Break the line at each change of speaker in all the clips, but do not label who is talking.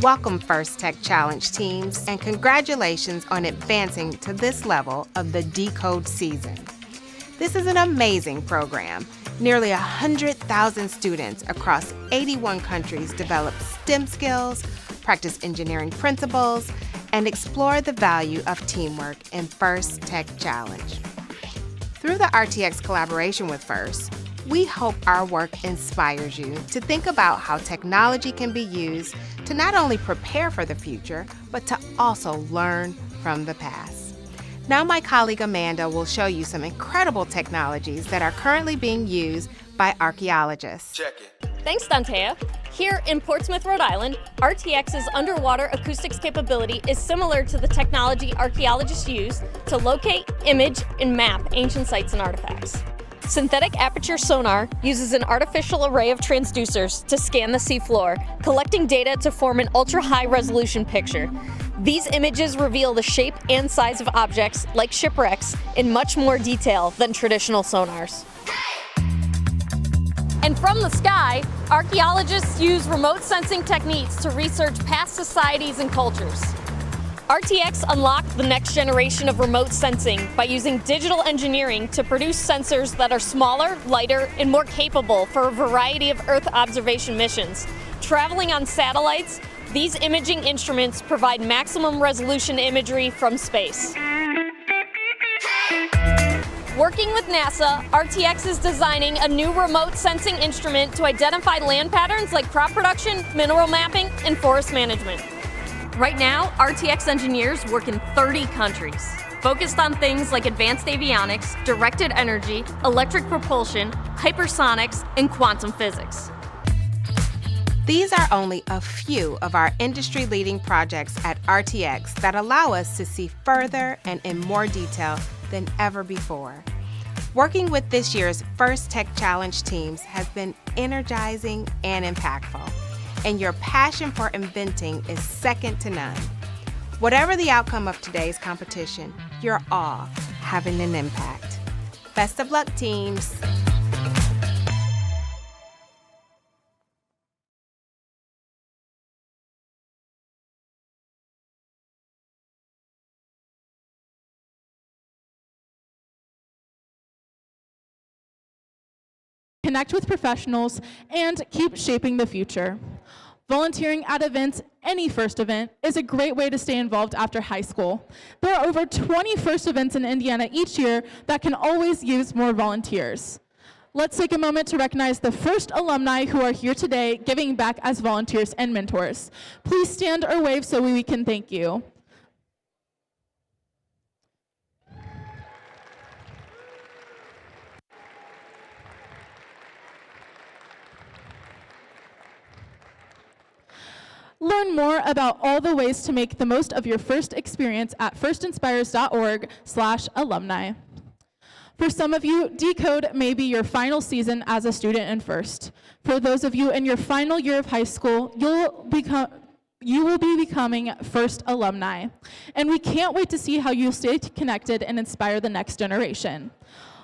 Welcome First Tech Challenge teams, and congratulations on advancing to this level of the Decode season. This is an amazing program. Nearly 100,000 students across 81 countries develop STEM skills, practice engineering principles, and explore the value of teamwork in First Tech Challenge. Through the RTX collaboration with FIRST, we hope our work inspires you to think about how technology can be used to not only prepare for the future, but to also learn from the past. Now my colleague Amanda will show you some incredible technologies that are currently being used by archaeologists.
Check it.
Thanks, Dantea. Here in Portsmouth, Rhode Island, RTX's underwater acoustics capability is similar to the technology archaeologists use to locate, image, and map ancient sites and artifacts. Synthetic aperture sonar uses an artificial array of transducers to scan the seafloor, collecting data to form an ultra-high resolution picture. These images reveal the shape and size of objects, like shipwrecks, in much more detail than traditional sonars. And from the sky, archaeologists use remote sensing techniques to research past societies and cultures. RTX unlocked the next generation of remote sensing by using digital engineering to produce sensors that are smaller, lighter, and more capable for a variety of Earth observation missions. Traveling on satellites, these imaging instruments provide maximum resolution imagery from space. Working with NASA, RTX is designing a new remote sensing instrument to identify land patterns like crop production, mineral mapping, and forest management. Right now, RTX engineers work in 30 countries, focused on things like advanced avionics, directed energy, electric propulsion, hypersonics, and quantum physics.
These are only a few of our industry-leading projects at RTX that allow us to see further and in more detail than ever before. Working with this year's First Tech Challenge teams has been energizing and impactful, and your passion for inventing is second to none. Whatever the outcome of today's competition, you're all having an impact. Best of luck, teams.
Connect with professionals, and keep shaping the future. Volunteering at events, any FIRST event, is a great way to stay involved after high school. There are over 20 FIRST events in Indiana each year that can always use more volunteers. Let's take a moment to recognize the FIRST alumni who are here today giving back as volunteers and mentors. Please stand or wave so we can thank you. Learn more about all the ways to make the most of your FIRST experience at firstinspires.org/alumni. For some of you, Decode may be your final season as a student in FIRST. For those of you in your final year of high school, you will be becoming FIRST alumni. And we can't wait to see how you stay connected and inspire the next generation.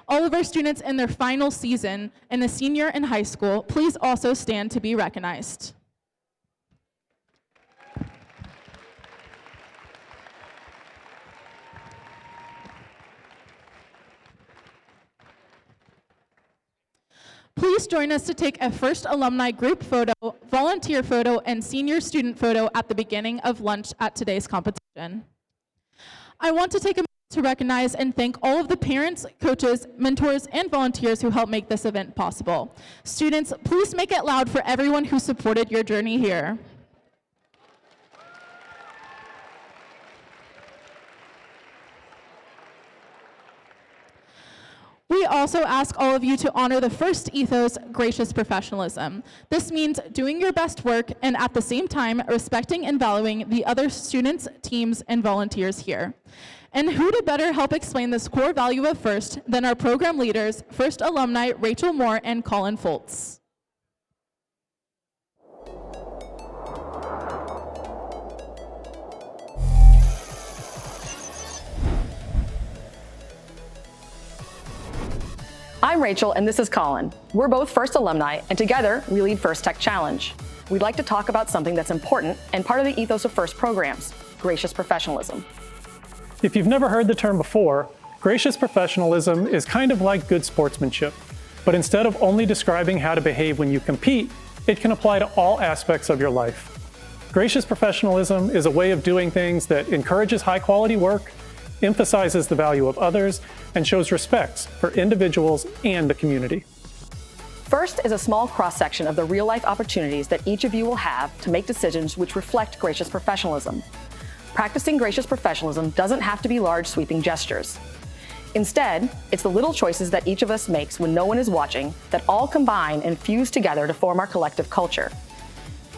All of our students in their final season and a senior in high school, please also stand to be recognized. Please join us to take a FIRST alumni group photo, volunteer photo, and senior student photo at the beginning of lunch at today's competition. I want to take a moment to recognize and thank all of the parents, coaches, mentors, and volunteers who helped make this event possible. Students, please make it loud for everyone who supported your journey here. We also ask all of you to honor the FIRST ethos, gracious professionalism. This means doing your best work and at the same time respecting and valuing the other students, teams, and volunteers here. And who to better help explain this core value of FIRST than our program leaders, FIRST alumni Rachel Moore and Colin Foltz.
I'm Rachel, and this is Colin. We're both FIRST alumni, and together we lead First Tech Challenge.
we'd like to talk about something that's important and part of the ethos of FIRST programs, gracious professionalism.
If you've never heard the term before, gracious professionalism is kind of like good sportsmanship, but instead of only describing how to behave when you compete, it can apply to all aspects of your life. Gracious professionalism is a way of doing things that encourages high-quality work, emphasizes the value of others, and shows respect for individuals and the community.
FIRST is a small cross-section of the real-life opportunities that each of you will have to make decisions which reflect gracious professionalism. Practicing gracious professionalism doesn't have to be large, sweeping gestures. Instead, it's the little choices that each of us makes when no one is watching that all combine and fuse together to form our collective culture.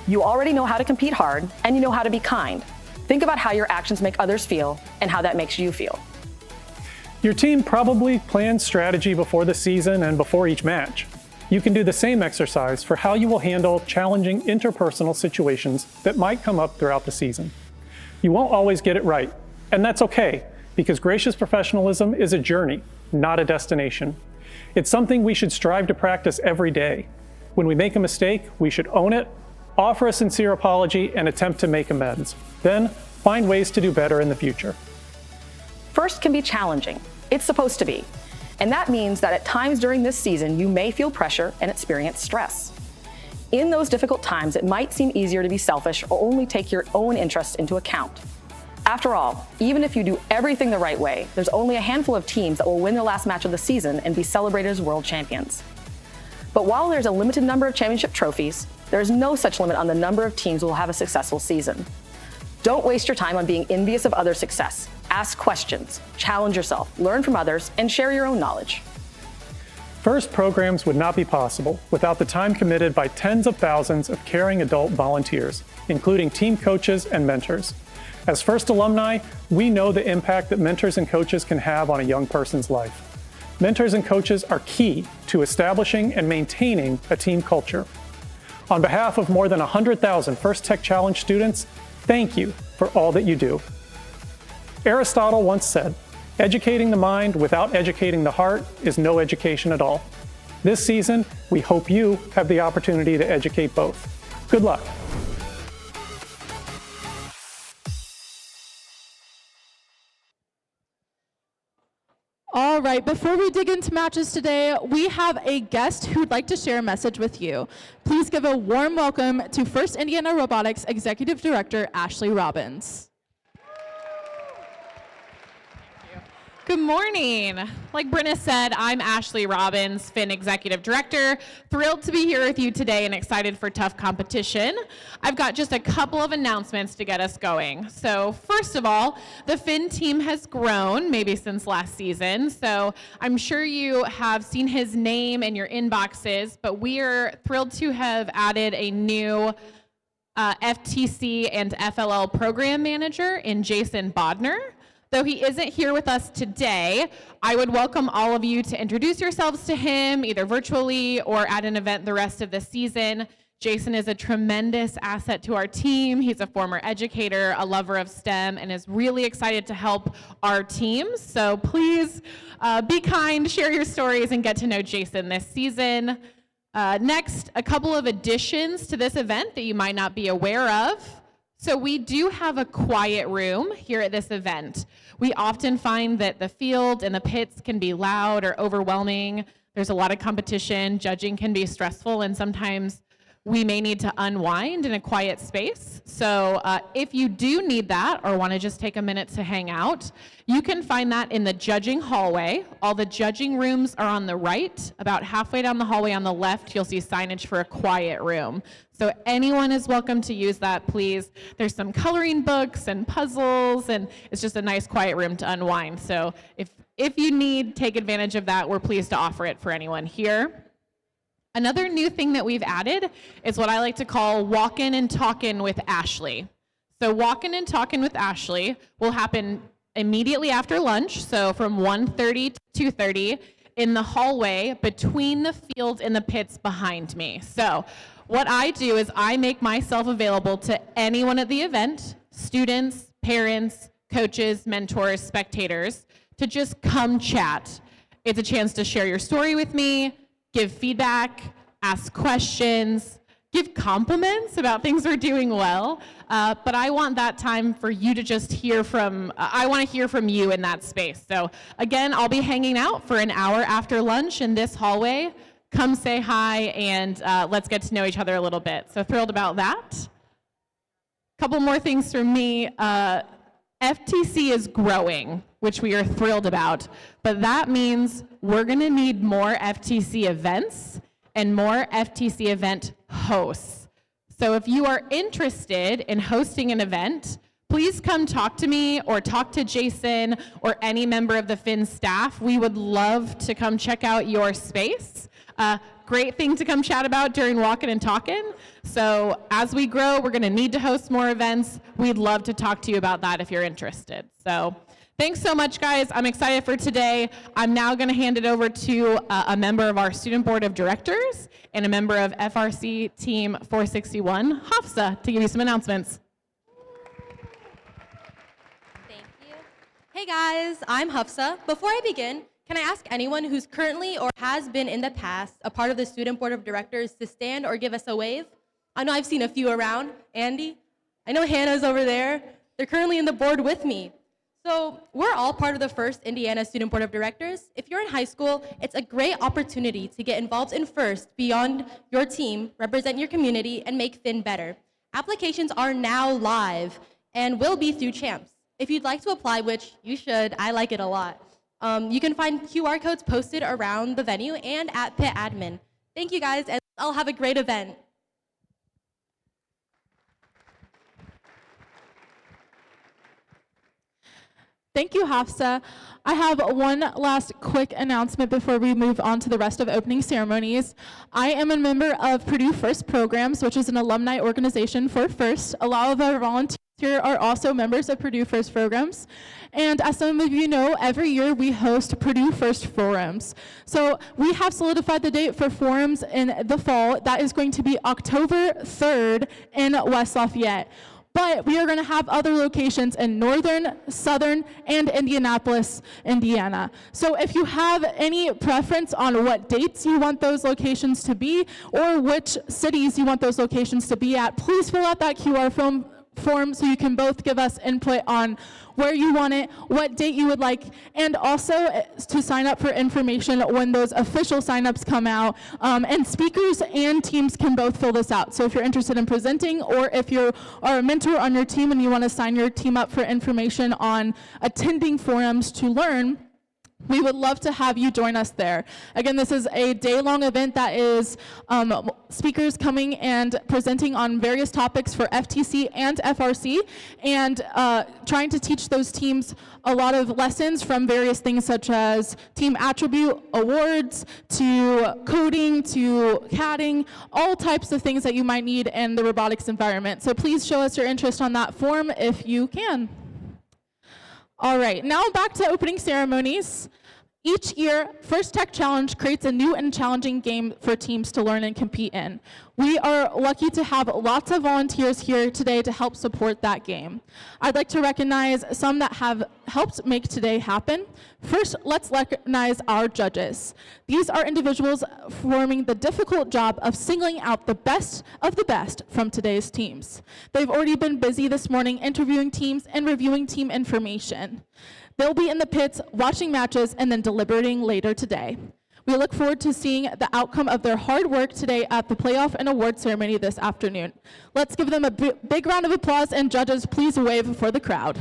You already know how to compete hard, and you know how to be kind. Think about how your actions make others feel and how that makes you feel.
Your team probably plans strategy before the season and before each match. You can do the same exercise for how you will handle challenging interpersonal situations that might come up throughout the season. You won't always get it right, and that's okay, because gracious professionalism is a journey, not a destination. It's something we should strive to practice every day. When we make a mistake, we should own it, offer a sincere apology, and attempt to make amends. Then, find ways to do better in the future.
FIRST can be challenging. It's supposed to be. And that means that at times during this season, you may feel pressure and experience stress. In those difficult times, it might seem easier to be selfish or only take your own interests into account. After all, even if you do everything the right way, there's only a handful of teams that will win their last match of the season and be celebrated as world champions. But while there's a limited number of championship trophies, there's no such limit on the number of teams who will have a successful season. Don't waste your time on being envious of others' success. Ask questions, challenge yourself, learn from others, and share your own knowledge.
FIRST programs would not be possible without the time committed by tens of thousands of caring adult volunteers, including team coaches and mentors. As FIRST alumni, we know the impact that mentors and coaches can have on a young person's life. Mentors and coaches are key to establishing and maintaining a team culture. On behalf of more than 100,000 FIRST Tech Challenge students, thank you for all that you do. Aristotle once said, "Educating the mind without educating the heart is no education at all." This season, we hope you have the opportunity to educate both. Good luck.
All right, before we dig into matches today, we have a guest who'd like to share a message with you. Please give a warm welcome to FIRST Indiana Robotics Executive Director, Ashley Robbins.
Good morning. Like Brenna said, I'm Ashley Robbins, Finn Executive Director. Thrilled to be here with you today and excited for tough competition. I've got just a couple of announcements to get us going. So first of all, the Finn team has grown, maybe since last season. So I'm sure you have seen his name in your inboxes, but we are thrilled to have added a new FTC and FLL program manager in Jason Bodner. Though he isn't here with us today, I would welcome all of you to introduce yourselves to him, either virtually or at an event the rest of the season. Jason is a tremendous asset to our team. He's a former educator, a lover of STEM, and is really excited to help our teams. So please be kind, share your stories, and get to know Jason this season. Next, a couple of additions to this event that you might not be aware of. So we do have a quiet room here at this event. We often find that the field and the pits can be loud or overwhelming. There's a lot of competition. Judging can be stressful, and sometimes we may need to unwind in a quiet space. So if you do need that or want to just take a minute to hang out, you can find that in the judging hallway. All the judging rooms are on the right. About halfway down the hallway on the left, you'll see signage for a quiet room. So anyone is welcome to use that, please. There's some coloring books and puzzles, and it's just a nice quiet room to unwind. So if you need, take advantage of that. We're pleased to offer it for anyone here. Another new thing that we've added is what I like to call Walkin' and Talkin' with Ashley. So Walkin' and Talkin' with Ashley will happen immediately after lunch, so from 1:30 to 2:30 in the hallway between the field and the pits behind me. So what I do is I make myself available to anyone at the event, students, parents, coaches, mentors, spectators, to just come chat. It's a chance to share your story with me, give feedback, ask questions, give compliments about things we're doing well, but I want that time for you to just hear from, I want to hear from you in that space. So again, I'll be hanging out for an hour after lunch in this hallway. Come say hi, and let's get to know each other a little bit. So thrilled about that. Couple more things from me. FTC is growing, which we are thrilled about, but that means we're going to need more FTC events and more FTC event hosts. So if you are interested in hosting an event, please come talk to me or talk to Jason or any member of the Finn staff. We would love to come check out your space. Great thing to come chat about during Walkin' and Talkin'. So as we grow, we're gonna need to host more events. We'd love to talk to you about that if you're interested. So thanks so much, guys. I'm excited for today. I'm now gonna hand it over to a member of our Student Board of Directors and a member of FRC Team 461, Hafsa, to give you some announcements.
Thank you. Hey guys, I'm Hafsa. Before I begin, can I ask anyone who's currently or has been in the past a part of the Student Board of Directors to stand or give us a wave? I know I've seen a few around. Andy, I know Hannah's over there. They're currently in the board with me. So we're all part of the FIRST Indiana Student Board of Directors. If you're in high school, it's a great opportunity to get involved in FIRST beyond your team, represent your community, and make Finn better. Applications are now live and will be through Champs. If you'd like to apply, which you should, I like it a lot. You can find QR codes posted around the venue and at Pit Admin. Thank you guys, and I'll have a great event.
Thank you, Hafsa. I have one last quick announcement before we move on to the rest of opening ceremonies. I am a member of Purdue FIRST Programs, which is an alumni organization for FIRST. A lot of our volunteers here are also members of Purdue FIRST Programs. And as some of you know, every year we host Purdue FIRST Forums. So we have solidified the date for forums in the fall. That is going to be October 3rd in West Lafayette. But we are going to have other locations in Northern, Southern, and Indianapolis, Indiana. So if you have any preference on what dates you want those locations to be or which cities you want those locations to be at, please fill out that QR form so you can both give us input on where you want it, what date you would like, and also to sign up for information when those official signups come out. And speakers and teams can both fill this out. So if you're interested in presenting, or if you are a mentor on your team and you want to sign your team up for information on attending forums to learn, we would love to have you join us there. Again, this is a day-long event that is speakers coming and presenting on various topics for FTC and FRC, and trying to teach those teams a lot of lessons from various things such as team attribute awards, to coding, to CADing, all types of things that you might need in the robotics environment. So please show us your interest on that form if you can. All right, now back to opening ceremonies. Each year, First Tech Challenge creates a new and challenging game for teams to learn and compete in. We are lucky to have lots of volunteers here today to help support that game. I'd like to recognize some that have helped make today happen. First, let's recognize our judges. These are individuals forming the difficult job of singling out the best of the best from today's teams. They've already been busy this morning interviewing teams and reviewing team information. They'll be in the pits watching matches and then deliberating later today. We look forward to seeing the outcome of their hard work today at the playoff and award ceremony this afternoon. Let's give them a big round of applause, and judges, please wave for the crowd.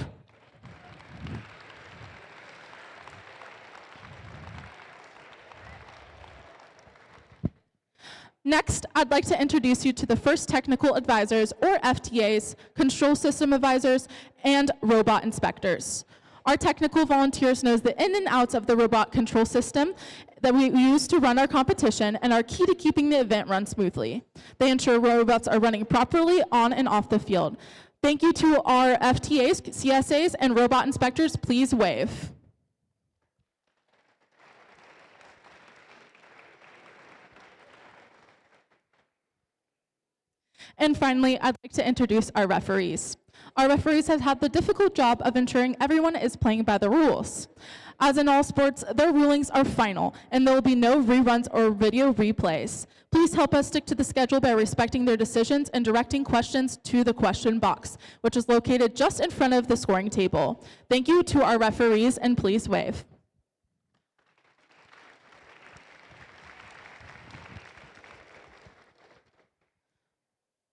Next, I'd like to introduce you to the First Technical Advisors, or FTAs, Control System Advisors, and Robot Inspectors. Our technical volunteers knows the in and outs of the robot control system that we use to run our competition and are key to keeping the event run smoothly. They ensure robots are running properly on and off the field. Thank you to our FTAs, CSAs, and robot inspectors. Please wave. And finally, I'd like to introduce our referees. Our referees have had the difficult job of ensuring everyone is playing by the rules. As in all sports, their rulings are final, and there will be no reruns or video replays. Please help us stick to the schedule by respecting their decisions and directing questions to the question box, which is located just in front of the scoring table. Thank you to our referees, and please wave.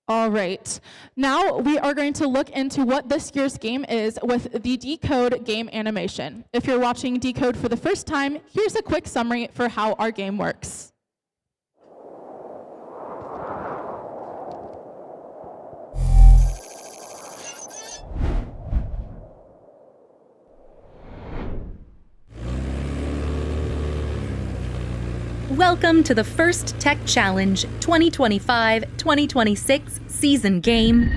All right, now we are going to look into what this year's game is with the Decode game animation. If you're watching Decode for the first time, here's a quick summary for how our game works.
Welcome to the first Tech Challenge 2025-2026 season game,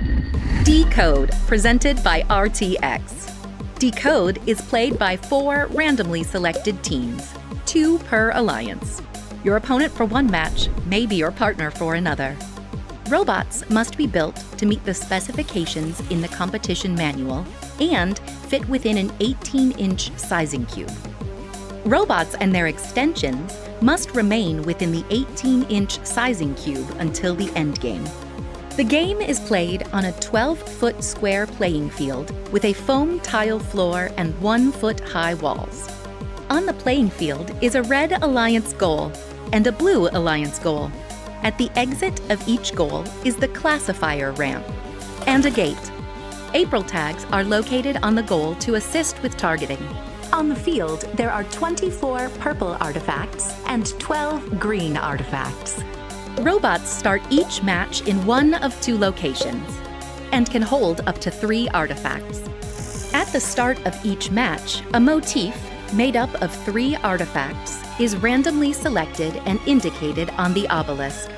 Decode, presented by RTX. Decode is played by 4 randomly selected teams, 2 per alliance. Your opponent for one match may be your partner for another. Robots must be built to meet the specifications in the competition manual and fit within an 18-inch sizing cube. Robots and their extensions must remain within the 18-inch sizing cube until the endgame. The game is played on a 12-foot square playing field with a foam tile floor and 1-foot high walls. On the playing field is a red alliance goal and a blue alliance goal. At the exit of each goal is the classifier ramp and a gate. April tags are located on the goal to assist with targeting. On the field, there are 24 purple artifacts and 12 green artifacts. Robots start each match in one of 2 locations and can hold up to 3 artifacts. At the start of each match, a motif made up of 3 artifacts is randomly selected and indicated on the obelisk.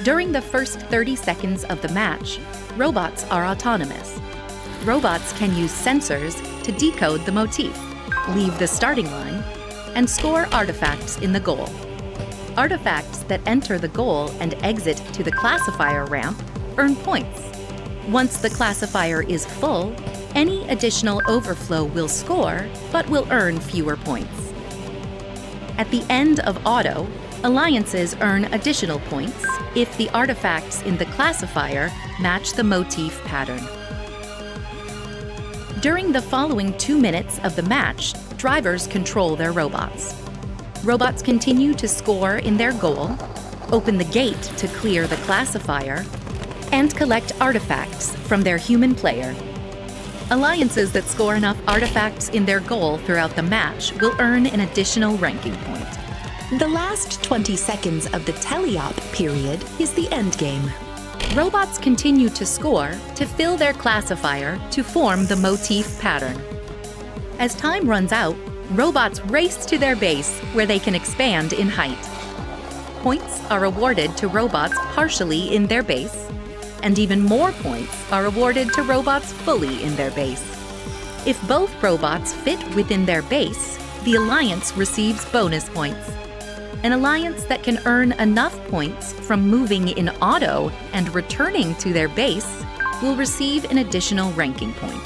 During the first 30 seconds of the match, robots are autonomous. Robots can use sensors to decode the motif, leave the starting line, and score artifacts in the goal. Artifacts that enter the goal and exit to the classifier ramp earn points. Once the classifier is full, any additional overflow will score, but will earn fewer points. At the end of auto, alliances earn additional points if the artifacts in the classifier match the motif pattern. During the following 2 minutes of the match, drivers control their robots. Robots continue to score in their goal, open the gate to clear the classifier, and collect artifacts from their human player. Alliances that score enough artifacts in their goal throughout the match will earn an additional ranking point. The last 20 seconds of the teleop period is the endgame. Robots continue to score to fill their classifier to form the motif pattern. As time runs out, robots race to their base where they can expand in height. Points are awarded to robots partially in their base, and even more points are awarded to robots fully in their base. If both robots fit within their base, the alliance receives bonus points. An alliance that can earn enough points from moving in auto and returning to their base will receive an additional ranking point.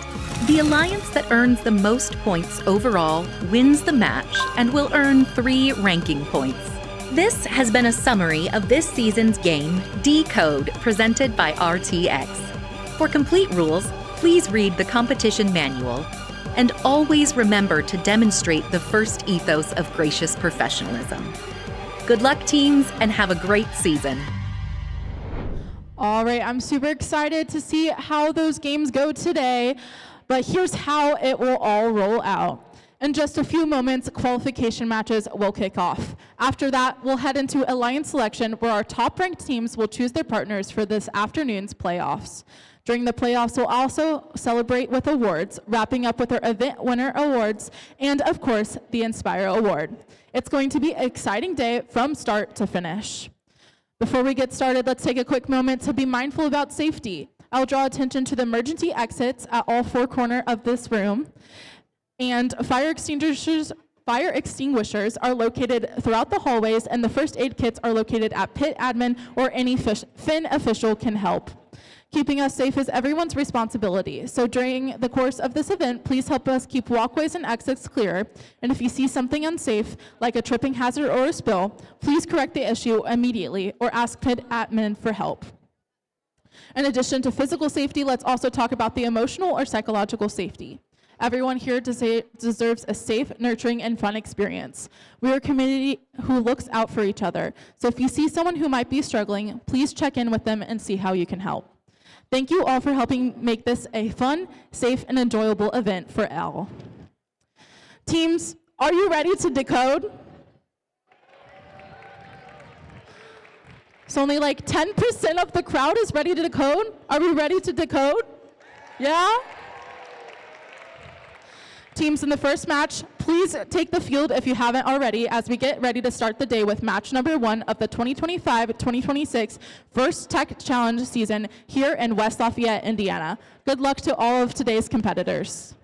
The alliance that earns the most points overall wins the match and will earn 3 ranking points. This has been a summary of this season's game, Decode, presented by RTX. For complete rules, please read the competition manual, and always remember to demonstrate the first ethos of gracious professionalism. Good luck, teams, and have a great season.
All right, I'm super excited to see how those games go today, but here's how it will all roll out. In just a few moments, qualification matches will kick off. After that, we'll head into Alliance selection, where our top-ranked teams will choose their partners for this afternoon's playoffs. During the playoffs, we'll also celebrate with awards, wrapping up with our event winner awards, and of course, the Inspire Award. It's going to be an exciting day from start to finish. Before we get started, let's take a quick moment to be mindful about safety. I'll draw attention to the emergency exits at all 4 corners of this room, and fire extinguishers are located throughout the hallways, and the first aid kits are located at pit admin, or any FIN official can help. Keeping us safe is everyone's responsibility. So during the course of this event, please help us keep walkways and exits clear. And if you see something unsafe, like a tripping hazard or a spill, please correct the issue immediately or ask pit admin for help. In addition to physical safety, let's also talk about the emotional or psychological safety. Everyone here deserves a safe, nurturing, and fun experience. We are a community who looks out for each other. So if you see someone who might be struggling, please check in with them and see how you can help. Thank you all for helping make this a fun, safe, and enjoyable event for L. Teams, are you ready to decode? So only like 10% of the crowd is ready to decode. Are we ready to decode? Yeah? Teams in the first match, please take the field if you haven't already as we get ready to start the day with match number 1 of the 2025-2026 First Tech Challenge season here in West Lafayette, Indiana. Good luck to all of today's competitors.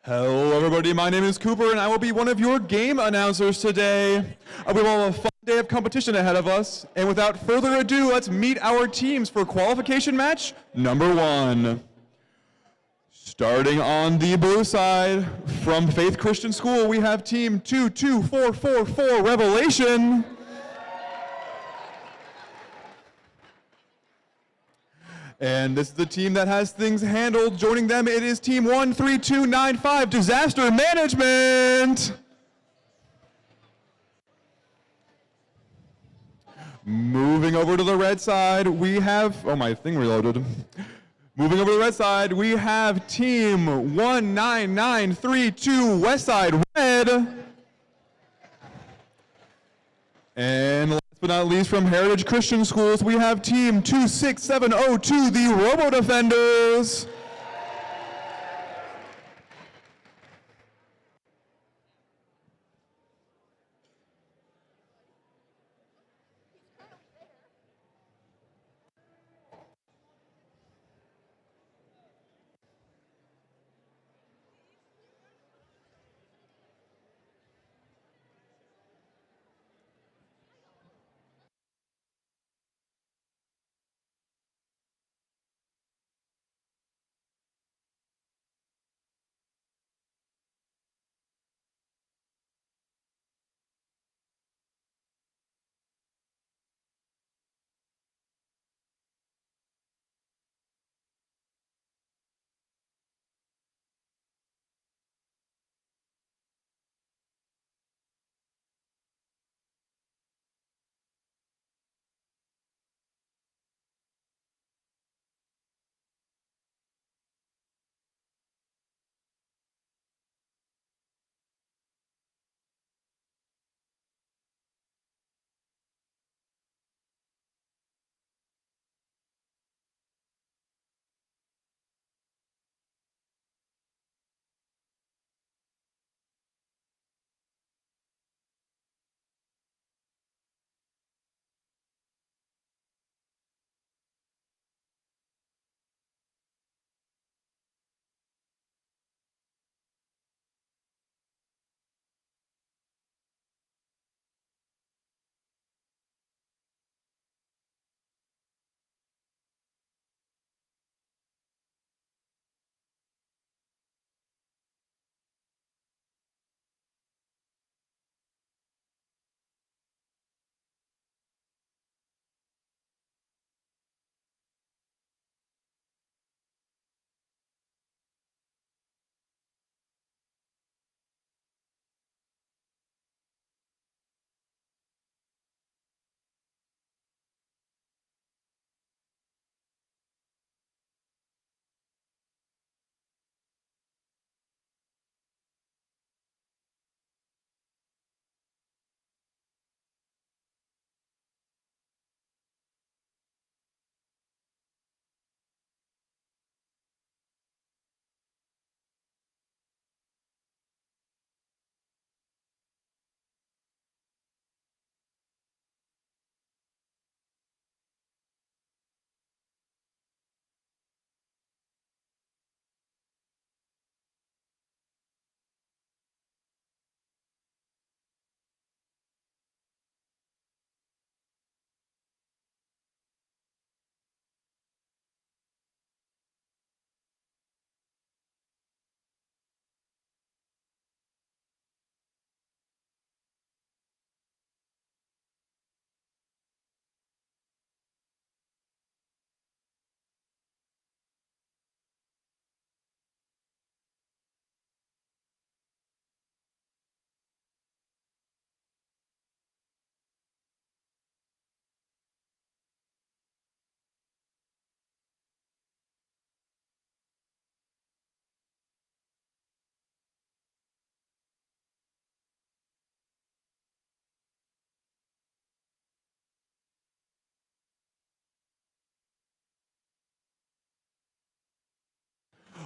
Hello everybody, my name is Cooper and I will be one of your game announcers today. We will have a fun day of competition ahead of us, and without further ado, let's meet our teams for qualification match number 1. Starting on the blue side, from Faith Christian School, we have team 22444 Revelation. And this is the team that has things handled. Joining them, it is team 13295, Disaster Management. Moving over to the red side, we have, oh, my thing reloaded. Moving over to the red side, we have team 19932, Westside Red. And last but not least, from Heritage Christian Schools, we have team 26702, the Robo Defenders.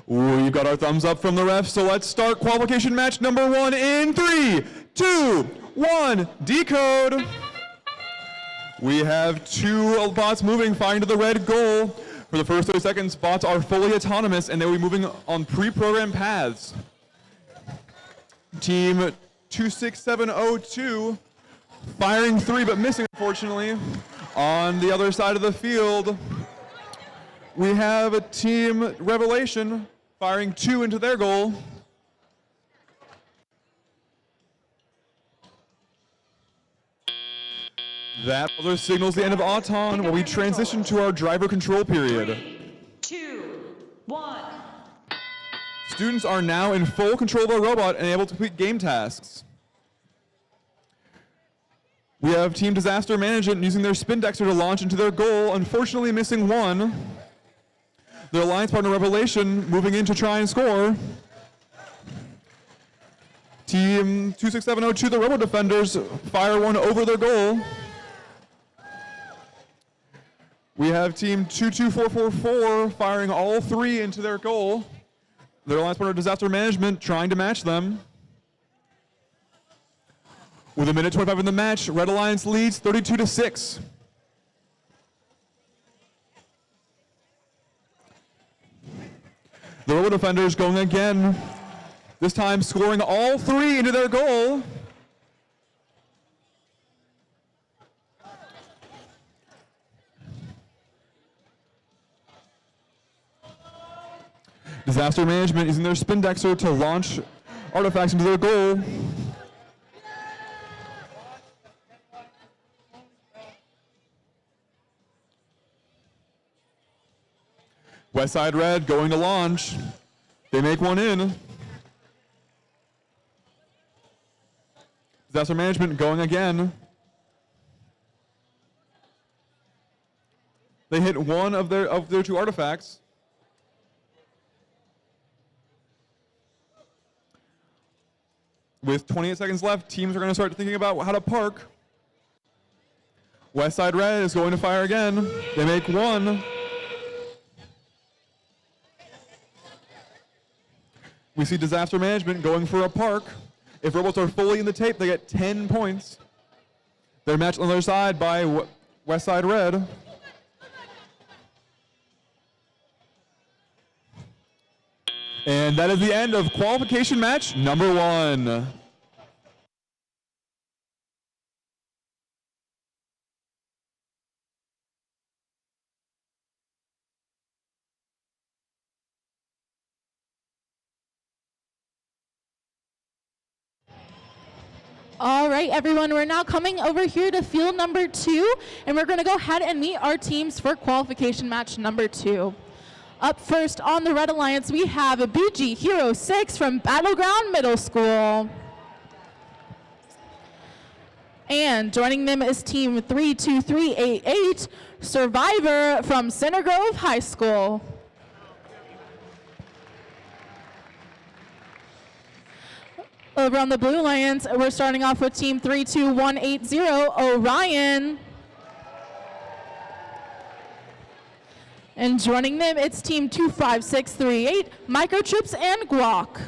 We've got our thumbs up from the refs, so let's start qualification match number 1 in 3, 2, 1, decode. We have 2 bots moving, firing to the red goal. For the first 30 seconds, bots are fully autonomous and they will be moving on pre-programmed paths. Team 26702 firing 3 but missing, unfortunately. On the other side of the field, we have a Team Revelation firing 2 into their goal. That buzzer signals the end of Auton while we transition to our driver control period.
2, 1.
Students are now in full control of our robot and able to complete game tasks. We have Team Disaster Management using their spin dexter to launch into their goal, unfortunately missing 1. Their alliance partner Revelation moving in to try and score. Team 26702, the Robo Defenders, fire 1 over their goal. We have Team 22444 firing all 3 into their goal. Their alliance partner Disaster Management trying to match them. With 1:25 in the match, Red Alliance leads 32-6. The Robo Defenders going again, this time scoring all 3 into their goal. Disaster Management using their spin dexter to launch artifacts into their goal. Westside Red going to launch. They make 1 in. Disaster Management going again. They hit 1 of their 2 artifacts. With 28 seconds left, teams are going to start thinking about how to park. Westside Red is going to fire again. They make 1. We see Disaster Management going for a park. If robots are fully in the tape, they get 10 points. They're matched on the other side by Westside Red. And that is the end of qualification match number 1.
All right, everyone, we're now coming over here to field number 2, and we're going to go ahead and meet our teams for qualification match number 2. Up first on the Red Alliance, we have a BG Hero 6 from Battleground Middle School. And joining them is Team 32388, Survivor from Center Grove High School. Over on the Blue Alliance, we're starting off with Team 32180, Orion. And joining them, it's Team 25638, Microchips and Guac.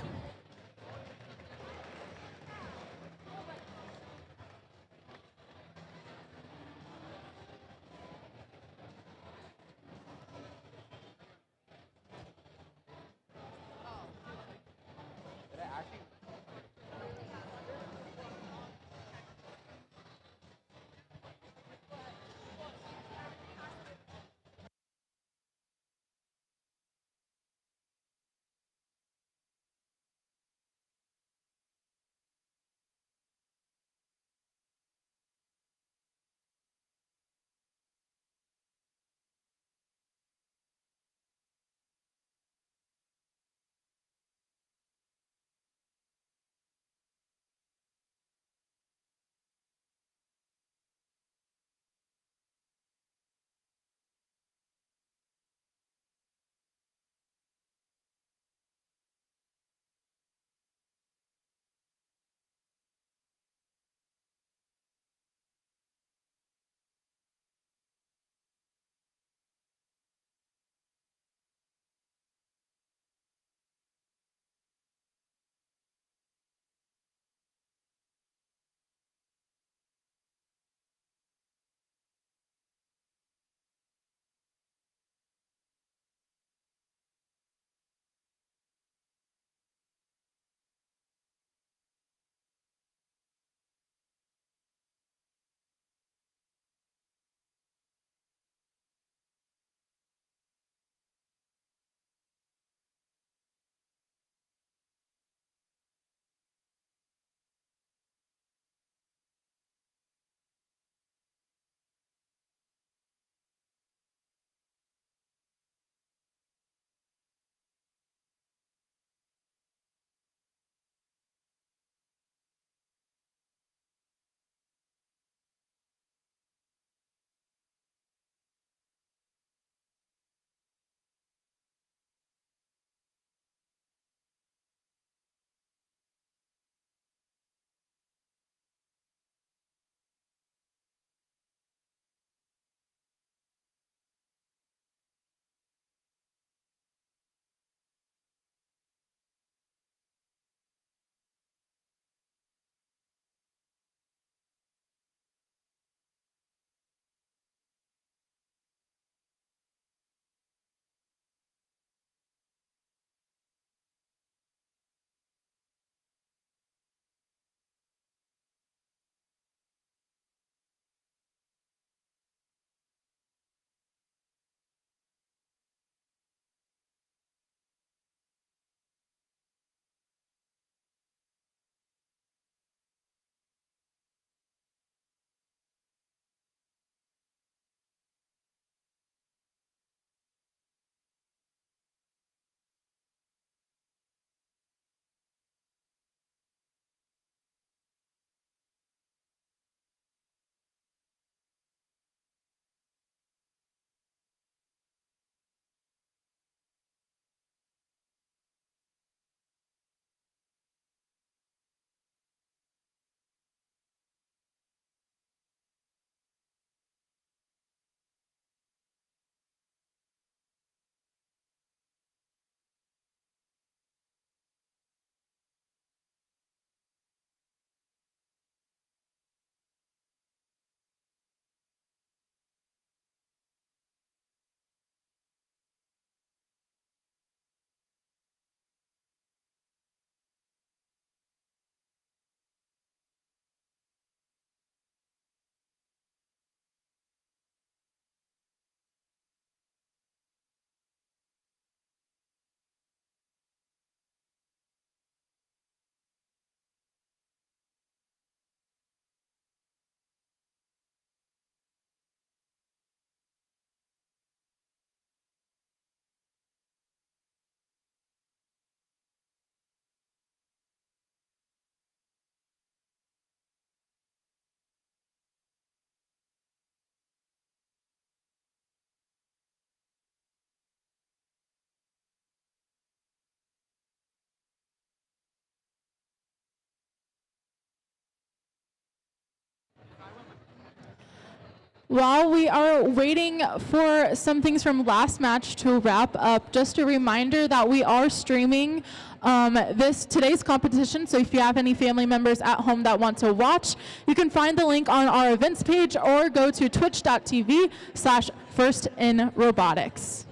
While we are waiting for some things from last match to wrap up, just a reminder that we are streaming today's competition. So if you have any family members at home that want to watch, you can find the link on our events page or go to twitch.tv/firstinrobotics.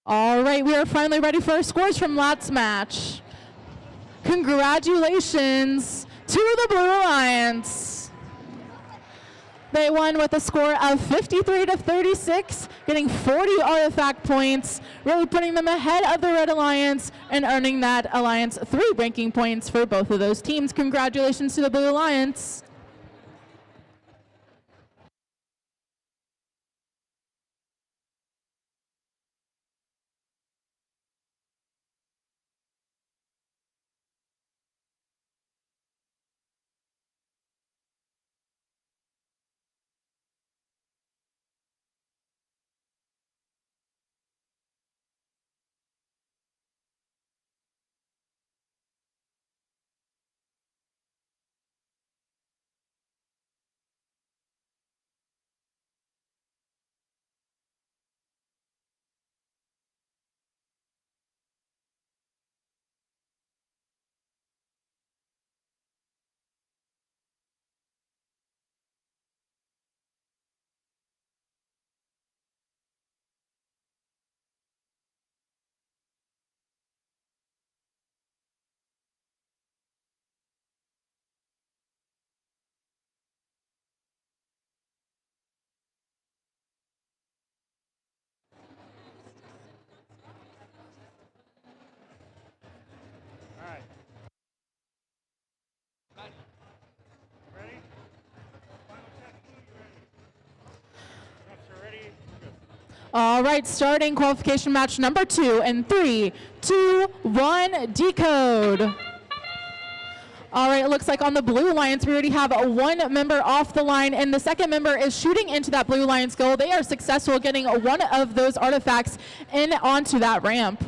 All right, we are finally ready for our scores from last match. Congratulations to the Blue Alliance. They won with a score of 53-36, getting 40 artifact points, really putting them ahead of the Red Alliance and earning that Alliance 3 ranking points for both of those teams. Congratulations to the Blue Alliance. All right, starting qualification match number 2 in 3, 2, 1, decode. All right, it looks like on the Blue Alliance, we already have one member off the line, and the second member is shooting into that Blue Alliance goal. They are successful getting one of those artifacts in onto that ramp.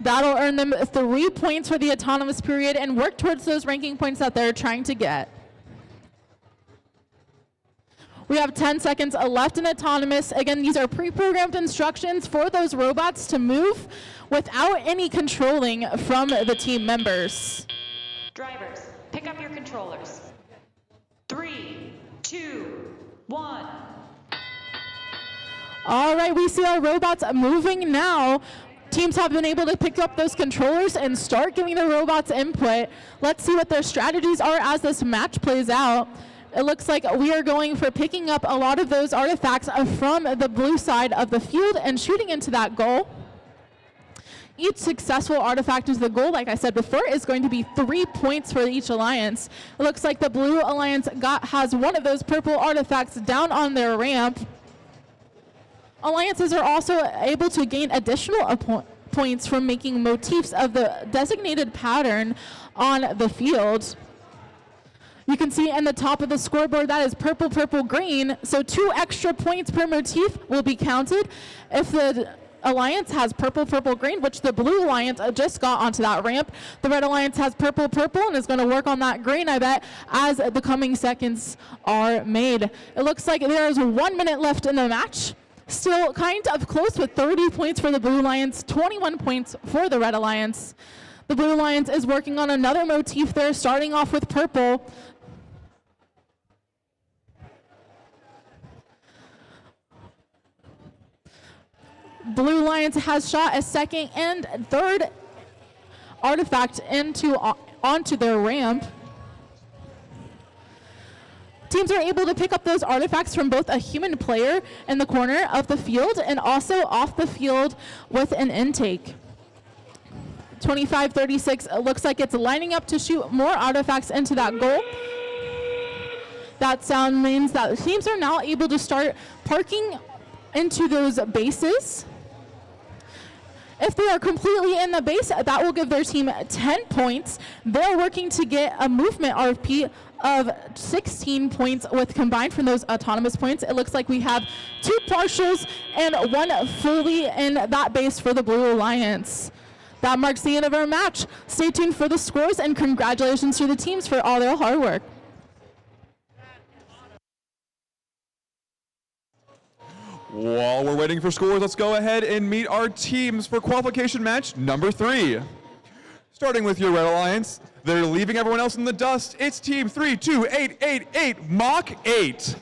That'll earn them 3 points for the autonomous period and work towards those ranking points that they're trying to get. We have 10 seconds left in autonomous. Again, these are pre-programmed instructions for those robots to move without any controlling from the team members.
Drivers, pick up your controllers. 3, 2, 1.
All right, we see our robots moving now. Teams have been able to pick up those controllers and start giving the robots input. Let's see what their strategies are as this match plays out. It looks like we are going for picking up a lot of those artifacts from the blue side of the field and shooting into that goal. Each successful artifact is the goal, like I said before, is going to be 3 points for each alliance. It looks like the Blue Alliance has one of those purple artifacts down on their ramp. Alliances are also able to gain additional points from making motifs of the designated pattern on the field. You can see in the top of the scoreboard that is purple, purple, green. So 2 extra points per motif will be counted if the Alliance has purple, purple, green, which the Blue Alliance just got onto that ramp. The Red Alliance has purple, purple, and is going to work on that green, I bet, as the coming seconds are made. It looks like there is 1 minute left in the match. Still kind of close with 30 points for the Blue Alliance, 21 points for the Red Alliance. The Blue Alliance is working on another motif there, starting off with purple. Blue Alliance has shot a second and third artifact onto their ramp. Teams are able to pick up those artifacts from both a human player in the corner of the field and also off the field with an intake. 25-36, it looks like it's lining up to shoot more artifacts into that goal. That sound means that teams are now able to start parking into those bases. If they are completely in the base, that will give their team 10 points. They're working to get a movement RFP of 16 points with combined from those autonomous points. It looks like we have 2 partials and 1 fully in that base for the Blue Alliance. That marks the end of our match. Stay tuned for the scores, and congratulations to the teams for all their hard work.
While we're waiting for scores, let's go ahead and meet our teams for qualification match number 3. Starting with your Red Alliance, they're leaving everyone else in the dust. It's team 32888 Mach 8.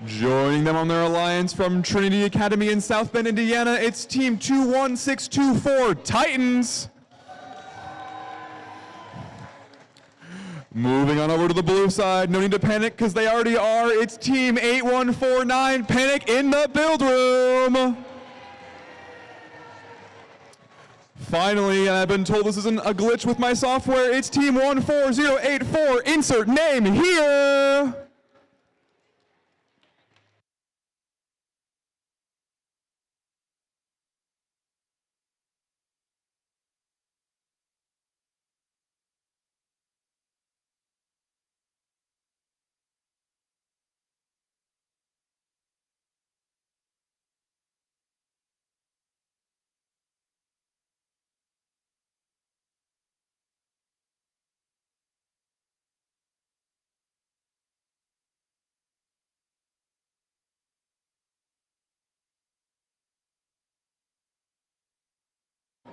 Joining them on their alliance from Trinity Academy in South Bend, Indiana, it's team 21624 Titans. Moving on over to the blue side, no need to panic because they already are. It's team 8149 Panic in the build room. Finally, and I've been told this isn't a glitch with my software, it's team 14084 Insert name here.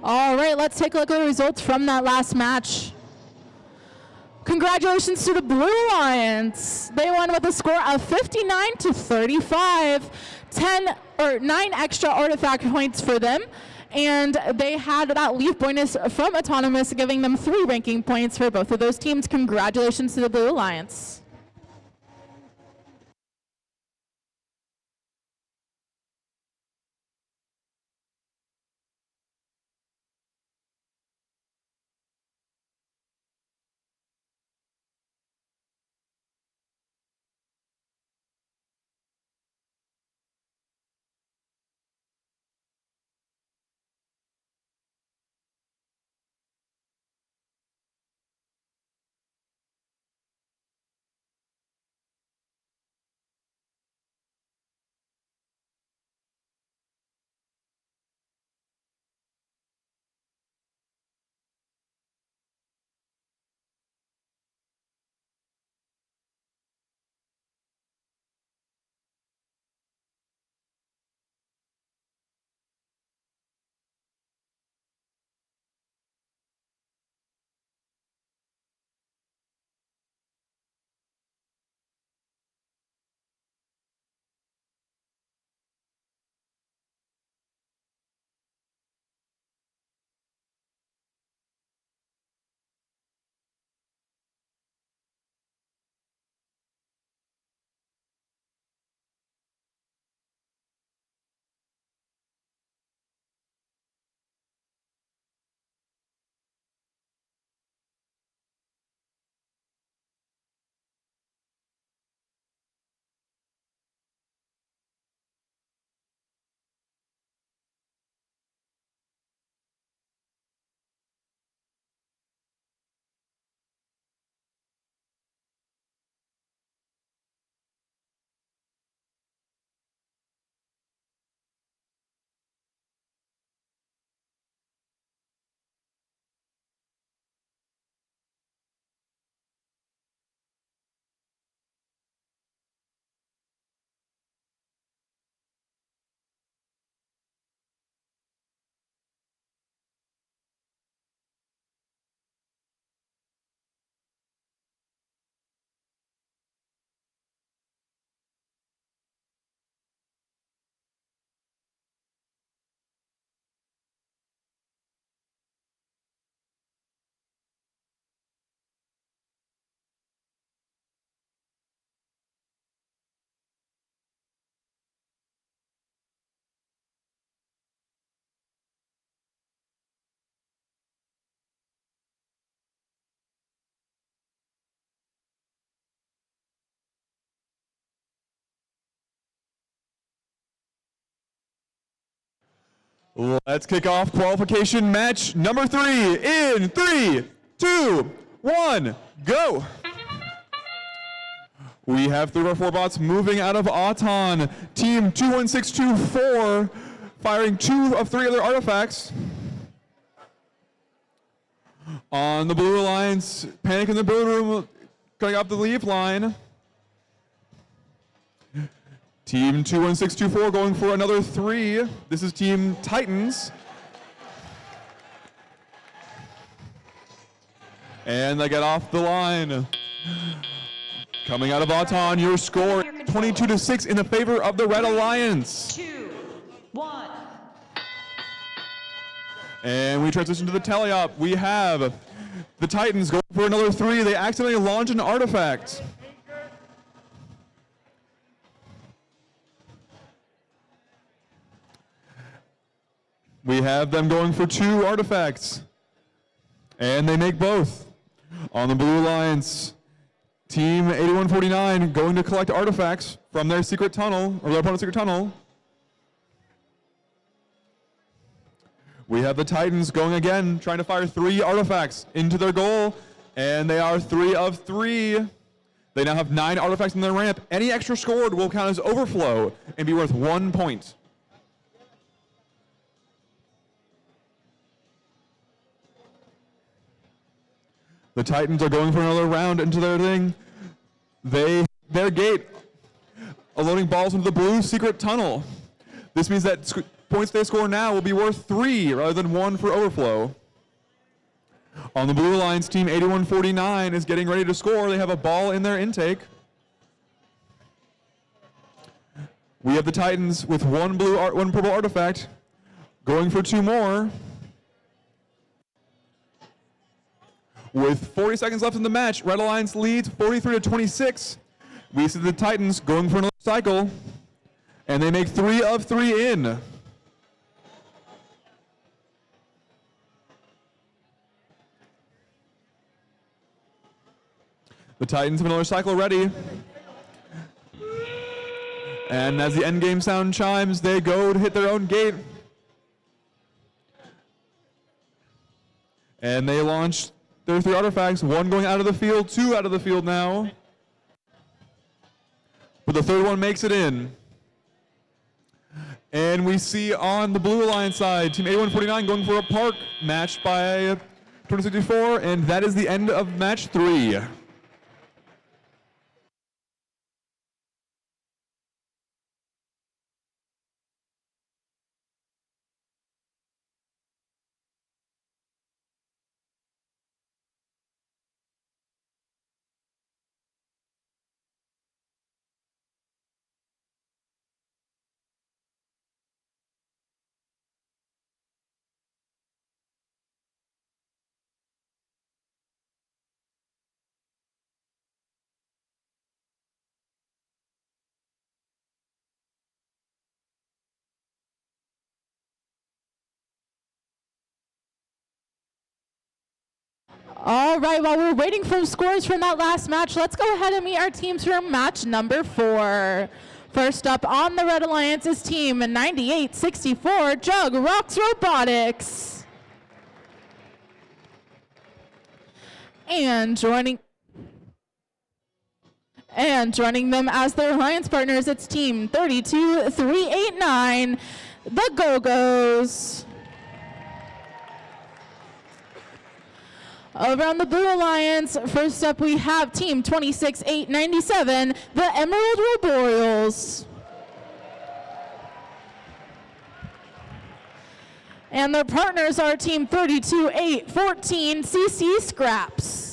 All right, let's take a look at the results from that last match. Congratulations to the Blue Alliance. They won with a score of 59-35, 9 extra artifact points for them, and they had that leaf bonus from Autonomous, giving them 3 ranking points for both of those teams. Congratulations to the Blue Alliance.
Let's kick off qualification match number 3 in 3, 2, 1, go. We have 3 of our 4 bots moving out of Auton. Team 21624 firing 2 of 3 other artifacts. On the Blue Alliance, panic in the blue room, cutting off the leaf line. Team 21624 going for another 3. This is Team Titans. And they get off the line. Coming out of Auton, your score 22-6 in the favor of the Red Alliance.
2, 1.
And we transition to the teleop. We have the Titans going for another 3. They accidentally launch an artifact. We have them going for 2 artifacts. And they make both. On the Blue Alliance, Team 8149 going to collect artifacts from their secret tunnel, or their opponent's secret tunnel. We have the Titans going again, trying to fire 3 artifacts into their goal, and they are 3 of 3. They now have 9 artifacts in their ramp. Any extra scored will count as overflow and be worth 1 point. The Titans are going for another round into their thing. Their gate, loading balls into the blue secret tunnel. This means that points they score now will be worth 3 rather than 1 for overflow. On the Blue Alliance, Team 8149 is getting ready to score. They have a ball in their intake. We have the Titans with 1 purple artifact going for 2 more. With 40 seconds left in the match, Red Alliance leads 43-26. We see the Titans going for another cycle, and they make 3 of 3 in. The Titans have another cycle ready. And as the end game sound chimes, they go to hit their own gate. And they launch their 3 artifacts, 1 going out of the field, 2 out of the field now. But the 3rd one makes it in. And we see on the Blue Alliance side, Team 8149 going for a park, matched by 2064, and that is the end of match 3.
All right, while we're waiting for scores from that last match, let's go ahead and meet our teams for match number 4. First up on the Red Alliance is Team 9864 Jug Rocks Robotics. And joining them as their alliance partners, it's Team 32389, the Go-Go's. Over on the Blue Alliance, first up we have Team 26897, the Emerald Roboreals. And their partners are Team 32814, CC Scraps.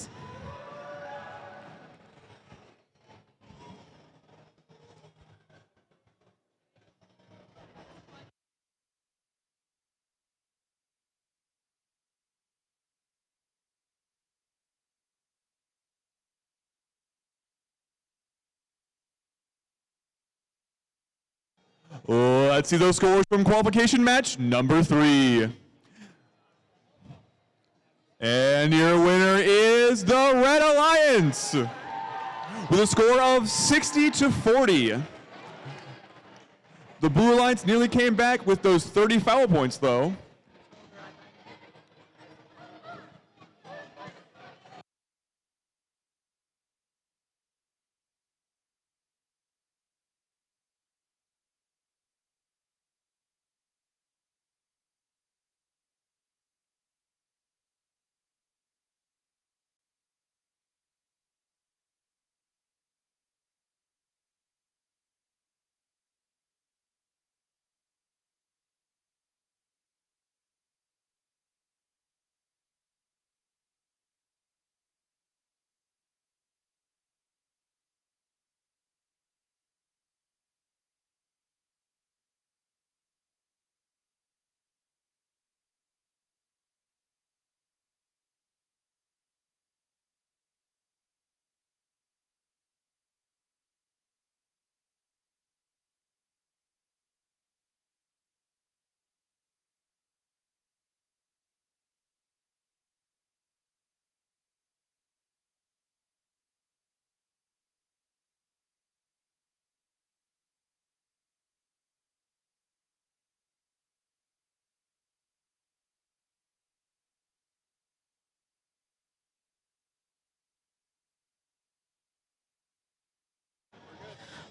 Let's see those scores from qualification match number 3. And your winner is the Red Alliance with a score of 60-40. The Blue Alliance nearly came back with those 30 foul points, though.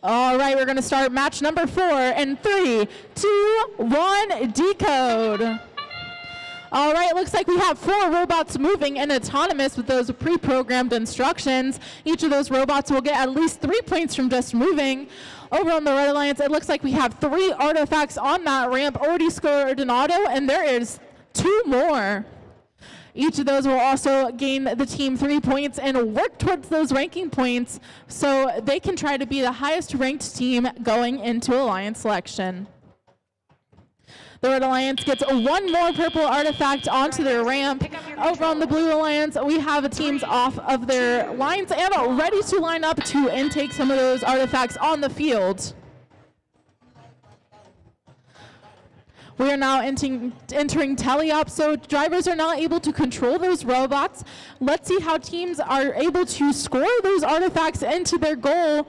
All right, we're going to start match number 4 in 3, 2, 1, decode. All right, looks like we have 4 robots moving and autonomous with those pre-programmed instructions. Each of those robots will get at least 3 points from just moving. Over on the Red Alliance, it looks like we have 3 artifacts on that ramp already scored in auto, and there is 2 more. Each of those will also gain the team 3 points and work towards those ranking points so they can try to be the highest ranked team going into Alliance selection. The Red Alliance gets 1 more purple artifact onto their ramp. Over on the Blue Alliance, we have teams off of their lines and ready to line up to intake some of those artifacts on the field. We are now entering teleop, so drivers are not able to control those robots. Let's see how teams are able to score those artifacts into their goal.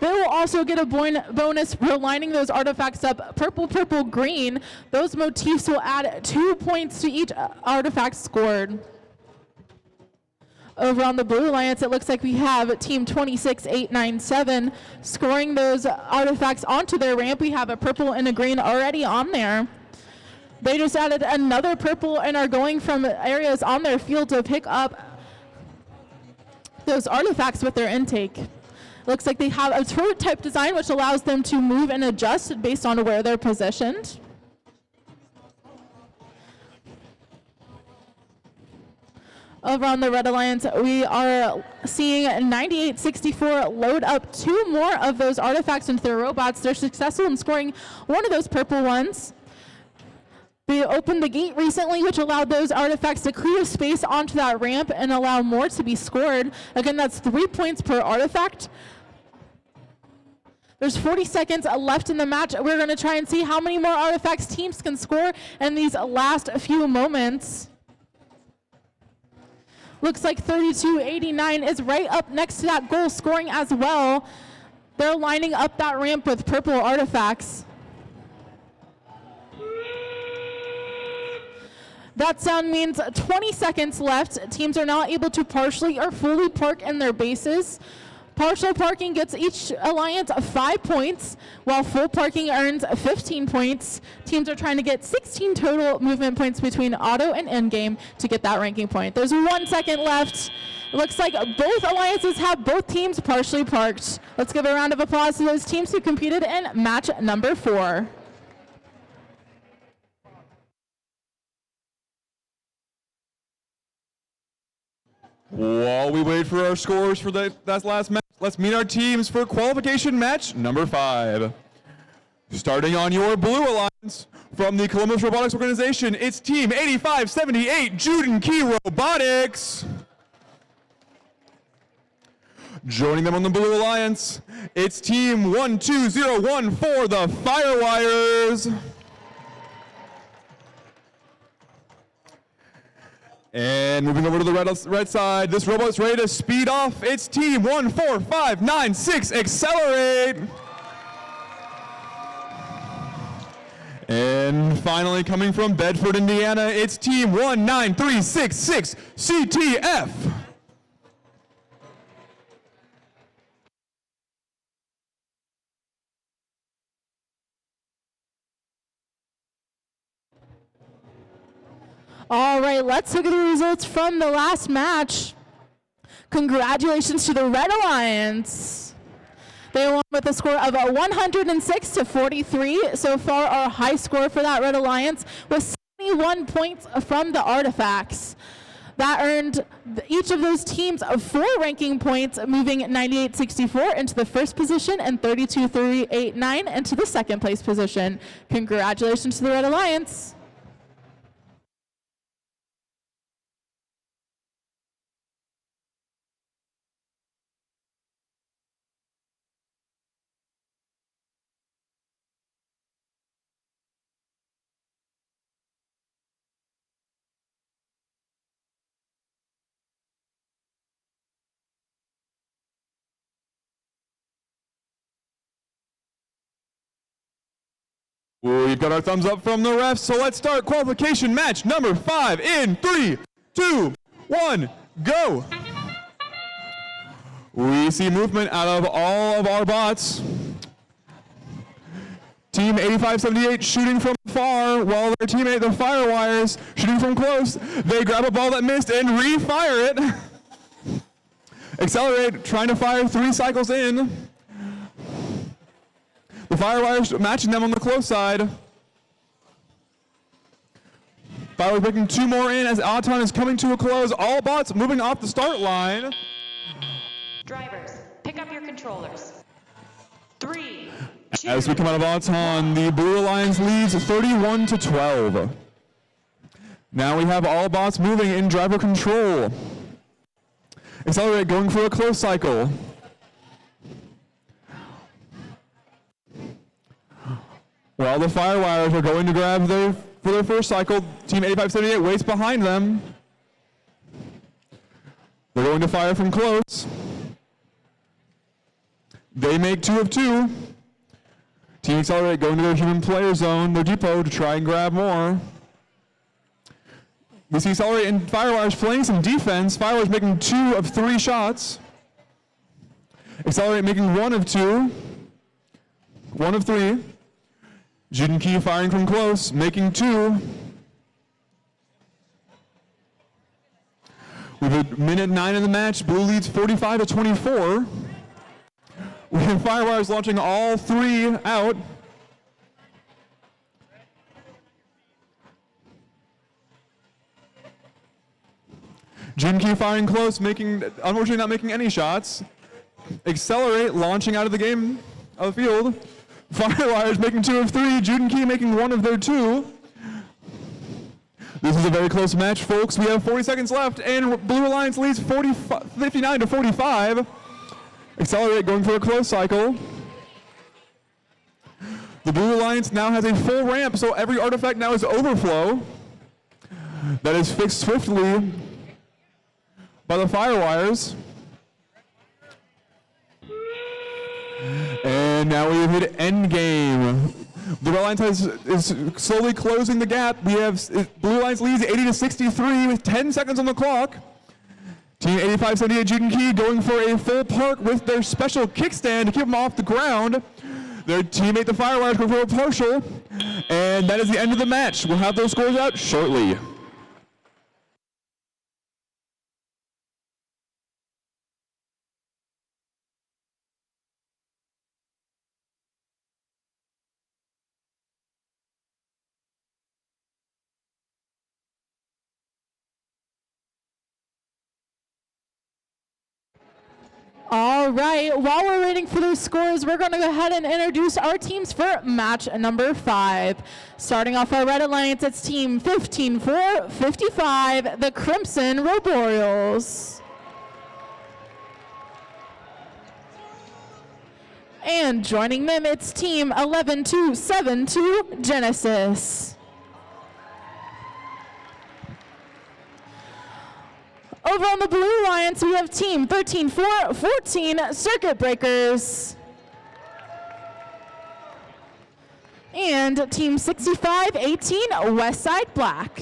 They will also get a bonus for lining those artifacts up purple, purple, green. Those motifs will add 2 points to each artifact scored. Over on the Blue Alliance, it looks like we have Team 26897 scoring those artifacts onto their ramp. We have a purple and a green already on there. They just added another purple and are going from areas on their field to pick up those artifacts with their intake. Looks like they have a turret type design which allows them to move and adjust based on where they're positioned. Over on the Red Alliance, we are seeing 9864 load up 2 more of those artifacts into their robots. They're successful in scoring one of those purple ones. They opened the gate recently, which allowed those artifacts to clear space onto that ramp and allow more to be scored. Again, that's 3 points per artifact. There's 40 seconds left in the match. We're going to try and see how many more artifacts teams can score in these last few moments. Looks like 3289 is right up next to that goal, scoring as well. They're lining up that ramp with purple artifacts. That sound means 20 seconds left. Teams are now able to partially or fully park in their bases. Partial parking gets each alliance 5 points, while full parking earns 15 points. Teams are trying to get 16 total movement points between auto and endgame to get that ranking point. There's 1 second left. It looks like both alliances have both teams partially parked. Let's give a round of applause to those teams who competed in match number 4.
While we wait for our scores for that last match, let's meet our teams for qualification match number 5. Starting on your Blue Alliance, from the Columbus Robotics Organization, it's Team 8578 Jude & Key Robotics. Joining them on the Blue Alliance, it's Team 12014, the Firewires. And moving over to the red side, this robot's ready to speed off. It's Team 14596, Accelerate. And finally, coming from Bedford, Indiana, it's Team 19366, CTF.
All right, let's look at the results from the last match. Congratulations to the Red Alliance. They won with a score of 106-43. So far, our high score for that Red Alliance was 71 points from the artifacts. That earned each of those teams 4 ranking points, moving 9864 into the first position and 32389 into the second place position. Congratulations to the Red Alliance.
We've got our thumbs up from the refs, so let's start qualification match number 5 in 3, 2, 1, go. We see movement out of all of our bots. Team 8578 shooting from far, while their teammate, the Firewires, shooting from close. They grab a ball that missed and refire it. Accelerate, trying to fire 3 cycles in. The Firewires matching them on the close side. Firewires making 2 more in as Auton is coming to a close. All bots moving off the start line.
Drivers, pick up your controllers. 3, 2.
As we come out of Auton, the Blue Alliance leads 31-12. Now we have all bots moving in driver control. Accelerate going for a close cycle. While the Firewires are going to grab for their first cycle, Team 8578 waits behind them. They're going to fire from close. They make 2 of 2. Team Accelerate going to their human player zone, their depot, to try and grab more. We see Accelerate and Firewires playing some defense. Firewires making 2 of 3 shots. Accelerate making 1 of 2. 1 of 3. Juden Key firing from close, making 2. With a minute 9 in the match, Blue leads 45-24. We have Firewires launching all 3 out. Juden Key firing close, unfortunately not making any shots. Accelerate launching out of the game, of the field. Firewires making 2 of 3, Juden Key making 1 of their 2. This is a very close match, folks. We have 40 seconds left, and Blue Alliance leads 59-45. Accelerate going for a close cycle. The Blue Alliance now has a full ramp, so every artifact now is overflow. That is fixed swiftly by the Firewires. And now we have hit endgame. The Blue Alliance is slowly closing the gap. We have Blue Alliance leads 80-63 with 10 seconds on the clock. Team 8578 Juden Key going for a full park with their special kickstand to keep them off the ground. Their teammate, the Firewires, going for a partial. And that is the end of the match. We'll have those scores out shortly.
All right, while we're waiting for those scores, we're going to go ahead and introduce our teams for match number 5. Starting off our Red Alliance, it's team 15-4-55, the Crimson Roboreals. And joining them, it's team 11-2-7-2, Genesis. Over on the Blue Alliance, we have team 13-4-14, Circuit Breakers. And team 65-18, Westside Black.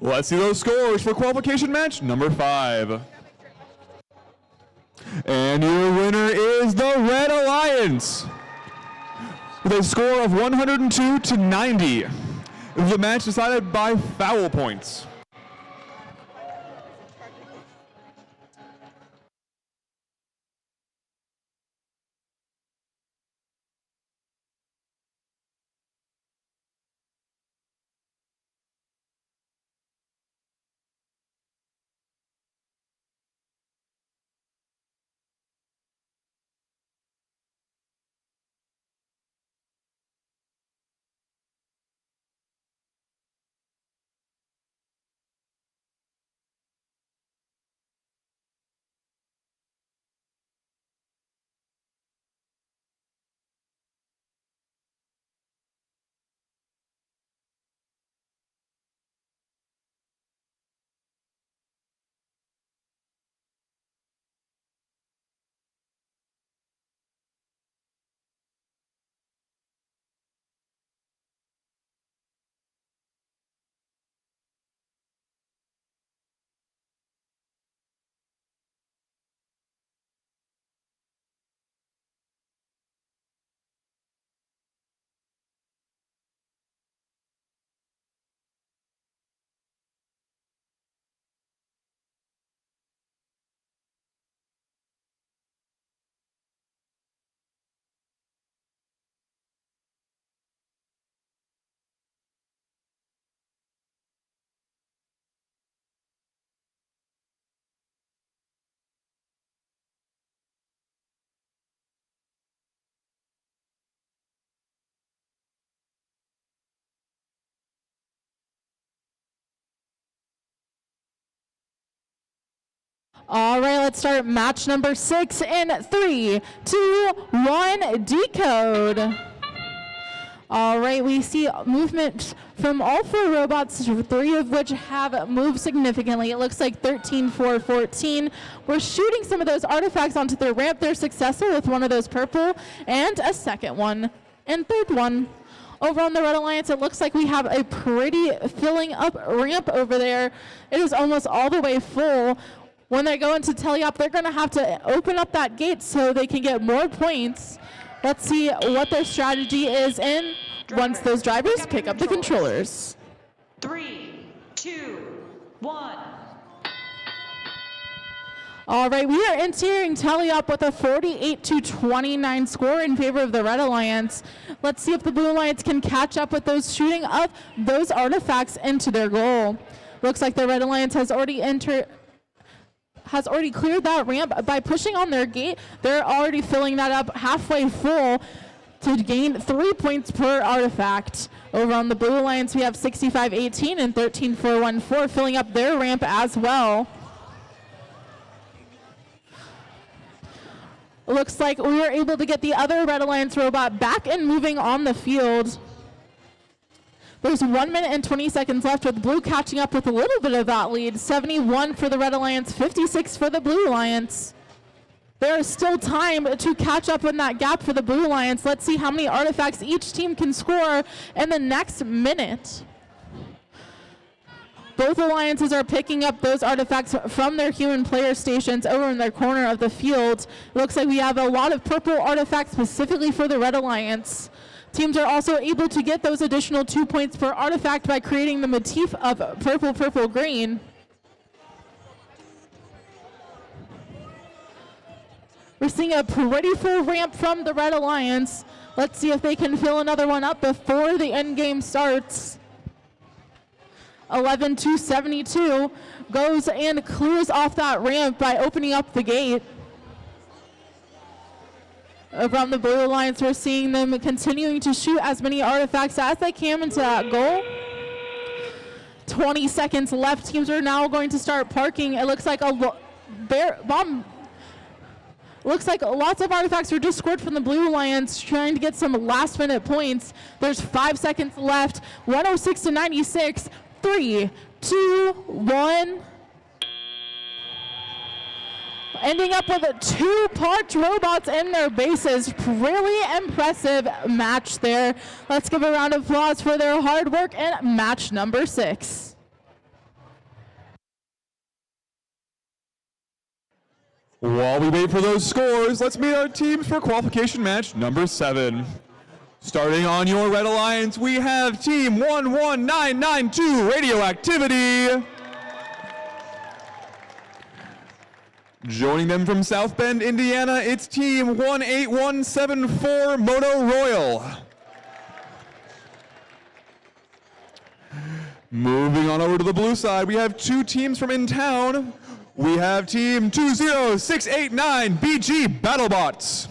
Let's see those scores for qualification match number 5. And your winner is the Red Alliance with a score of 102-90. It was a match decided by foul points.
All right, let's start match number 6 in 3, 2, 1, decode. All right, we see movement from all 4 robots, 3 of which have moved significantly. It looks like 13, 4, 14. We're shooting some of those artifacts onto their ramp. They're successful with one of those purple and a second one and third one. Over on the Red Alliance, it looks like we have a pretty filling up ramp over there. It is almost all the way full. When they go into teleop, they're going to have to open up that gate so they can get more points. Let's see what their strategy is in once those drivers pick up the controllers.
3, 2, 1.
All right, we are entering teleop with a 48-29 score in favor of the Red Alliance. Let's see if the Blue Alliance can catch up with those shooting of those artifacts into their goal. Looks like the Red Alliance has already cleared that ramp by pushing on their gate. They're already filling that up halfway full to gain 3 points per artifact. Over on the Blue Alliance, we have 65-18 and 13-4-1-4 filling up their ramp as well. Looks like we were able to get the other Red Alliance robot back and moving on the field. There's 1 minute and 20 seconds left with Blue catching up with a little bit of that lead. 71 for the Red Alliance, 56 for the Blue Alliance. There is still time to catch up in that gap for the Blue Alliance. Let's see how many artifacts each team can score in the next minute. Both alliances are picking up those artifacts from their human player stations over in their corner of the field. It looks like we have a lot of purple artifacts specifically for the Red Alliance. Teams are also able to get those additional 2 points per artifact by creating the motif of purple, purple, green. We're seeing a pretty full ramp from the Red Alliance. Let's see if they can fill another one up before the end game starts. 11-2-72 goes and clears off that ramp by opening up the gate. Over on the Blue Alliance, we're seeing them continuing to shoot as many artifacts as they can into that goal. 20 seconds left. Teams are now going to start parking. It looks like looks like lots of artifacts were just scored from the Blue Alliance, trying to get some last-minute points. There's 5 seconds left. 106-96. 3, 2, 1. Ending up with 2 parked robots in their bases. Really impressive match there. Let's give a round of applause for their hard work in match number 6.
While we wait for those scores, let's meet our teams for qualification match number 7. Starting on your Red Alliance, we have Team 11992, Radioactivity. Joining them from South Bend, Indiana, it's Team 18174, Moto Royal. Moving on over to the blue side, we have 2 teams from in town. We have Team 20689, BG BattleBots.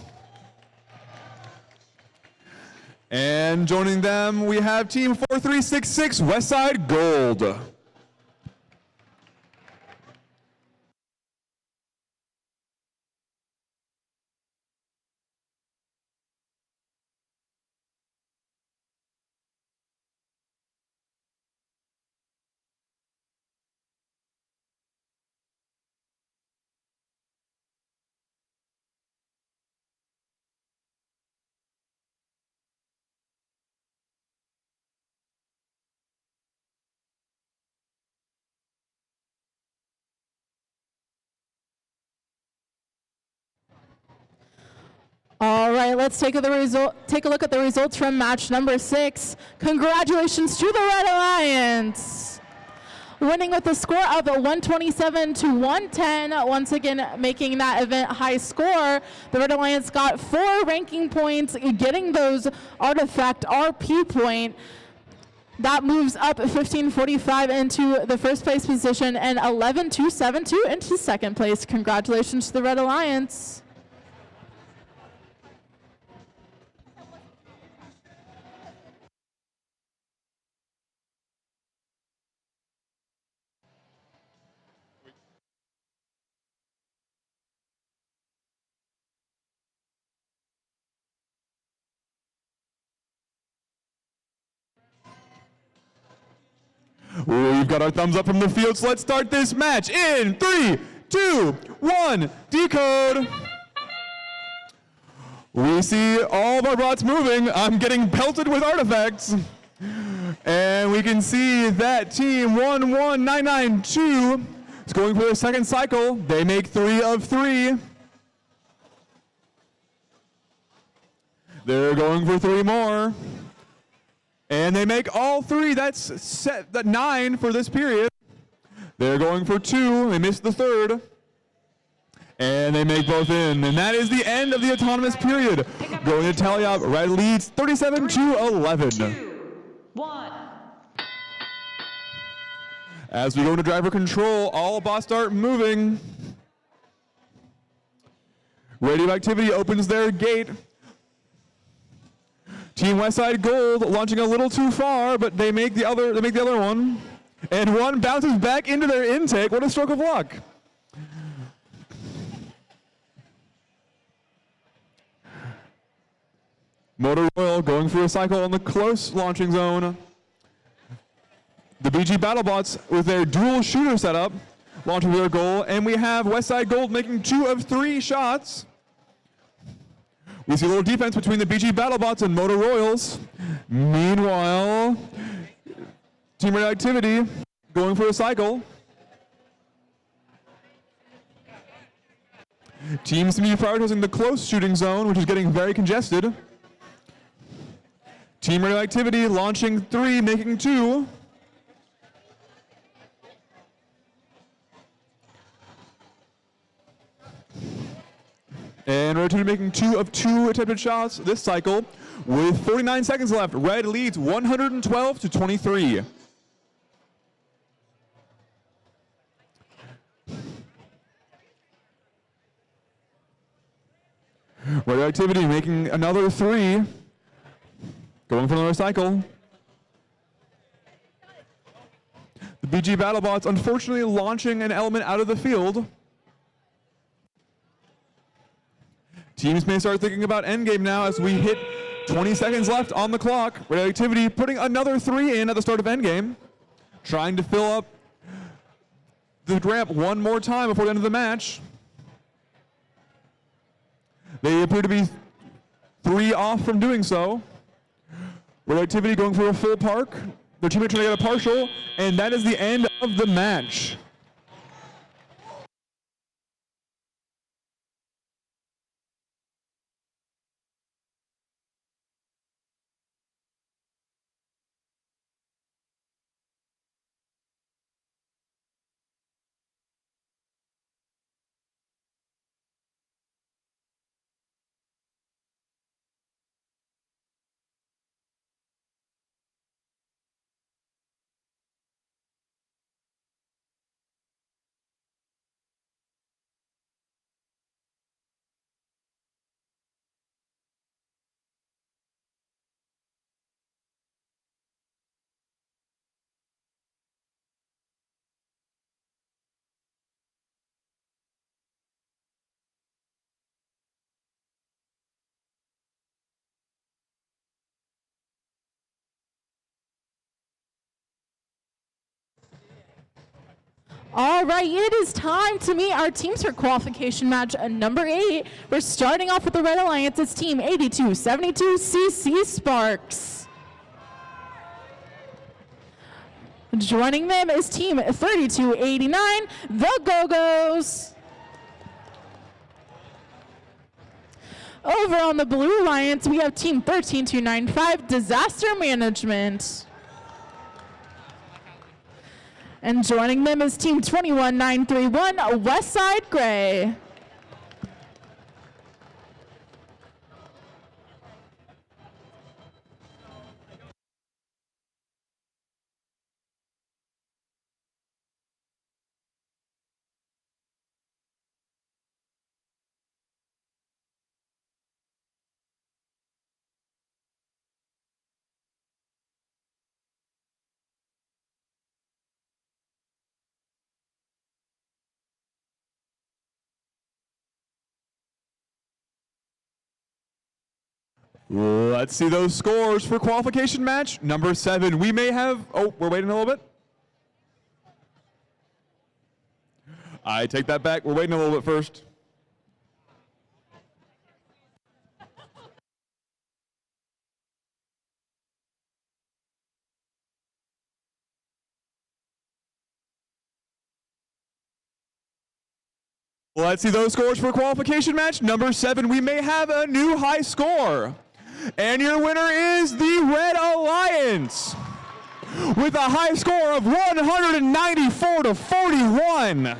And joining them, we have Team 4366, Westside Gold.
All right, let's take a look at the results from match number 6. Congratulations to the Red Alliance. Winning with a score of 127-110, once again making that event high score. The Red Alliance got 4 ranking points, getting those artifact RP point. That moves up 1545 into the first place position and 11272 into second place. Congratulations to the Red Alliance.
We've got our thumbs up from the field, so let's start this match in 3, 2, 1, decode. We see all of our bots moving. I'm getting pelted with artifacts. And we can see that team 11992 is going for their second cycle. They make 3 of 3. They're going for 3 more. And they make all 3. That's set that 9 for this period. They're going for 2. They missed the third. And they make both in. And that is the end of the autonomous period. Going to tally up. Red leads 37-11.
2, 1.
As we go into driver control, all bots start moving. Radioactivity opens their gate. Team Westside Gold launching a little too far, but they make the other one. And one bounces back into their intake. What a stroke of luck. Motor Royal going for a cycle on the close launching zone. The BG BattleBots with their dual shooter setup launching their goal, and we have Westside Gold making 2 of 3 shots. We see a little defense between the BG BattleBots and Motor Royals. Meanwhile, Team Radioactivity going for a cycle. Teams seem to be prioritizing the close shooting zone, which is getting very congested. Team Radioactivity launching 3, making 2. And Radioactivity making 2 of 2 attempted shots this cycle. With 49 seconds left, Red leads 112-23. Radioactivity making another 3. Going for another cycle. The BG BattleBots unfortunately launching an element out of the field. Teams may start thinking about endgame now as we hit 20 seconds left on the clock. Radioactivity putting another 3 in at the start of endgame. Trying to fill up the ramp one more time before the end of the match. They appear to be 3 off from doing so. Radioactivity going for a full park. Their teammate trying to get a partial, and that is the end of the match.
All right, it is time to meet our teams for qualification match number 8. We're starting off with the Red Alliance. It's Team 8272 CC Sparks. Joining them is Team 3289, the Go-Go's. Over on the Blue Alliance, we have Team 13295, Disaster Management. And joining them is Team 21931, Westside Gray.
Let's see those scores for qualification match number 7. We may have, we're waiting a little bit. I take that back. We're waiting a little bit first. Let's see those scores for qualification match number 7. We may have a new high score. And your winner is the Red Alliance with a high score of 194 to 41.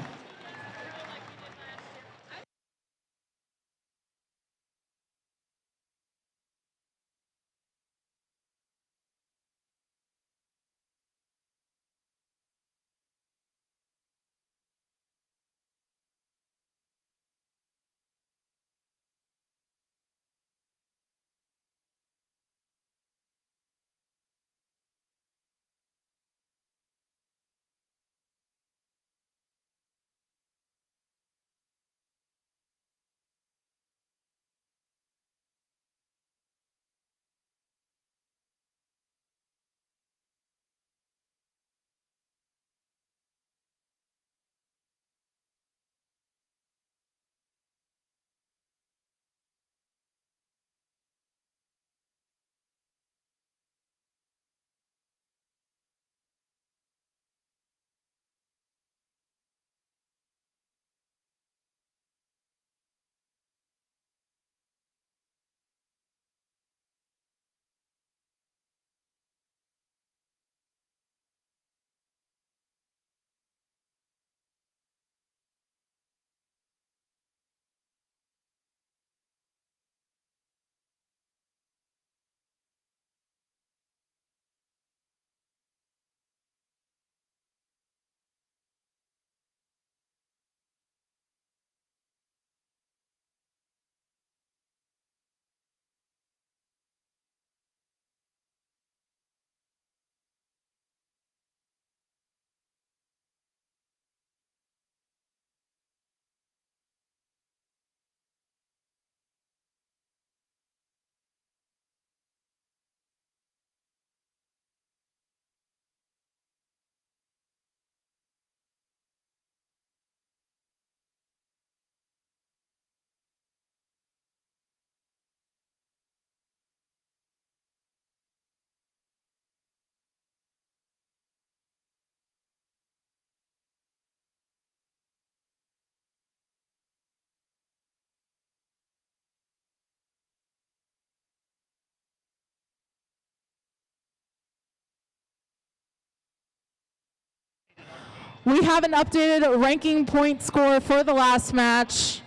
We have an updated ranking point score for the last match.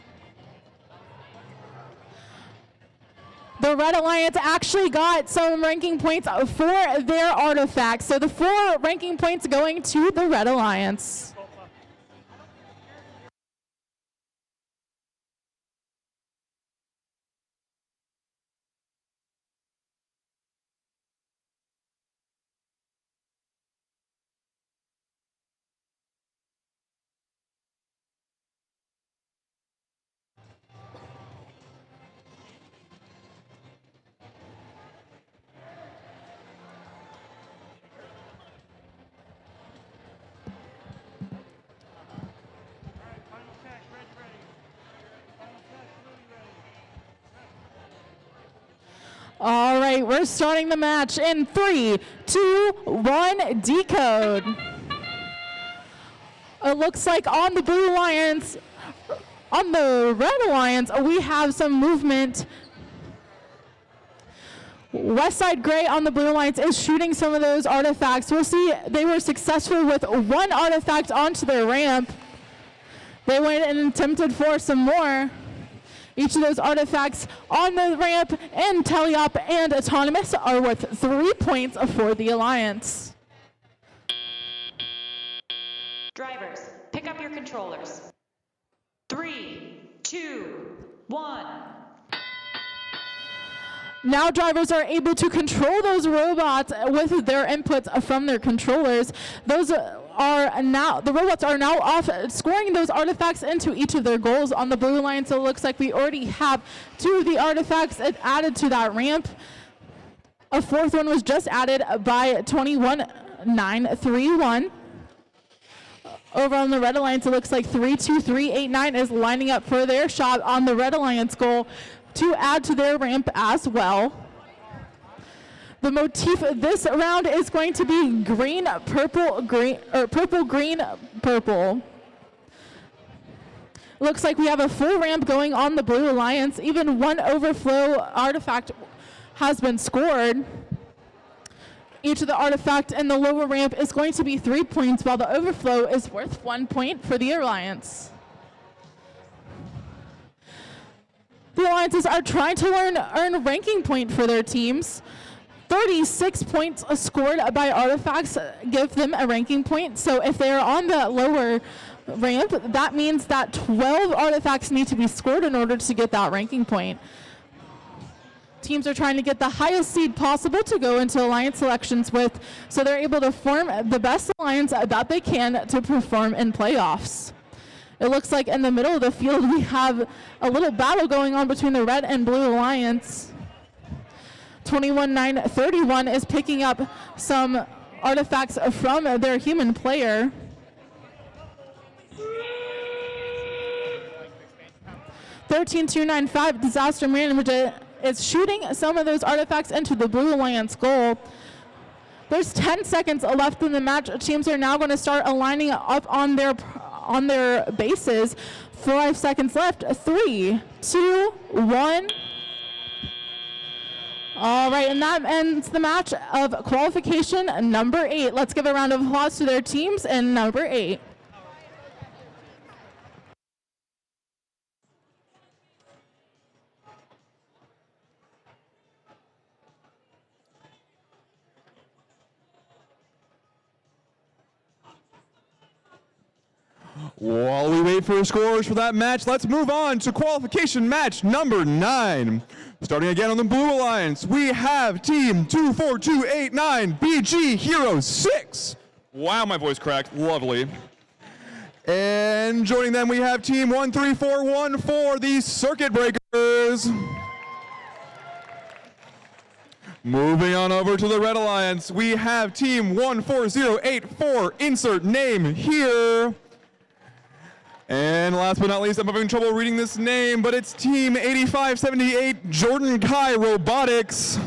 The Red Alliance actually got some ranking points for their artifacts. So the 4 ranking points going to the Red Alliance. All right, we're starting the match in 3, 2, 1, decode. It looks like on the Blue Alliance, on the Red Alliance, we have some movement. Westside Gray on the Blue Alliance is shooting some of those artifacts. We'll see they were successful with 1 artifact onto their ramp. They went and attempted for some more. Each of those artifacts on the ramp and Teleop and Autonomous are worth 3 points for the Alliance.
Drivers, pick up your controllers. 3, 2, 1.
Now drivers are able to control those robots with their inputs from their controllers. The robots are now off scoring those artifacts into each of their goals on the Blue Alliance. So it looks like we already have 2 of the artifacts added to that ramp. A 4th one was just added by 21931. Over on the Red Alliance, it looks like 32389 is lining up for their shot on the Red Alliance goal to add to their ramp as well. The motif this round is going to be green, purple, green, or purple, green, purple. Looks like we have a full ramp going on the Blue Alliance. Even one overflow artifact has been scored. Each of the artifact in the lower ramp is going to be 3 points, while the overflow is worth 1 point for the Alliance. The Alliances are trying to earn a ranking point for their teams. 36 points scored by artifacts give them a ranking point. So if they're on the lower ramp, that means that 12 artifacts need to be scored in order to get that ranking point. Teams are trying to get the highest seed possible to go into alliance selections with, so they're able to form the best alliance that they can to perform in playoffs. It looks like in the middle of the field we have a little battle going on between the Red and Blue Alliance. 21-9-31 is picking up some artifacts from their human player. (13-2-9-5) Disaster Management is shooting some of those artifacts into the Blue Alliance goal. There's 10 seconds left in the match. Teams are now going to start aligning up on their bases. 5 seconds left. 3, 2, 1. All right, and that ends the match of qualification number 8. Let's give a round of applause to their teams in number 8.
While we wait for scores for that match, let's move on to qualification match number 9. Starting again on the Blue Alliance, we have Team 24289 BG Heroes 6. Wow, my voice cracked. Lovely. And joining them, we have Team 13414, the Circuit Breakers. Moving on over to the Red Alliance, we have Team 14084, insert name here. And last but not least, I'm having trouble reading this name, but it's Team 8578 Jordan Kai Robotics.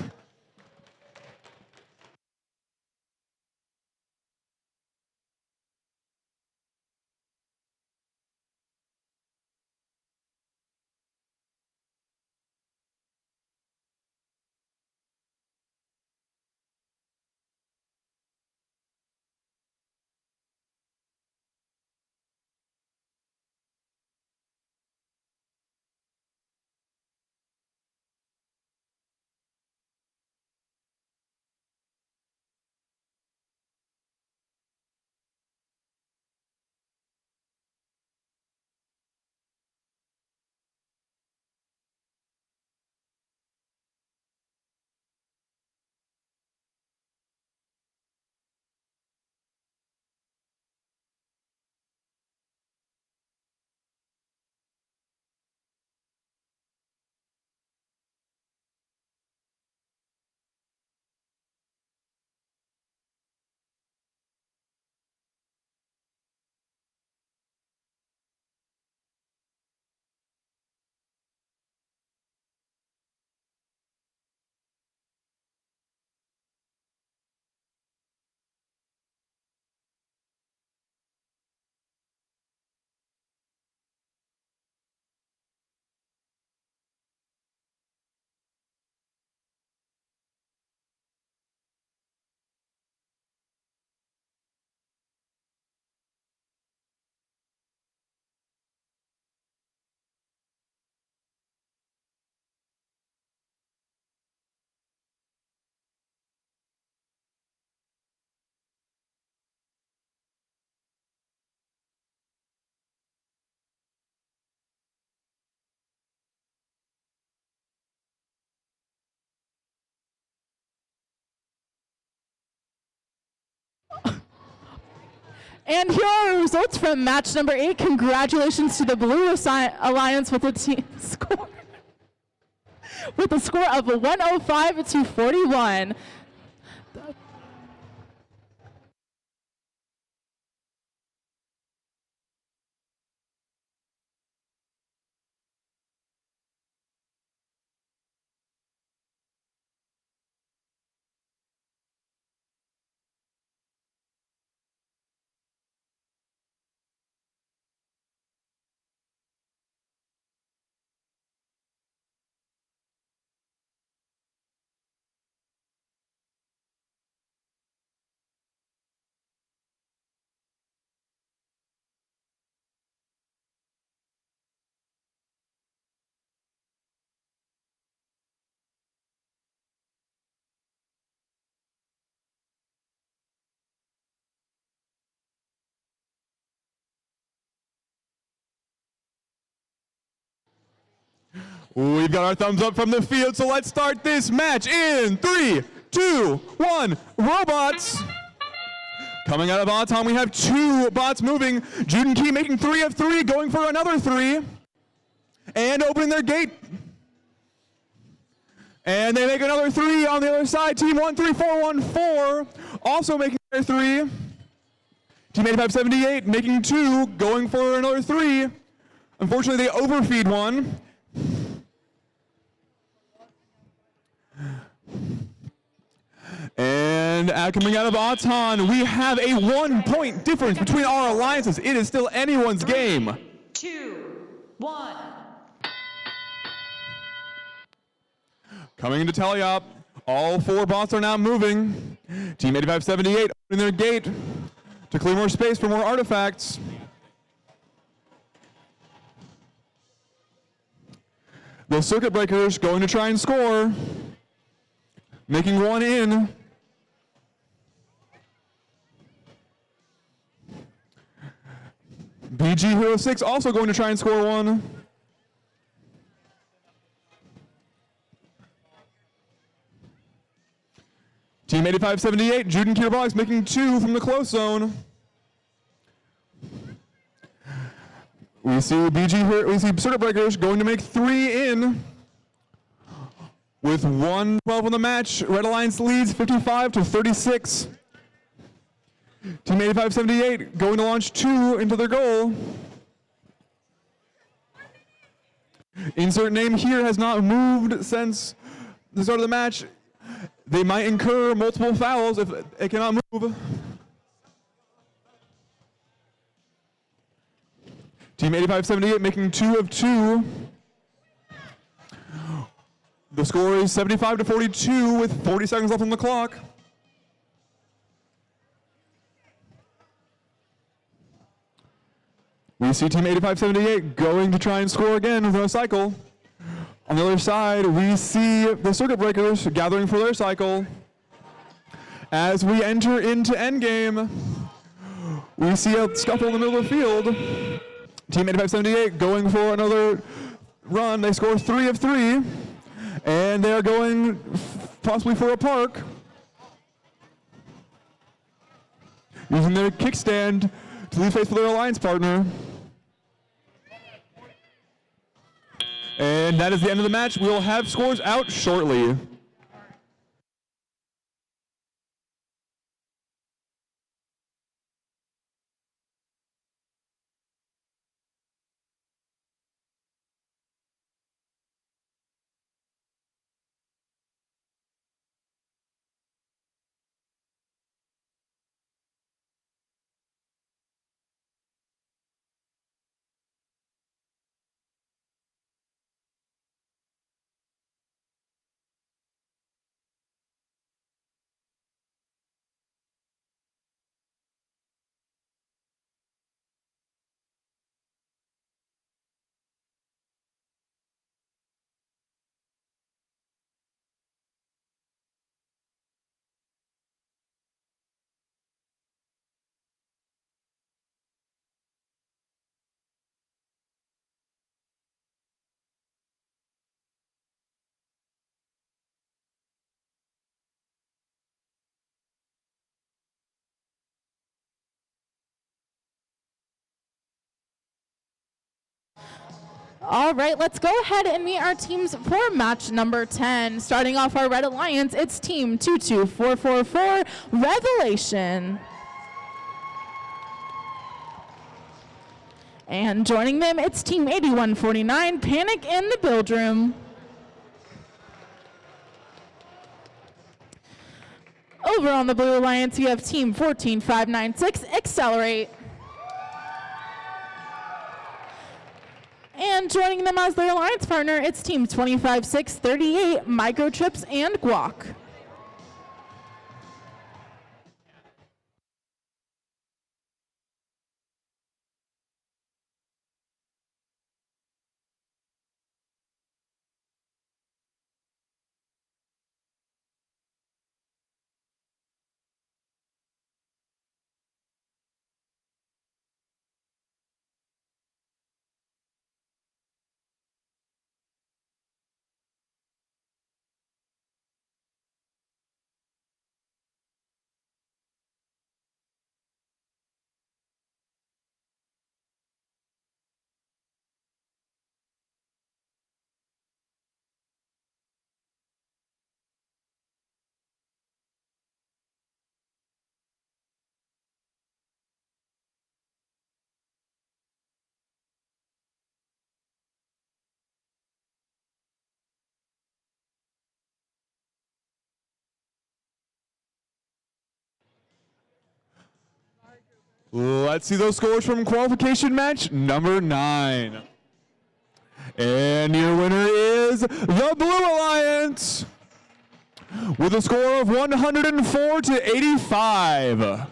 And here are our results from match number 8. Congratulations to the Blue Alliance with a team score with a score of 105-41.
We've got our thumbs up from the field, so let's start this match in 3, 2, 1. Robots. Coming out of Auton, we have 2 bots moving. Jude and Key making 3 of 3, going for another 3. And opening their gate. And they make another 3 on the other side. Team 13414 also making their 3. Team 8578 making 2, going for another 3. Unfortunately, they overfeed 1. And coming out of Auton, we have a 1-point difference between our alliances. It is still anyone's game.
3, 2, 1.
Coming into Teleop, all 4 bots are now moving. Team 8578 opening their gate to clear more space for more artifacts. The Circuit Breakers going to try and score, making 1 in. BG Hero 6 also going to try and score 1. Team 8578, Jude and Kierbox making 2 from the close zone. We see Circuit Breakers going to make 3 in. With 1:12 on the match, Red Alliance leads 55-36. Team 8578 going to launch 2 into their goal. Insert name here has not moved since the start of the match. They might incur multiple fouls if they cannot move. Team 8578 making 2 of 2. The score is 75-42 with 40 seconds left on the clock. We see Team 8578 going to try and score again with a cycle. On the other side, we see the Circuit Breakers gathering for their cycle. As we enter into endgame, we see a scuffle in the middle of the field. Team 8578 going for another run. They score 3 of 3, and they are going possibly for a park. Using their kickstand to leave space for their alliance partner. And that is the end of the match. We will have scores out shortly.
All right, let's go ahead and meet our teams for match number 10. Starting off our Red Alliance, it's Team 22444 Revelation. And joining them, it's Team 8149 Panic in the Build Room. Over on the Blue Alliance, you have Team 14596 Accelerate. And joining them as their alliance partner, it's Team 25638 Microchips and Guac.
Let's see those scores from qualification match number 9. And your winner is the Blue Alliance with a score of 104 to 85.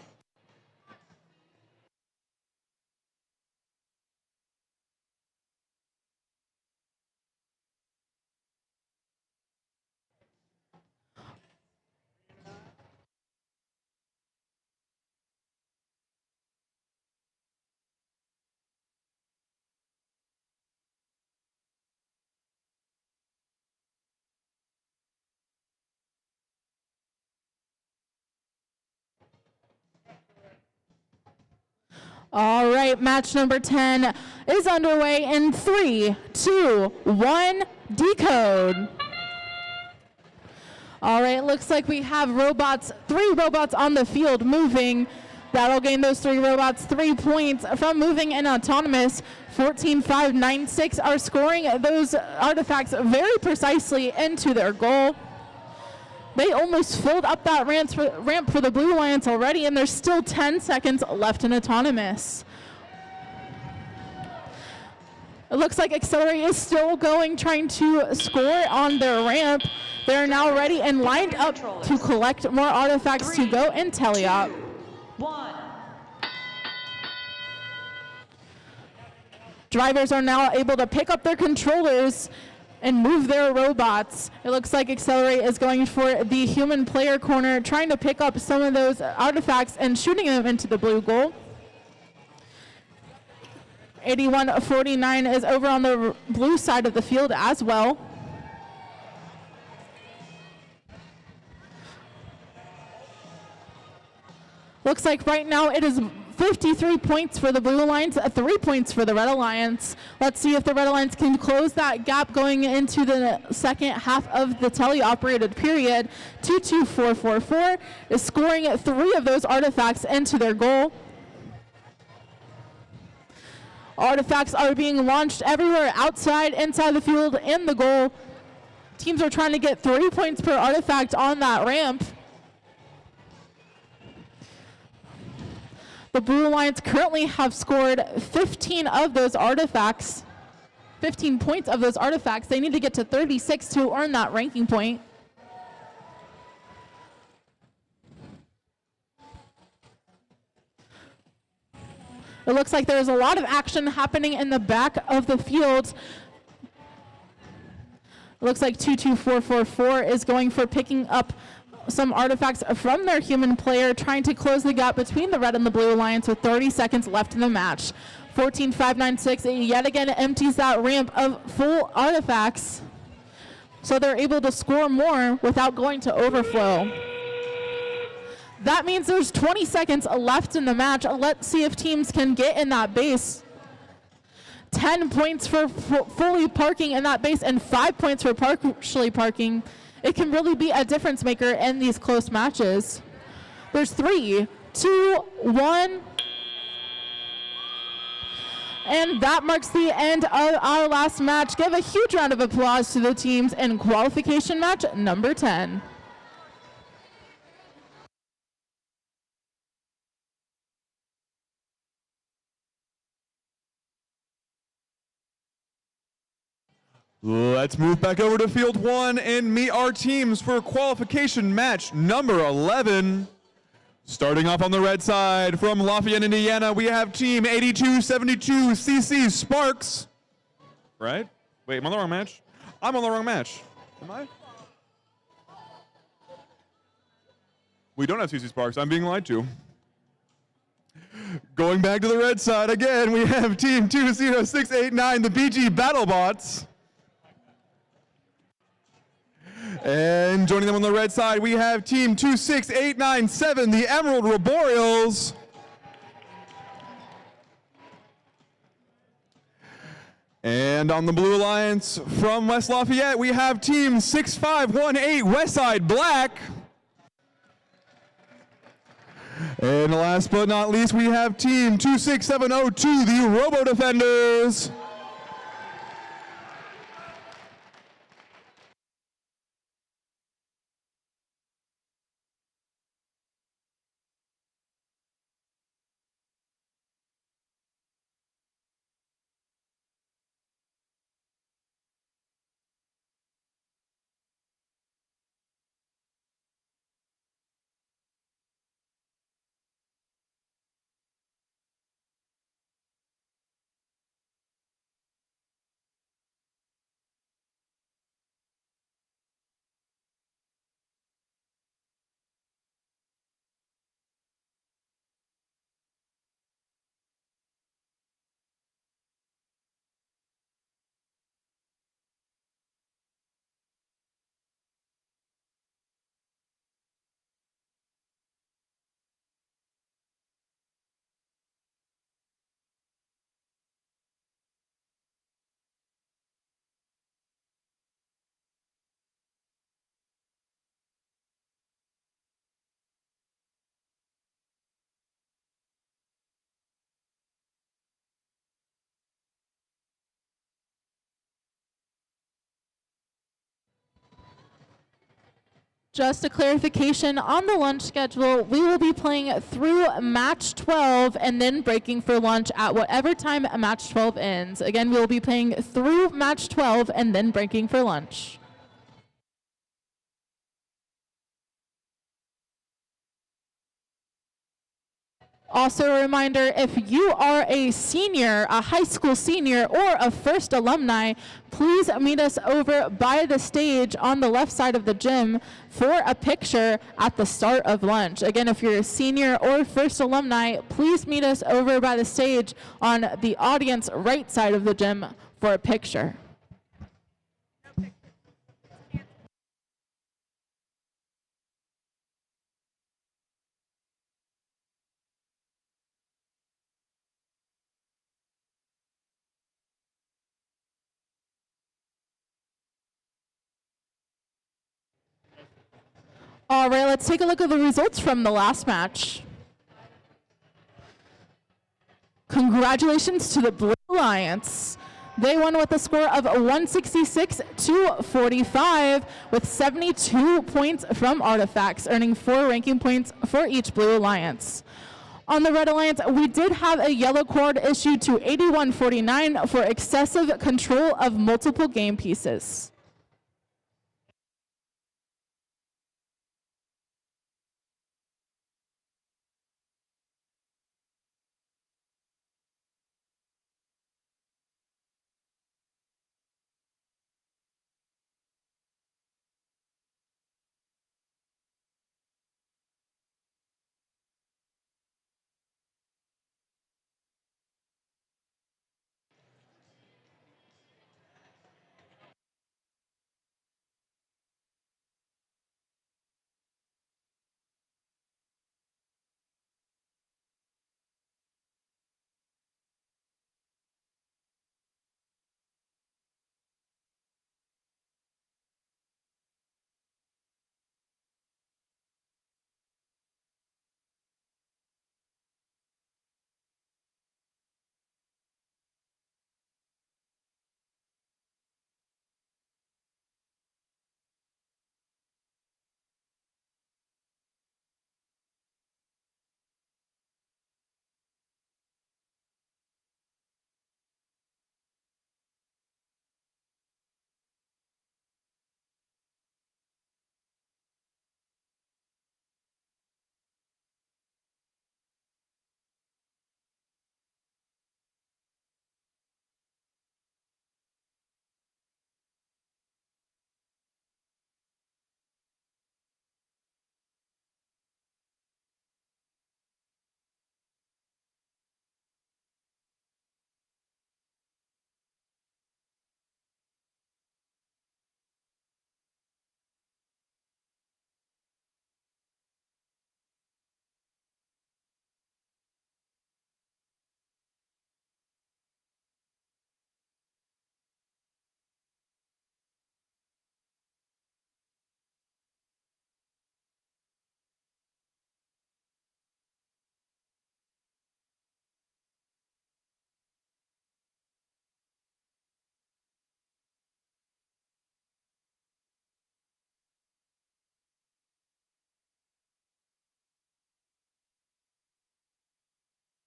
All right, match number 10 is underway in 3, 2, 1, decode. All right, looks like we have 3 robots on the field moving. That'll gain those 3 robots 3 points from moving and autonomous. 14, 5, 9, 6 are scoring those artifacts very precisely into their goal. They almost filled up that ramp for the Blue Alliance already, and there's still 10 seconds left in autonomous. It looks like Accelerate is still going, trying to score on their ramp. They're now ready and lined up to collect more artifacts to go in teleop.
1.
Drivers are now able to pick up their controllers and move their robots. It looks like Accelerate is going for the human player corner, trying to pick up some of those artifacts and shooting them into the blue goal. 8149 is over on the blue side of the field as well. Looks like right now it is 53 points for the Blue Alliance, 3 points for the Red Alliance. Let's see if the Red Alliance can close that gap going into the second half of the teleoperated period. 22444 is scoring 3 of those artifacts into their goal. Artifacts are being launched everywhere, outside, inside the field, in the goal. Teams are trying to get 3 points per artifact on that ramp. The Blue Alliance currently have scored 15 of those artifacts, 15 points of those artifacts. They need to get to 36 to earn that ranking point. It looks like there's a lot of action happening in the back of the field. It looks like 22444 is going for picking up some artifacts from their human player, trying to close the gap between the Red and the Blue Alliance with 30 seconds left in the match. 14596 yet again empties that ramp of full artifacts, so they're able to score more without going to overflow. That means there's 20 seconds left in the match. Let's see if teams can get in that base. 10 points for fully parking in that base and 5 points for partially parking. It can really be a difference maker in these close matches. There's 3, 2, 1. And that marks the end of our last match. Give a huge round of applause to the teams in qualification match number 10.
Let's move back over to field 1 and meet our teams for qualification match number 11. Starting off on the red side from Lafayette, Indiana, we have team 8272 CC Sparks. Right? Wait, am I on the wrong match? I'm on the wrong match. Am I? We don't have CC Sparks. I'm being lied to. Going back to the red side again, we have team 20689, the BG BattleBots. And joining them on the red side, we have team 26897, the Emerald Roboreals. And on the Blue Alliance from West Lafayette, we have team 6518, Westside Black. And last but not least, we have team 26702, the Robo Defenders.
Just a clarification on the lunch schedule, we will be playing through match 12 and then breaking for lunch at whatever time match 12 ends. Again, we will be playing through match 12 and then breaking for lunch. Also a reminder, if you are a senior, a high school senior, or a first alumni, please meet us over by the stage on the left side of the gym for a picture at the start of lunch. Again, if you're a senior or first alumni, please meet us over by the stage on the audience right side of the gym for a picture. All right, let's take a look at the results from the last match. Congratulations to the Blue Alliance. They won with a score of 166 to 45 with 72 points from Artifacts, earning 4 ranking points for each Blue Alliance. On the Red Alliance, we did have a yellow card issued to 8149 for excessive control of multiple game pieces.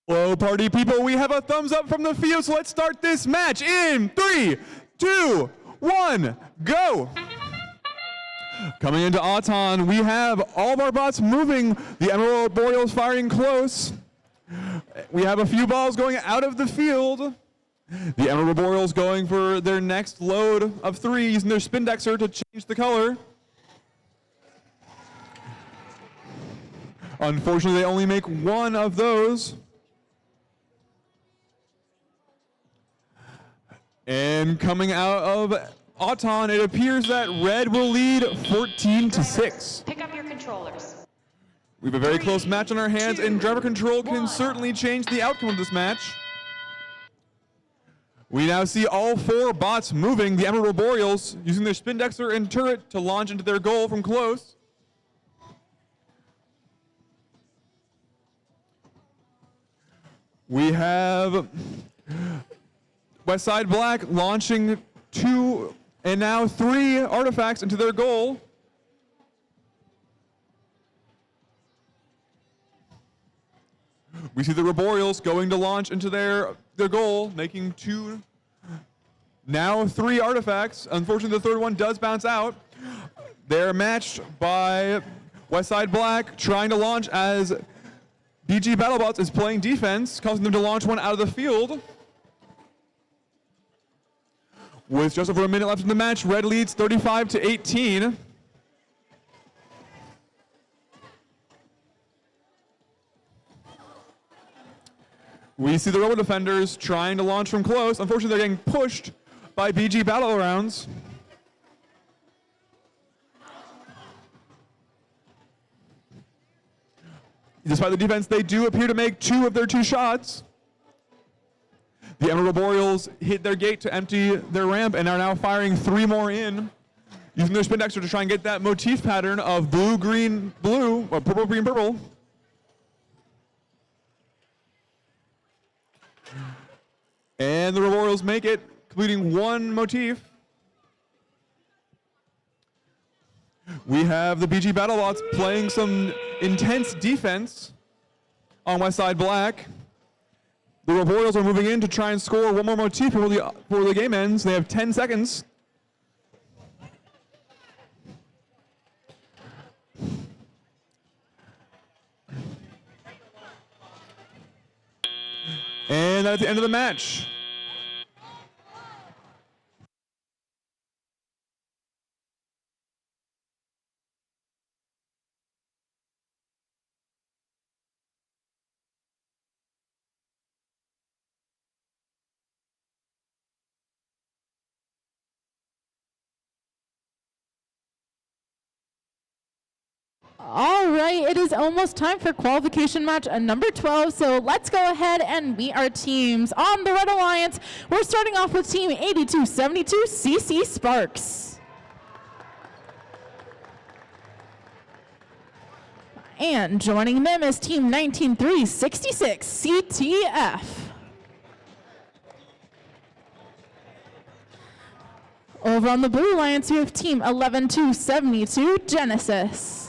Hello, party people. We have a thumbs up from the field, so let's start this match in 3, 2, 1, go. Coming into Auton, we have all of our bots moving. The Emerald Boreals firing close. We have a few balls going out of the field. The Emerald Boreals going for their next load of 3, using their Spindexer to change the color. Unfortunately, they only make 1 of those. And coming out of Auton, it appears that Red will lead 14-6.
Pick up your controllers.
We have a very close match on our hands, and driver control can certainly change the outcome of this match. We now see all 4 bots moving, the Emerald Boreals using their Spindexer and turret to launch into their goal from close. We have Westside Black launching 2 and now 3 artifacts into their goal. We see the Roboreals going to launch into their goal, making now three artifacts. Unfortunately, the third one does bounce out. They're matched by Westside Black, trying to launch as BG BattleBots is playing defense, causing them to launch one out of the field. With just over a minute left in the match, Red leads 35-18. We see the Robo Defenders trying to launch from close. Unfortunately, they're getting pushed by BG Battle Rounds. Despite the defense, they do appear to make two of their two shots. The Emerald Roboreals hit their gate to empty their ramp and are now firing three more in, using their spin dexter to try and get that motif pattern of blue, green, blue, or purple, green, purple. And the Roboreals make it, completing one motif. We have the BG BattleBots playing some intense defense on Westside Black. The Roboreals are moving in to try and score one more motif before the game ends. They have 10 seconds. And that's the end of the match.
All right, it is almost time for qualification match number 12, so let's go ahead and meet our teams. On the Red Alliance, we're starting off with Team 8272 CC Sparks. And joining them is Team 19366 CTF. Over on the Blue Alliance, we have Team 11272 Genesis.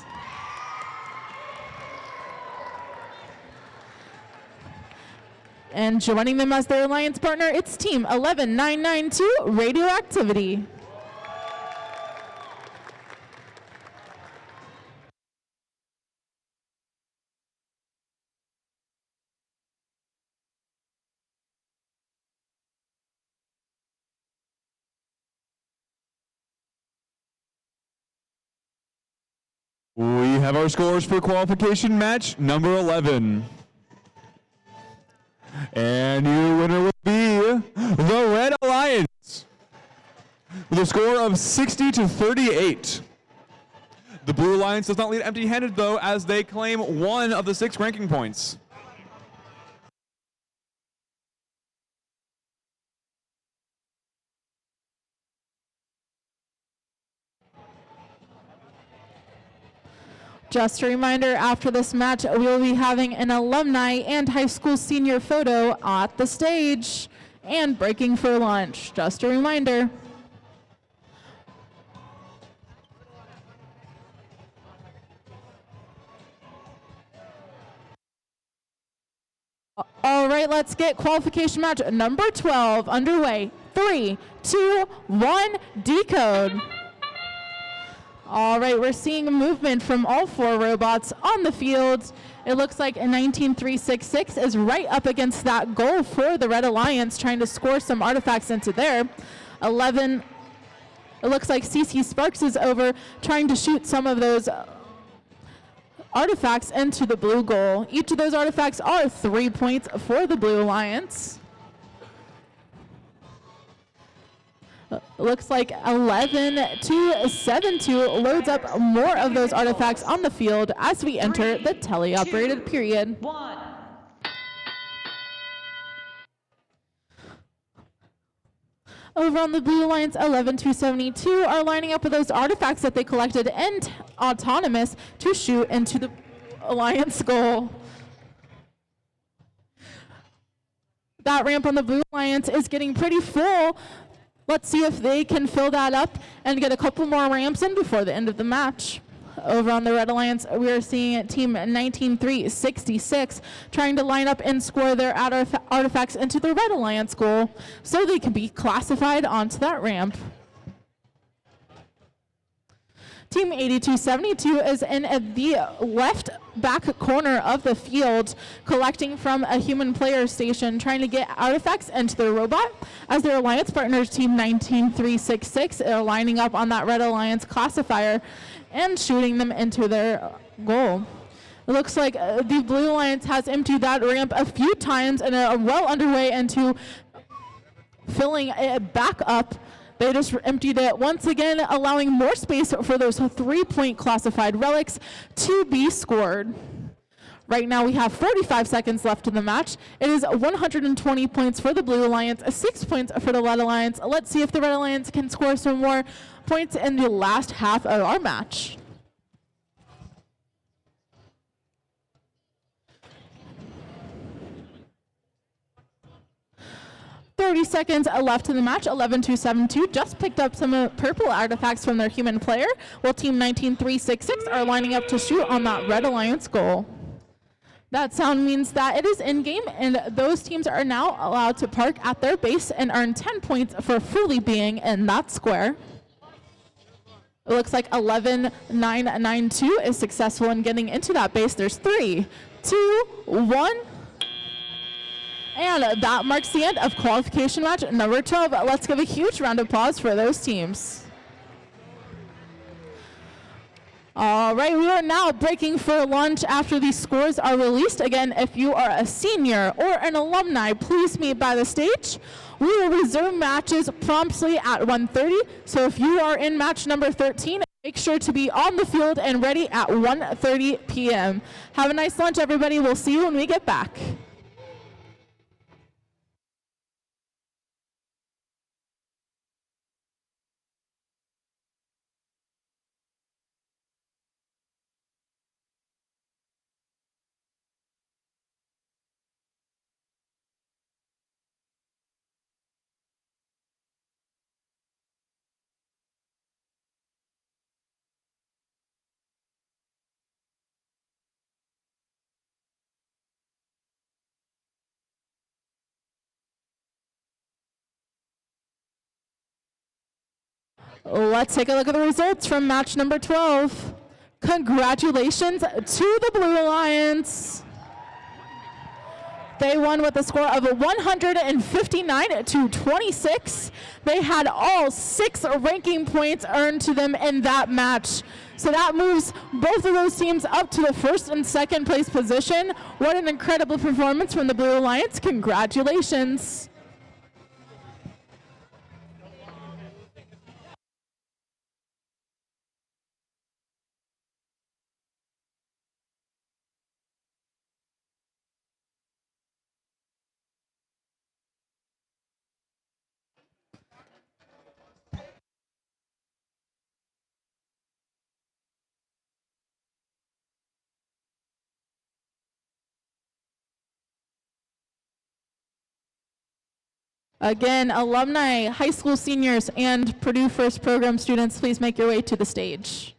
And joining them as their alliance partner, it's Team 11992 Radioactivity.
We have our scores for qualification match number 11. And your winner will be the Red Alliance with a score of 60-38. The Blue Alliance does not lead empty-handed, though, as they claim one of the 6 ranking points.
Just a reminder, after this match, we will be having an alumni and high school senior photo at the stage and breaking for lunch. Just a reminder. All right, let's get qualification match number 12 underway. 3, 2, 1, decode. All right, we're seeing movement from all 4 robots on the field. It looks like a 19366 is right up against that goal for the Red Alliance, trying to score some artifacts into there. 11, it looks like CC Sparks is over, trying to shoot some of those artifacts into the blue goal. Each of those artifacts are 3 points for the Blue Alliance. Looks like 11-7-2 loads up more of those artifacts on the field as we enter the teleoperated period.
1.
Over on the Blue Alliance, 11-272 are lining up with those artifacts that they collected and autonomous to shoot into the Alliance goal. That ramp on the Blue Alliance is getting pretty full. Let's see if they can fill that up and get a couple more ramps in before the end of the match. Over on the Red Alliance, we are seeing Team 19-3-66 trying to line up and score their artifacts into the Red Alliance goal so they can be classified onto that ramp. Team 8272 is in the left back corner of the field, collecting from a human player station, trying to get artifacts into their robot, as their alliance partners, Team 19366, are lining up on that Red Alliance classifier and shooting them into their goal. It looks like the Blue Alliance has emptied that ramp a few times and are well underway into filling it back up. They just emptied it once again, allowing more space for those 3-point classified relics to be scored. Right now we have 45 seconds left in the match. It is 120 points for the Blue Alliance, 6 points for the Red Alliance. Let's see if the Red Alliance can score some more points in the last half of our match. 30 seconds left in the match. 11-2-7-2 just picked up some purple artifacts from their human player, while Team 19366 are lining up to shoot on that Red Alliance goal. That sound means that it is in-game, and those teams are now allowed to park at their base and earn 10 points for fully being in that square. It looks like 11-9-9-2 is successful in getting into that base. There's 3, 2, 1. And that marks the end of qualification match number 12. Let's give a huge round of applause for those teams. All right, we are now breaking for lunch after these scores are released. Again, if you are a senior or an alumni, please meet by the stage. We will resume matches promptly at 1:30. So if you are in match number 13, make sure to be on the field and ready at 1:30 p.m. Have a nice lunch, everybody. We'll see you when we get back. Let's take a look at the results from match number 12. Congratulations to the Blue Alliance. They won with a score of 159-26. They had all 6 ranking points earned to them in that match. So that moves both of those teams up to the first and second place position. What an incredible performance from the Blue Alliance. Congratulations. Again, alumni, high school seniors, and Purdue First Program students, please make your way to the stage.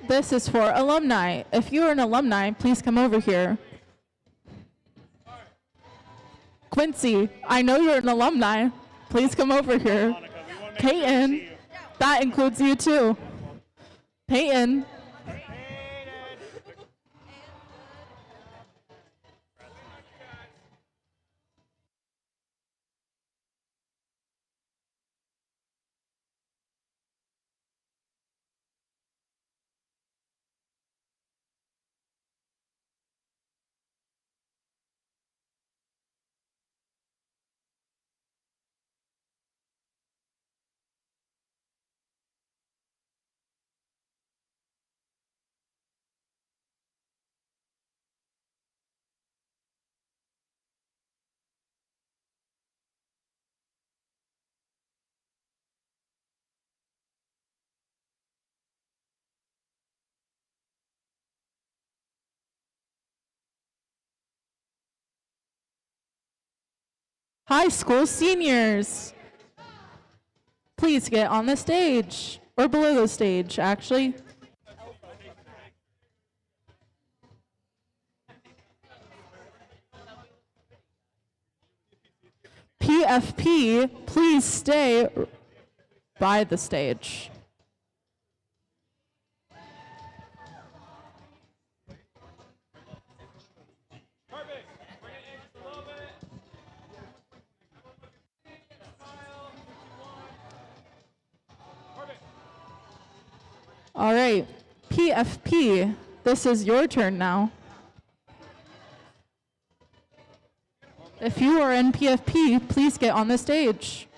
This is for alumni. If you are an alumni, please come over here. Quincy, I know you're an alumni. Please come over here. Peyton, that includes you too. Peyton. High school seniors, please get on the stage, or below the stage, actually. PFP, please stay by the stage. All right, PFP, this is your turn now. If you are in PFP, please get on the stage.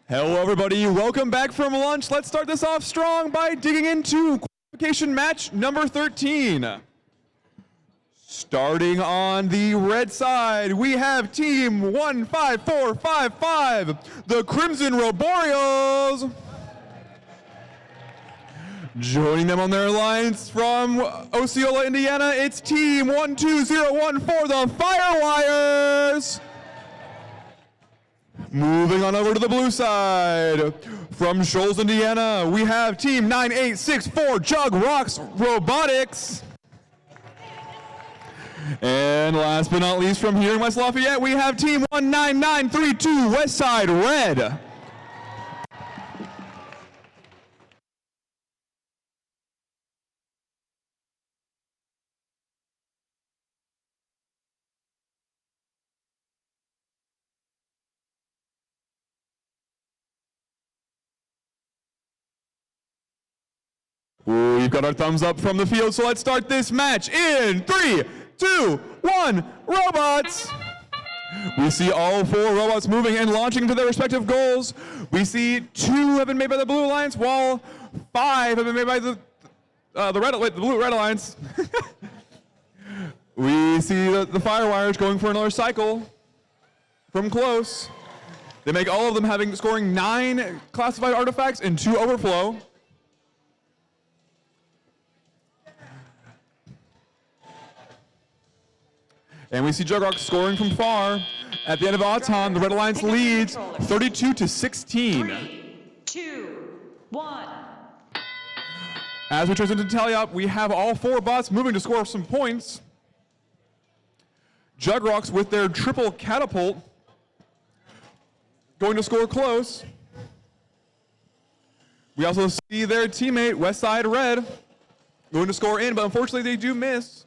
Hello, everybody. Welcome back from lunch. Let's start this off strong by digging into qualification match number 13. Starting on the red side, we have team 15455, the Crimson Roboreals. Joining them on their lines from Osceola, Indiana, it's team 12014, the Firewires. Moving on over to the blue side, from Shoals, Indiana, we have team 9864, Jug Rocks Robotics. And last but not least, from here in West Lafayette, we have team 19932, Westside Red. We've got our thumbs up from the field, so let's start this match in 3, 2, 1, robots! We see all 4 robots moving and launching to their respective goals. We see 2 have been made by the Blue Alliance, while 5 have been made by the Blue-Red Alliance. We see the Firewires going for another cycle from close. They make all of them scoring 9 classified artifacts and 2 overflow. And we see Jugrock scoring from far. At the end of Autumn, the Red Alliance leads 32-16.
3, 2, 1.
As we transition to tally up, we have all 4 bots moving to score some points. Jugrocks with their triple catapult going to score close. We also see their teammate, Westside Red, going to score in, but unfortunately they do miss.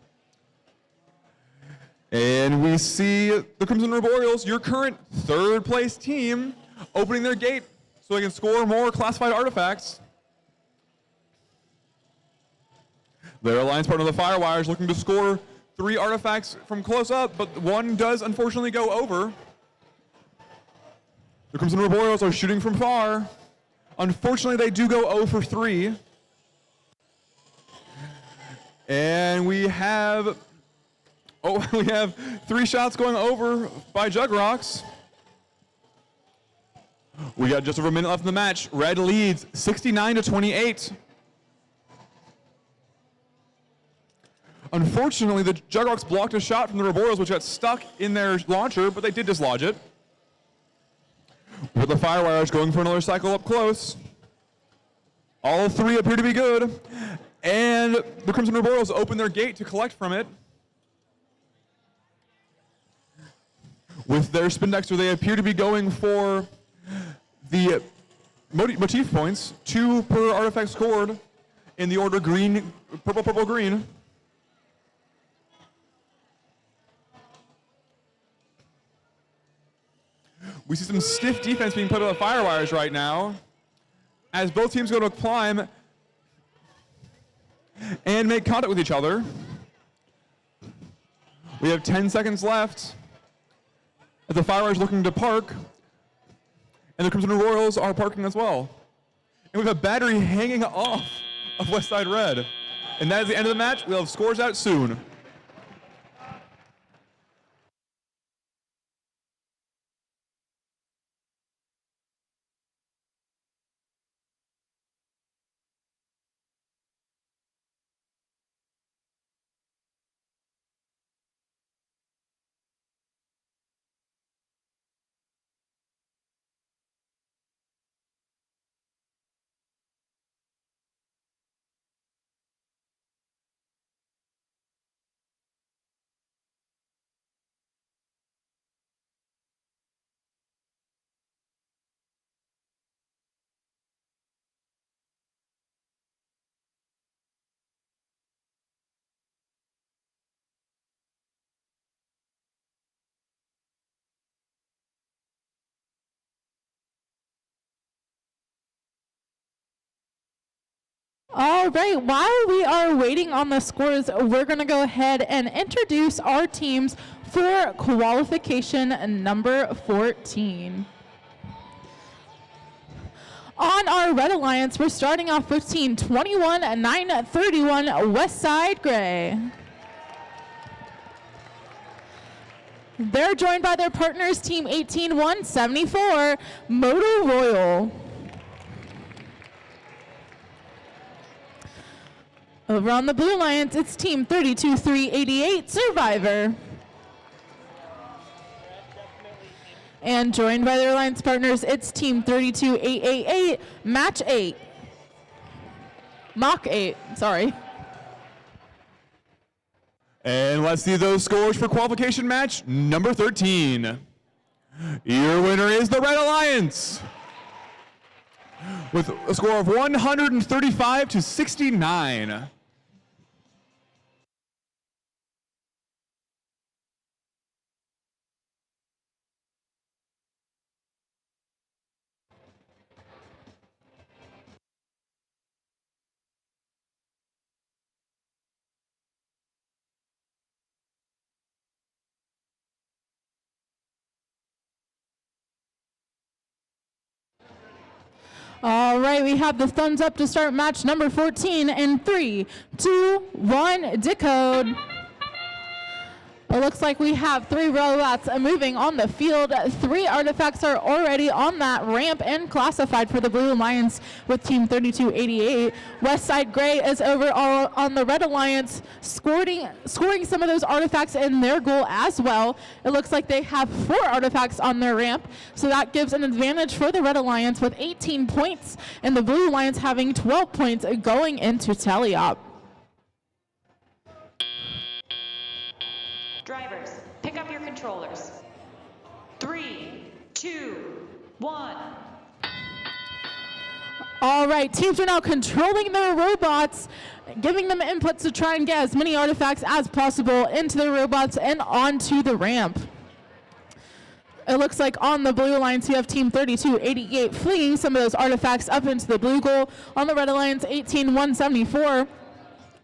And we see the Crimson Roboreals, your current 3rd place team, opening their gate so they can score more classified artifacts. Their alliance partner, the Firewires, looking to score 3 artifacts from close up, but 1 does unfortunately go over. The Crimson Roboreals are shooting from far. Unfortunately, they do go 0 for 3. And we have 3 shots going over by Jugrocks. We got just over a minute left in the match. Red leads 69-28. Unfortunately, the Jugrocks blocked a shot from the Roboreals, which got stuck in their launcher, but they did dislodge it. With the Firewires going for another cycle up close. All 3 appear to be good. And the Crimson Roboreals open their gate to collect from it. With their Spin Dexter, they appear to be going for the motif points, 2 per artifact scored in the order green, purple, purple, green. We see some stiff defense being put on the Firewires right now as both teams go to climb and make contact with each other. We have 10 seconds left. As the Firewires looking to park, and the Crimson Royals are parking as well. And we have a battery hanging off of Westside Red. And that is the end of the match. We'll have scores out soon.
All right, while we are waiting on the scores, we're going to go ahead and introduce our teams for qualification number 14. On our Red Alliance, we're starting off with team 21-931 Westside Gray. They're joined by their partners, team 18-174 Motor Royal. Over on the Blue Alliance, it's team 32-388 Survivor. And joined by their alliance partners, it's team 32-888 Match 8. Mach 8, sorry.
And let's see those scores for qualification match number 13. Your winner is the Red Alliance with a score of 135-69.
All right, we have the thumbs up to start match number 14 in 3, 2, 1, decode. It looks like we have 3 robots moving on the field. 3 artifacts are already on that ramp and classified for the Blue Alliance with Team 3288. Westside Gray is over on the Red Alliance, scoring some of those artifacts in their goal as well. It looks like they have 4 artifacts on their ramp, so that gives an advantage for the Red Alliance with 18 points, and the Blue Alliance having 12 points going into teleop.
Drivers, pick up your controllers. 3, 2, 1.
All right, teams are now controlling their robots, giving them inputs to try and get as many artifacts as possible into their robots and onto the ramp. It looks like on the Blue Alliance, you have Team 3288 flinging some of those artifacts up into the blue goal. On the Red Alliance, 18174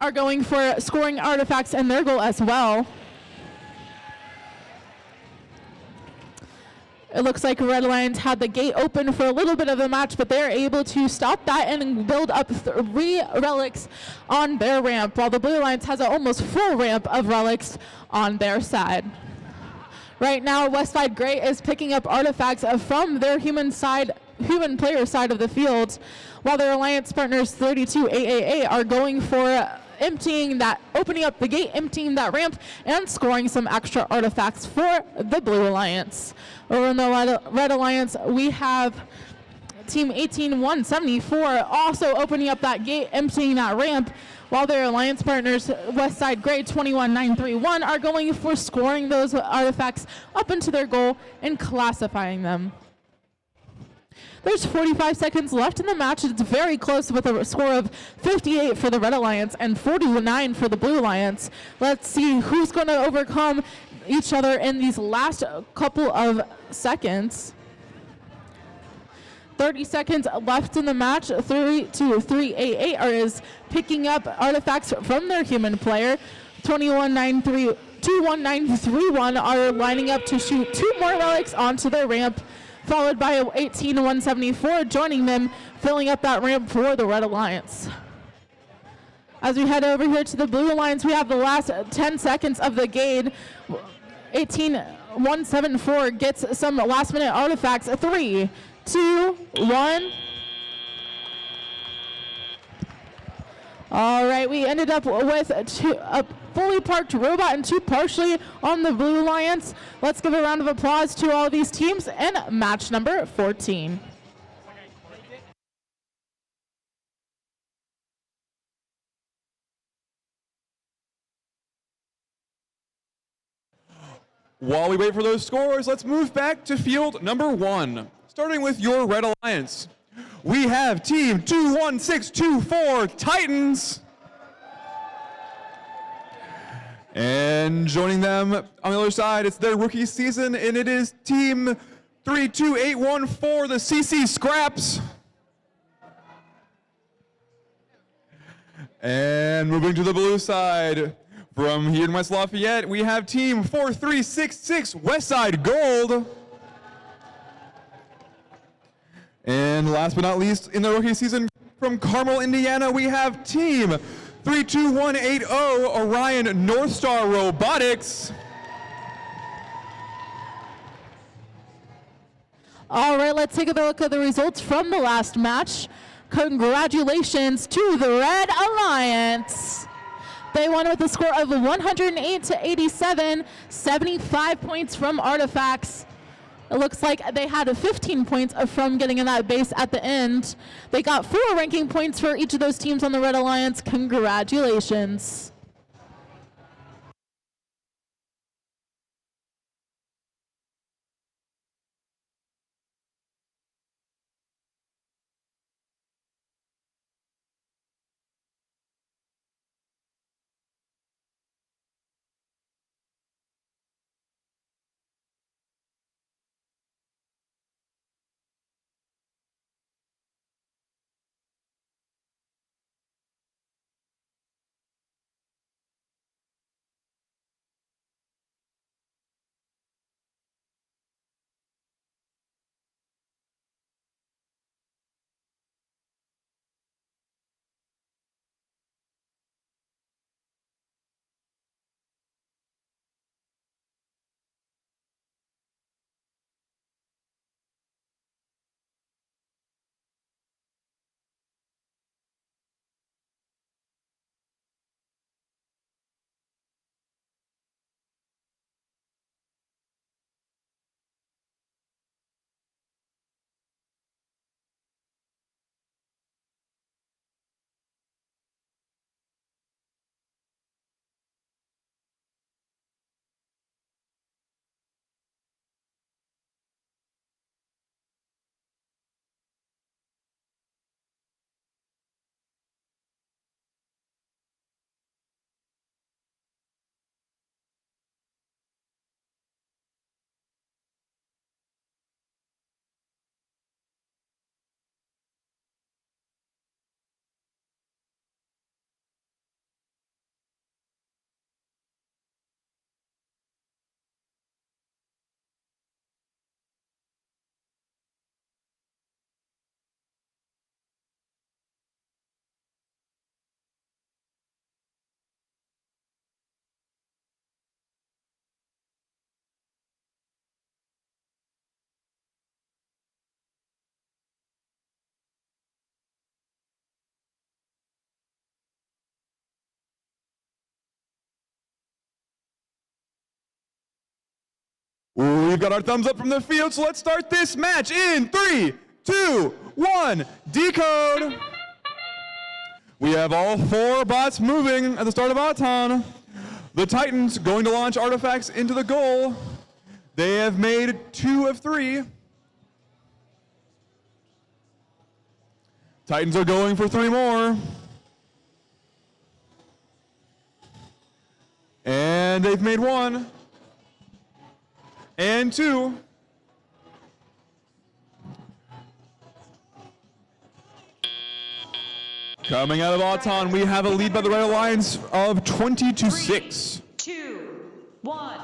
are going for scoring artifacts in their goal as well. It looks like Red Alliance had the gate open for a little bit of the match, but they're able to stop that and build up 3 relics on their ramp, while the Blue Alliance has an almost full ramp of relics on their side. Right now, Westside Gray is picking up artifacts from their human player side of the field, while their alliance partners 3288 are going for opening up the gate, emptying that ramp, and scoring some extra artifacts for the Blue Alliance. Over in the Red Alliance, we have Team 18174 also opening up that gate, emptying that ramp, while their alliance partners, Westside Gray 21931, are going for scoring those artifacts up into their goal and classifying them. There's 45 seconds left in the match. It's very close with a score of 58 for the Red Alliance and 49 for the Blue Alliance. Let's see who's going to overcome each other in these last couple of seconds. 30 seconds left in the match. 3288 is picking up artifacts from their human player. 21931 are lining up to shoot 2 more relics onto their ramp, followed by 18174 joining them, filling up that ramp for the Red Alliance. As we head over here to the Blue Alliance, we have the last 10 seconds of the game. 18174 gets some last minute artifacts. 3, 2, 1. All right, we ended up with a fully parked robot and 2 partially on the Blue Alliance. Let's give a round of applause to all of these teams in match number 14.
While we wait for those scores, let's move back to field number 1. Starting with your Red Alliance, we have Team 21624 Titans. And joining them on the other side, it's their rookie season, and it is Team 32814, the CC Scraps. And moving to the blue side, from here in West Lafayette, we have Team 4366 Westside Gold. And last but not least, in the rookie season from Carmel, Indiana, we have Team 32180 Orion North Star Robotics.
All right, let's take a look at the results from the last match. Congratulations to the Red Alliance. They won with a score of 108 to 87, 75 points from Artifacts. It looks like they had 15 points from getting in that base at the end. They got 4 ranking points for each of those teams on the Red Alliance. Congratulations.
We've got our thumbs up from the field, so let's start this match in 3, 2, 1, decode. We have all 4 bots moving at the start of Auton. The Titans going to launch artifacts into the goal. They have made 2 of 3. Titans are going for 3 more. And they've made 1. And 2. Coming out of Auton, we have a lead by the Red Alliance of 20 to 6.
2, 1.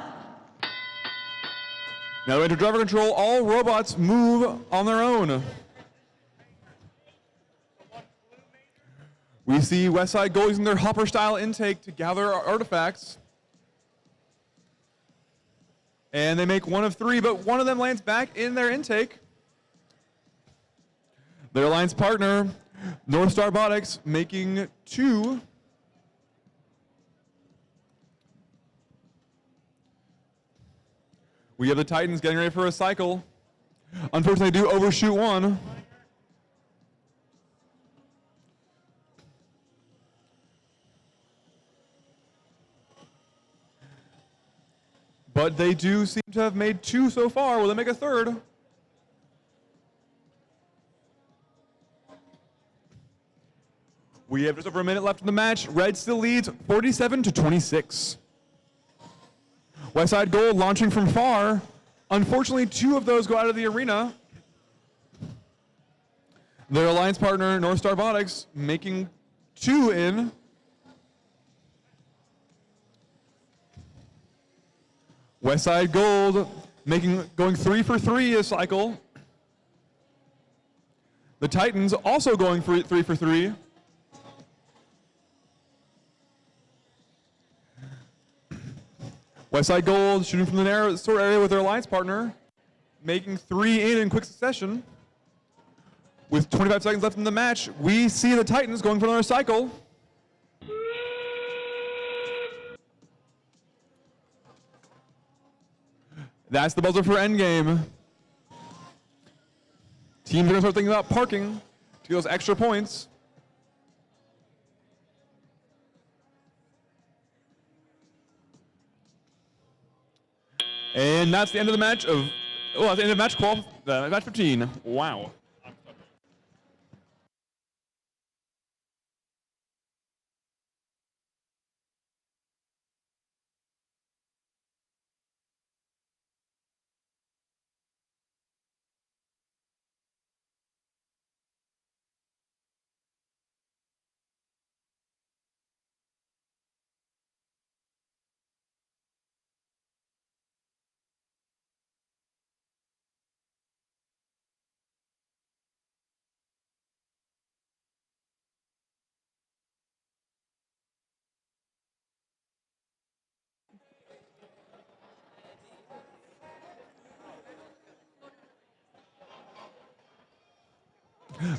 Now to enter driver control, all robots move on their own. We see Westside Gold using their hopper-style intake to gather artifacts. And they make 1 of 3, but 1 of them lands back in their intake. Their alliance partner, North Star Robotics, making 2. We have the Titans getting ready for a cycle. Unfortunately, they do overshoot 1. But they do seem to have made 2 so far. Will they make a 3rd? We have just over a minute left in the match. Red still leads 47 to 26. Westside Gold launching from far. Unfortunately, 2 of those go out of the arena. Their alliance partner, North Star Robotics, making 2 in. Westside Gold going 3 for 3 a cycle. The Titans also going for 3 for 3. Westside Gold shooting from the narrow sort area with their alliance partner, making 3 in quick succession. With 25 seconds left in the match, we see the Titans going for another cycle. That's the buzzer for endgame. Teams are going to start thinking about parking to get those extra points. And that's the end of the match of, that's the end of match 15. Wow.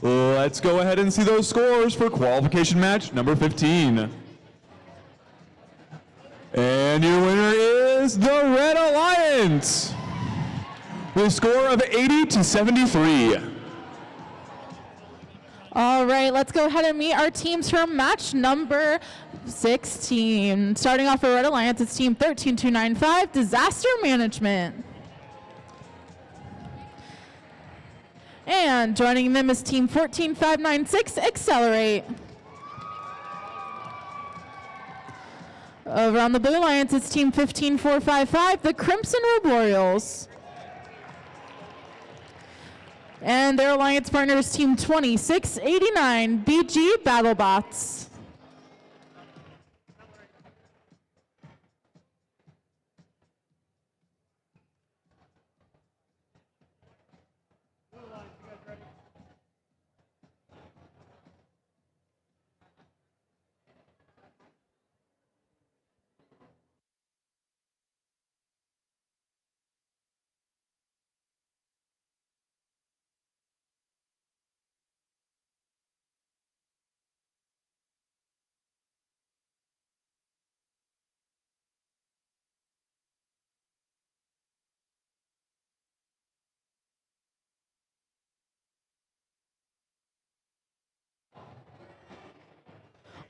Let's go ahead and see those scores for qualification match number 15. And your winner is the Red Alliance with a score of 80-73.
All right, let's go ahead and meet our teams for match number 16. Starting off for Red Alliance, it's team 13295, Disaster Management. And joining them is team 14596, Accelerate. Over on the Blue Alliance, it's team 15455, the Crimson Roboreals. And their alliance partner is team 2689, BG BattleBots.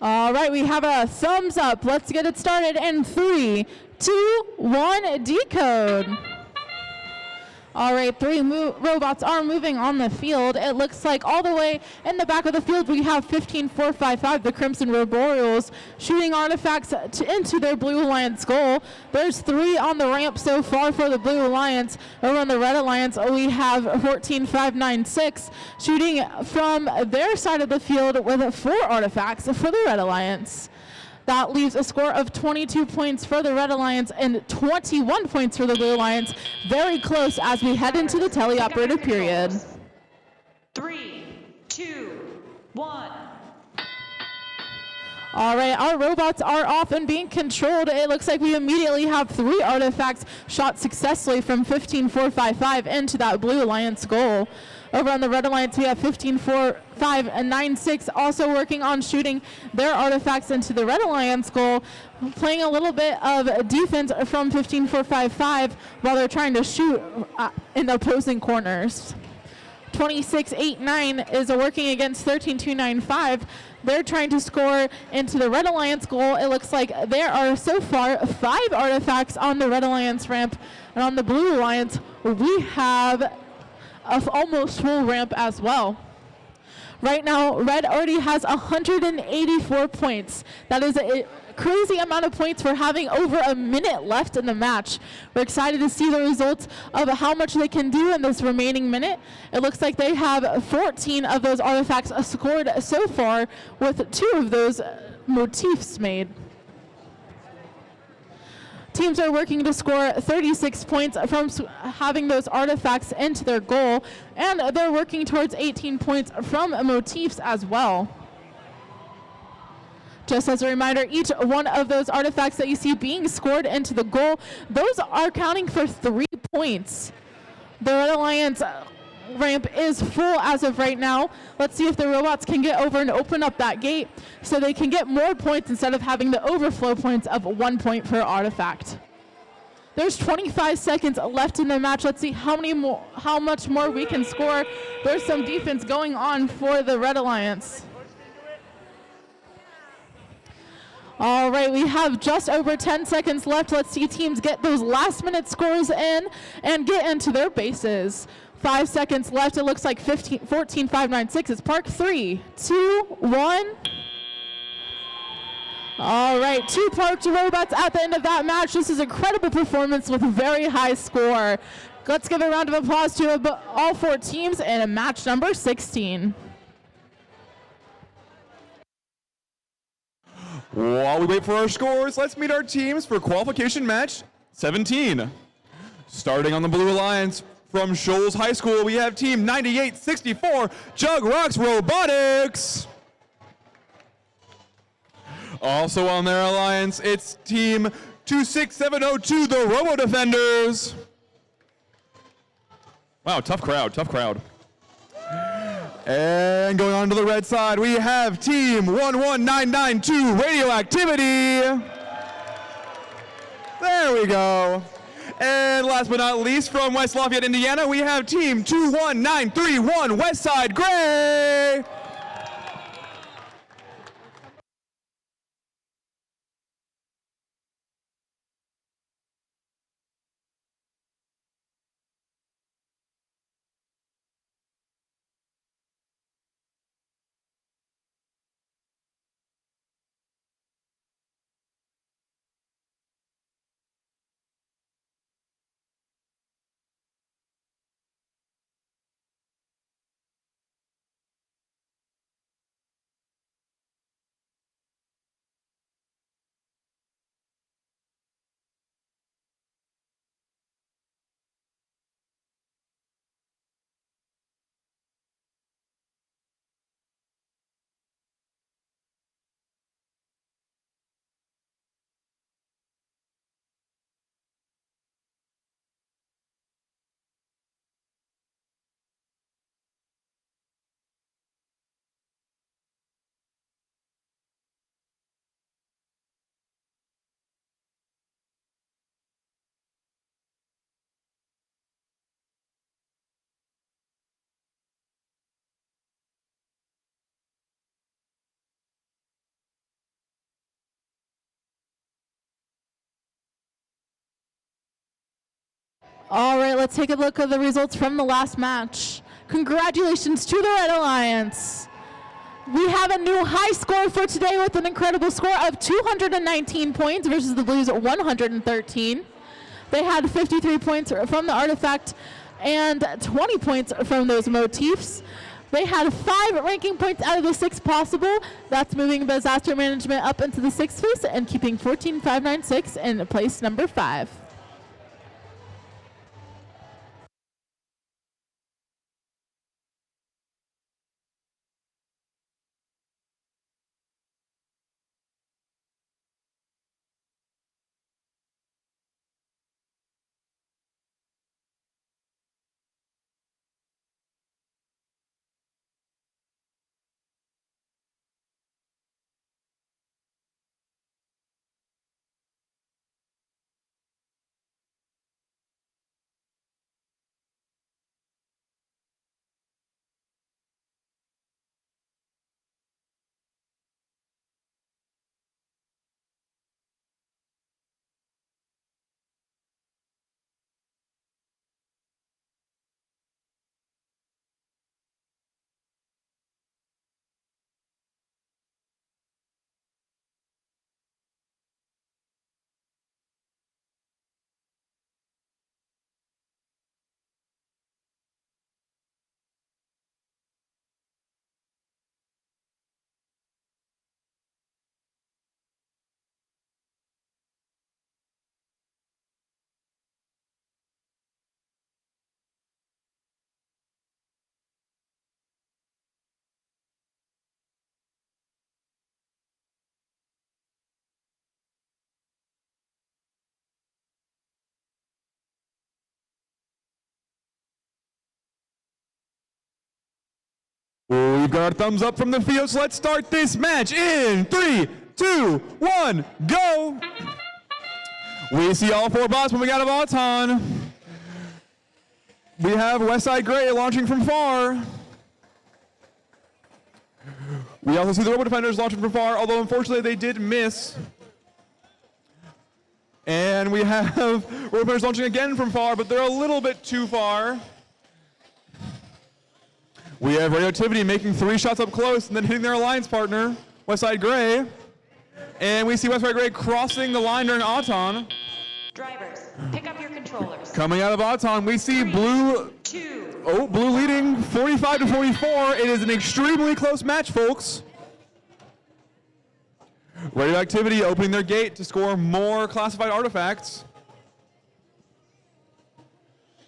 All right, we have a thumbs up. Let's get it started in 3, 2, 1, decode. All right, 3 robots are moving on the field. It looks like all the way in the back of the field, we have 15455, the Crimson Roboreals, shooting artifacts into their Blue Alliance goal. There's 3 on the ramp so far for the Blue Alliance. Over on the Red Alliance, we have 14596 shooting from their side of the field with 4 artifacts for the Red Alliance. That leaves a score of 22 points for the Red Alliance and 21 points for the Blue Alliance. Very close as we head into the teleoperative period.
3, 2, 1.
All right, our robots are off and being controlled. It looks like we immediately have 3 artifacts shot successfully from 15455 into that Blue Alliance goal. Over on the Red Alliance, we have 15456 also working on shooting their artifacts into the Red Alliance goal, playing a little bit of defense from 15455 while they're trying to shoot in the opposing corners. 2689 is working against 13295. They're trying to score into the Red Alliance goal. It looks like there are so far 5 artifacts on the Red Alliance ramp, and on the Blue Alliance, we have almost full ramp as well. Right now, Red already has 184 points. That is a crazy amount of points for having over a minute left in the match. We're excited to see the results of how much they can do in this remaining minute. It looks like they have 14 of those artifacts scored so far, with 2 of those motifs made. Teams are working to score 36 points from having those artifacts into their goal, and they're working towards 18 points from motifs as well. Just as a reminder, each one of those artifacts that you see being scored into the goal, those are counting for 3 points. The Red Alliance ramp is full as of right now. Let's see if the robots can get over and open up that gate so they can get more points instead of having the overflow points of 1 point per artifact. There's 25 seconds left in the match. Let's see how much more we can score. There's some defense going on for the Red Alliance. All right, we have just over 10 seconds left. Let's see teams get those last-minute scores in and get into their bases. 5 seconds left. It looks like 14-5-9-6 is Park. 3, 2, 1. All right, 2 parked robots at the end of that match. This is an incredible performance with a very high score. Let's give a round of applause to all 4 teams in match number 16.
While we wait for our scores, let's meet our teams for qualification match 17. Starting on the Blue Alliance, from Shoals High School, we have team 9864, Jug Rocks Robotics. Also on their alliance, it's team 26702, the Robo Defenders. Wow, tough crowd, tough crowd. And going on to the red side, we have team 11992, Radioactivity. There we go. And last but not least, from West Lafayette, Indiana, we have team 21931, Westside Gray.
All right, let's take a look at the results from the last match. Congratulations to the Red Alliance. We have a new high score for today with an incredible score of 219 points versus the Blues at 113. They had 53 points from the artifact and 20 points from those motifs. They had 5 ranking points out of the 6 possible. That's moving disaster management up into the 6th place and keeping 14-5-9-6 in place number 5.
We've got our thumbs up from the field, so let's start this match in 3, 2, 1, go! We see all 4 bots moving out of Auton. We have Westside Gray launching from far. We also see the Robo Defenders launching from far, although unfortunately they did miss. And we have Robo Defenders launching again from far, but they're a little bit too far. We have Radioactivity making 3 shots up close and then hitting their alliance partner, Westside Gray. And we see Westside Gray crossing the line during Auton.
Drivers, pick up your controllers.
Coming out of Auton, we see Blue.
2.
Oh, Blue leading 45 to 44. It is an extremely close match, folks. Radioactivity opening their gate to score more classified artifacts.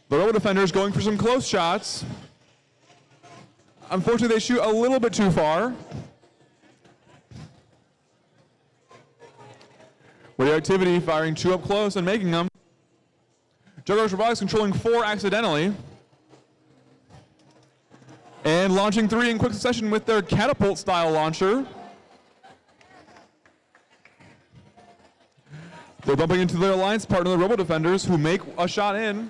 The Robo Defenders going for some close shots. Unfortunately, they shoot a little bit too far. Radioactivity firing 2 up close and making them. Juggernaut Robotics controlling 4 accidentally. And launching 3 in quick succession with their catapult style launcher. They're bumping into their alliance partner, the Robo Defenders, who make a shot in.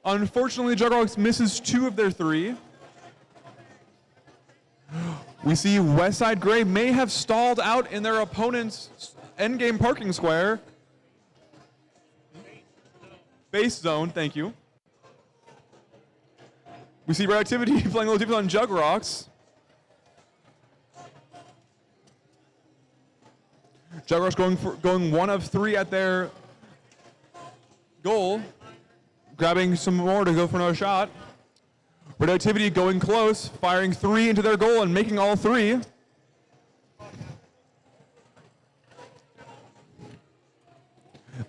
Unfortunately, Juggernaut misses 2 of their 3. We see Westside Gray may have stalled out in their opponent's endgame parking square. Base zone, thank you. We see Radioactivity playing a little defense on Jugrocks. Jugrocks going 1 of 3 at their goal, grabbing some more to go for another shot. Radioactivity going close, firing 3 into their goal and making all 3.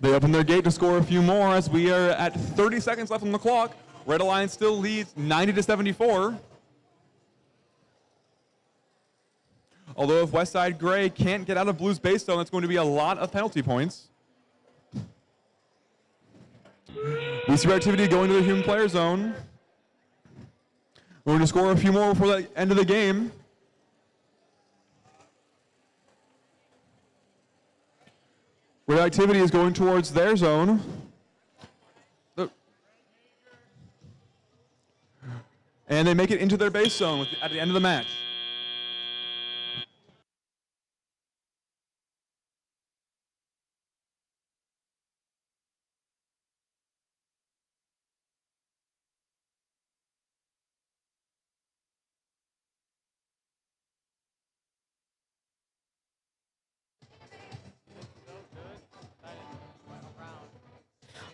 They open their gate to score a few more as we are at 30 seconds left on the clock. Red Alliance still leads 90 to 74. Although if Westside Gray can't get out of Blue's base zone, that's going to be a lot of penalty points. We see Radioactivity going to the human player zone. We're going to score a few more before the end of the game. Radioactivity is going towards their zone. And they make it into their base zone at the end of the match.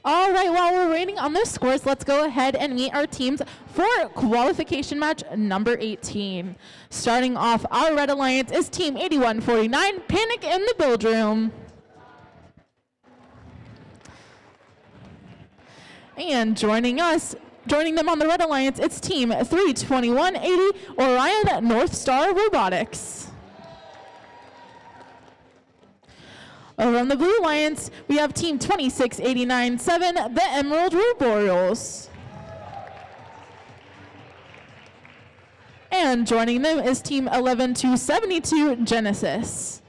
All right, while we're waiting on the scores, let's go ahead and meet our teams for qualification match number 18. Starting off, our Red Alliance is Team 8149, Panic in the Build Room. And joining them on the Red Alliance, it's Team 32180, Orion North Star Robotics. Over on the Blue Alliance, we have Team 26897, the Emerald Roboreals. And joining them is Team 11272, Genesis.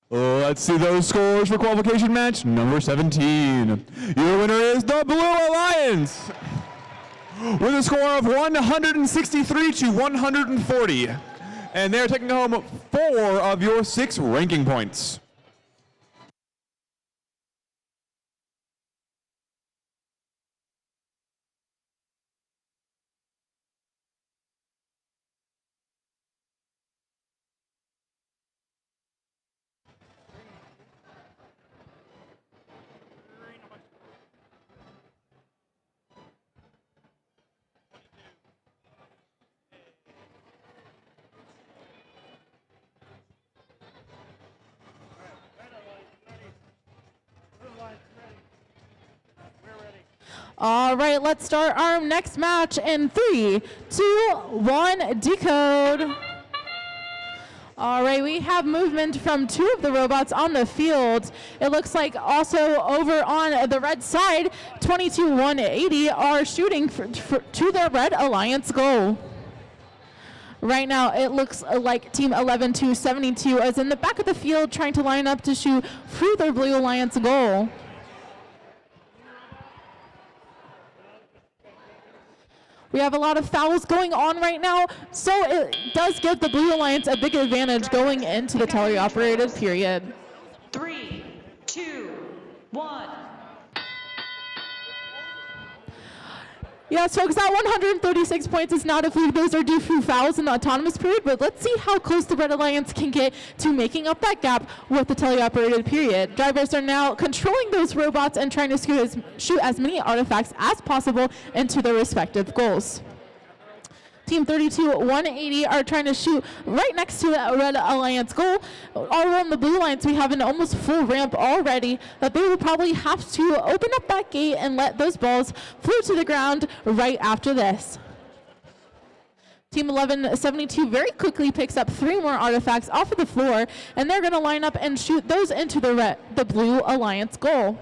Let's see those scores for qualification match number 17. Your winner is the Blue Alliance with a score of 163 to 140. And they're taking home 4 of your 6 ranking points.
All right, let's start our next match in 3, 2, 1, decode. All right, we have movement from 2 of the robots on the field. It looks like also over on the red side, 22-180 are shooting to the Red Alliance goal. Right now, it looks like Team 11-272 is in the back of the field trying to line up to shoot through the Blue Alliance goal. We have a lot of fouls going on right now, so it does give the Blue Alliance a big advantage going into the teleoperated period.
3, 2, 1.
Yes, folks, that 136 points is not if those are due through fouls in the autonomous period, but let's see how close the Red Alliance can get to making up that gap with the teleoperated period. Drivers are now controlling those robots and trying to shoot as many artifacts as possible into their respective goals. Team 32-180 are trying to shoot right next to the Red Alliance goal. All around the Blue Alliance, we have an almost full ramp already that they will probably have to open up that gate and let those balls float to the ground right after this. Team 1172 very quickly picks up 3 more artifacts off of the floor, and they're going to line up and shoot those into the Blue Alliance goal.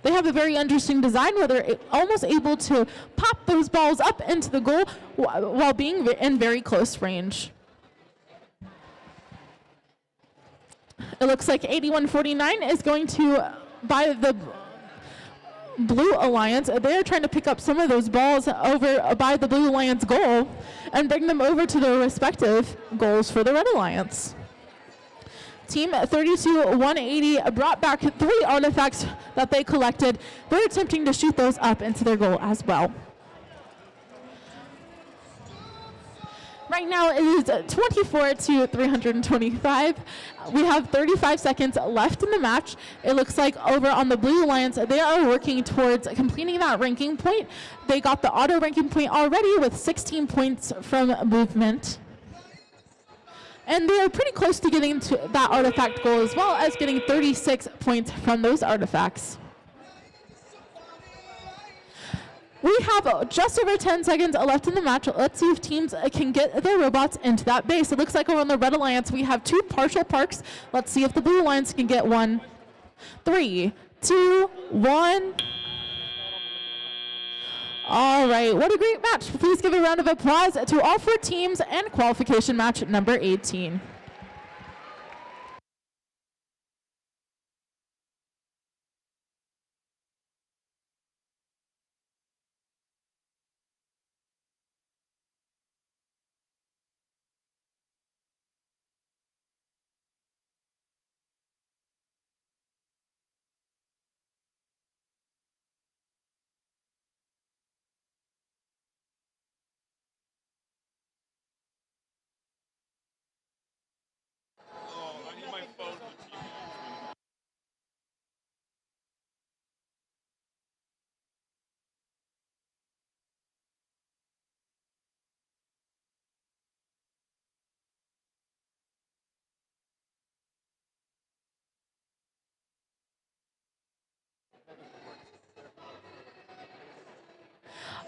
They have a very interesting design where they're almost able to pop those balls up into the goal while being in very close range. It looks like 8149 is going to buy the Blue Alliance. They're trying to pick up some of those balls over by the Blue Alliance goal and bring them over to their respective goals for the Red Alliance. Team 32-180 brought back 3 artifacts that they collected. They're attempting to shoot those up into their goal as well. Right now it is 24-325. We have 35 seconds left in the match. It looks like over on the Blue Alliance, they are working towards completing that ranking point. They got the auto ranking point already with 16 points from movement. And they are pretty close to getting to that artifact goal as well as getting 36 points from those artifacts. We have just over 10 seconds left in the match. Let's see if teams can get their robots into that base. It looks like over on the Red Alliance, we have 2 partial parks. Let's see if the Blue Alliance can get one. 3, 2, 1. All right, what a great match. Please give a round of applause to all 4 teams and qualification match number 18.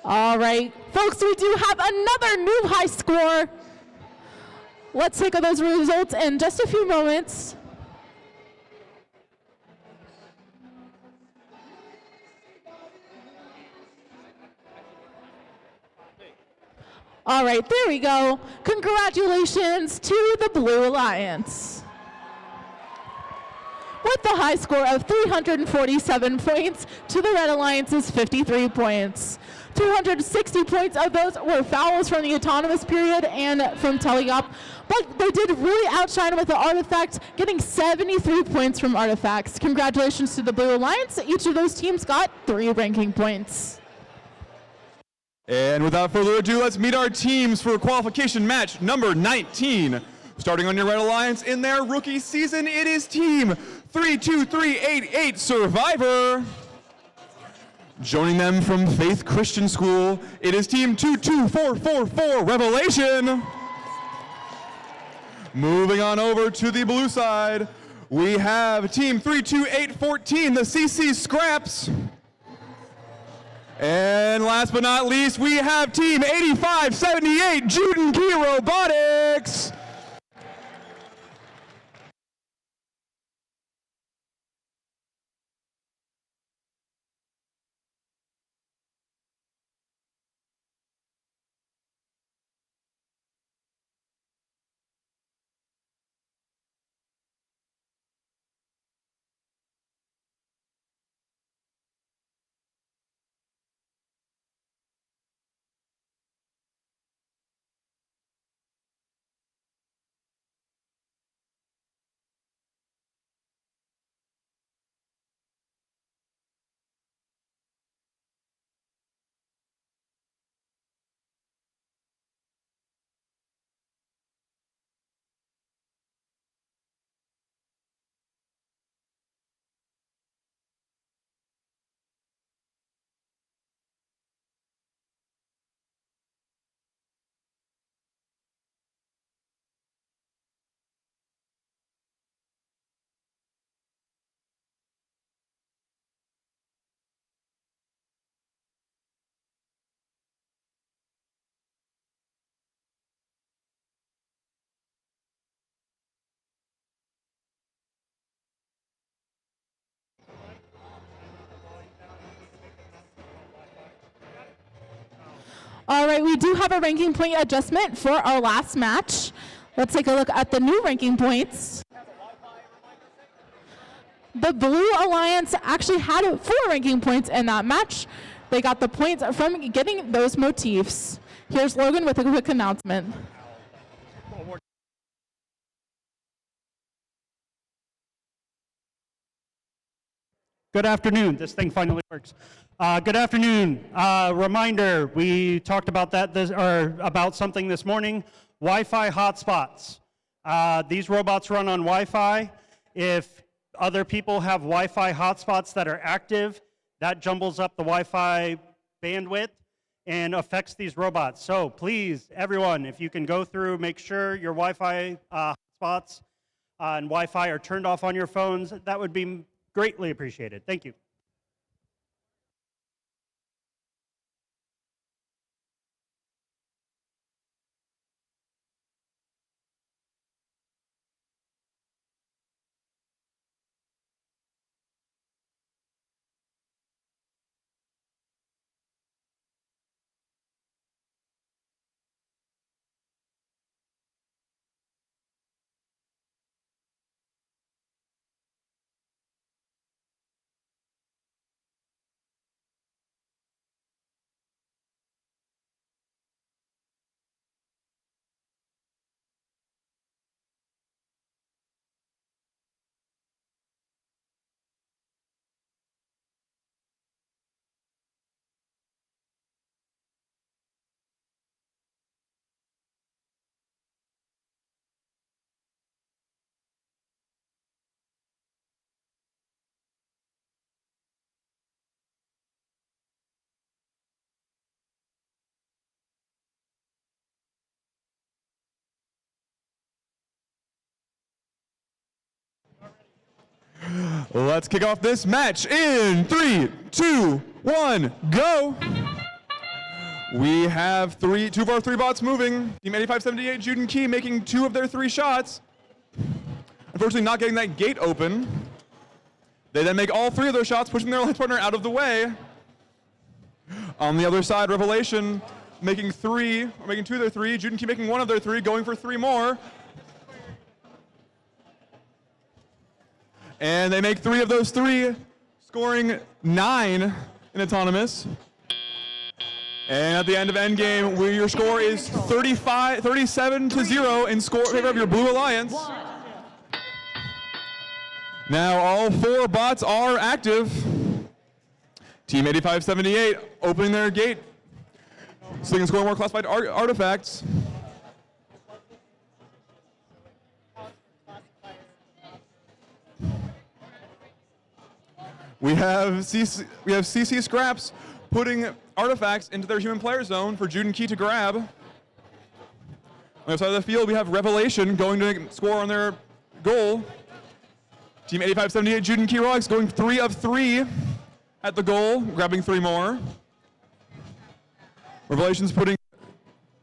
All right, folks, we do have another new high score. Let's take those results in just a few moments. All right, there we go. Congratulations to the Blue Alliance. With the high score of 347 points to the Red Alliance's 53 points. 260 points of those were fouls from the autonomous period and from teleop, but they did really outshine with the artifact, getting 73 points from artifacts. Congratulations to the Blue Alliance. Each of those teams got 3 ranking points.
And without further ado, let's meet our teams for qualification match number 19. Starting on your Red Alliance in their rookie season, it is team 32388 Survivor. Joining them from Faith Christian School, it is team 22444 Revelation. Moving on over to the blue side, we have team 32814, the CC Scraps. And last but not least, we have team 8578, Jude and Key Robotics.
All right, we do have a ranking point adjustment for our last match. Let's take a look at the new ranking points. The Blue Alliance actually had 4 ranking points in that match. They got the points from getting those motifs. Here's Logan with a quick announcement.
Good afternoon. This thing finally works. Good afternoon. Reminder, we talked about about something this morning, Wi-Fi hotspots. These robots run on Wi-Fi. If other people have Wi-Fi hotspots that are active, that jumbles up the Wi-Fi bandwidth and affects these robots. So please, everyone, if you can go through, make sure your Wi-Fi hotspots and Wi-Fi are turned off on your phones. That would be greatly appreciated. Thank you.
Let's kick off this match in 3, 2, 1, go! We have 2 of our 3 bots moving. Team 8578, Jude and Key making 2 of their 3 shots. Unfortunately not getting that gate open. They then make all 3 of those shots, pushing their alliance partner out of the way. On the other side, Revelation making 2 of their 3. Jude and Key making 1 of their 3, going for 3 more. And they make 3 of those 3, scoring 9 in autonomous. And at the end of endgame, your score is 37-0 in favor of your Blue Alliance. Now all 4 bots are active. Team 8578 opening their gate so they can score more classified artifacts. We have CC Scraps putting artifacts into their human player zone for Jude and Key to grab. On the other side of the field, we have Revelation going to score on their goal. Team 8578, Jude and Key Rogues going 3 of 3 at the goal, grabbing 3 more. Revelation's putting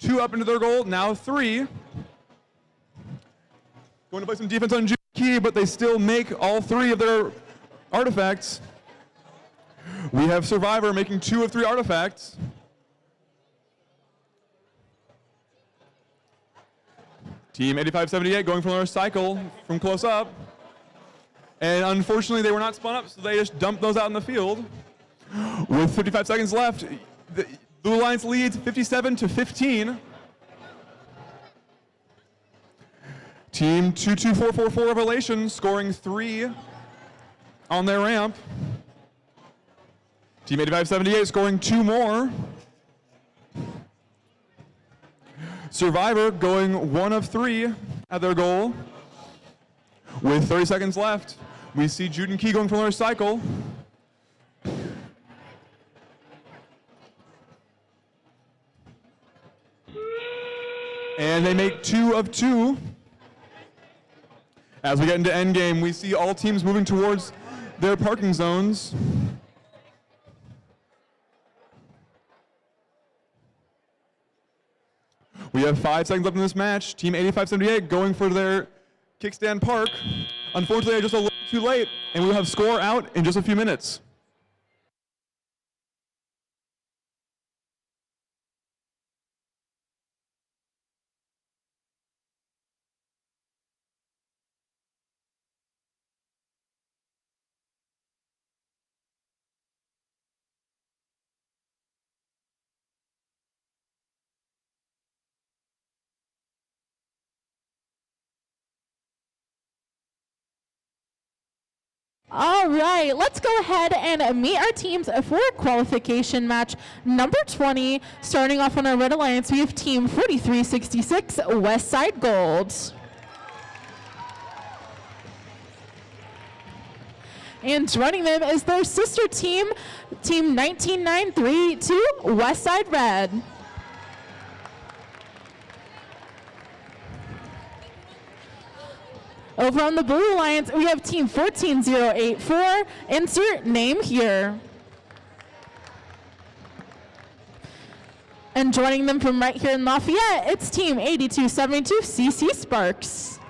2 up into their goal, now 3. Going to play some defense on Jude and Key, but they still make all 3 of their artifacts. We have Survivor making 2 of 3 artifacts. Team 8578 going for another cycle from close up. And unfortunately, they were not spun up, so they just dumped those out in the field. With 55 seconds left, the Blue Alliance leads 57-15. Team 22444 Revelation scoring 3 on their ramp. Team 8578 scoring 2 more. Survivor going 1 of 3 at their goal. With 30 seconds left, we see Jude and Key going for another cycle. And they make 2 of 2. As we get into endgame, we see all teams moving towards their parking zones. We have 5 seconds left in this match. Team 8578 going for their kickstand park. Unfortunately, they're just a little too late, and we'll have score out in just a few minutes.
All right, let's go ahead and meet our teams for qualification match number 20. Starting off on our Red Alliance, we have Team 4366, Westside Gold. And joining them is their sister team, Team 1993 Westside Red. Over on the Blue Alliance, we have Team 14084. Insert name here. And joining them from right here in Lafayette, it's Team 8272 CC Sparks.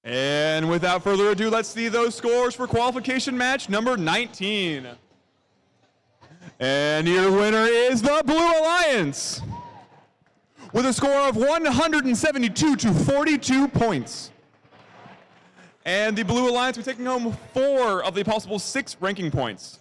And without further ado, let's see those scores for qualification match number 19. And your winner is the Blue Alliance with a score of 172 to 42 points. And the Blue Alliance will be taking home 4 of the possible 6 ranking points.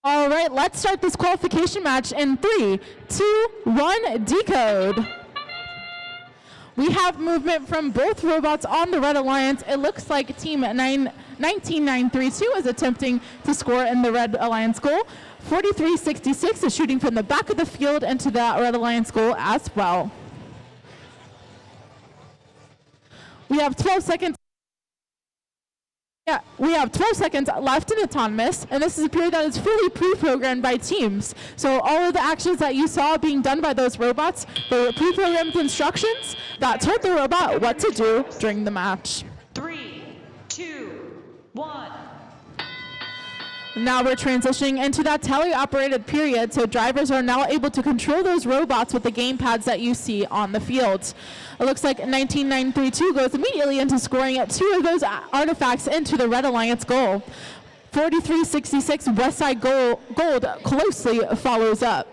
All right, let's start this qualification match in 3, 2, 1, decode. We have movement from both robots on the Red Alliance. It looks like Team 19932 is attempting to score in the Red Alliance goal. 4366 is shooting from the back of the field into that Red Alliance goal as well. We have 12 seconds. Yeah, we have 12 seconds left in Autonomous, and this is a period that is fully pre-programmed by teams. So all of the actions that you saw being done by those robots, they were pre-programmed instructions that told the robot what to do during the match.
3, 2, 1.
Now we're transitioning into that tele-operated period, so drivers are now able to control those robots with the game pads that you see on the field. It looks like 19932 goes immediately into scoring at 2 of those artifacts into the Red Alliance goal. 4366 Westside Gold closely follows up.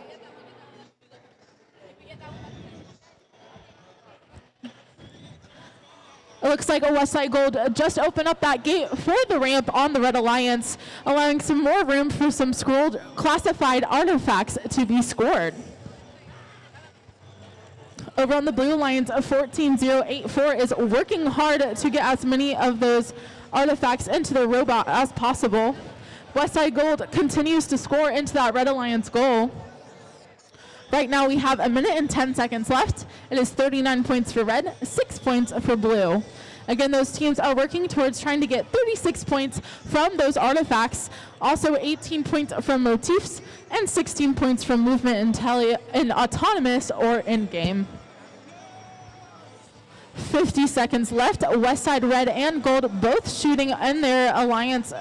It looks like Westside Gold just opened up that gate for the ramp on the Red Alliance, allowing some more room for some scrolled classified artifacts to be scored. Over on the Blue Alliance, 14084 is working hard to get as many of those artifacts into the robot as possible. Westside Gold continues to score into that Red Alliance goal. Right now we have 1 minute and 10 seconds left. It is 39 points for red, 6 points for blue. Again, those teams are working towards trying to get 36 points from those artifacts, also 18 points from motifs, and 16 points from movement and autonomous or in-game. 50 seconds left. Westside Red and Gold both shooting in their alliance's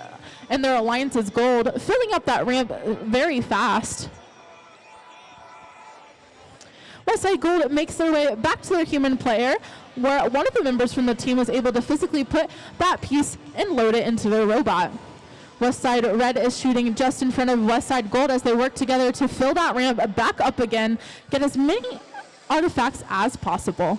gold, filling up that ramp very fast. Westside Gold makes their way back to their human player, where one of the members from the team was able to physically put that piece and load it into their robot. Westside Red is shooting just in front of Westside Gold as they work together to fill that ramp back up again, get as many artifacts as possible.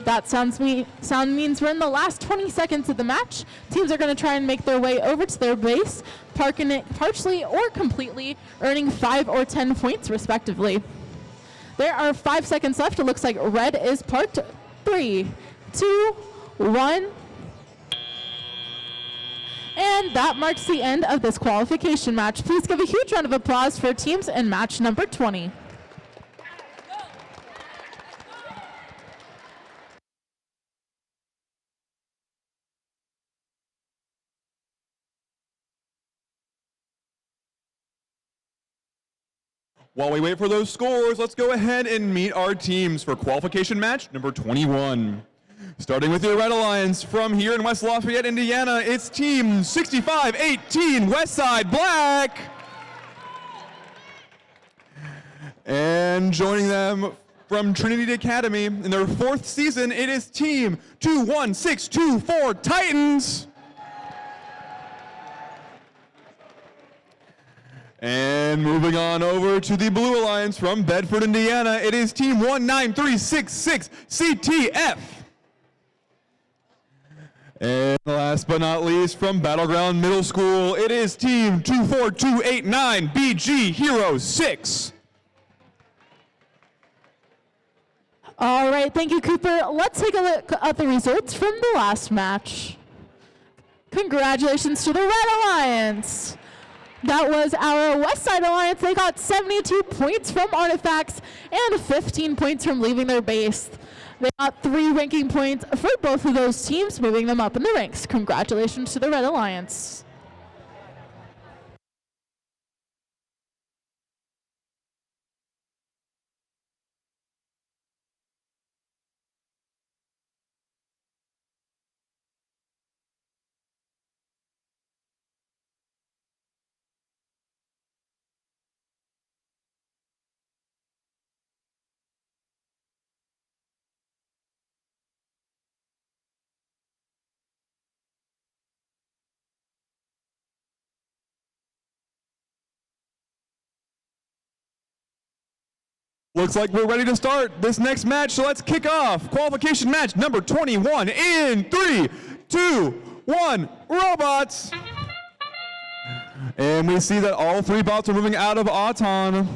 That sound means we're in the last 20 seconds of the match. Teams are going to try and make their way over to their base, parking it partially or completely, earning 5 or 10 points respectively. There are 5 seconds left. It looks like red is parked. 3, 2, 1. And that marks the end of this qualification match. Please give a huge round of applause for teams in match number 20.
While we wait for those scores, let's go ahead and meet our teams for qualification match number 21. Starting with your Red Alliance from here in West Lafayette, Indiana, it's team 6518 Westside Black. And joining them from Trinity Academy in their 4th season, it is team 21624 Titans. And moving on over to the Blue Alliance from Bedford, Indiana, it is team 19366 CTF. And last but not least, from Battleground Middle School, it is team 24289 BG Hero 6.
All right, thank you, Cooper. Let's take a look at the results from the last match. Congratulations to the Red Alliance. That was our Westside Alliance. They got 72 points from artifacts and 15 points from leaving their base. They got 3 ranking points for both of those teams, moving them up in the ranks. Congratulations to the Red Alliance.
Looks like we're ready to start this next match, so let's kick off qualification match number 21 in 3, 2, 1, robots. And we see that all 3 bots are moving out of Auton.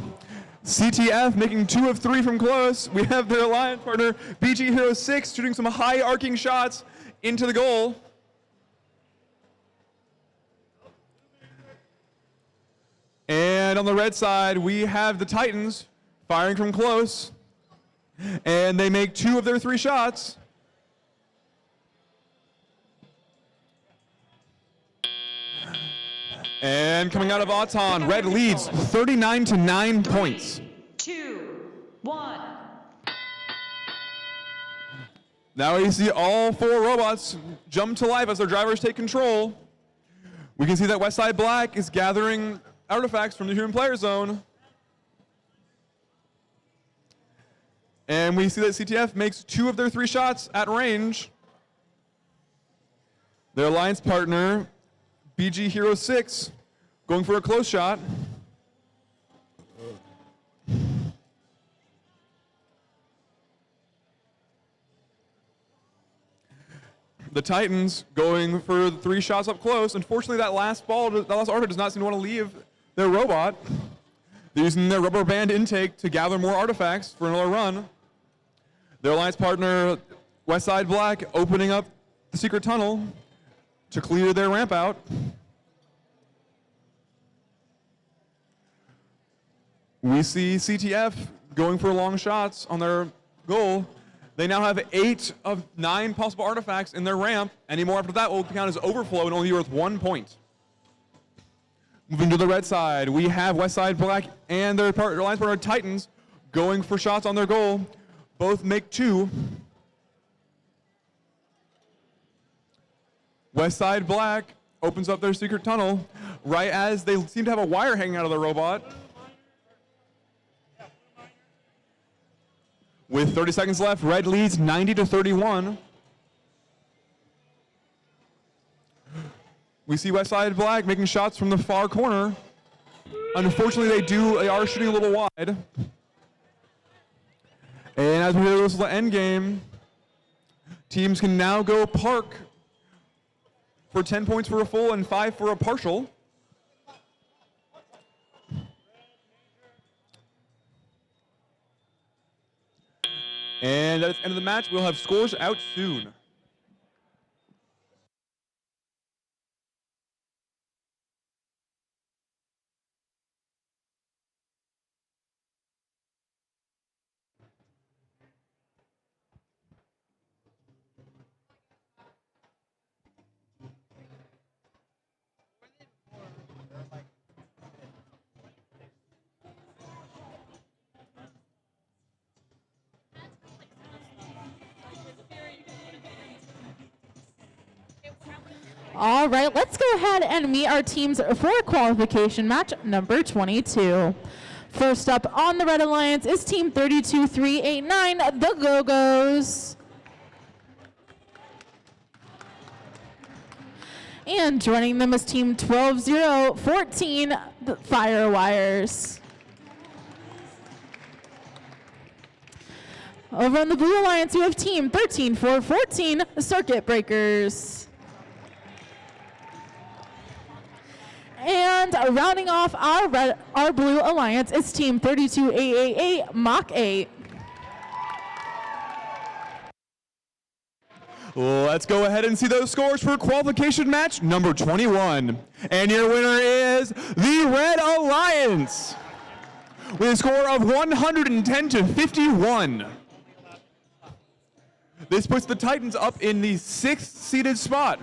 CTF making 2 of 3 from close. We have their alliance partner, BG Hero 6, shooting some high arcing shots into the goal. And on the red side, we have the Titans firing from close, and they make 2 of their 3 shots. And coming out of Auton, red leads 39 to 9 points.
2, 1.
Now you see all 4 robots jump to life as their drivers take control. We can see that Westside Black is gathering artifacts from the human player zone. And we see that CTF makes 2 of their 3 shots at range. Their alliance partner, BG Hero 6, going for a close shot. The Titans going for the 3 shots up close. Unfortunately, that last artifact does not seem to want to leave their robot. They're using their rubber band intake to gather more artifacts for another run. Their alliance partner, Westside Black, opening up the secret tunnel to clear their ramp out. We see CTF going for long shots on their goal. They now have 8 of 9 possible artifacts in their ramp. Any more after that will count as overflow and only be worth 1 point. Moving to the red side, we have Westside Black and their alliance partner Titans going for shots on their goal. Both make 2. Westside Black opens up their secret tunnel right as they seem to have a wire hanging out of their robot. With 30 seconds left, Red leads 90-31. We see Westside Black making shots from the far corner. Unfortunately, they are shooting a little wide. And as we hear this is the end game, teams can now go park for 10 points for a full and 5 for a partial. And at the end of the match, we'll have scores out soon.
All right, let's go ahead and meet our teams for qualification match number 22. First up on the Red Alliance is Team 32389, the Go-Go's. And joining them is Team 12014, the Firewires. Over on the Blue Alliance, we have Team 13414, Circuit Breakers. And rounding off our Blue Alliance is Team 32888, Mach 8.
Let's go ahead and see those scores for qualification match number 21. And your winner is the Red Alliance with a score of 110-51. This puts the Titans up in the 6th seeded spot.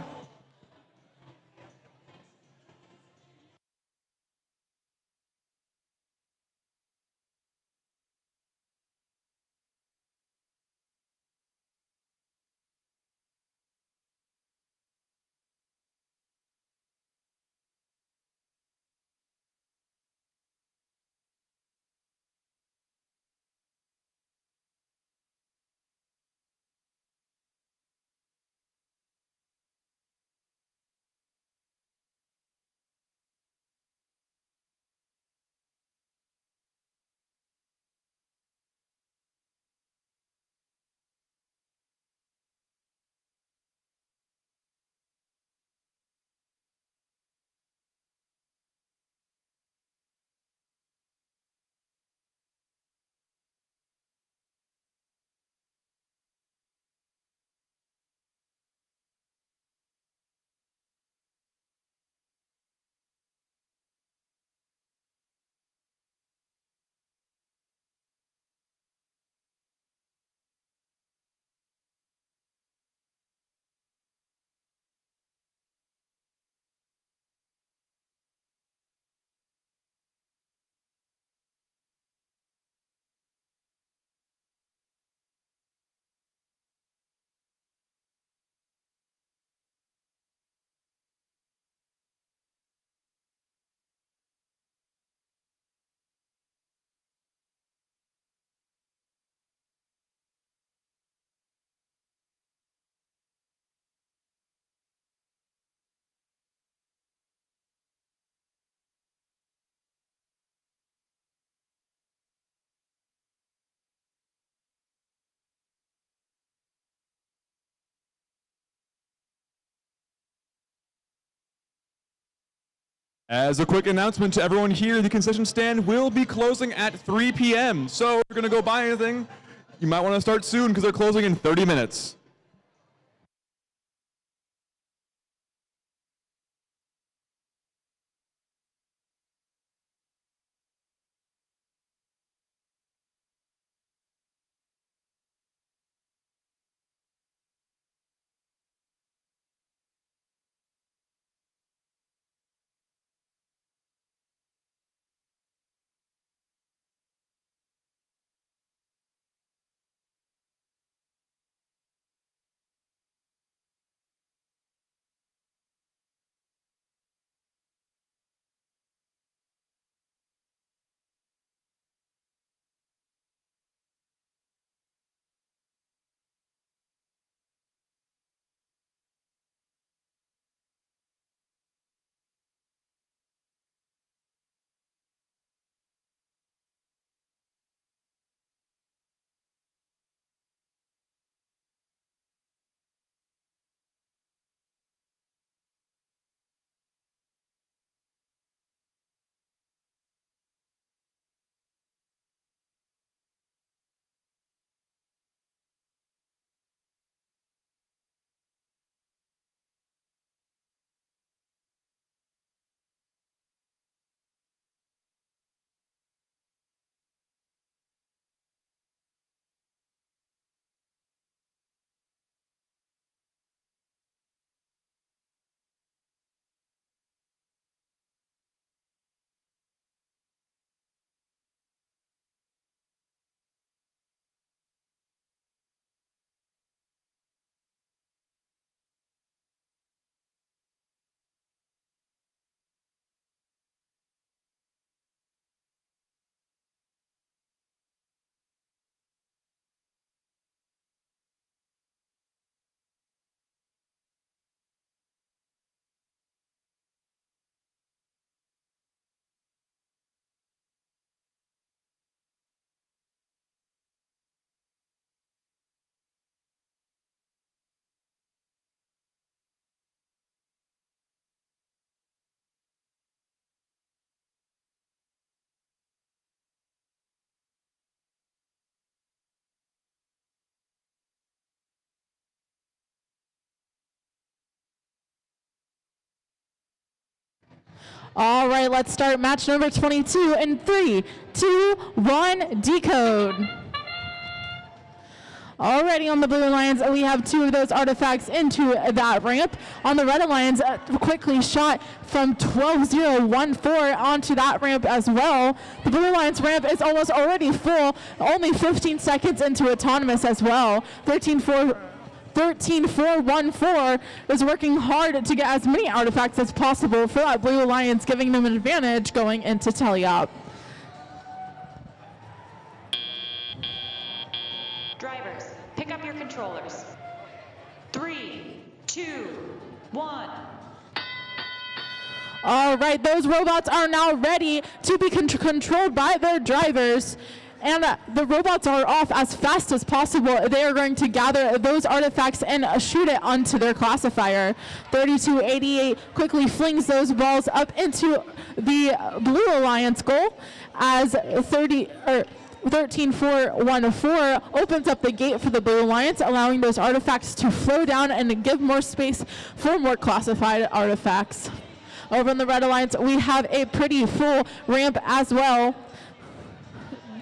As a quick announcement to everyone here, the concession stand will be closing at 3 p.m. So if you're going to go buy anything, you might want to start soon because they're closing in 30 minutes.
All right, let's start match number 22 in 3, 2, 1, decode. Already on the Blue Alliance, we have 2 of those artifacts into that ramp. On the Red Alliance, quickly shot from 12-0-1-4 onto that ramp as well. The Blue Alliance ramp is almost already full, only 15 seconds into autonomous as well. 13-4-1-4 is working hard to get as many artifacts as possible for that Blue Alliance, giving them an advantage going into teleop.
Drivers, pick up your controllers. 3, 2, 1.
All right, those robots are now ready to be controlled by their drivers. And the robots are off as fast as possible. They are going to gather those artifacts and shoot it onto their classifier. 3288 quickly flings those balls up into the Blue Alliance goal as 13-4-1-4 opens up the gate for the Blue Alliance, allowing those artifacts to flow down and give more space for more classified artifacts. Over in the Red Alliance, we have a pretty full ramp as well.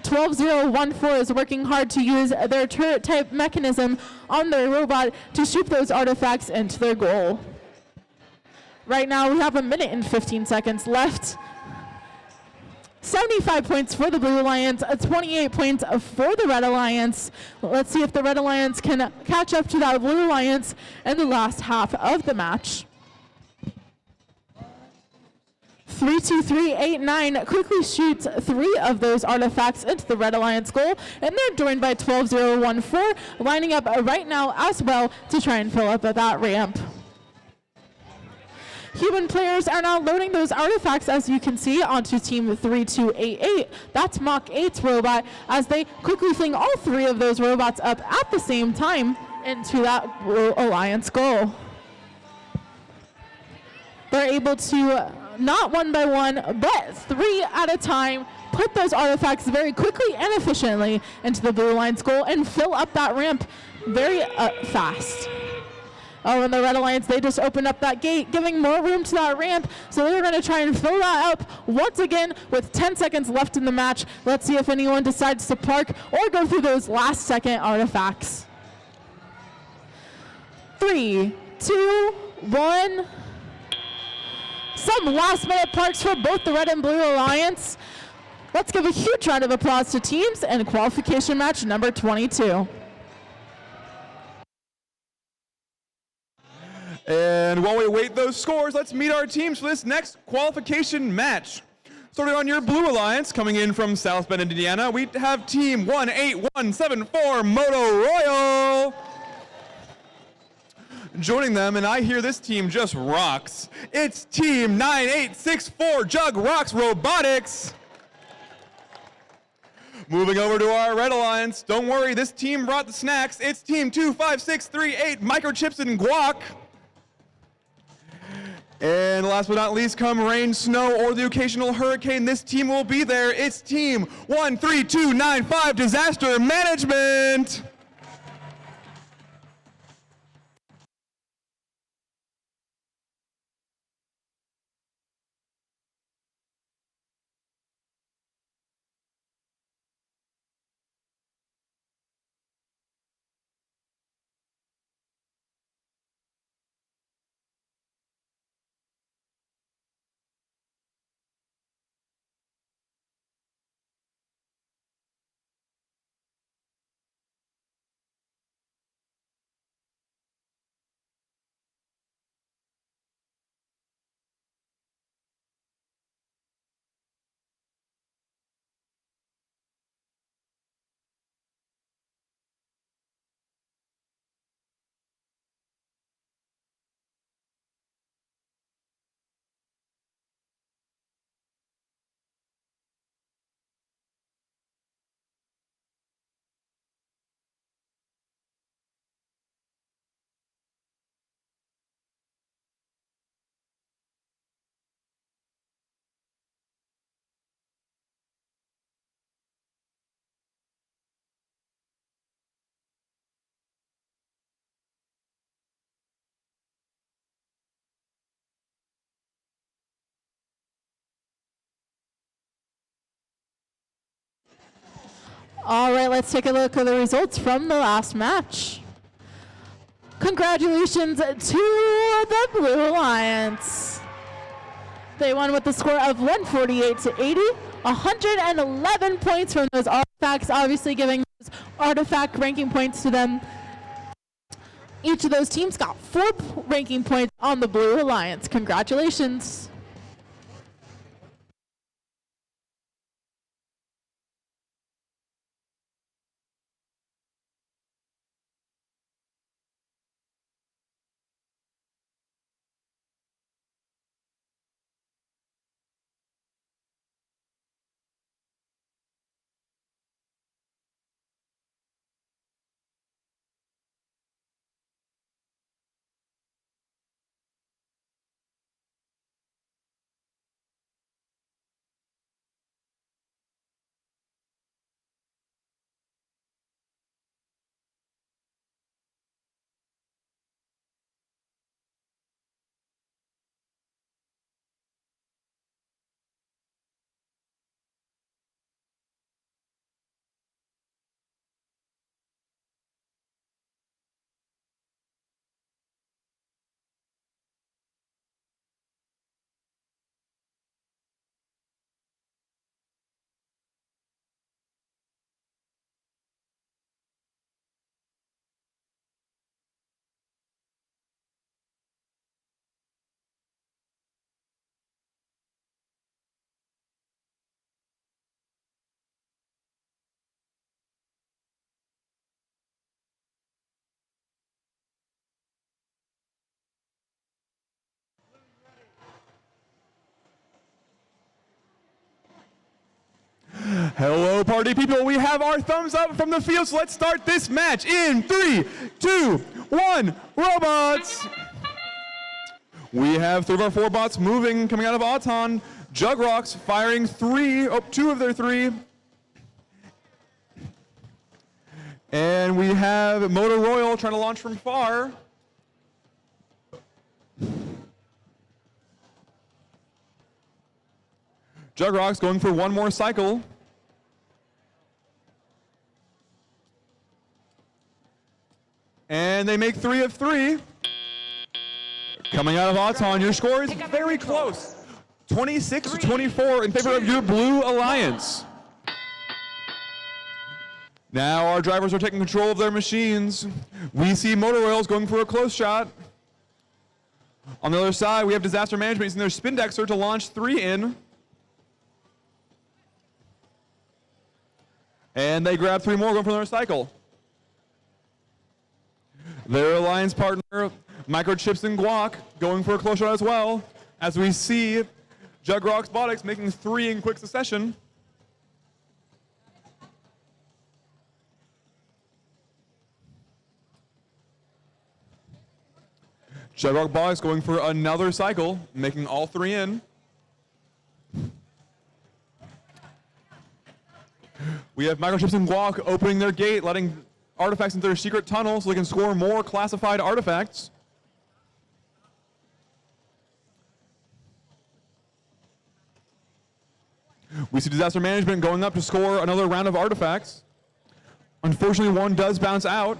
12-0-1-4 is working hard to use their turret type mechanism on their robot to shoot those artifacts into their goal. Right now we have 1 minute and 15 seconds left. 75 points for the Blue Alliance, 28 points for the Red Alliance. Let's see if the Red Alliance can catch up to that Blue Alliance in the last half of the match. 3-2-3-8-9 quickly shoots 3 of those artifacts into the Red Alliance goal, and they're joined by 12-0-1-4, lining up right now as well to try and fill up that ramp. Human players are now loading those artifacts, as you can see, onto Team 3288. That's Mach 8's robot, as they quickly fling all 3 of those robots up at the same time into that Blue Alliance goal. They're able to not one by one, but 3 at a time, put those artifacts very quickly and efficiently into the blue line's goal and fill up that ramp very fast. Oh, and the Red Alliance, they just opened up that gate, giving more room to that ramp. So they're going to try and fill that up once again with 10 seconds left in the match. Let's see if anyone decides to park or go through those last second artifacts. 3, 2, 1. Some last minute parks for both the Red and Blue Alliance. Let's give a huge round of applause to teams and qualification match number 22.
And while we await those scores, let's meet our teams for this next qualification match. Starting on your Blue Alliance, coming in from South Bend, Indiana, we have Team 18174 Moto Royal. Joining them, and I hear this team just rocks, it's Team 9864 Jug Rocks Robotics. Moving over to our Red Alliance, don't worry, this team brought the snacks. It's Team 25638 Microchips and Guac. And last but not least, come rain, snow, or the occasional hurricane, this team will be there. It's Team 13295 Disaster Management.
All right, let's take a look at the results from the last match. Congratulations to the Blue Alliance. They won with a score of 148 to 80, 111 points from those artifacts, obviously giving those artifact ranking points to them. Each of those teams got 4 ranking points on the Blue Alliance. Congratulations.
Hello, party people. We have our thumbs up from the field, so let's start this match in 3, 2, 1, robots. We have 3 of our 4 bots moving, coming out of Auton. Jugrocks firing 2 of their 3. And we have Motor Royal trying to launch from far. Jugrocks going for 1 more cycle. And they make 3 of 3. Coming out of Auton, your score is very close. 26-24 in favor of your Blue Alliance. Now our drivers are taking control of their machines. We see Motor Royals going for a close shot. On the other side, we have Disaster Management using their Spindexer to launch 3 in. And they grab 3 more, going for another cycle. Their alliance partner, Microchips and Guac, going for a close shot as well, as we see Jugrocks Botics making 3 in quick succession. Jugrocks Botics going for another cycle, making all 3 in. We have Microchips and Guac opening their gate, letting artifacts into their secret tunnel so they can score more classified artifacts. We see Disaster Management going up to score another round of artifacts. Unfortunately, 1 does bounce out.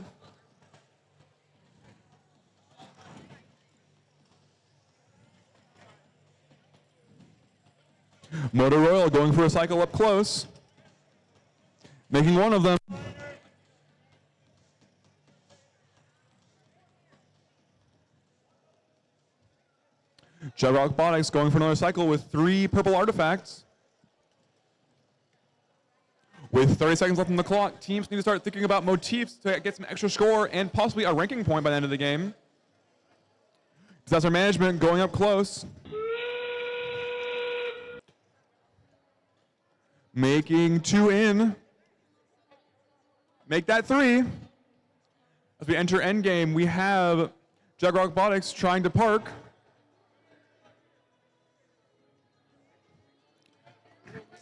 Motor Royal going for a cycle up close, making 1 of them. Jugrocks Botics going for another cycle with 3 purple artifacts. With 30 seconds left on the clock, teams need to start thinking about motifs to get some extra score and possibly a ranking point by the end of the game. Disaster Management going up close. Making 2 in. Make that 3. As we enter endgame, we have Jugrocks Botics trying to park.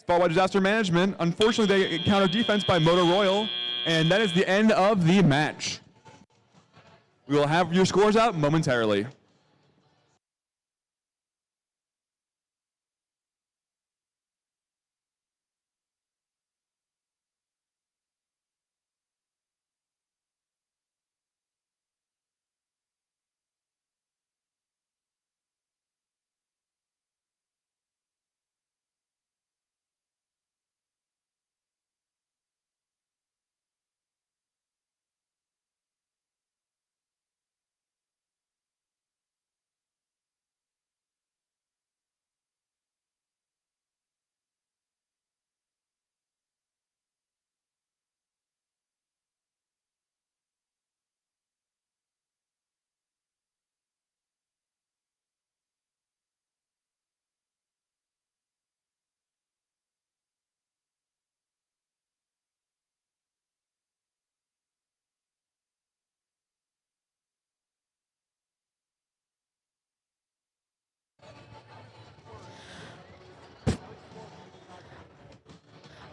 Followed by Disaster Management. Unfortunately, they encounter defense by Motor Royal, and that is the end of the match. We will have your scores out momentarily.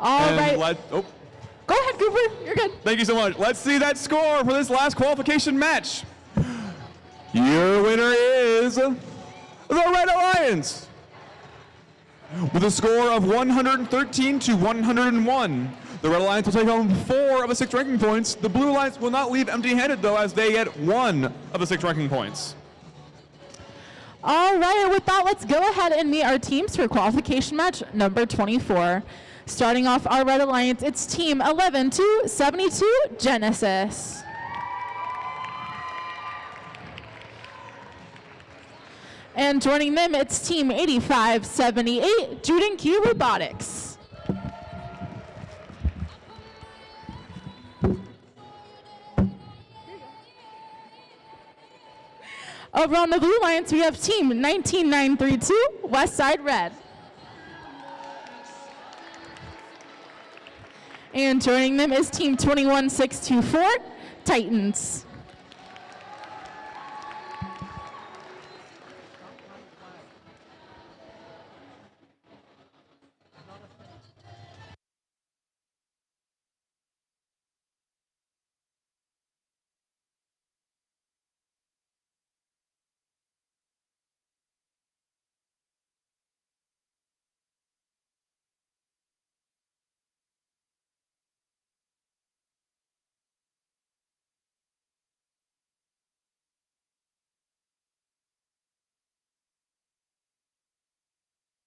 All right.
Oh.
Go ahead, Cooper. You're good.
Thank you so much. Let's see that score for this last qualification match. Your winner is the Red Alliance with a score of 113 to 101. The Red Alliance will take home 4 of the 6 ranking points. The Blue Alliance will not leave empty-handed, though, as they get 1 of the 6 ranking points.
All right, and with that, let's go ahead and meet our teams for qualification match number 24. Starting off our Red Alliance, it's Team 11-72 Genesis. And joining them, it's Team 8578 Juden Q Robotics. Over on the Blue Alliance, we have Team 19932 Westside Red. And joining them is Team 21624 Titans.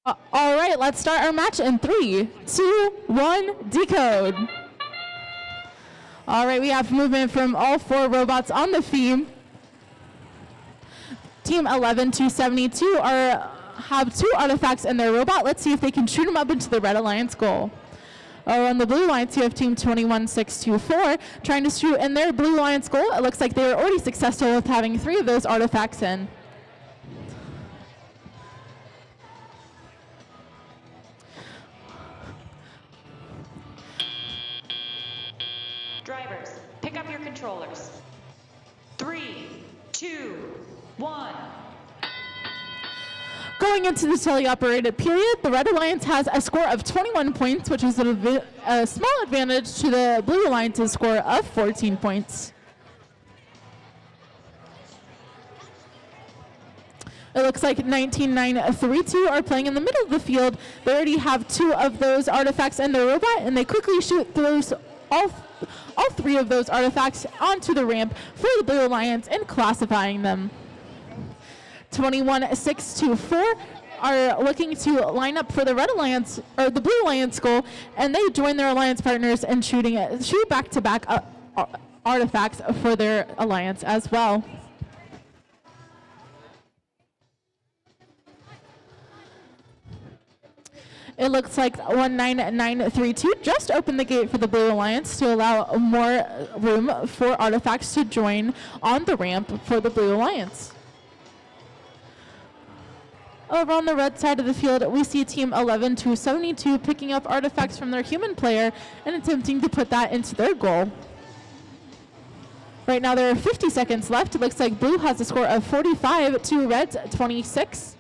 All right, let's start our match in 3, 2, 1, decode. All right, we have movement from all 4 robots on the field. Team 11-272 have 2 artifacts in their robot. Let's see if they can shoot them up into the Red Alliance goal. On the Blue Alliance, you have Team 21-624 trying to shoot in their Blue Alliance goal. It looks like they were already successful with having 3 of those artifacts in.
Drivers, pick up your controllers. 3, 2, 1.
Going into the teleoperated period, the Red Alliance has a score of 21 points, which is a small advantage to the Blue Alliance's score of 14 points. It looks like 19-9-3-2 are playing in the middle of the field. They already have 2 of those artifacts in their robot, and they quickly shoot those all 3 of those artifacts onto the ramp for the Blue Alliance and classifying them. 21-6-4 are looking to line up for the Red Alliance or the Blue Alliance goal, and they join their alliance partners in shoot back-to-back artifacts for their alliance as well. It looks like 19-9-3-2 just opened the gate for the Blue Alliance to allow more room for artifacts to join on the ramp for the Blue Alliance. Over on the red side of the field, we see Team 11-272 picking up artifacts from their human player and attempting to put that into their goal. Right now there are 50 seconds left. It looks like Blue has a score of 45 to Red's 26.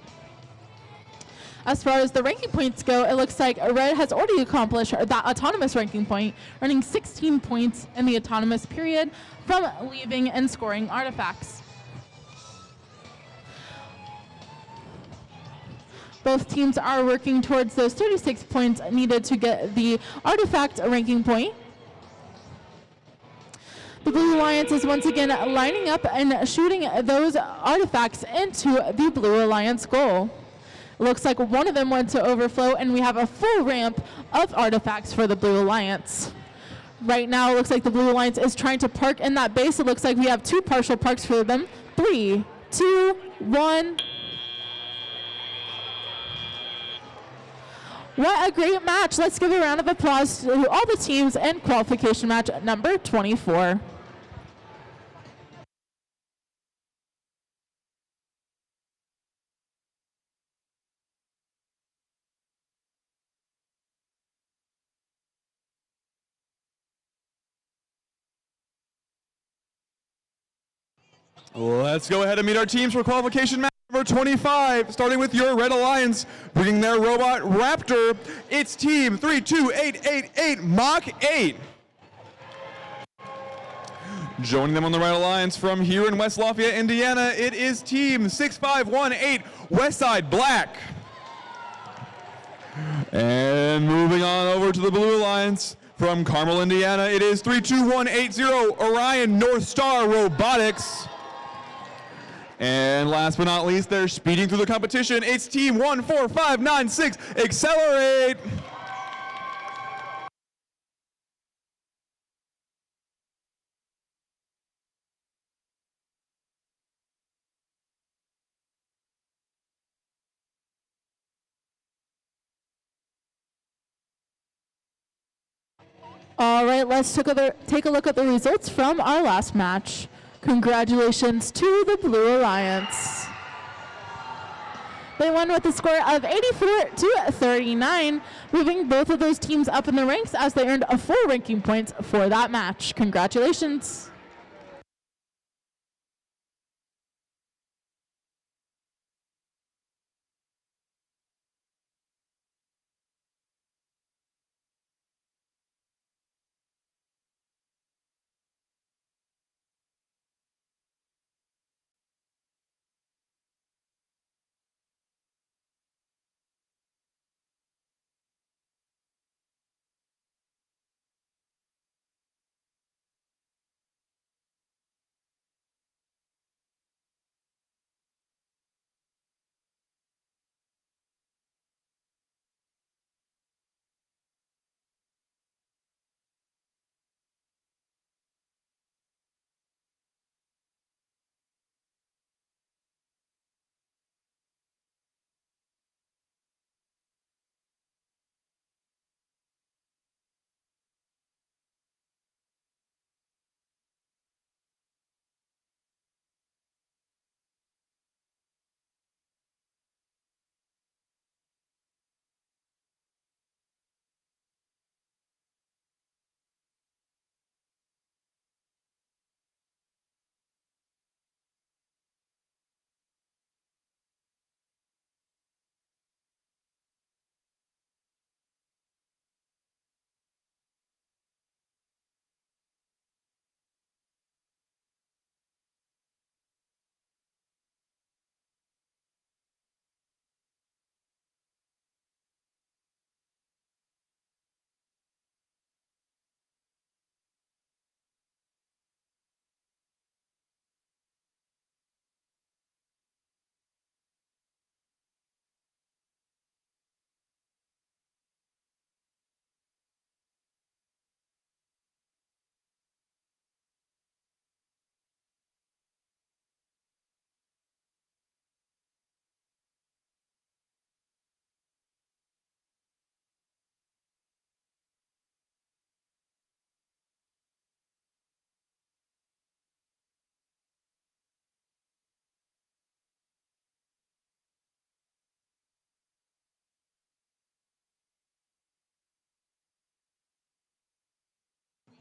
As far as the ranking points go, it looks like Red has already accomplished that autonomous ranking point, earning 16 points in the autonomous period from leaving and scoring artifacts. Both teams are working towards those 36 points needed to get the artifact ranking point. The Blue Alliance is once again lining up and shooting those artifacts into the Blue Alliance goal. Looks like one of them went to overflow, and we have a full ramp of artifacts for the Blue Alliance. Right now, it looks like the Blue Alliance is trying to park in that base. It looks like we have 2 partial parks for them. 3, 2, 1. What a great match. Let's give a round of applause to all the teams in qualification match number 24.
Let's go ahead and meet our teams for qualification match number 25, starting with your Red Alliance, bringing their robot Raptor. It's team 32888 Mach 8. Joining them on the Red Alliance from here in West Lafayette, Indiana, it is team 6518 Westside Black. And moving on over to the Blue Alliance from Carmel, Indiana, it is 32180 Orion North Star Robotics. And last but not least, they're speeding through the competition. It's team 14596 Accelerate.
All right, let's take a look at the results from our last match. Congratulations to the Blue Alliance. They won with a score of 84-39, moving both of those teams up in the ranks as they earned a 4 ranking points for that match. Congratulations.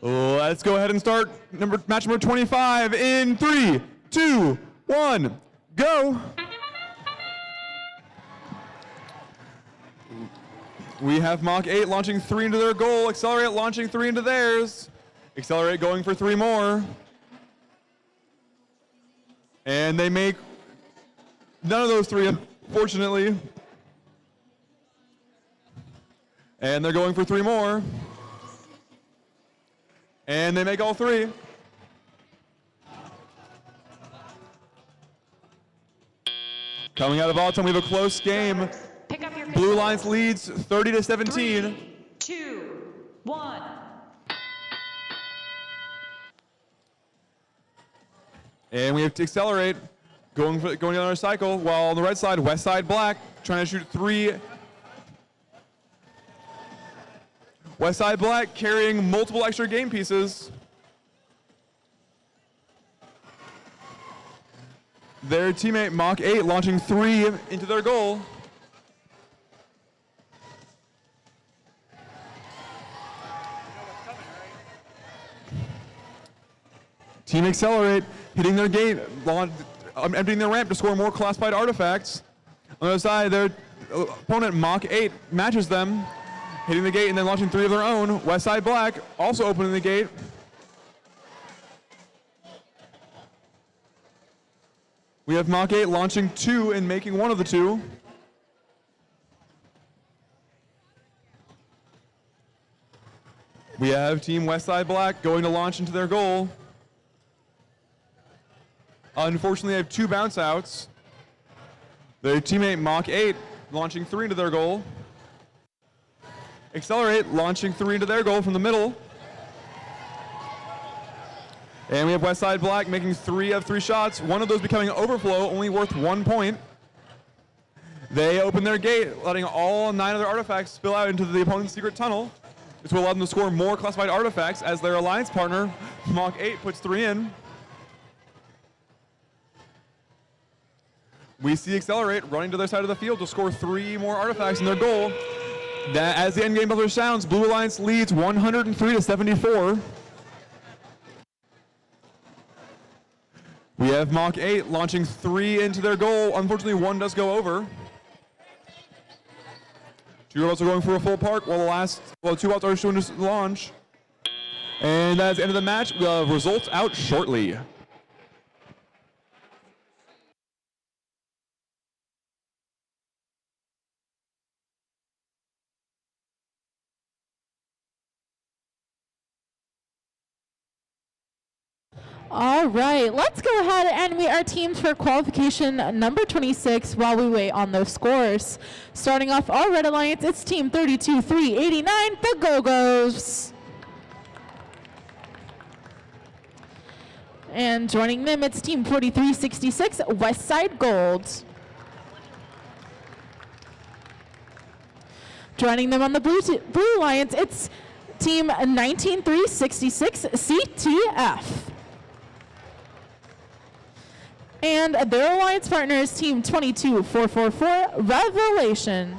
Let's go ahead and start match number 25 in 3, 2, 1, go. We have Mach 8 launching 3 into their goal, Accelerate launching 3 into theirs, Accelerate going for 3 more. And they make none of those 3, unfortunately. And they're going for 3 more. And they make all 3. Coming out of all time, we have a close game.
Pick up your
Blue Lions leads 30-17.
3, 2, 1.
And we have to Accelerate, going down our cycle, while on the right side, West Side Black, trying to shoot 3. West Side Black carrying multiple extra game pieces. Their teammate Mach 8 launching 3 into their goal. Team Accelerate hitting their gate, emptying their ramp to score more classified artifacts. On the other side, their opponent Mach 8 matches them, hitting the gate and then launching 3 of their own. West Side Black also opening the gate. We have Mach 8 launching 2 and making 1 of the 2. We have Team West Side Black going to launch into their goal. Unfortunately, they have 2 bounce outs. Their teammate Mach 8 launching 3 into their goal. Accelerate launching 3 into their goal from the middle. And we have West Side Black making 3 of 3 shots, 1 of those becoming overflow, only worth 1 point. They open their gate, letting all 9 of their artifacts spill out into the opponent's secret tunnel. This will allow them to score more classified artifacts as their alliance partner, Mach 8, puts 3 in. We see Accelerate running to their side of the field to score 3 more artifacts in their goal. That, as the endgame buzzer sounds, Blue Alliance leads 103-74. We have Mach 8 launching 3 into their goal. Unfortunately, 1 does go over. 2 robots are going for a full park while 2 robots are showing to launch. And that's the end of the match. Results out shortly.
All right, let's go ahead and meet our teams for qualification number 26 while we wait on those scores. Starting off our Red Alliance, it's team 32-389, the Go-Go's. And joining them, it's team 4366, West Side Gold. Joining them on the Blue Alliance, it's team 19366, CTF. And their alliance partner is team 22444, Revelation.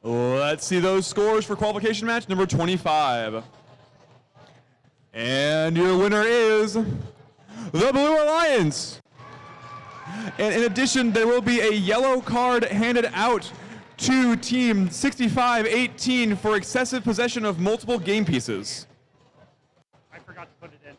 Let's see those scores for qualification match number 25. And your winner is the Blue Alliance. And in addition, there will be a yellow card handed out to Team 6518 for excessive possession of multiple game pieces.
I forgot to put it in.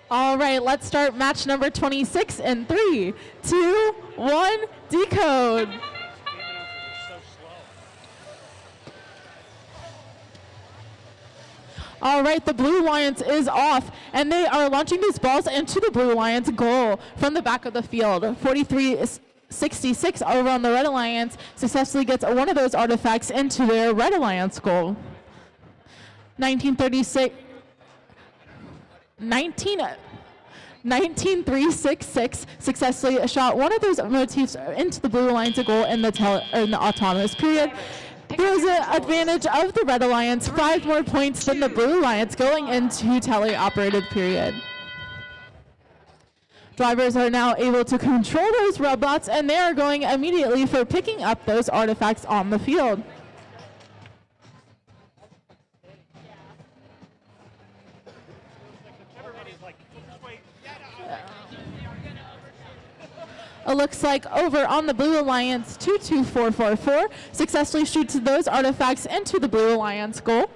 All right, let's start match number 26 in 3, 2, 1, decode. All right, the Blue Lions is off, and they are launching these balls into the Blue Lions goal from the back of the field. 43-66 over on the Red Alliance successfully gets one of those artifacts into their Red Alliance goal. 19-3-6-6 successfully shot one of those motifs into the Blue Alliance goal in the autonomous period. There's an advantage of the Red Alliance, 5 more points than the Blue Alliance going into tele-operated period. Drivers are now able to control those robots, and they are going immediately for picking up those artifacts on the field. It looks like over on the Blue Alliance, 22444 successfully shoots those artifacts into the Blue Alliance goal.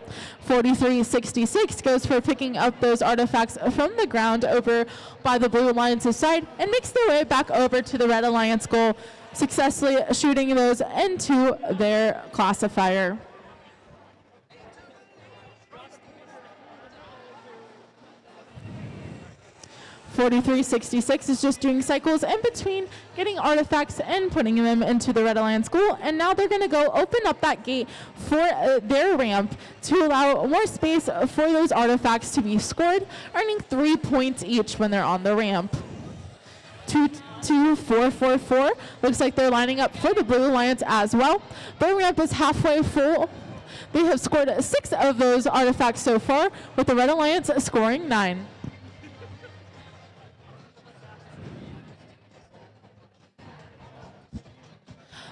43-66 goes for picking up those artifacts from the ground over by the Blue Alliance's side and makes their way back over to the Red Alliance goal, successfully shooting those into their classifier. 43-66 is just doing cycles in between getting artifacts and putting them into the Red Alliance goal, and now they're going to go open up that gate for their ramp to allow more space for those artifacts to be scored, earning 3 points each when they're on the ramp. 2-4-4-4 looks like they're lining up for the Blue Alliance as well. Their ramp is halfway full. They have scored 6 of those artifacts so far, with the Red Alliance scoring 9.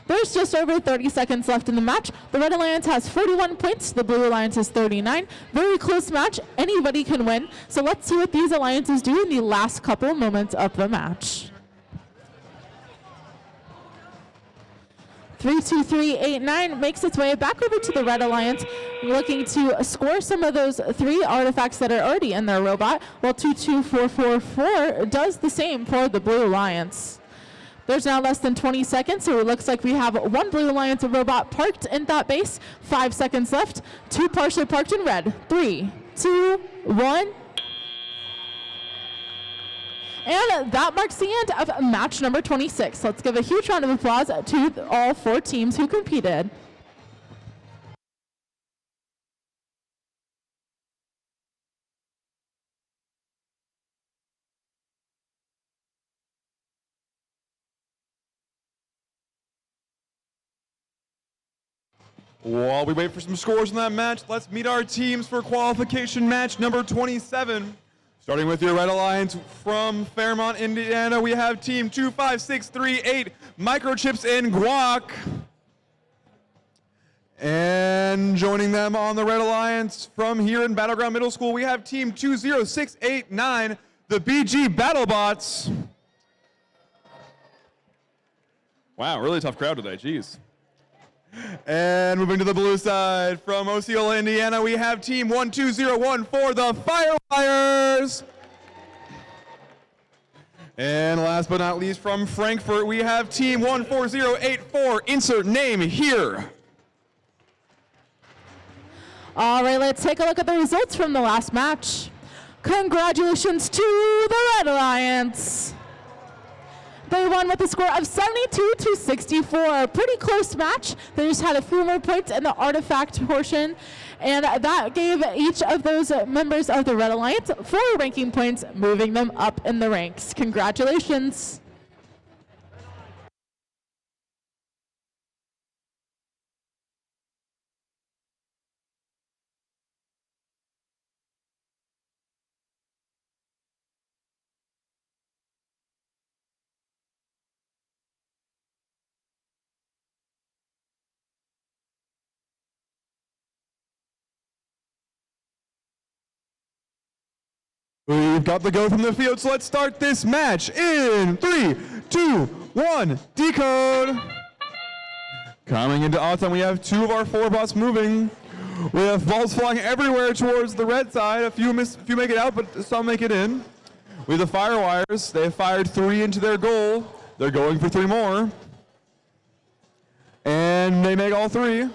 There's just over 30 seconds left in the match. The Red Alliance has 41 points. The Blue Alliance has 39. Very close match. Anybody can win. So let's see what these alliances do in the last couple moments of the match. 3-2-3-8-9 makes its way back over to the Red Alliance, looking to score some of those 3 artifacts that are already in their robot, while 2-2-4-4-4 does the same for the Blue Alliance. There's now less than 20 seconds, so it looks like we have 1 Blue Alliance robot parked in that base. 5 seconds left. 2 partially parked in red. 3, 2, 1. And that marks the end of match number 26. Let's give a huge round of applause to all 4 teams who competed.
While we wait for some scores in that match, let's meet our teams for qualification match number 27. Starting with your Red Alliance from Fairmont, Indiana, we have team 25638 Microchips and Guac. And joining them on the Red Alliance from here in Battleground Middle School, we have team 20689, the BG BattleBots. Wow, really tough crowd today, jeez. And moving to the blue side, from Osceola, Indiana, we have team 12014, the Firewires. And last but not least, from Frankfurt, we have team 14084, insert name here.
All right, let's take a look at the results from the last match. Congratulations to the Red Alliance. They won with a score of 72-64. Pretty close match. They just had a few more points in the artifact portion, and that gave each of those members of the Red Alliance 4 ranking points, moving them up in the ranks. Congratulations.
We've got the go from the field, so let's start this match in 3, 2, 1, decode. Coming into Autumn, we have 2 of our 4 bots moving. We have balls flying everywhere towards the red side. A few make it out, but some make it in. We have the Firewires. They have fired 3 into their goal. They're going for 3 more. And they make all 3.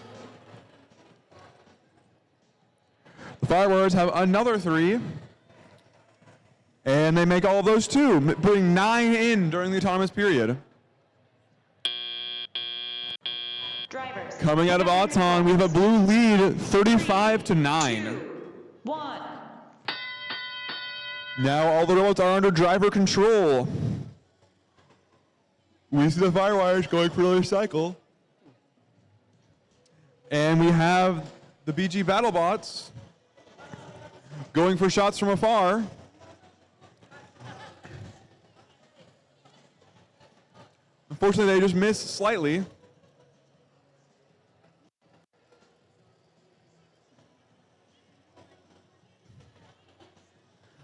The Fireworks have another 3. And they make all of those 2, putting 9 in during the autonomous period.
Drivers.
Coming out of Auton, we have a blue lead, 35-9.
2, 1.
Now all the robots are under driver control. We see the firewires going for another cycle. And we have the BG BattleBots going for shots from afar. Unfortunately, they just missed slightly.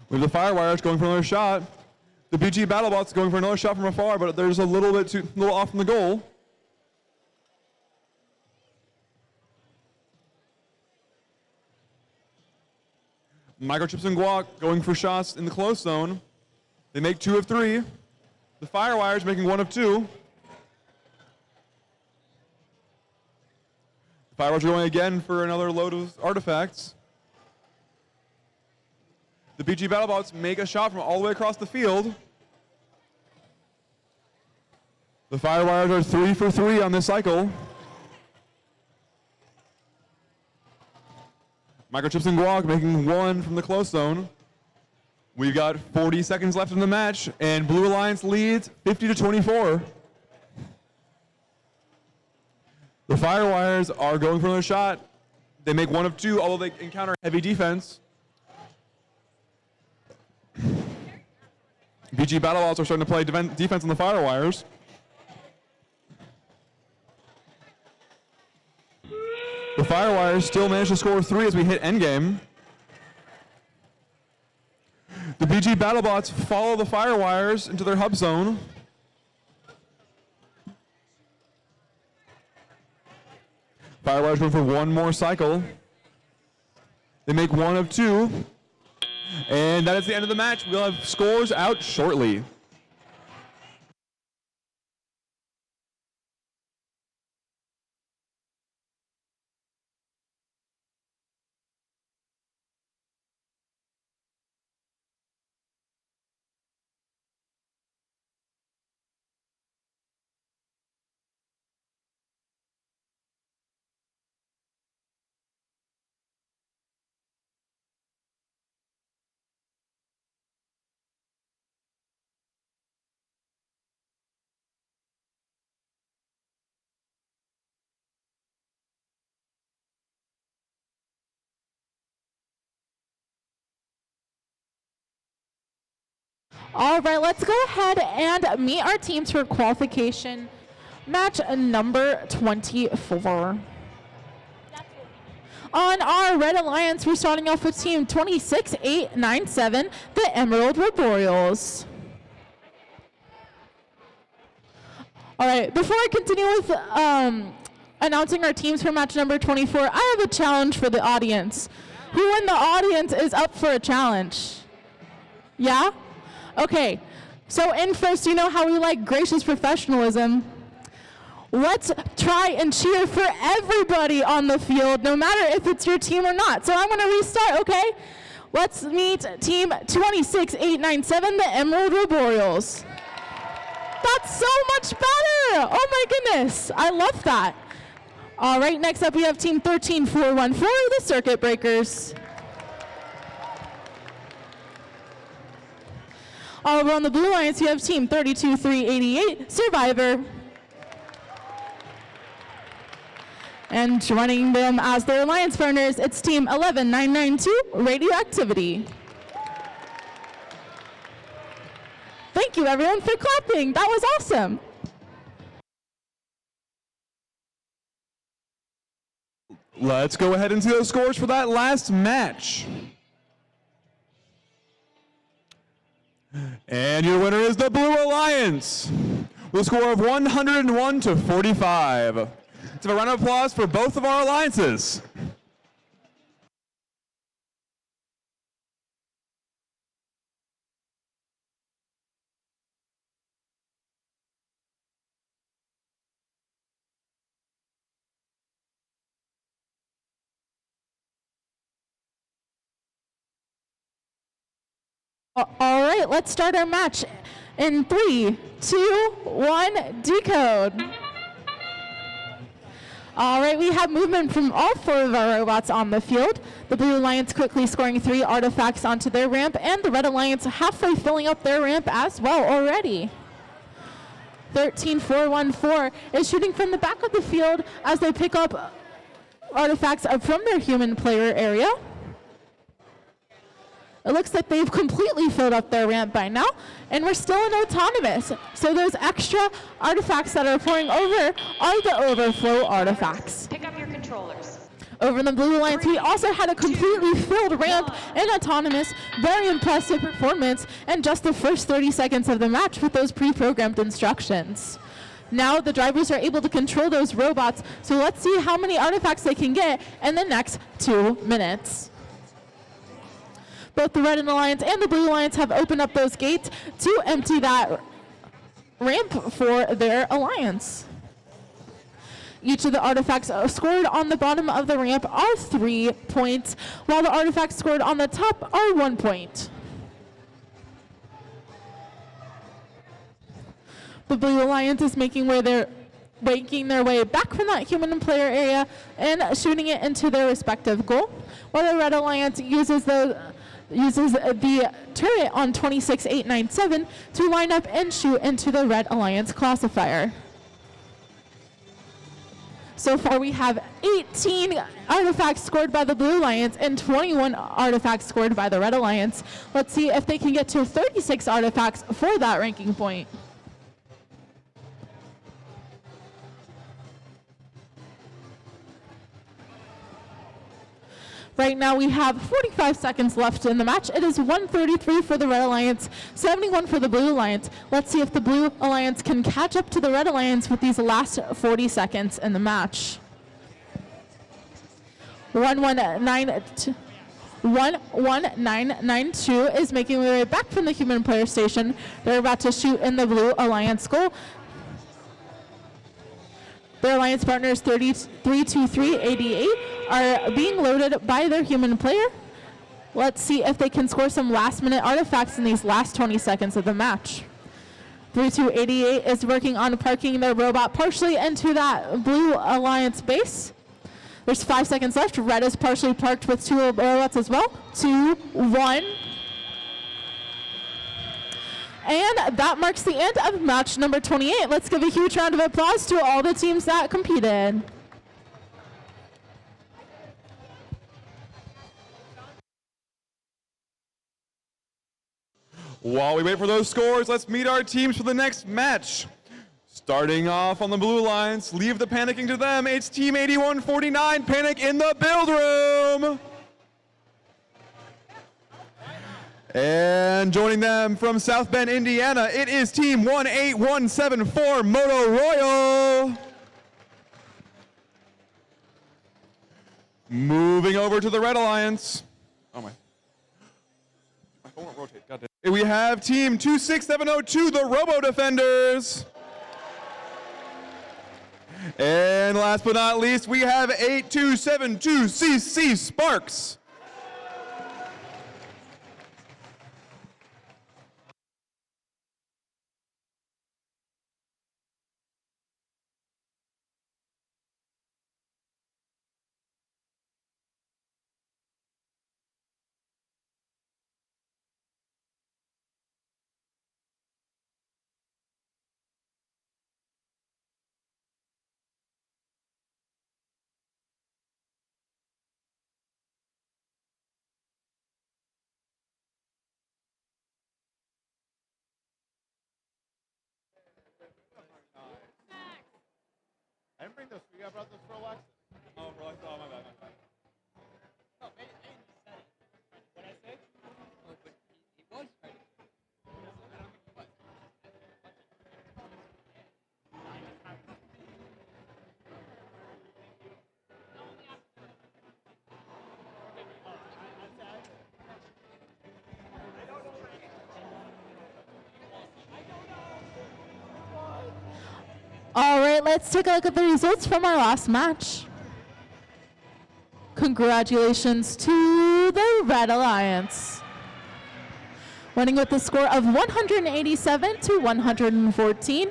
With the firewires going for another shot. The BG BattleBots going for another shot from afar, but there's a little off from the goal. Microchips and Guac going for shots in the close zone. They make 2 of 3. The firewires making 1 of 2. The firewires are going again for another load of artifacts. The BG BattleBots make a shot from all the way across the field. The firewires are 3 for 3 on this cycle. Microchips and Guac making 1 from the close zone. We've got 40 seconds left in the match, and Blue Alliance leads 50-24. The firewires are going for another shot. They make 1 of 2, although they encounter heavy defense. BG BattleBots are starting to play defense on the firewires. The firewires still manage to score 3 as we hit endgame. The BG BattleBots follow the firewires into their hub zone. Firewires going for 1 more cycle. They make 1 of 2. And that is the end of the match. We'll have scores out shortly.
All right, let's go ahead and meet our teams for qualification match number 24. On our Red Alliance, we're starting off with team 26897, the Emerald Roboreals. All right, before I continue with announcing our teams for match number 24, I have a challenge for the audience. Who in the audience is up for a challenge? Yeah? Okay, so in first, you know how we like gracious professionalism. Let's try and cheer for everybody on the field, no matter if it's your team or not. So I'm going to restart, okay? Let's meet team 26897, the Emerald Roboreals. That's so much better! Oh my goodness, I love that. All right, next up we have team 13414, the Circuit Breakers. Over on the Blue Alliance, you have team 32388, Survivor. And joining them as their alliance partners, it's team 11992, Radioactivity. Thank you everyone for clapping, that was awesome.
Let's go ahead and see those scores for that last match. And your winner is the Blue Alliance with a score of 101-45. Let's have a round of applause for both of our alliances.
All right, let's start our match in 3, 2, 1, decode. All right, we have movement from all 4 of our robots on the field. The Blue Alliance quickly scoring 3 artifacts onto their ramp, and the Red Alliance halfway filling up their ramp as well already. 13414 is shooting from the back of the field as they pick up artifacts from their human player area. It looks like they've completely filled up their ramp by now, and we're still in autonomous. So those extra artifacts that are pouring over are the overflow artifacts.
Pick up your controllers.
Over in the Blue Alliance, we also had a completely filled ramp in autonomous. Very impressive performance in just the first 30 seconds of the match with those pre-programmed instructions. Now the drivers are able to control those robots, so let's see how many artifacts they can get in the next 2 minutes. Both the Red Alliance and the Blue Alliance have opened up those gates to empty that ramp for their alliance. Each of the artifacts scored on the bottom of the ramp are 3 points, while the artifacts scored on the top are 1 point. The Blue Alliance is making their way back from that human player area and shooting it into their respective goal, while the Red Alliance uses the turret on 26897 to line up and shoot into the Red Alliance classifier. So far we have 18 artifacts scored by the Blue Alliance and 21 artifacts scored by the Red Alliance. Let's see if they can get to 36 artifacts for that ranking point. Right now we have 45 seconds left in the match. It is 133 for the Red Alliance, 71 for the Blue Alliance. Let's see if the Blue Alliance can catch up to the Red Alliance with these last 40 seconds in the match. 11992 is making their way back from the human player station. They're about to shoot in the Blue Alliance goal. Their alliance partners 32388 are being loaded by their human player. Let's see if they can score some last-minute artifacts in these last 20 seconds of the match. 3288 is working on parking their robot partially into that Blue Alliance base. There's 5 seconds left. Red is partially parked with 2 robots as well. 2, 1. And that marks the end of match number 28. Let's give a huge round of applause to all the teams that competed.
While we wait for those scores, let's meet our teams for the next match. Starting off on the Blue Alliance, leave the panicking to them. It's Team 8149, Panic in the Build Room. And joining them from South Bend, Indiana, it is Team 18174, Moto Royal. Moving over to the Red Alliance. Oh my phone won't rotate, goddamn. We have Team 26702, the Robo Defenders. And last but not least, we have 8272 CC Sparks.
I didn't bring those for you. I brought those for Alexa. Oh, for Alexa. Oh, my bad. No, I didn't say it. What I say? Oh, but he was ready.
All right, let's take a look at the results from our last match. Congratulations to the Red Alliance. winning with a score of 187 to 114.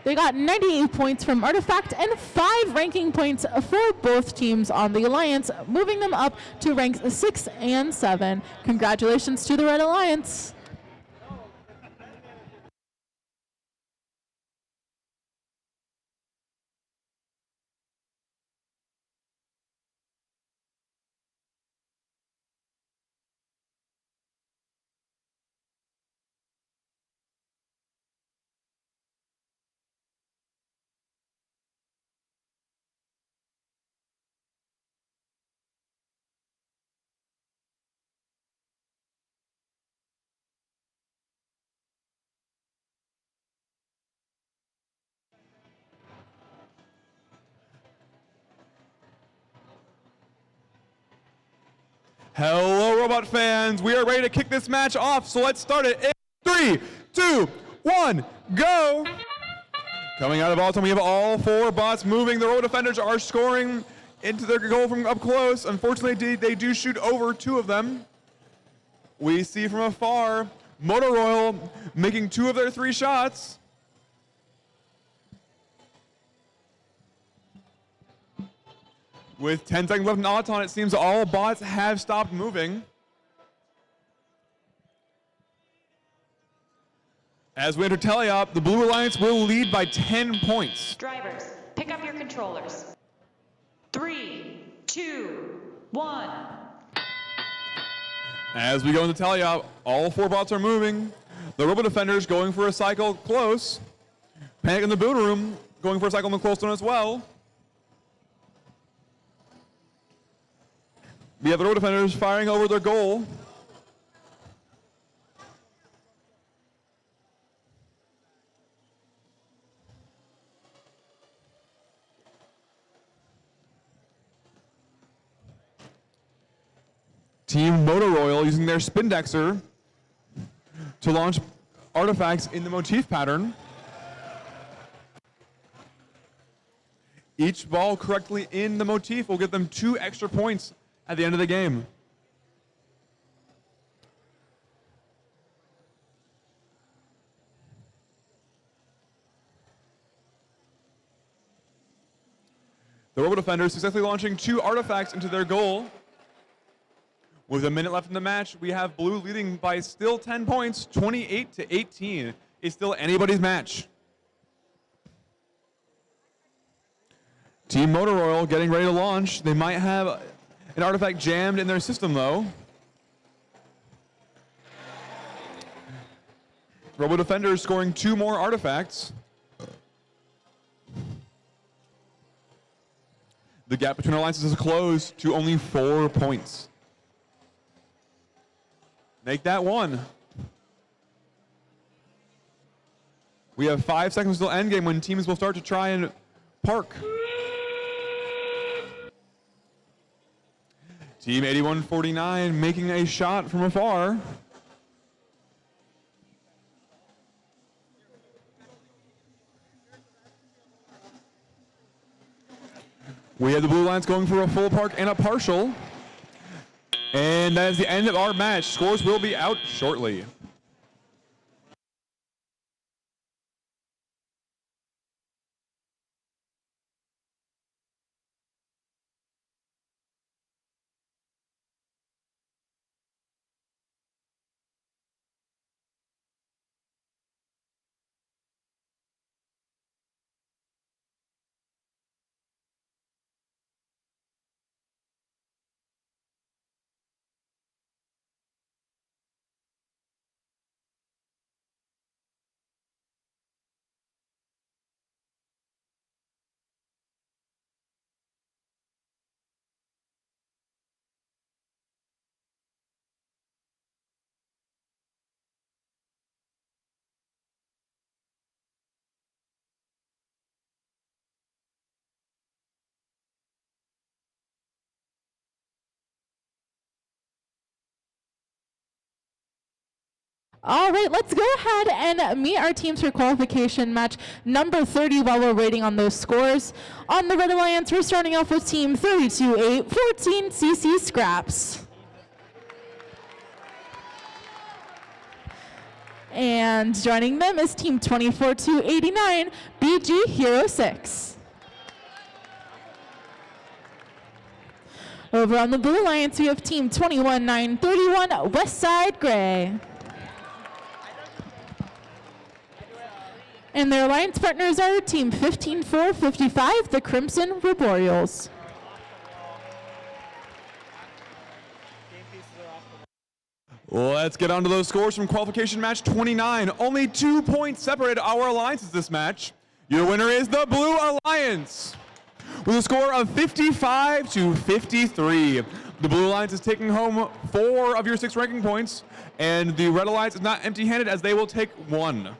They got 98 points from Artifact and 5 ranking points for both teams on the Alliance, moving them up to ranks 6 and 7. Congratulations to the Red Alliance.
Hello, robot fans. We are ready to kick this match off, so let's start it in 3, 2, 1, go! Coming out of all time, we have all 4 bots moving. The robot defenders are scoring into their goal from up close. Unfortunately, they do shoot over 2 of them. We see from afar, Motor Royal making 2 of their 3 shots. With 10 seconds left in Auton, it seems all bots have stopped moving. As we enter teleop, the Blue Alliance will lead by 10 points.
Drivers, pick up your controllers. 3, 2, 1.
As we go into teleop, all 4 bots are moving. The Robo Defenders going for a cycle close. Panic in the boot room going for a cycle in the close one as well. We have the Robo Defenders firing over their goal. Team Motor Royal using their Spindexer to launch artifacts in the motif pattern. Each ball correctly in the motif will give them 2 extra points at the end of the game. The Robo Defenders successfully launching 2 artifacts into their goal. With a minute left in the match, we have Blue leading by still 10 points, 28 to 18. It's still anybody's match. Team Motor Royal getting ready to launch. They might have an artifact jammed in their system though. Robo Defenders scoring 2 more artifacts. The gap between alliances is closed to only 4 points. Make that 1. We have 5 seconds till endgame when teams will start to try and park. Team 8149 making a shot from afar. We have the Blue Alliance going for a full park and a partial. And that is the end of our match. Scores will be out shortly.
All right, let's go ahead and meet our teams for qualification match number 30 while we're waiting on those scores. On the Red Alliance, we're starting off with team 32-8-14 CC Scraps. And joining them is Team 24-89, BG Hero 6. Over on the Blue Alliance, we have Team 21-931, Westside Gray. And their alliance partners are Team 15-455, the Crimson Arboreals.
Let's get on to those scores from qualification match 29. Only 2 points separate our alliances this match. Your winner is the Blue Alliance with a score of 55-53. The Blue Alliance is taking home 4 of your 6 ranking points, and the Red Alliance is not empty-handed as they will take 1.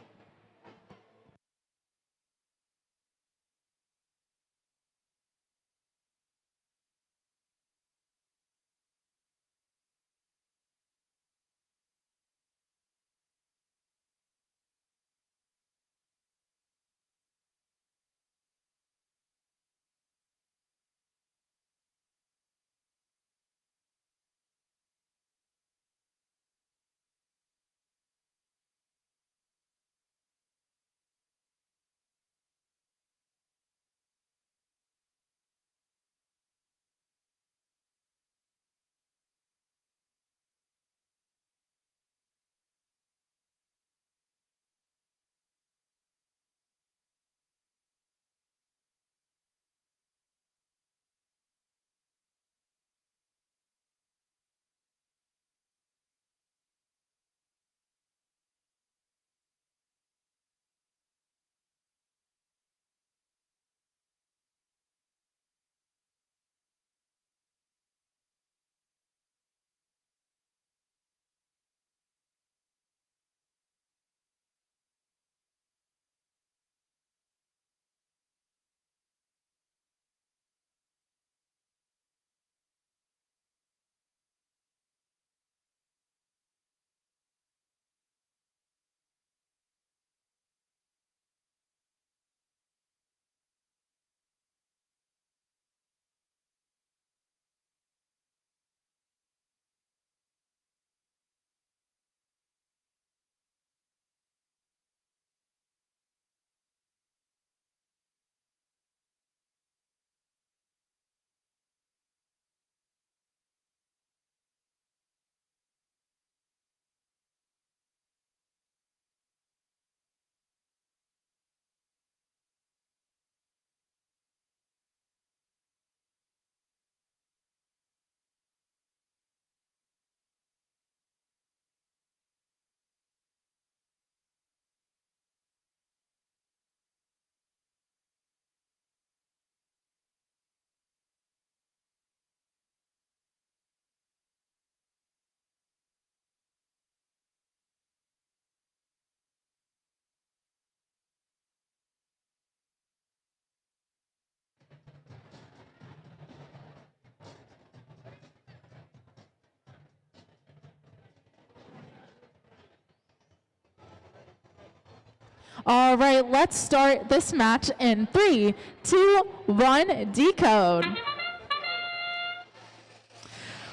All right, let's start this match in 3, 2, 1, decode.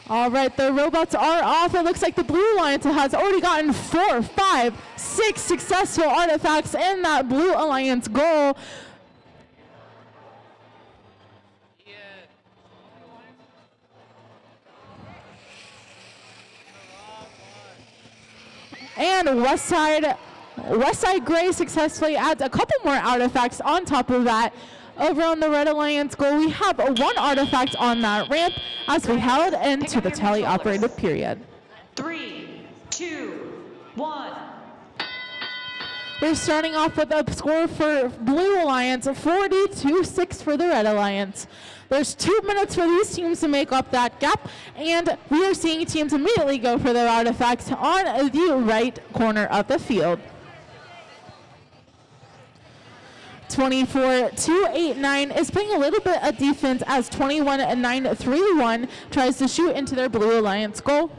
All right, the robots are off. It looks like the Blue Alliance has already gotten 4, 5, 6 successful artifacts in that Blue Alliance goal. And Westside Gray successfully adds a couple more artifacts on top of that. Over on the Red Alliance goal, we have 1 artifact on that ramp as we head into the tele-operated period.
3, 2, 1.
We're starting off with a score for Blue Alliance, 40-6 for the Red Alliance. There's 2 minutes for these teams to make up that gap, and we are seeing teams immediately go for their artifacts on the right corner of the field. 24-89 is playing a little bit of defense as 21-931 tries to shoot into their Blue Alliance goal.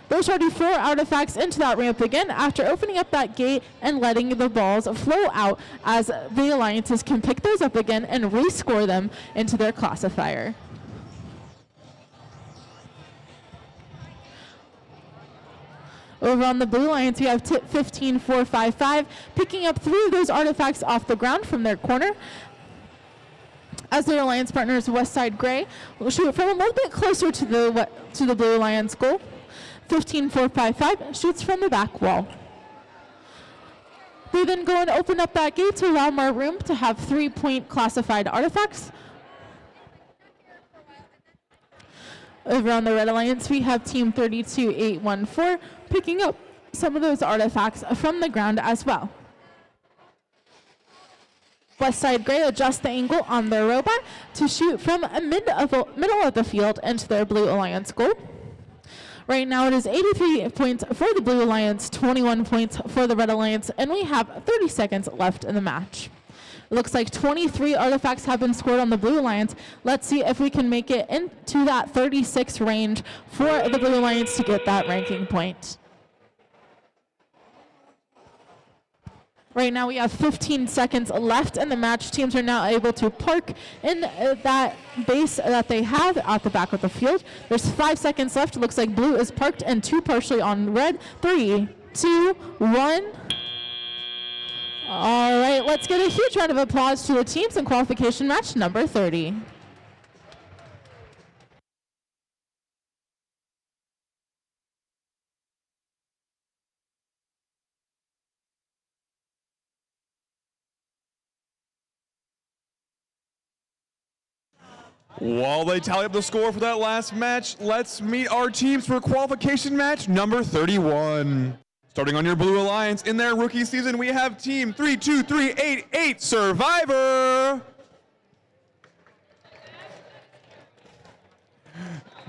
There's already 4 artifacts into that ramp again after opening up that gate and letting the balls flow out as the alliances can pick those up again and rescore them into their classifier. Over on the Blue Lions, we have tip 15455, picking up 3 of those artifacts off the ground from their corner. As their alliance partners, Westside Gray will shoot from a little bit closer to the Blue Lions goal. 15455 shoots from the back wall. They then go and open up that gate to allow more room to have 3-point classified artifacts. Over on the Red Alliance, we have Team 32814 picking up some of those artifacts from the ground as well. Westside Gray adjusts the angle on their robot to shoot from a middle of the field into their Blue Alliance goal. Right now it is 83 points for the Blue Alliance, 21 points for the Red Alliance, and we have 30 seconds left in the match. It looks like 23 artifacts have been scored on the Blue Alliance. Let's see if we can make it into that 36 range for the Blue Alliance to get that ranking point. Right now we have 15 seconds left in the match. Teams are now able to park in that base that they have at the back of the field. There's 5 seconds left. It looks like blue is parked and 2 partially on red. 3, 2, 1. All right, let's get a huge round of applause to the teams in qualification match number 30.
While they tally up the score for that last match, let's meet our teams for qualification match number 31. Starting on your Blue Alliance, in their rookie season, we have Team 32388 Survivor.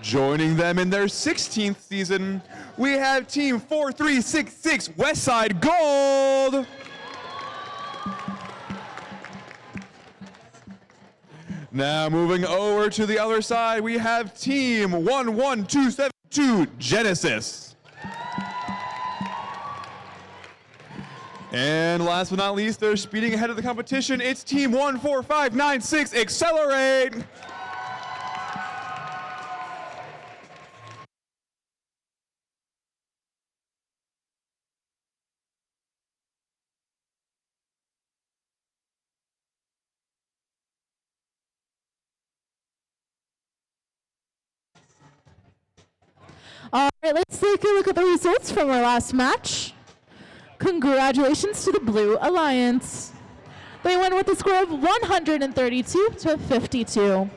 Joining them in their 16th season, we have Team 4366 Westside Gold. Now moving over to the other side, we have Team 11272 Genesis. And last but not least, they're speeding ahead of the competition. It's Team 14596 Accelerate.
All right, let's take a look at the results from our last match. Congratulations to the Blue Alliance. They won with a score of 132 to 52.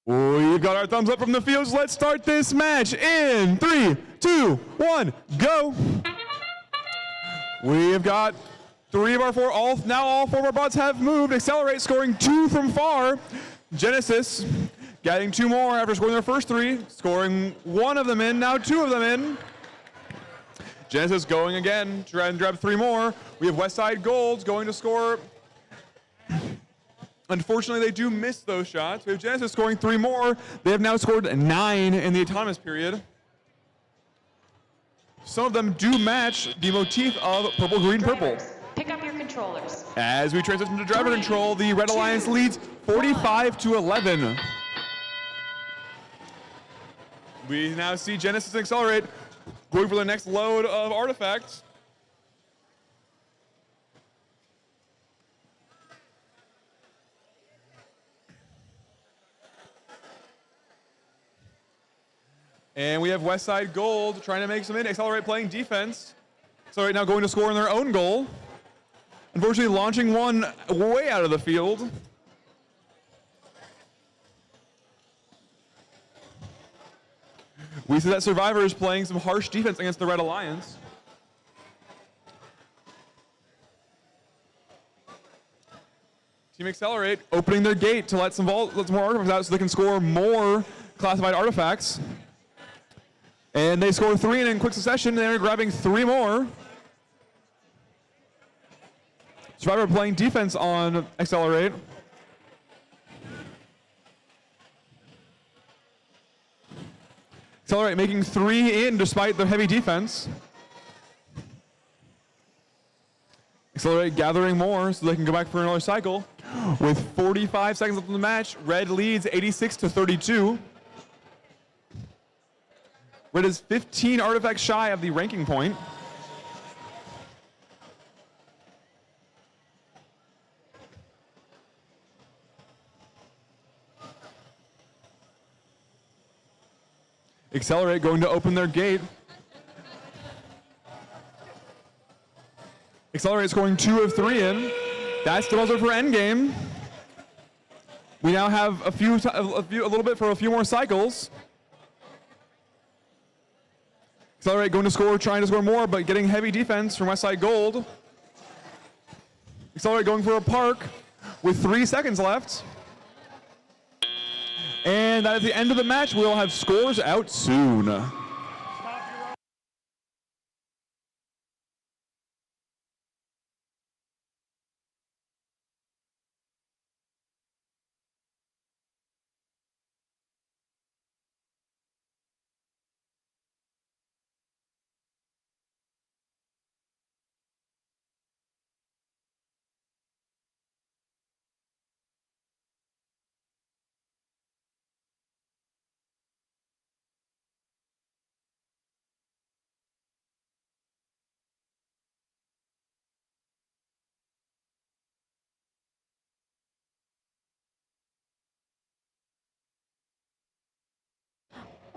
We've got our thumbs up from the fields. Let's start this match in 3, 2, 1, go. We've got three of our four, all four of our bots have moved. Accelerate scoring 2 from far. Genesis getting 2 more after scoring their first 3, scoring 1 of them in, now 2 of them in. Genesis going again, try and grab 3 more. We have Westside Golds going to score. Unfortunately, they do miss those shots. We have Genesis scoring 3 more. They have now scored 9 in the autonomous period. Some of them do match the motif of purple, green, purple.
Pick up your controllers.
As we transition to driver control, the Red Alliance leads 45-11. We now see Genesis and Accelerate going for the next load of artifacts. And we have Westside Gold trying to make some in. Accelerate playing defense. Accelerate now going to score on their own goal. Unfortunately, launching one way out of the field. We see that Survivor is playing some harsh defense against the Red Alliance. Team Accelerate opening their gate to let some more artifacts out so they can score more classified artifacts. And they score 3 in quick succession, and they're grabbing 3 more. Survivor playing defense on Accelerate. Accelerate making 3 in despite the heavy defense. Accelerate gathering more so they can go back for another cycle. With 45 seconds left in the match, Red leads 86-32. Red is 15 artifacts shy of the ranking point. Accelerate going to open their gate. Accelerate scoring 2 of 3 in. That's the buzzer for endgame. We now have a little bit for a few more cycles. Accelerate going to score, trying to score more, but getting heavy defense from Westside Gold. Accelerate going for a park with 3 seconds left. And that is the end of the match. We'll have scores out soon.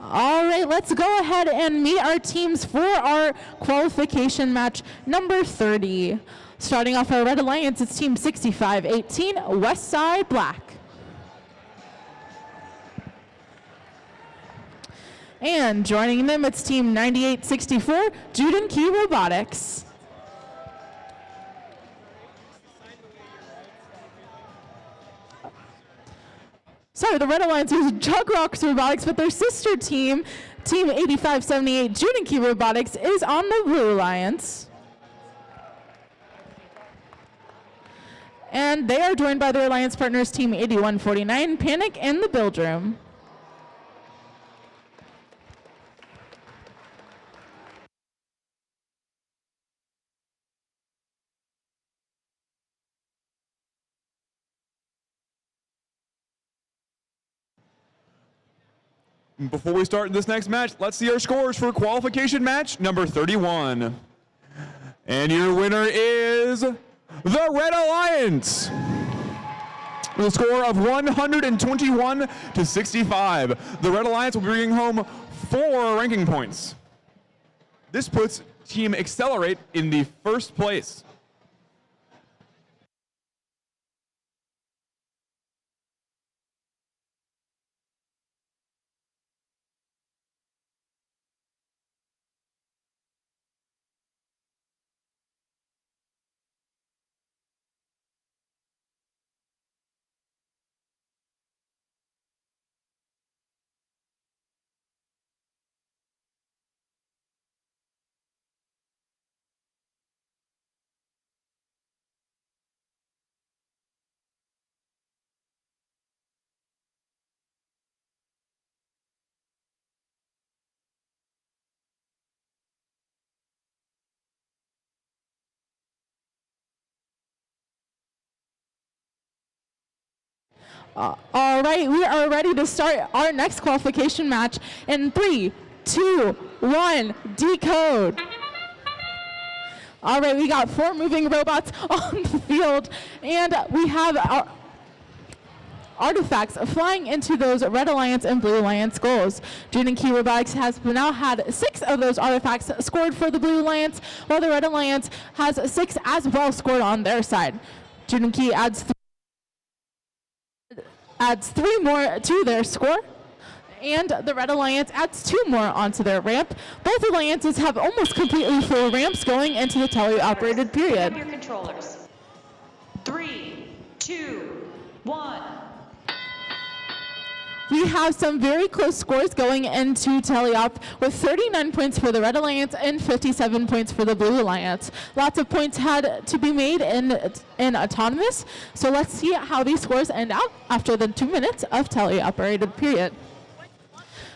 All right, let's go ahead and meet our teams for our qualification match number 30. Starting off our Red Alliance, it's Team 6518, Westside Black. And joining them, it's Team 9864, Jude and Key Robotics. Sorry, the Red Alliance is Jug Rocks Robotics, but their sister team, Team 8578, Jude and Key Robotics, is on the Blue Alliance. And they are joined by their alliance partners, Team 8149, Panic, and the Build Room.
Before we start this next match, let's see our scores for qualification match number 31. And your winner is the Red Alliance with a score of 121-65. The Red Alliance will be bringing home 4 ranking points. This puts Team Accelerate in the first place.
All right, we are ready to start our next qualification match in 3, 2, 1, decode. All right, we got 4 moving robots on the field, and we have our artifacts flying into those Red Alliance and Blue Alliance goals. Juden Key Robotics has now had 6 of those artifacts scored for the Blue Alliance, while the Red Alliance has 6 as well scored on their side. Juden Key adds 3 more to their score, and the Red Alliance adds 2 more onto their ramp. Both alliances have almost completely full ramps going into the tele-operated period.
Your controllers. 3, 2, 1.
We have some very close scores going into teleop, with 39 points for the Red Alliance and 57 points for the Blue Alliance. Lots of points had to be made in autonomous, so let's see how these scores end out after the 2 minutes of tele-operated period.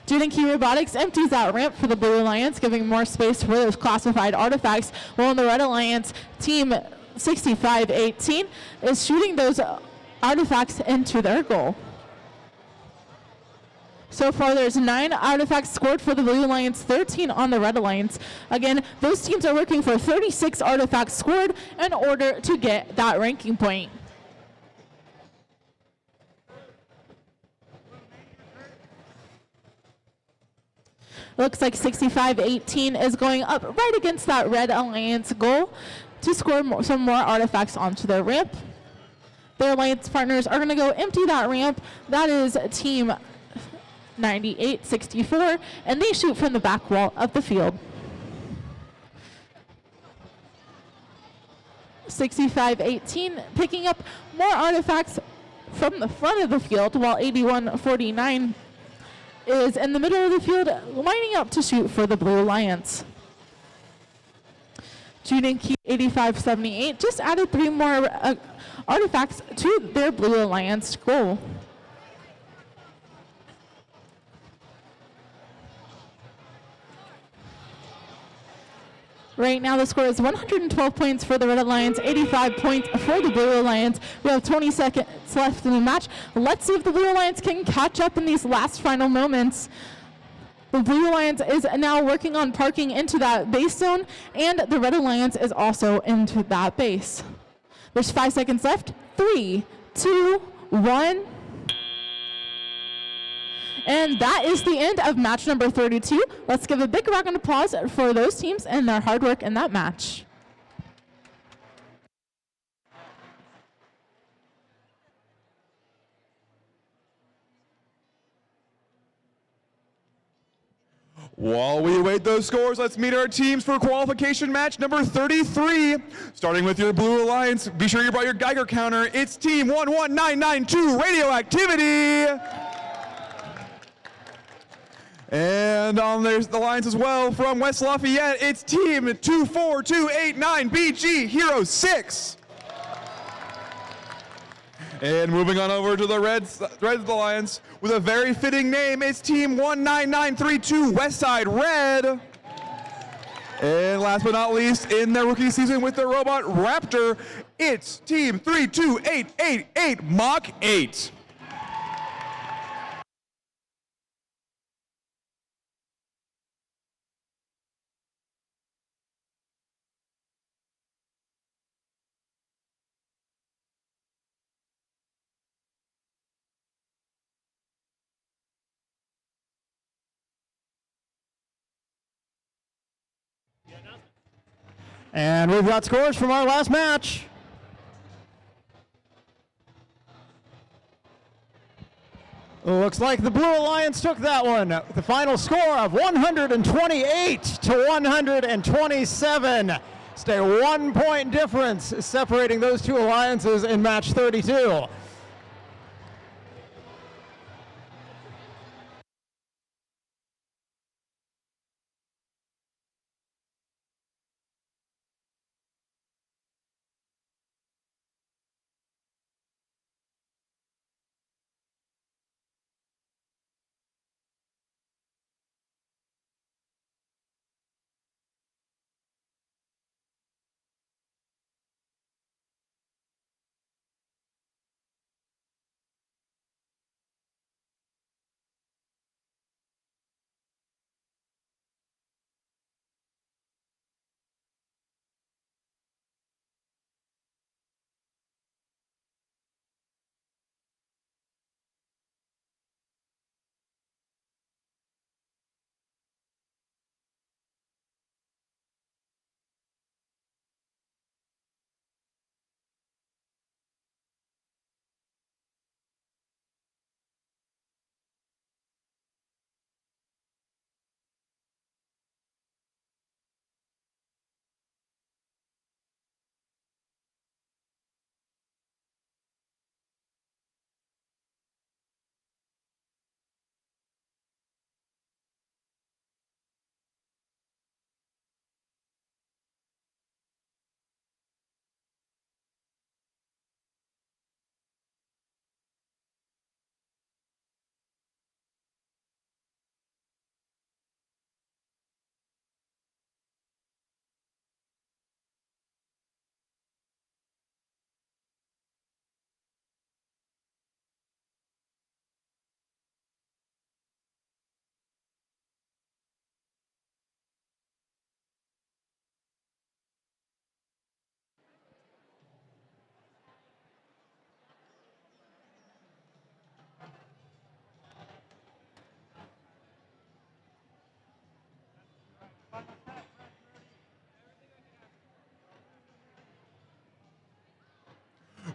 Juden Key Robotics empties that ramp for the Blue Alliance, giving more space for those classified artifacts, while the Red Alliance team 6518 is shooting those artifacts into their goal. So far, there's 9 artifacts scored for the Blue Alliance, 13 on the Red Alliance. Again, those teams are working for 36 artifacts scored in order to get that ranking point. Looks like 65-18 is going up right against that Red Alliance goal to score some more artifacts onto their ramp. Their alliance partners are going to go empty that ramp. That is team 98-64, and they shoot from the back wall of the field. 65-18 picking up more artifacts from the front of the field, while 81-49 is in the middle of the field, lining up to shoot for the Blue Alliance. Juden Key 85-78 just added 3 more artifacts to their Blue Alliance goal. Right now, the score is 112 points for the Red Alliance, 85 points for the Blue Alliance. We have 20 seconds left in the match. Let's see if the Blue Alliance can catch up in these last final moments. The Blue Alliance is now working on parking into that base zone, and the Red Alliance is also into that base. There's 5 seconds left. 3, 2, 1. And that is the end of match number 32. Let's give a big round of applause for those teams and their hard work in that match.
While we await those scores, let's meet our teams for qualification match number 33. Starting with your Blue Alliance, be sure you brought your Geiger counter. It's team 11992, Radioactivity. And on the Alliance as well, from West Lafayette, it's team 24289, BG Hero 6. And moving on over to the Reds Alliance, with a very fitting name, it's team 19932, Westside Red. And last but not least, in their rookie season with their robot Raptor, it's team 32888, Mach 8.
And we've got scores from our last match. Looks like the Blue Alliance took that one. The final score of 128 to 127. Stay a 1-point difference separating those two alliances in match 32.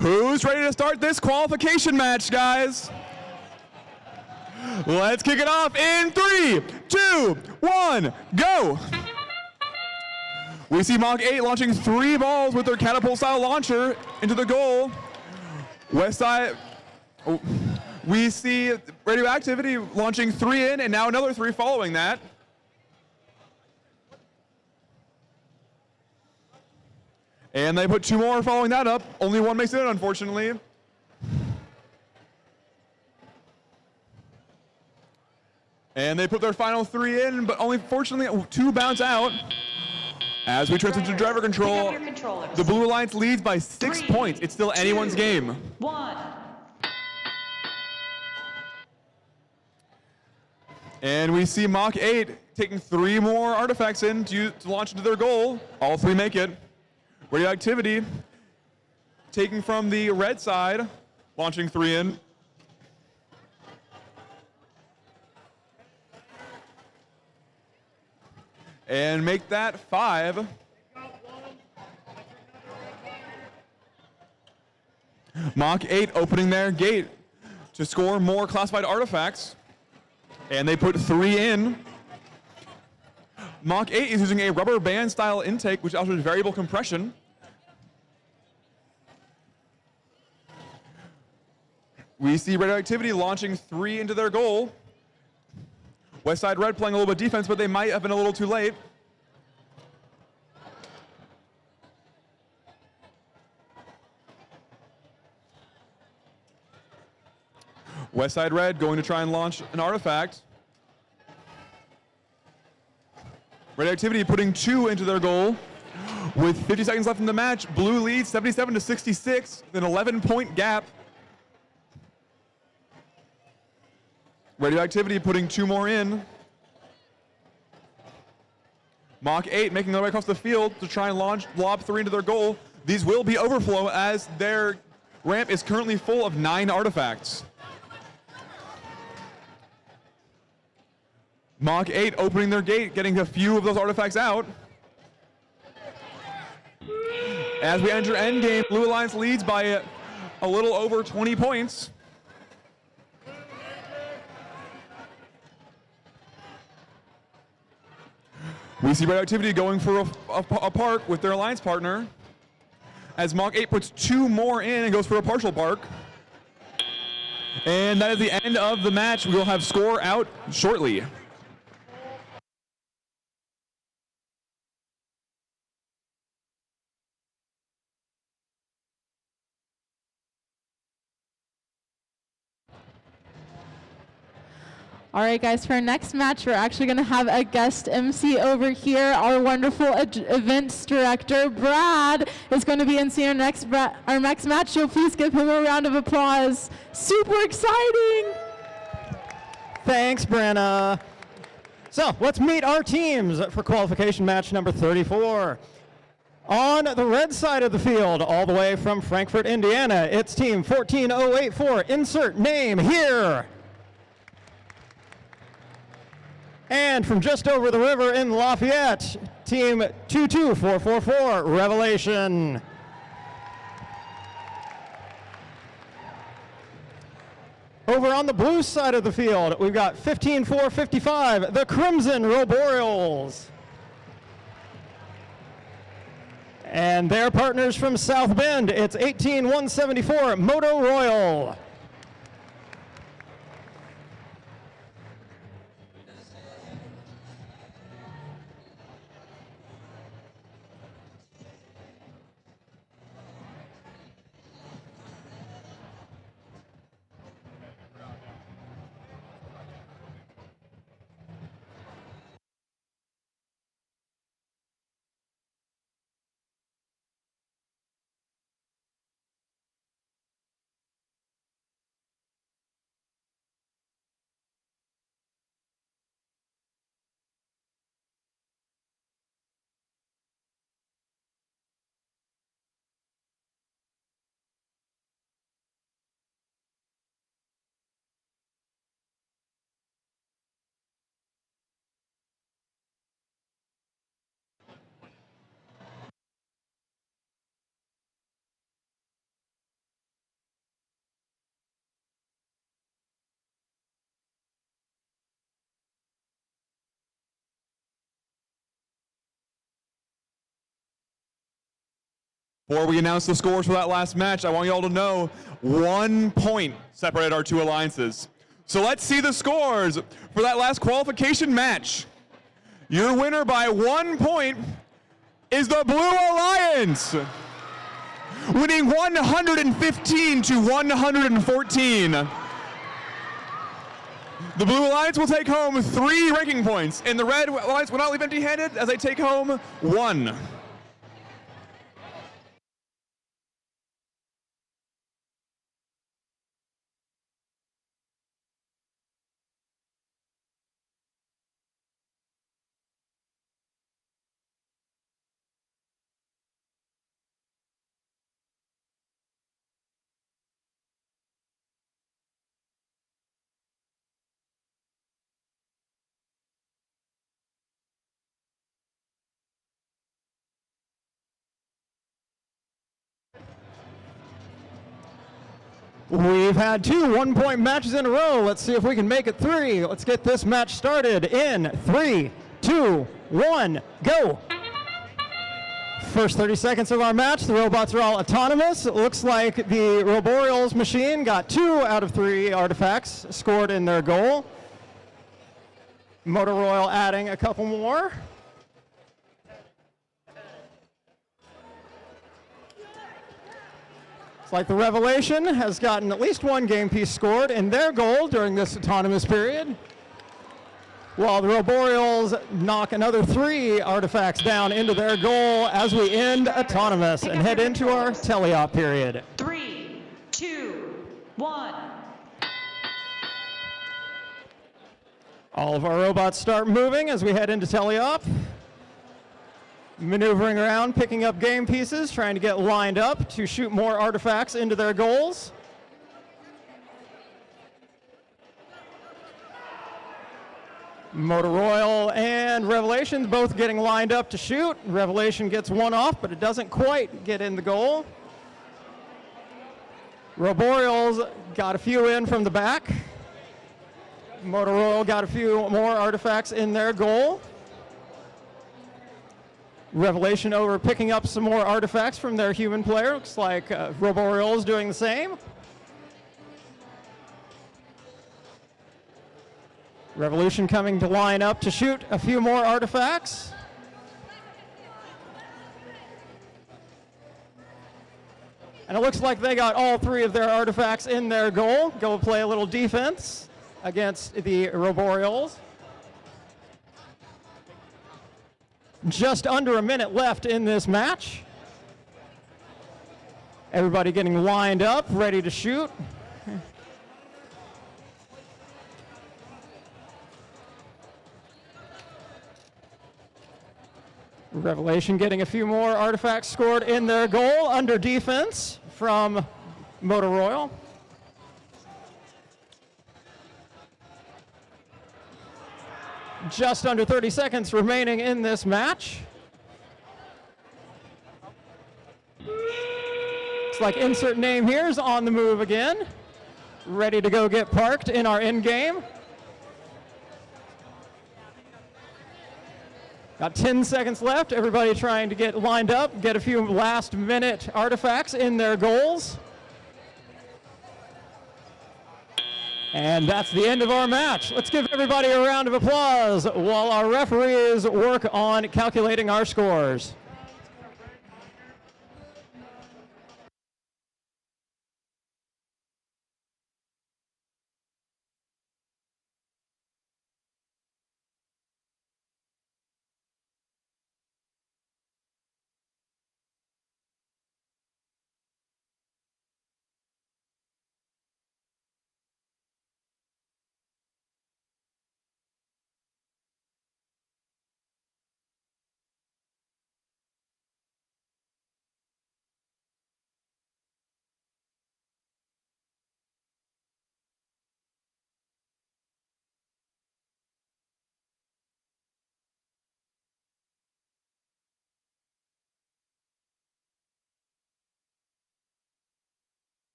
Who's ready to start this qualification match, guys? Let's kick it off in 3, 2, 1, go! We see Mach 8 launching 3 balls with their catapult-style launcher into the goal. Westside, we see Radioactivity launching 3 in, and now another 3 following that. And they put 2 more following that up. Only 1 makes it in, unfortunately. And they put their final 3 in, but only fortunately 2 bounce out. As we transition to driver control, the Blue Alliance leads by 6 points. It's still anyone's game.
1.
And we see Mach 8 taking 3 more artifacts in to launch into their goal. All 3 make it. Radioactivity taking from the red side, launching 3 in. And make that 5. Mach 8 opening their gate to score more classified artifacts. And they put 3 in. Mach 8 is using a rubber band style intake, which offers variable compression. We see Radioactivity launching 3 into their goal. Westside Red playing a little bit of defense, but they might have been a little too late. Westside Red going to try and launch an artifact. Radioactivity putting 2 into their goal. With 50 seconds left in the match, Blue leads 77 to 66, with an 11-point gap. Radioactivity putting 2 more in. Mach 8 making their way across the field to try and lob 3 into their goal. These will be overflow as their ramp is currently full of 9 artifacts. Mach 8 opening their gate, getting a few of those artifacts out. As we enter endgame, Blue Alliance leads by a little over 20 points. We see Radioactivity going for a park with their alliance partner. As Mach 8 puts 2 more in and goes for a partial park. And that is the end of the match. We'll have score out shortly.
All right, guys, for our next match, we're actually going to have a guest MC over here. Our wonderful events director, Brad, is going to be emceeing our next match, so please give him a round of applause. Super exciting!
Thanks, Brenna. So let's meet our teams for qualification match number 34. On the red side of the field, all the way from Frankfort, Indiana, it's team 14084. Insert name here. And from just over the river in Lafayette, team 22444, Revelation. Over on the blue side of the field, we've got 15455, the Crimson Roboreals. And their partners from South Bend, it's 18174, Moto Royal.
Before we announce the scores for that last match, I want you all to know 1 point separated our two alliances. So let's see the scores for that last qualification match. Your winner by 1 point is the Blue Alliance, winning 115 to 114. The Blue Alliance will take home 3 ranking points, and the Red Alliance will not leave empty-handed as they take home 1.
We've had 2 1-point matches in a row. Let's see if we can make it 3. Let's get this match started in 3, 2, 1, go. First 30 seconds of our match, the robots are all autonomous. It looks like the Roboreals machine got 2 out of 3 artifacts scored in their goal. Motor Royal adding a couple more. It's like the Revelation has gotten at least 1 game piece scored in their goal during this autonomous period, while the Roboreals knock another 3 artifacts down into their goal as we end autonomous and head into our teleop period.
3, 2, 1.
All of our robots start moving as we head into teleop. Maneuvering around, picking up game pieces, trying to get lined up to shoot more artifacts into their goals. Motor Royal and Revelation both getting lined up to shoot. Revelation gets 1 off, but it doesn't quite get in the goal. Roboreals got a few in from the back. Motor Royal got a few more artifacts in their goal. Revelation over picking up some more artifacts from their human player. Looks like Roboreals doing the same. Revolution coming to line up to shoot a few more artifacts. And it looks like they got all 3 of their artifacts in their goal. Go play a little defense against the Roboreals. Just under a minute left in this match. Everybody getting lined up, ready to shoot. Revelation getting a few more artifacts scored in their goal under defense from Motor Royal. Just under 30 seconds remaining in this match. Looks like insert name here is on the move again. Ready to go get parked in our end game. Got 10 seconds left. Everybody trying to get lined up, get a few last minute artifacts in their goals. And that's the end of our match. Let's give everybody a round of applause while our referees work on calculating our scores.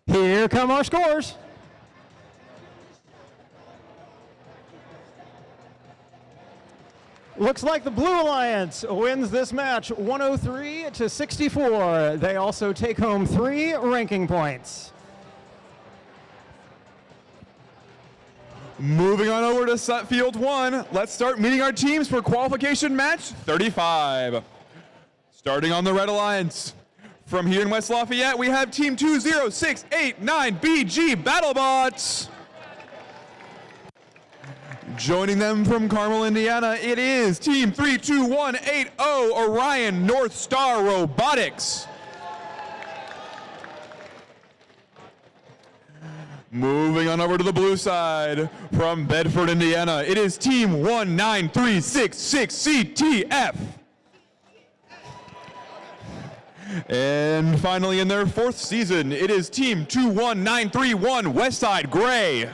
Here come our scores. Looks like the Blue Alliance wins this match 103 to 64. They also take home 3 ranking points.
Moving on over to Field 1, let's start meeting our teams for qualification match 35. Starting on the Red Alliance. From here in West Lafayette, we have Team 20689BG BattleBots. Joining them from Carmel, Indiana, it is Team 32180 Orion North Star Robotics. Moving on over to the blue side, from Bedford, Indiana, it is Team 19366CTF. And finally, in their 4th season, it is Team 21931 Westside Gray.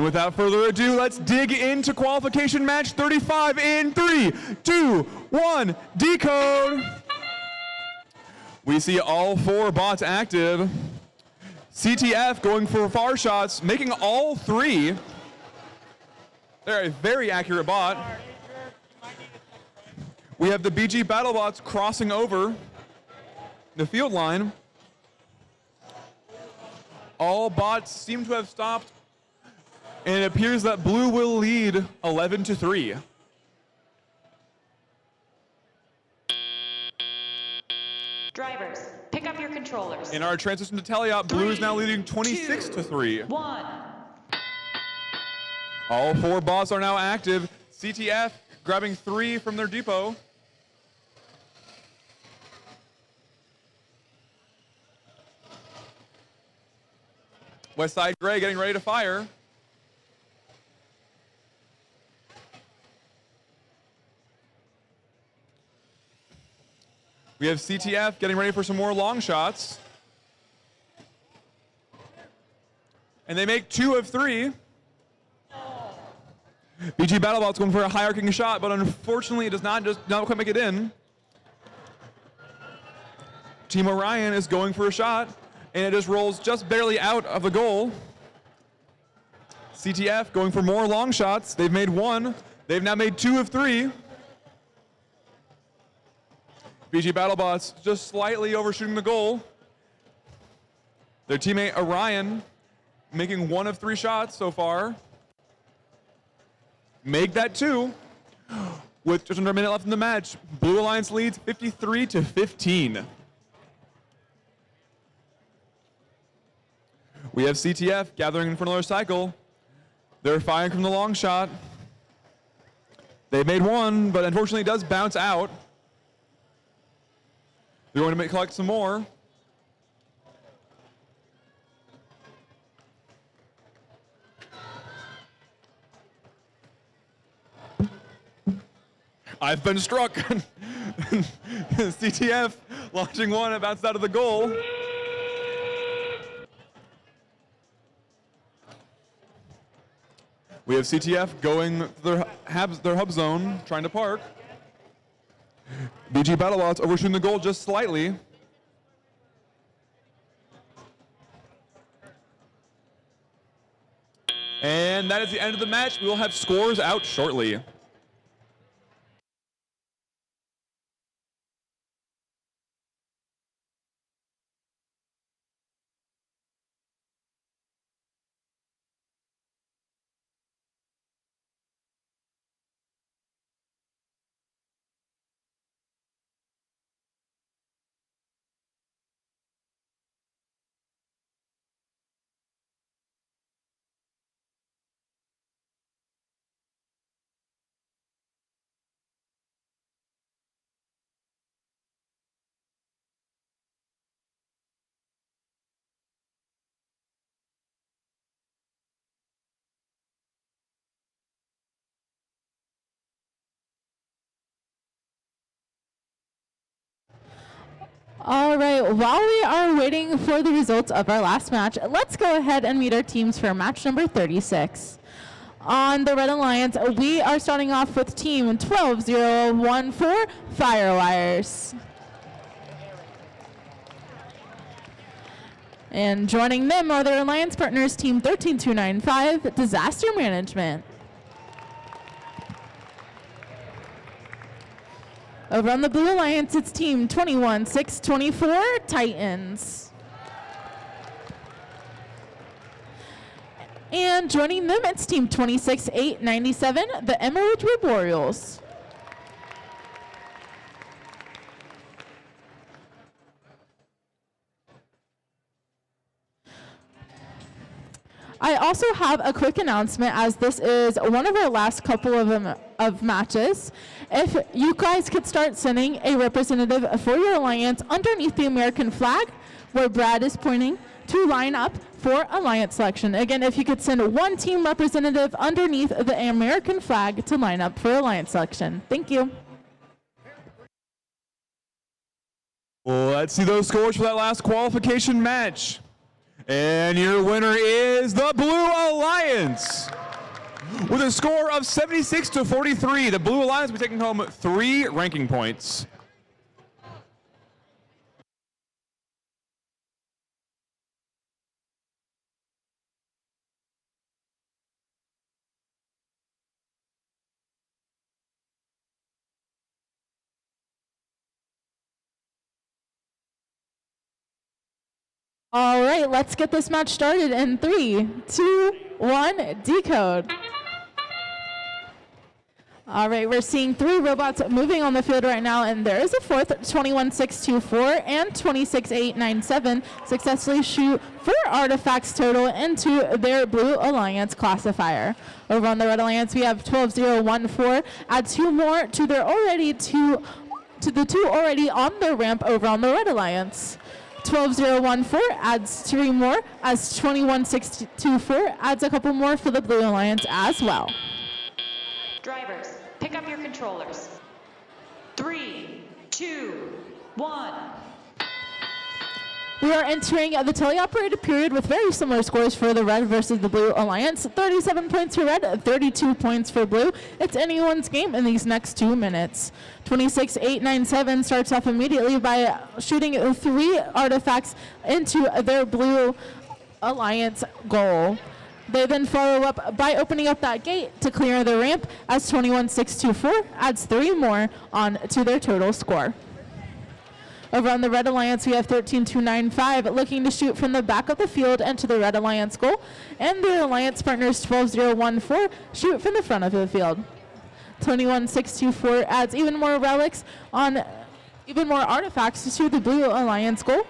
without further ado, let's dig into qualification match 35 in 3, 2, 1, decode. We see all 4 bots active. CTF going for far shots, making all 3. They're a very accurate bot. We have the BG BattleBots crossing over the field line. All bots seem to have stopped, and it appears that blue will lead 11-3.
Drivers, pick up your controllers.
In our transition to tally-up, blue is now leading 26-3.
1.
All 4 bots are now active. CTF grabbing 3 from their depot. Westside Gray getting ready to fire. We have CTF getting ready for some more long shots. And they make 2 of 3. BG BattleBot's going for a high-arcing shot, but unfortunately it does not quite make it in. Team Orion is going for a shot, and it just rolls just barely out of the goal. CTF going for more long shots. They've made 1. They've now made 2 of 3. BG BattleBots just slightly overshooting the goal. Their teammate Orion making 1 of 3 shots so far. Make that 2 with just under a minute left in the match. Blue Alliance leads 53-15. We have CTF gathering in for another cycle. They're firing from the long shot. They made 1, but unfortunately it does bounce out. They're going to collect some more. I've been struck. CTF launching 1, it bounced out of the goal. We have CTF going to their hub zone, trying to park. BG BattleBots overshooting the goal just slightly. And that is the end of the match. We will have scores out shortly.
All right, while we are waiting for the results of our last match, let's go ahead and meet our teams for match number 36. On the Red Alliance, we are starting off with team 12014, Firewires. And joining them are their alliance partners, team 13295, Disaster Management. Over on the Blue Alliance, it's team 21624, Titans. And joining them, it's team 26897, the Emerald Royals. I also have a quick announcement, as this is one of our last couple of matches. If you guys could start sending a representative for your alliance underneath the American flag, where Brad is pointing, to line up for alliance selection. Again, if you could send 1 team representative underneath the American flag to line up for alliance selection. Thank you.
Let's see those scores for that last qualification match. And your winner is the Blue Alliance. With a score of 76-43, the Blue Alliance will be taking home 3 ranking points.
All right, let's get this match started in 3, 2, 1, decode. All right, we're seeing 3 robots moving on the field right now, and there is a fourth, 21624 and 26897, successfully shoot 4 artifacts total into their Blue Alliance classifier. Over on the Red Alliance, we have 12014, add 2 more to their already to the 2 already on the ramp over on the Red Alliance. 12014 adds 3 more, as 21624 adds a couple more for the Blue Alliance as well.
Drivers, pick up your controllers. 3, 2, 1.
We are entering the teleoperated period with very similar scores for the Red versus the Blue Alliance. 37 points for Red, 32 points for Blue. It's anyone's game in these next 2 minutes. 26897 starts off immediately by shooting 3 artifacts into their Blue Alliance goal. They then follow up by opening up that gate to clear the ramp, as 21624 adds 3 more on to their total score. Over on the Red Alliance, we have 13295 looking to shoot from the back of the field into the Red Alliance goal, and the Alliance partners 12014 shoot from the front of the field. 21624 adds even more relics on even more artifacts to the Blue Alliance goal.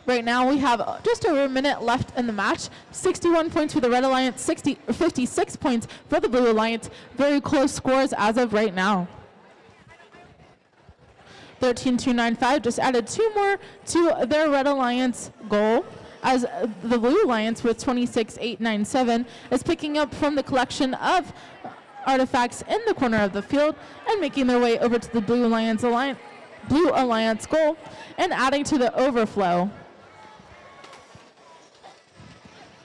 Right now we have just over a minute left in the match. 61 points for the Red Alliance, 56 points for the Blue Alliance. Very close scores as of right now. 13295 just added 2 more to their Red Alliance goal, as the Blue Alliance with 26897 is picking up from the collection of artifacts in the corner of the field and making their way over to the Blue Alliance goal and adding to the overflow.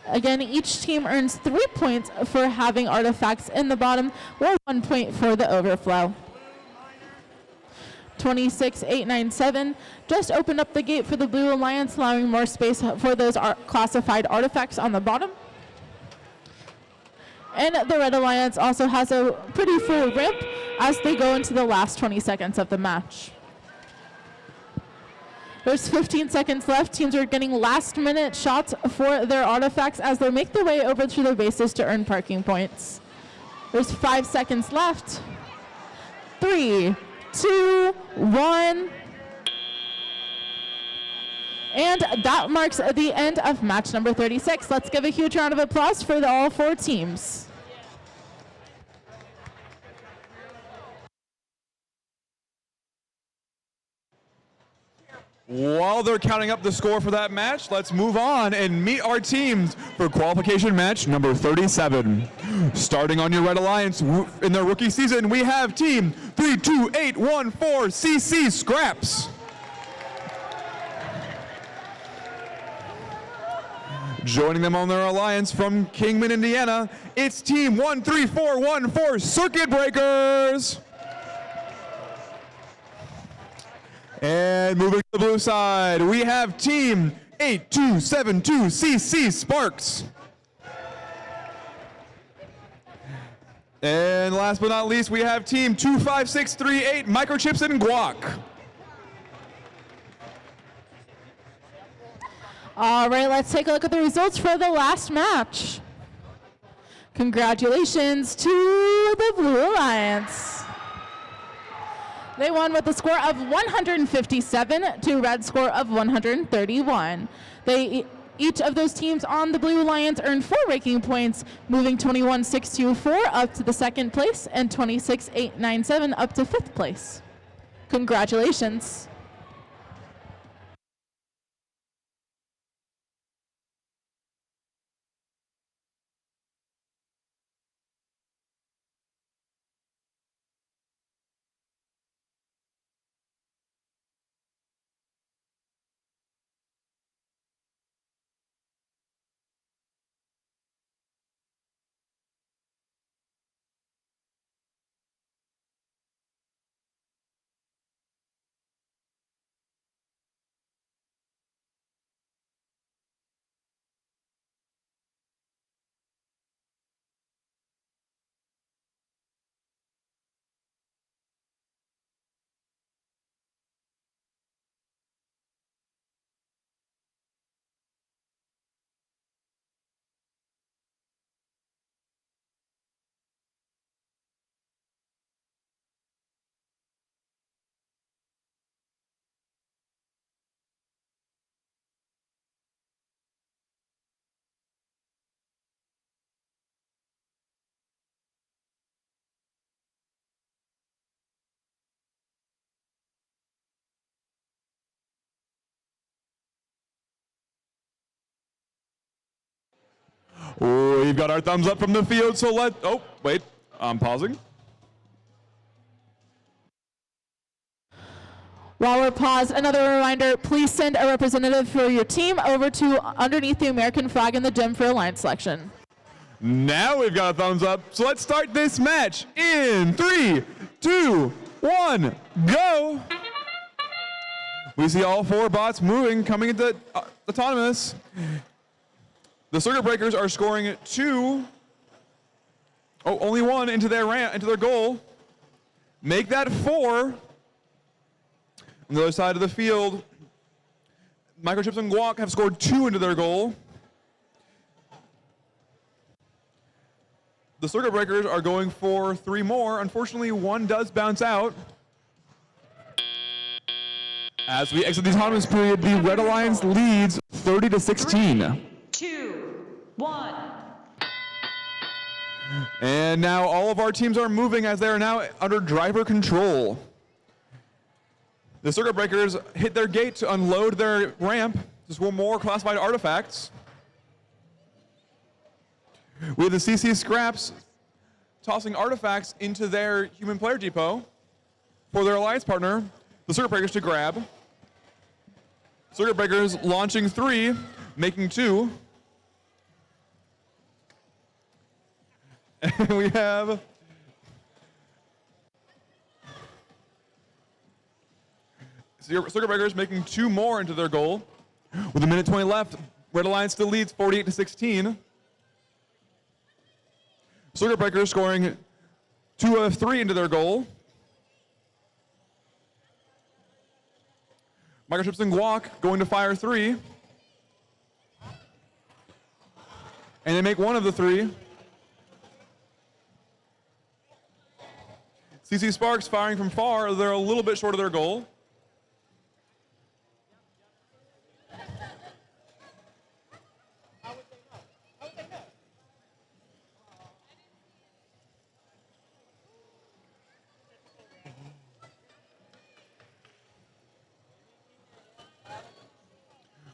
Again, each team earns 3 points for having artifacts in the bottom, or 1 point for the overflow. 26897 just opened up the gate for the Blue Alliance, allowing more space for those classified artifacts on the bottom. And the Red Alliance also has a pretty full ramp as they go into the last 20 seconds of the match. There's 15 seconds left. Teams are getting last-minute shots for their artifacts as they make their way over to their bases to earn parking points. There's 5 seconds left. 3, 2, 1. And that marks the end of match number 36. Let's give a huge round of applause for all 4 teams.
While they're counting up the score for that match, let's move on and meet our teams for qualification match number 37. Starting on your Red Alliance in their rookie season, we have team 32814 CC Scraps. Joining them on their alliance from Kingman, Indiana, it's team 13414 Circuit Breakers. And moving to the blue side, we have team 8272 CC Sparks. And last but not least, we have team 25638 Microchips and Guac.
All right, let's take a look at the results for the last match. Congratulations to the Blue Alliance. They won with a score of 157 to Red score of 131. Each of those teams on the Blue Alliance earned 4 ranking points, moving 21624 up to the 2nd place and 26897 up to 5th place. Congratulations.
We've got our thumbs up from the field, so oh, wait, I'm pausing.
While we're paused, another reminder, please send a representative for your team over to underneath the American flag in the gym for alliance selection.
Now we've got a thumbs up, so let's start this match in 3, 2, 1, go! We see all 4 bots moving, coming into autonomous. The circuit breakers are scoring 2. Oh, only 1 into their goal. Make that 4. On the other side of the field, Microchips and Guac have scored 2 into their goal. The circuit breakers are going for 3 more. Unfortunately, 1 does bounce out. As we exit the autonomous period, the Red Alliance leads 30-16.
2, 1.
And now all of our teams are moving as they are now under driver control. The circuit breakers hit their gate to unload their ramp. Just 1 more classified artifacts. We have the CC Scraps tossing artifacts into their human player depot for their alliance partner, the circuit breakers, to grab. Circuit breakers launching 3, making 2. And we have circuit breakers making 2 more into their goal. With 1:20 left, Red Alliance still leads 48-16. Circuit breakers scoring 2 of 3 into their goal. Microchips and Guac going to fire 3. And they make 1 of the 3. CC Sparks firing from far. They're a little bit short of their goal.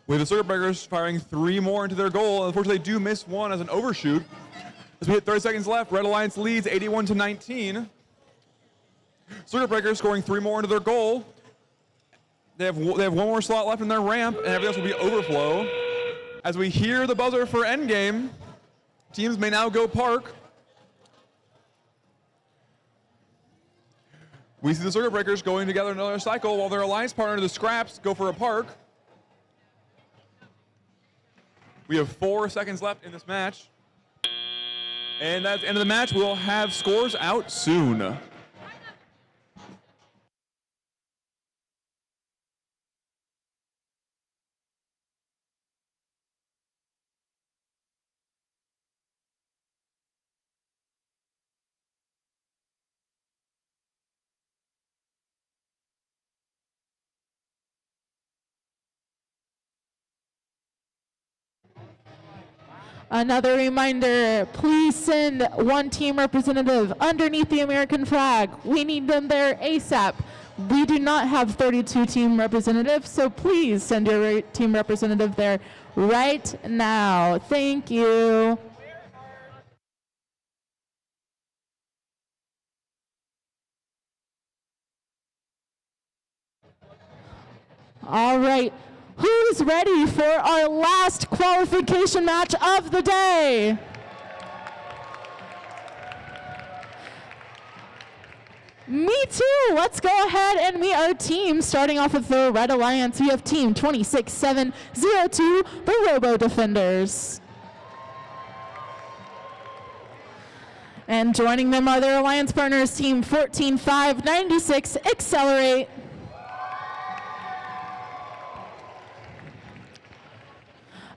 With the circuit breakers firing 3 more into their goal. Unfortunately, they do miss 1 as an overshoot. As we hit 30 seconds left, Red Alliance leads 81-19. Circuit breakers scoring 3 more into their goal. They have 1 more slot left in their ramp, and everything else will be overflow. As we hear the buzzer for endgame, teams may now go park. We see the circuit breakers going together another cycle while their alliance partner, the Scraps, go for a park. We have 4 seconds left in this match. And that's the end of the match. We'll have scores out soon.
Another reminder, please send 1 team representative underneath the American flag. We need them there ASAP. We do not have 32 team representatives, so please send your team representative there right now. Thank you. All right. Who's ready for our last qualification match of the day? Me too. Let's go ahead and meet our team. Starting off with the Red Alliance, we have Team 26702, the Robo Defenders. And joining them are their alliance partners, Team 14596, Accelerate.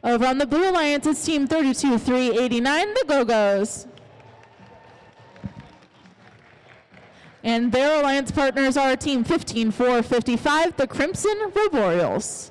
Over on the Blue Alliance, it's Team 32389, the Go-Go's. And their alliance partners are Team 15455, the Crimson Roboreals.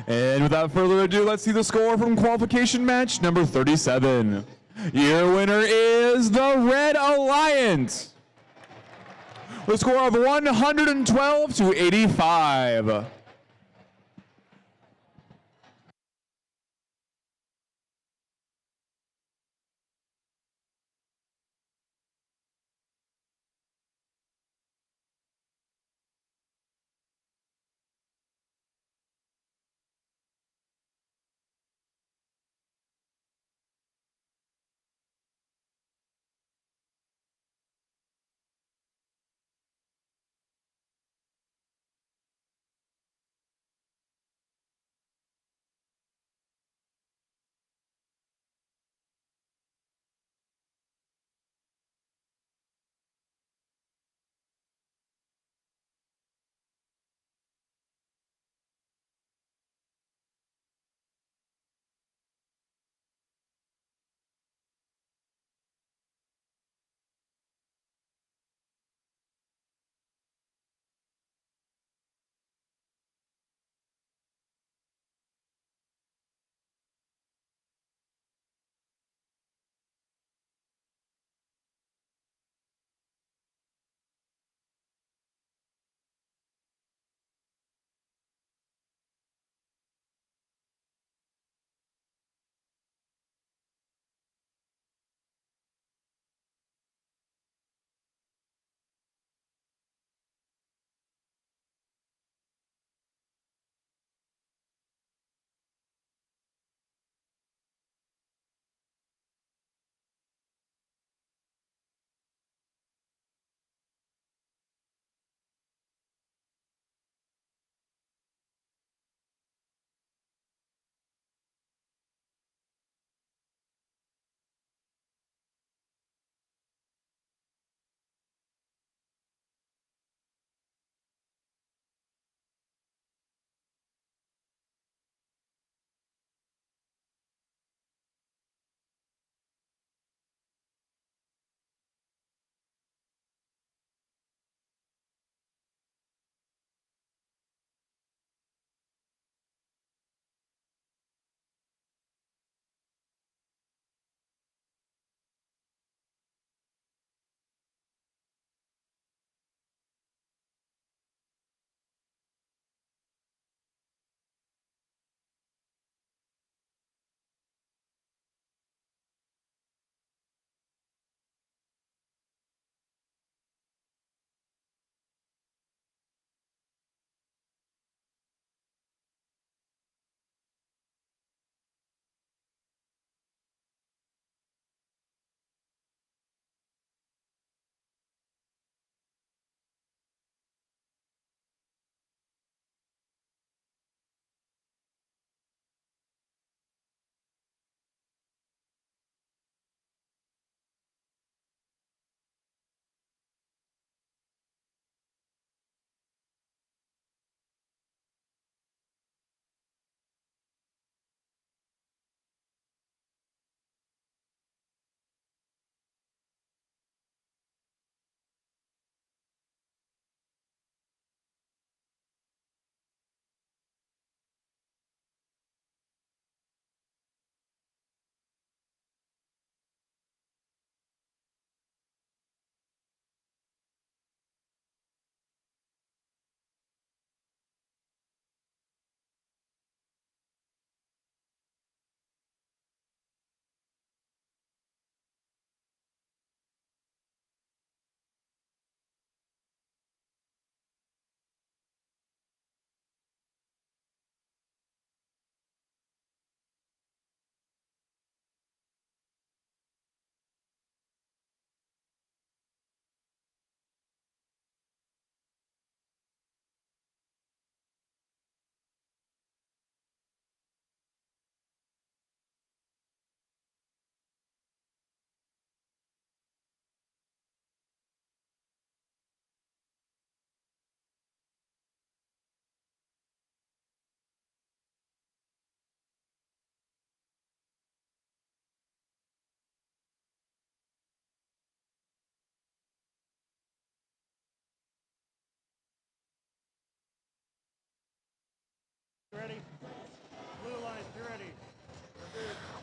And without further ado, let's see the score from qualification match number 37. Your winner is the Red Alliance with a score of 112 to 85.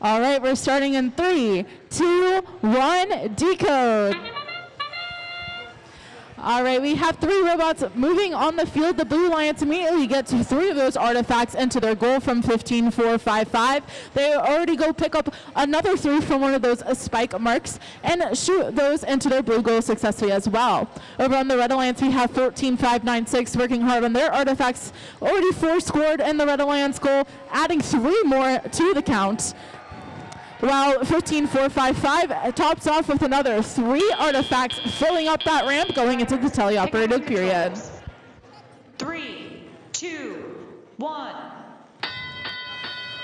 All right, we're starting in 3, 2, 1, decode. All right, we have 3 robots moving on the field. The Blue Alliance immediately get to 3 of those artifacts into their goal from 15, 4, 5, 5. They already go pick up another 3 from one of those spike marks and shoot those into their blue goal successfully as well. Over on the Red Alliance, we have 14, 5, 9, 6 working hard on their artifacts. Already 4 scored in the Red Alliance goal, adding 3 more to the count. While 15, 4, 5, 5 tops off with another 3 artifacts, filling up that ramp going into the teleoperated period.
3, 2, 1.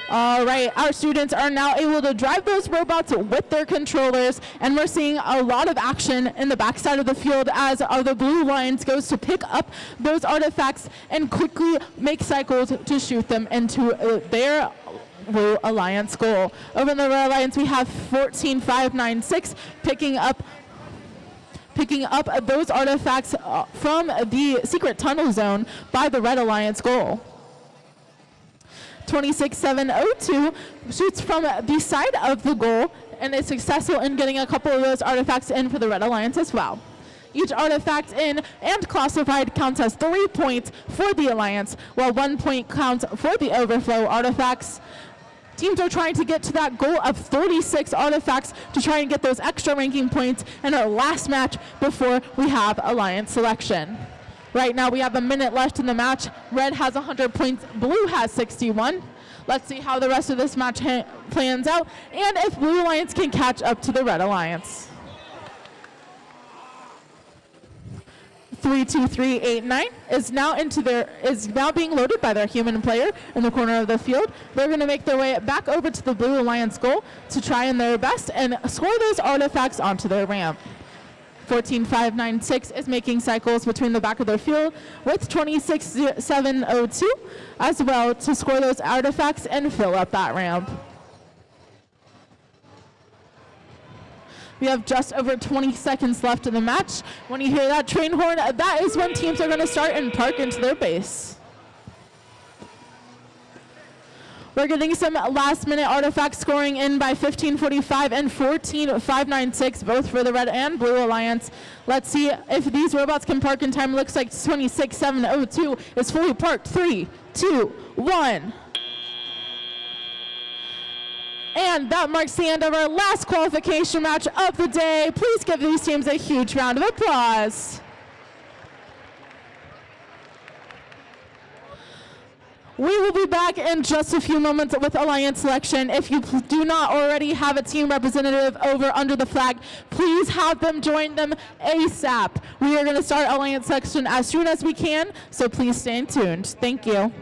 All right, our students are now able to drive those robots with their controllers, and we're seeing a lot of action in the backside of the field as the Blue Lions goes to pick up those artifacts and quickly make cycles to shoot them into their Blue Alliance goal. Over in the Red Alliance, we have 14, 5, 9, 6 picking up those artifacts from the secret tunnel zone by the Red Alliance goal. 26702 shoots from the side of the goal and is successful in getting a couple of those artifacts in for the Red Alliance as well. Each artifact in and classified counts as 3 points for the Alliance, while 1 point counts for the overflow artifacts. Teams are trying to get to that goal of 36 artifacts to try and get those extra ranking points in our last match before we have Alliance selection. Right now we have a minute left in the match. Red has 100 points, Blue has 61. Let's see how the rest of this match plans out and if Blue Alliance can catch up to the Red Alliance. 32389 is now being loaded by their human player in the corner of the field. They're going to make their way back over to the Blue Alliance goal to try in their best and score those artifacts onto their ramp. 14596 is making cycles between the back of their field with 26702 as well to score those artifacts and fill up that ramp. We have just over 20 seconds left in the match. When you hear that train horn, that is when teams are going to start and park into their base. We're getting some last-minute artifact scoring in by 1545 and 14596, both for the Red and Blue Alliance. Let's see if these robots can park in time. Looks like 26702 is fully parked. 3, 2, 1. And that marks the end of our last qualification match of the day. Please give these teams a huge round of applause. We will be back in just a few moments with Alliance selection. If you do not already have a team representative over under the flag, please have them join them ASAP. We are going to start Alliance selection as soon as we can, so please stay tuned. Thank you.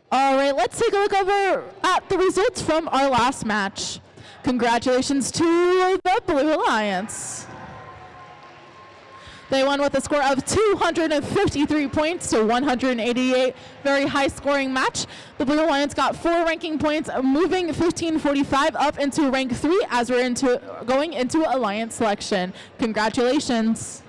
All right, let's take a look over at the results from our last match. Congratulations to the Blue Alliance. They won with a score of 253 points to 188. Very high scoring match. The Blue Alliance got 4 ranking points, moving 1545 up into rank 3 as we're going into Alliance selection. Congratulations.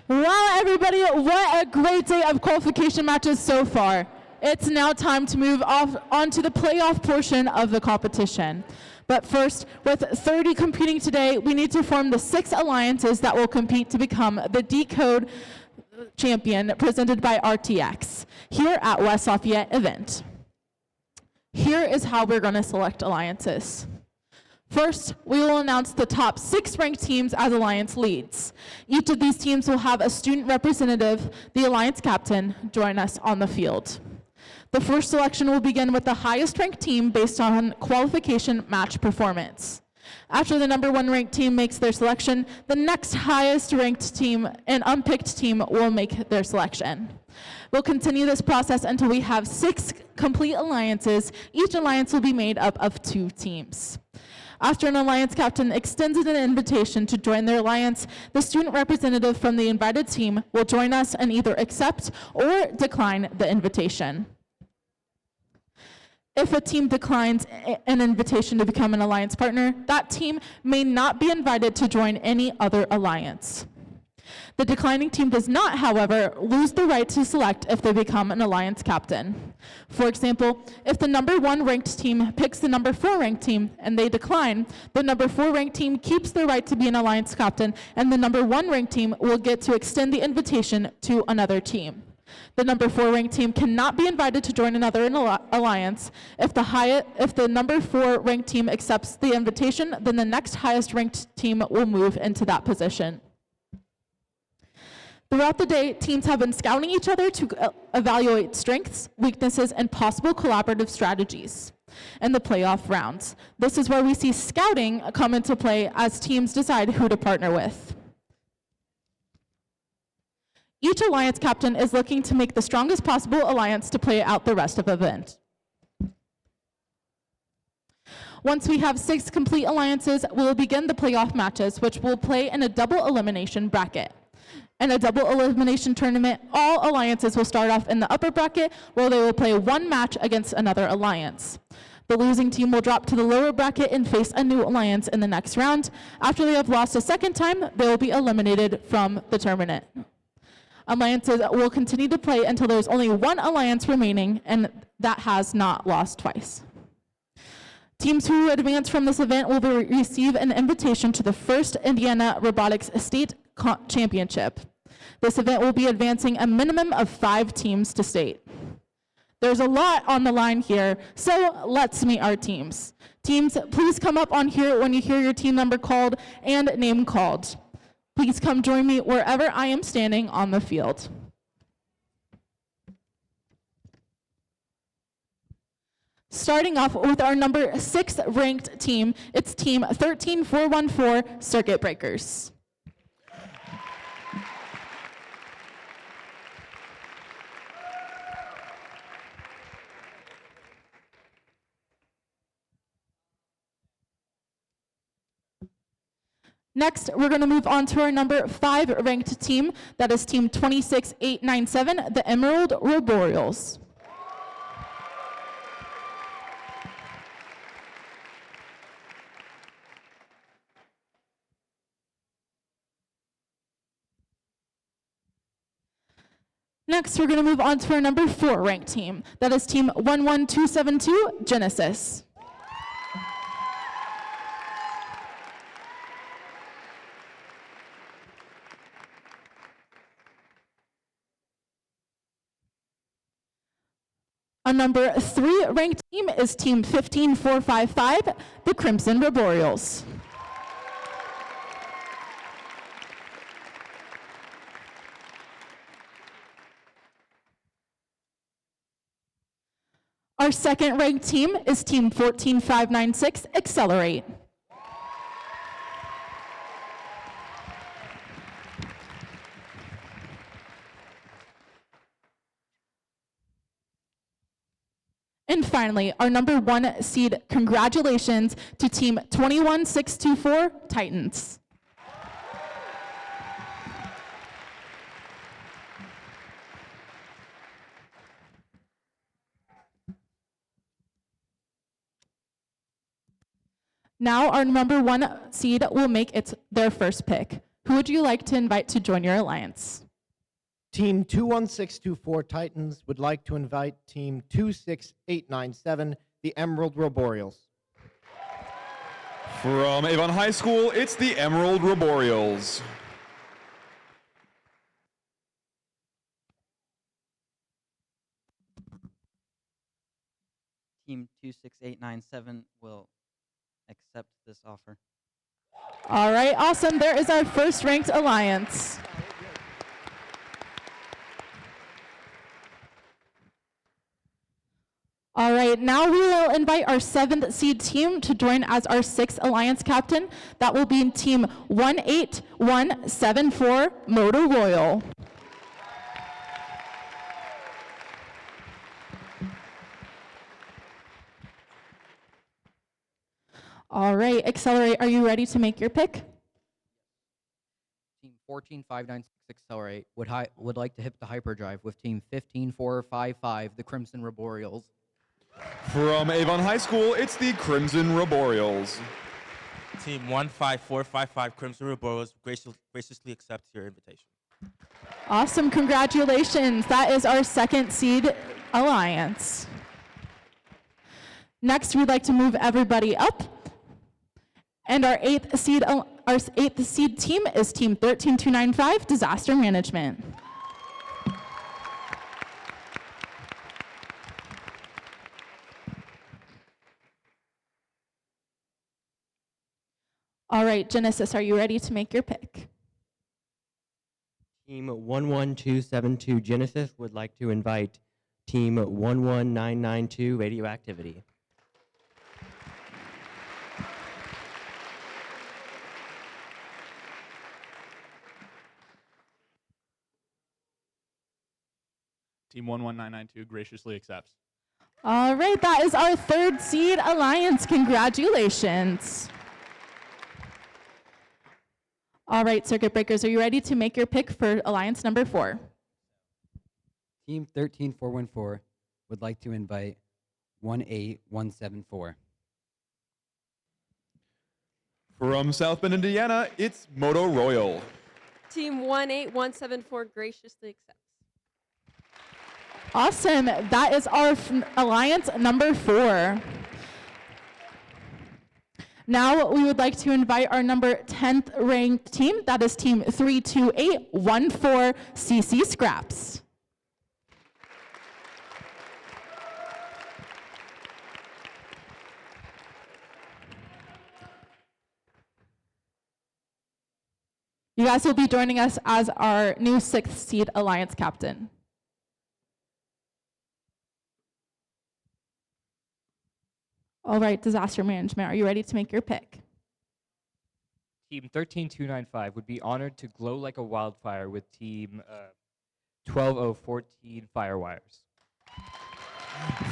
Wow, everybody, what a great day of qualification matches so far. It's now time to move on to the playoff portion of the competition. But first, with 30 competing today, we need to form the 6 alliances that will compete to become the Decode champion presented by RTX here at West Lafayette event. Here is how we're going to select alliances. First, we will announce the top 6 ranked teams as alliance leads. Each of these teams will have a student representative, the alliance captain, join us on the field. The first selection will begin with the highest ranked team based on qualification match performance. After the number 1 ranked team makes their selection, the next highest ranked team and unpicked team will make their selection. We'll continue this process until we have 6 complete alliances. Each alliance will be made up of 2 teams. After an alliance captain extends an invitation to join their alliance, the student representative from the invited team will join us and either accept or decline the invitation. If a team declines an invitation to become an alliance partner, that team may not be invited to join any other alliance. The declining team does not, however, lose the right to select if they become an alliance captain. For example, if the number 1 ranked team picks the number 4 ranked team and they decline, the number 4 ranked team keeps the right to be an alliance captain, and the number 1 ranked team will get to extend the invitation to another team. The number 4 ranked team cannot be invited to join another alliance. If the number 4 ranked team accepts the invitation, then the next highest ranked team will move into that position. Throughout the day, teams have been scouting each other to evaluate strengths, weaknesses, and possible collaborative strategies in the playoff rounds. This is where we see scouting come into play as teams decide who to partner with. Each alliance captain is looking to make the strongest possible alliance to play out the rest of the event. Once we have 6 complete alliances, we will begin the playoff matches, which will play in a double elimination bracket. In a double elimination tournament, all alliances will start off in the upper bracket, where they will play 1 match against another alliance. The losing team will drop to the lower bracket and face a new alliance in the next round. After they have lost a second time, they will be eliminated from the tournament. Alliances will continue to play until there's only 1 alliance remaining, and that has not lost twice. Teams who advance from this event will receive an invitation to the first Indiana Robotics State Championship. This event will be advancing a minimum of 5 teams to state. There's a lot on the line here, so let's meet our teams. Teams, please come up on here when you hear your team number called and name called. Please come join me wherever I am standing on the field. Starting off with our number 6 ranked team, it's team 13414 Circuit Breakers. Next, we're going to move on to our number 5 ranked team. That is team 26897, the Emerald Roboreals. Next, we're going to move on to our number 4 ranked team. That is team 11272, Genesis. Our number 3 ranked team is team 15455, the Crimson Roboreals. Our 2nd ranked team is team 14596, Accelerate. And finally, our number 1 seed, congratulations to team 21624, Titans. Now our number 1 seed will make their first pick. Who would you like to invite to join your alliance?
Team 21624 Titans would like to invite Team 26897, the Emerald Roboreals.
From Avon High School, it's the Emerald Roboreals.
Team 26897 will accept this offer.
All right, awesome. There is our first ranked alliance. All right, now we will invite our 7th seed team to join as our 6th alliance captain. That will be team 18174 Motor Royal. All right, Accelerate, are you ready to make your pick?
Team 14596 Accelerate would like to hit the hyperdrive with Team 15455, the Crimson Roboreals.
From Avon High School, it's the Crimson Roboreals.
Team 15455 Crimson Roboreals graciously accepts your invitation.
Awesome, congratulations. That is our 2nd seed alliance. Next, we'd like to move everybody up. And our 8th seed team is Team 13295, Disaster Management. All right, Genesis, are you ready to make your pick?
Team 11272 Genesis would like to invite Team 11992 Radioactivity.
Team 11992 graciously accepts.
All right, that is our 3rd seed alliance. Congratulations. All right, Circuit Breakers, are you ready to make your pick for alliance number 4?
Team 13414 would like to invite 18174.
From South Bend, Indiana, it's Moto Royal.
Team 18174 graciously accepts.
Awesome. That is our alliance number 4. Now we would like to invite our number 10th ranked team. That is Team 32814 CC Scraps. You guys will be joining us as our new 6th seed alliance captain. All right, Disaster Management, are you ready to make your pick?
Team 13295 would be honored to glow like a wildfire with Team 12014 Firewires.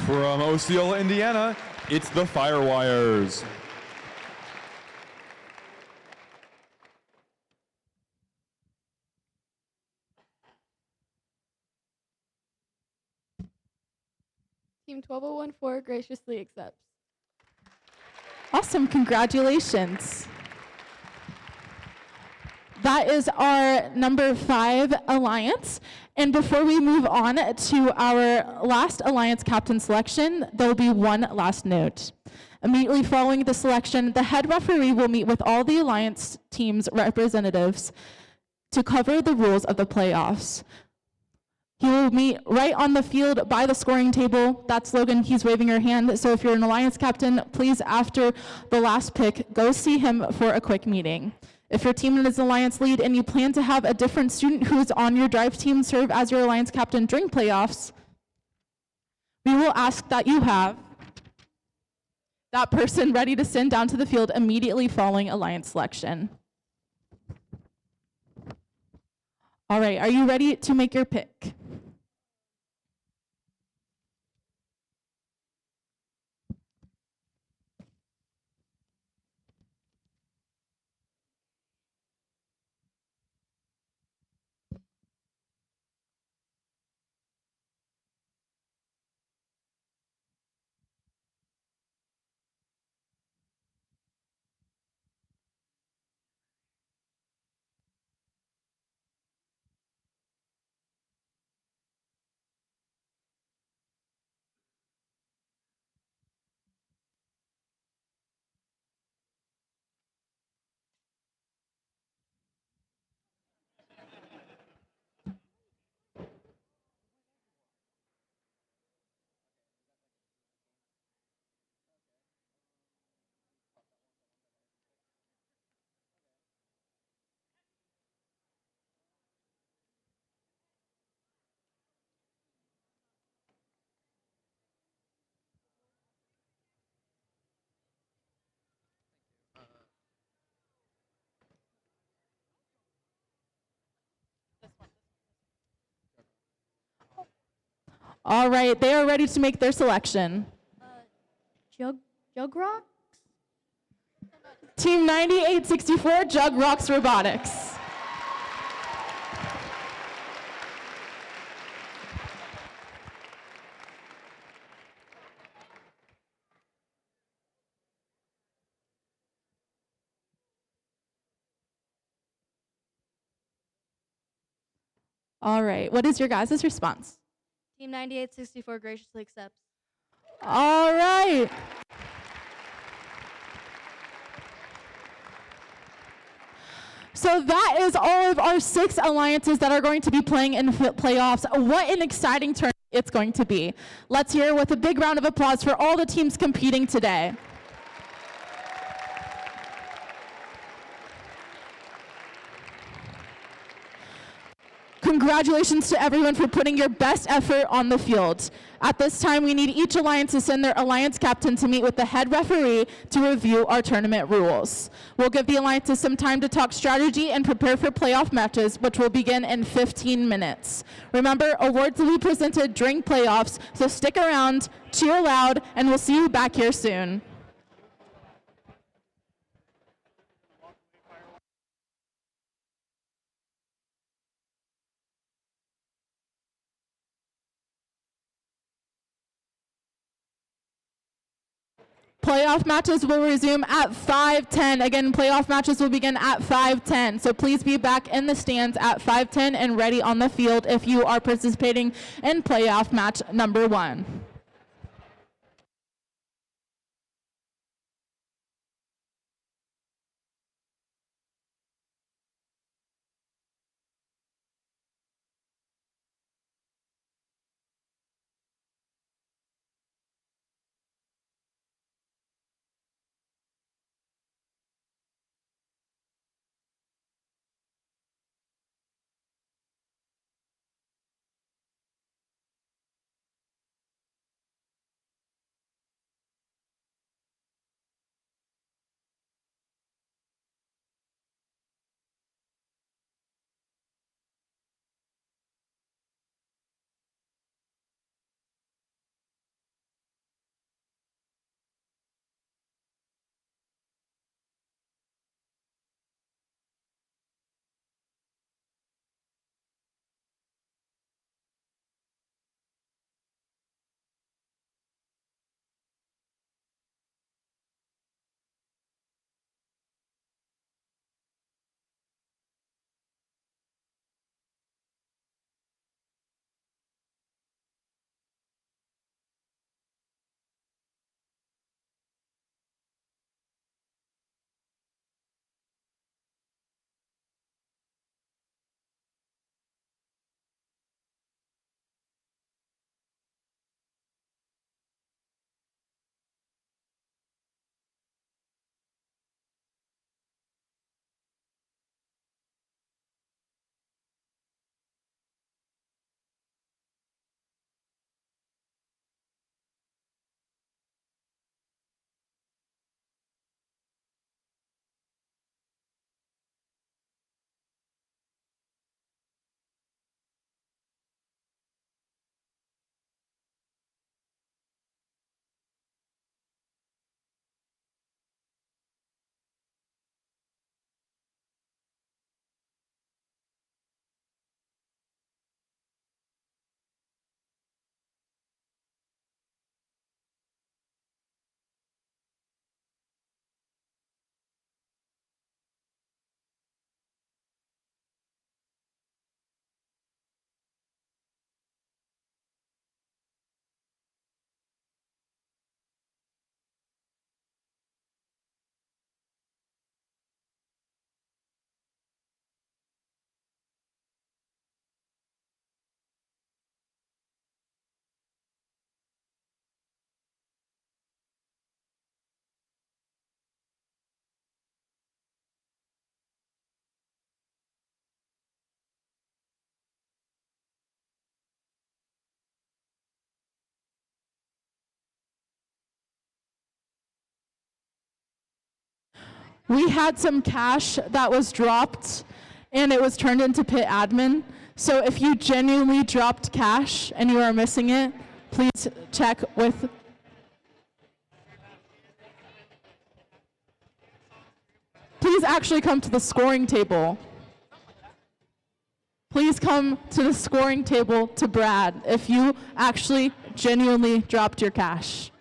From Osceola, Indiana, it's the Firewires.
Team 12014 graciously accepts.
Awesome, congratulations. That is our number 5 alliance. And before we move on to our last alliance captain selection, there will be one last note. Immediately following the selection, the head referee will meet with all the alliance team's representatives to cover the rules of the playoffs. He will meet right on the field by the scoring table. That's Logan, he's waving your hand. So if you're an alliance captain, please, after the last pick, go see him for a quick meeting. If your team is alliance lead and you plan to have a different student who's on your drive team serve as your alliance captain during playoffs, we will ask that you have that person ready to send down to the field immediately following alliance selection. All right, are you ready to make your pick? All right, they are ready to make their selection.
Jug Rock?
Team 9864, Jug Rocks Robotics. All right, what is your guys' response?
Team 9864 graciously accepts.
All right. So that is all of our 6 alliances that are going to be playing in playoffs. What an exciting tournament it's going to be. Let's hear with a big round of applause for all the teams competing today. Congratulations to everyone for putting your best effort on the field. At this time, we need each alliance to send their alliance captain to meet with the head referee to review our tournament rules. We'll give the alliances some time to talk strategy and prepare for playoff matches, which will begin in 15 minutes. Remember, awards will be presented during playoffs, so stick around, cheer loud, and we'll see you back here soon. Playoff matches will resume at 5:10. Again, playoff matches will begin at 5:10. So please be back in the stands at 5:10 and ready on the field if you are participating in playoff match number 1. We had some cash that was dropped and it was turned into pit admin. So if you genuinely dropped cash and you are missing it, please check with. Please actually come to the scoring table. Please come to the scoring table to Brad if you actually genuinely dropped your cash.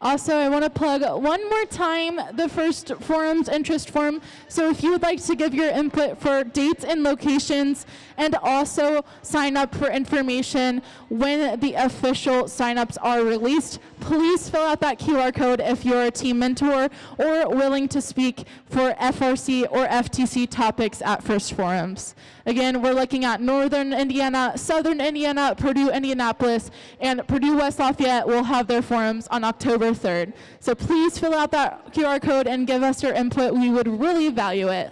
Also, I want to plug one more time the first forum's interest form. So if you would like to give your input for dates and locations and also sign up for information when the official signups are released, please fill out that QR code if you're a team mentor or willing to speak for FRC or FTC topics at First Forums. Again, we're looking at Northern Indiana, Southern Indiana, Purdue, Indianapolis, and Purdue West Lafayette will have their forums on October 3rd. So please fill out that QR code and give us your input. We would really value it.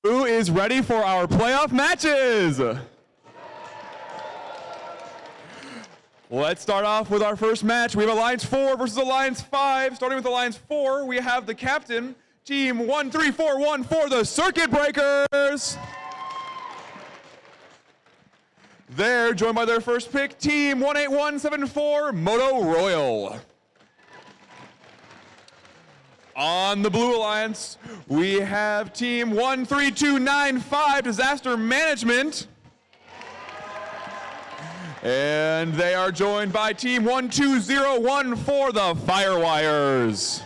Who is ready for our playoff matches? Let's start off with our first match. We have Alliance 4 versus Alliance 5. Starting with Alliance 4, we have the captain, Team 13414, the Circuit Breakers. They're joined by their first pick, Team 18174, Moto Royal. On the Blue Alliance, we have Team 13295, Disaster Management. And they are joined by Team 12014, the Firewires.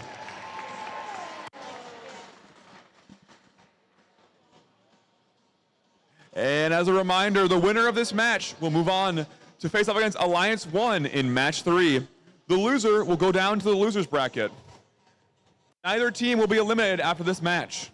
And as a reminder, the winner of this match will move on to face off against Alliance 1 in match 3. The loser will go down to the losers bracket. Neither team will be eliminated after this match.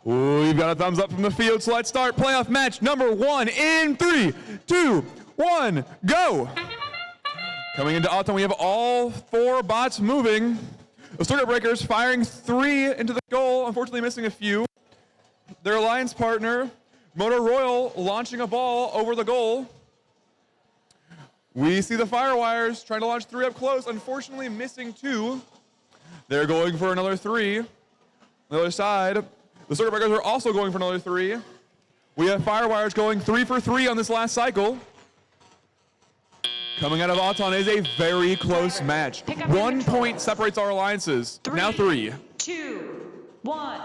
Ooh, you've got a thumbs up from the field, so let's start playoff match number 1 in 3, 2, 1, go! Coming into Autumn, we have all 4 bots moving. The Circuit Breakers firing 3 into the goal, unfortunately missing a few. Their alliance partner, Motor Royal, launching a ball over the goal. We see the Firewires trying to launch 3 up close, unfortunately missing 2. They're going for another 3. On the other side, the Circuit Breakers are also going for another 3. We have Firewires going 3 for 3 on this last cycle. Coming out of Auton is a very close match. 1 point separates our alliances. Now 3.
2, 1.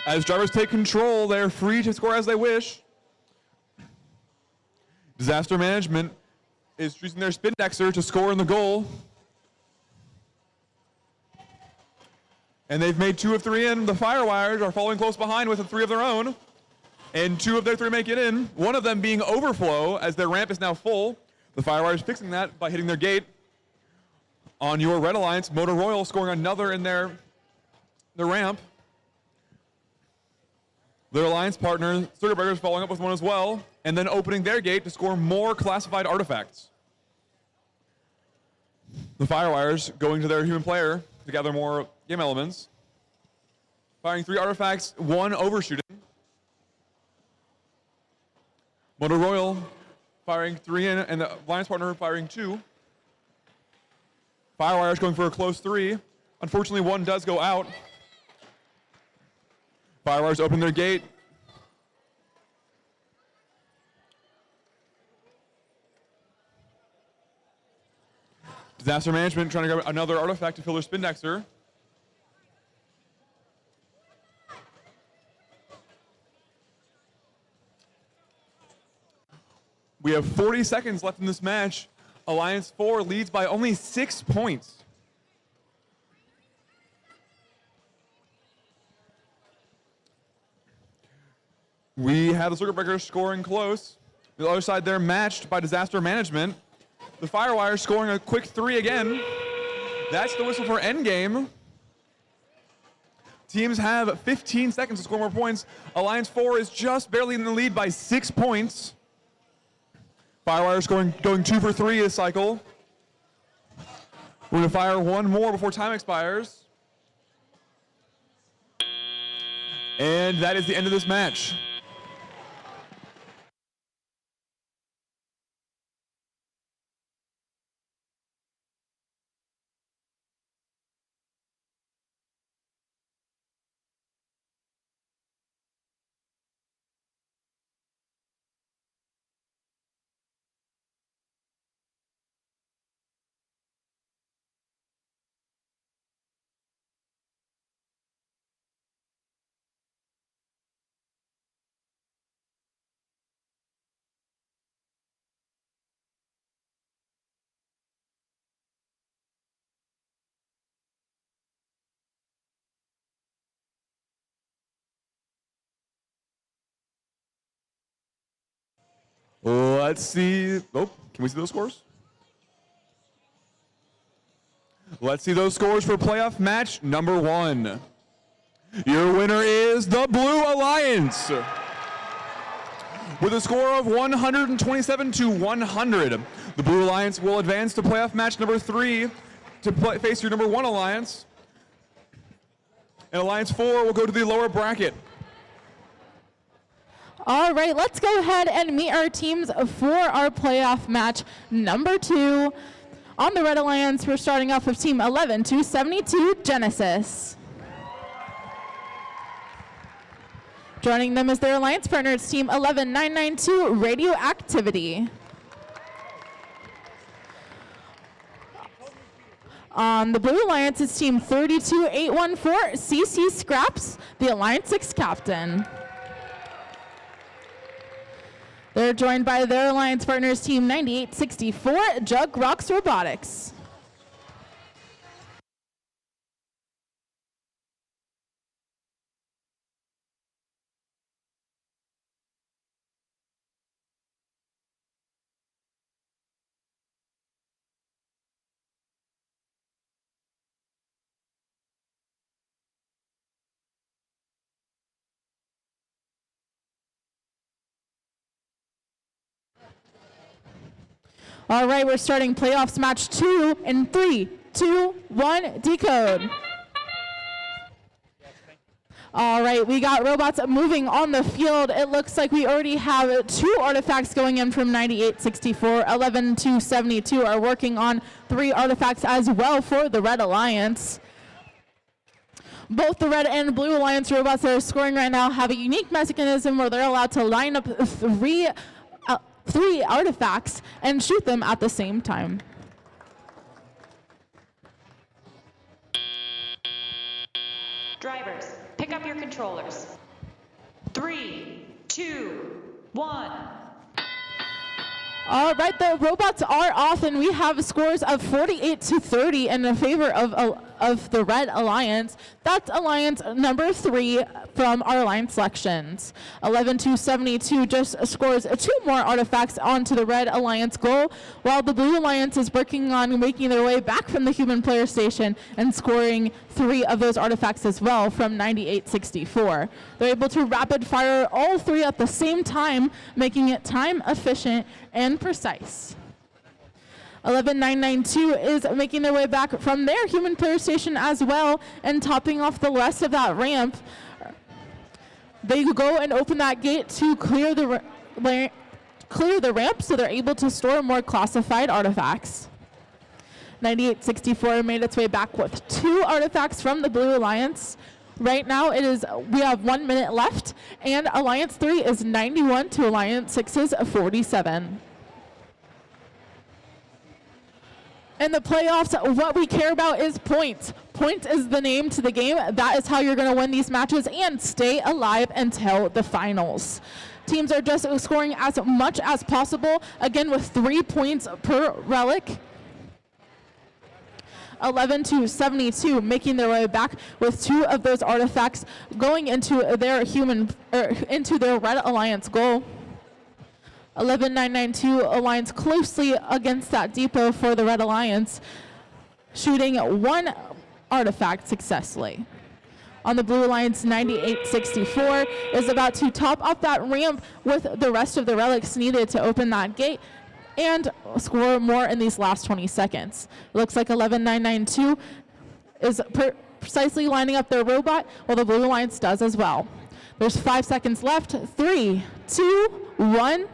As drivers take control, they're free to score as they wish. Disaster Management is using their spin dexer to score in the goal. And they've made 2 of 3 in. The Firewires are following close behind with 3 of their own. And 2 of their 3 make it in. One of them being overflow as their ramp is now full. The Firewires fixing that by hitting their gate. On your Red Alliance, Motor Royal scoring another in their ramp. Their alliance partner, Circuit Breakers, following up with one as well. And then opening their gate to score more classified artifacts. The Firewires going to their human player to gather more game elements. Firing 3 artifacts, 1 overshooting. Motor Royal firing 3 in, and the alliance partner firing 2. Firewires going for a close 3. Unfortunately, 1 does go out. Firewires open their gate. Disaster Management trying to grab another artifact to fill their spin dexer. We have 40 seconds left in this match. Alliance 4 leads by only 6 points. We have the Circuit Breakers scoring close. The other side, they're matched by Disaster Management. The Firewire scoring a quick 3 again. That's the whistle for endgame. Teams have 15 seconds to score more points. Alliance 4 is just barely in the lead by 6 points. Firewire's going 2 for 3 this cycle. We're going to fire 1 more before time expires. And that is the end of this match. Let's see. Oh, can we see those scores? Let's see those scores for playoff match number 1. Your winner is the Blue Alliance with a score of 127 to 100. The Blue Alliance will advance to playoff match number 3 to face your number 1 Alliance. And Alliance 4 will go to the lower bracket.
All right, let's go ahead and meet our teams for our playoff match number 2. On the Red Alliance, we're starting off with Team 11272 Genesis. Joining them as their alliance partner, it's Team 11992 Radioactivity. On the Blue Alliance, it's Team 32814 CC Scraps, the Alliance 6 captain. They're joined by their alliance partners, Team 9864 Jug Rocks Robotics. All right, we're starting playoffs match 2 in 3, 2, 1, decode. All right, we got robots moving on the field. It looks like we already have 2 artifacts going in from 9864. 11272 are working on 3 artifacts as well for the Red Alliance. Both the Red and Blue Alliance robots that are scoring right now have a unique mechanism where they're allowed to line up 3 artifacts and shoot them at the same time.
Drivers, pick up your controllers. 3, 2, 1.
All right, the robots are off, and we have scores of 48 to 30 in the favor of the Red Alliance. That's Alliance number 3 from our Alliance selections. 11272 just scores 2 more artifacts onto the Red Alliance goal, while the Blue Alliance is working on making their way back from the human player station and scoring 3 of those artifacts as well from 9864. They're able to rapid fire all 3 at the same time, making it time efficient and precise. 11992 is making their way back from their human player station as well, and topping off the rest of that ramp. They go and open that gate to clear the ramp so they're able to store more classified artifacts. 9864 made its way back with 2 artifacts from the Blue Alliance. Right now we have 1 minute left, and Alliance 3 is 91 to Alliance 6's 47. In the playoffs, what we care about is points. Points is the name to the game. That is how you're going to win these matches and stay alive until the finals. Teams are just scoring as much as possible, again with 3 points per relic. 11272 making their way back with 2 of those artifacts going into their Red Alliance goal. 11992 aligns closely against that depot for the Red Alliance, shooting 1 artifact successfully. On the Blue Alliance, 9864 is about to top off that ramp with the rest of the relics needed to open that gate and score more in these last 20 seconds. It looks like 11992 is precisely lining up their robot, while the Blue Alliance does as well. There's 5 seconds left. 3, 2, 1.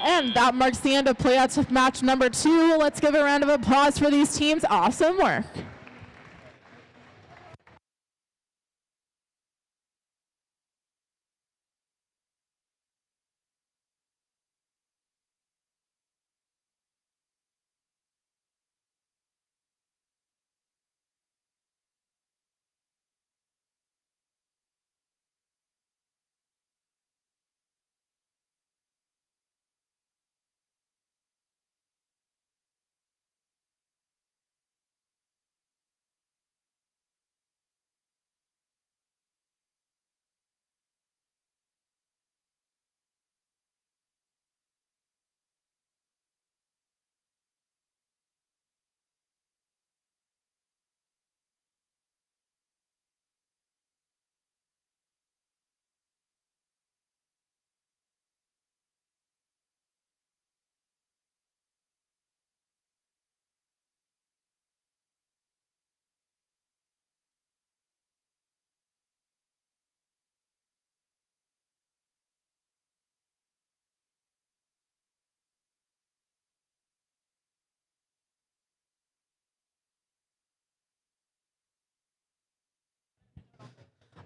And that marks the end of playoffs match number 2. Let's give a round of applause for these teams. Awesome work.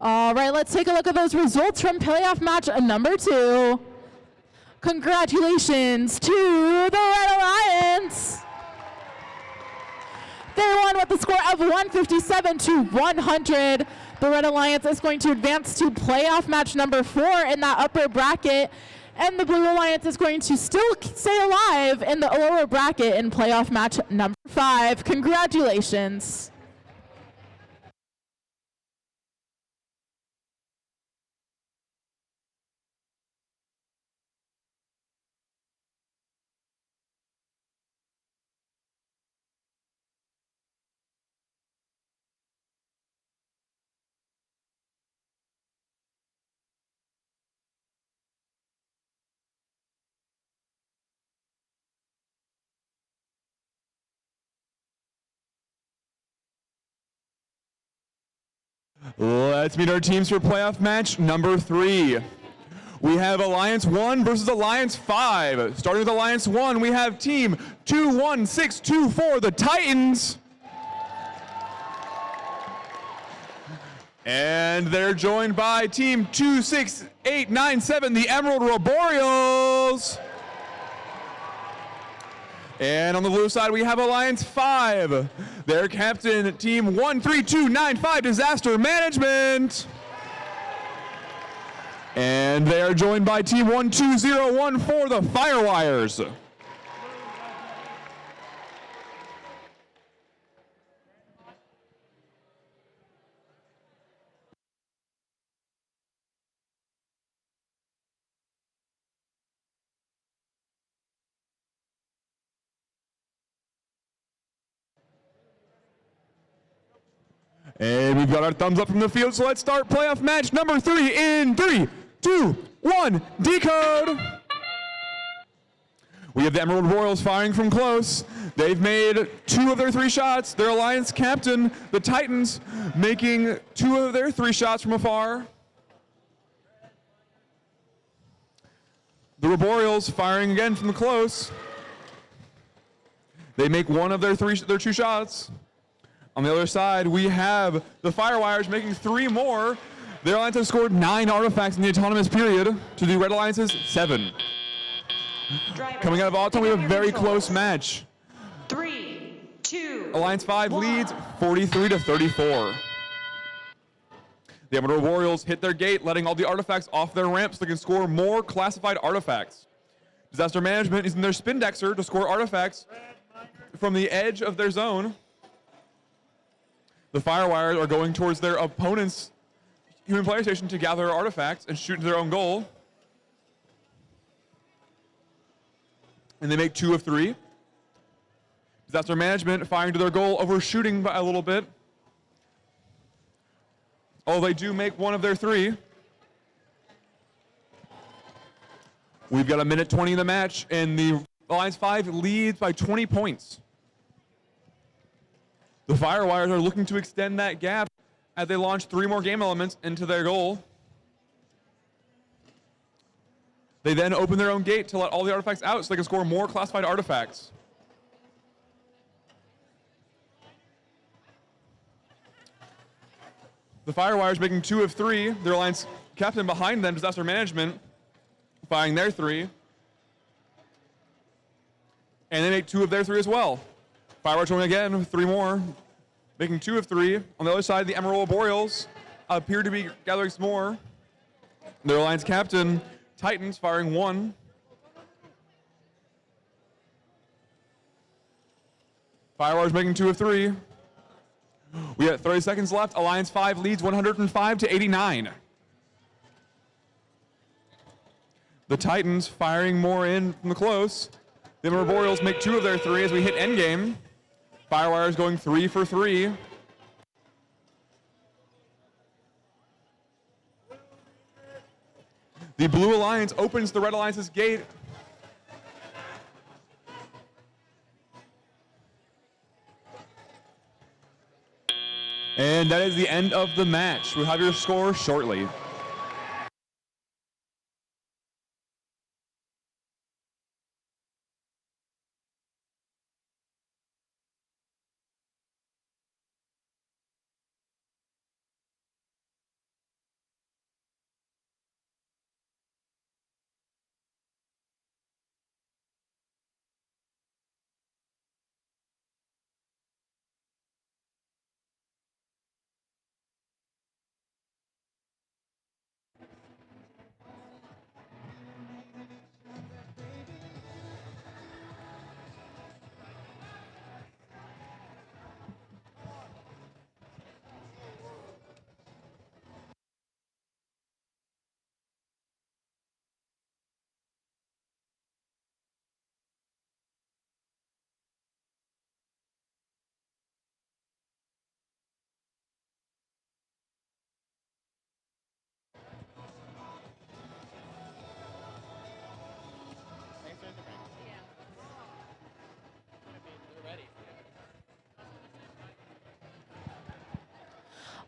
All right, let's take a look at those results from playoff match number 2. Congratulations to the Red Alliance. They won with the score of 157 to 100. The Red Alliance is going to advance to playoff match number 4 in that upper bracket. And the Blue Alliance is going to still stay alive in the lower bracket in playoff match number 5. Congratulations.
Let's meet our teams for playoff match number 3. We have Alliance 1 versus Alliance 5. Starting with Alliance 1, we have team 21624, the Titans. And they're joined by team 26897, the Emerald Arboreals. And on the blue side, we have Alliance 5. Their captain, team 13295, Disaster Management. And they are joined by team 12014, the Firewires. And we've got our thumbs up from the field, so let's start playoff match number 3 in 3, 2, 1, decode! We have the Emerald Royals firing from close. They've made 2 of their 3 shots. Their Alliance captain, the Titans, making 2 of their 3 shots from afar. The Arboreals firing again from the close. They make 1 of their 2 shots. On the other side, we have the Firewires making 3 more. Their Alliance has scored 9 artifacts in the autonomous period to the Red Alliance's 7. Coming out of Autumn, we have a very close match.
3, 2,
Alliance 5 leads 43 to 34. The Emerald Warriors hit their gate, letting all the artifacts off their ramp so they can score more classified artifacts. Disaster Management is in their Spindexer to score artifacts from the edge of their zone. The Firewires are going towards their opponent's human player station to gather artifacts and shoot into their own goal. And they make 2 of 3. Disaster Management firing to their goal, overshooting by a little bit. Oh, they do make 1 of their 3. We've got 1:20 in the match, and the Alliance 5 leads by 20 points. The Firewires are looking to extend that gap as they launch 3 more game elements into their goal. They then open their own gate to let all the artifacts out so they can score more classified artifacts. The Firewires making 2 of 3. Their Alliance captain behind them, Disaster Management, firing their 3. And they make 2 of their 3 as well. Firewires going again with 3 more, making 2 of 3. On the other side, the Emerald Arboreals appear to be gathering some more. Their Alliance captain, Titans, firing 1. Firewires making 2 of 3. We got 30 seconds left. Alliance 5 leads 105 to 89. The Titans firing more in from the close. The Arboreals make 2 of their 3 as we hit endgame. Firewires going 3 for 3. The Blue Alliance opens the Red Alliance's gate. And that is the end of the match. We'll have your score shortly.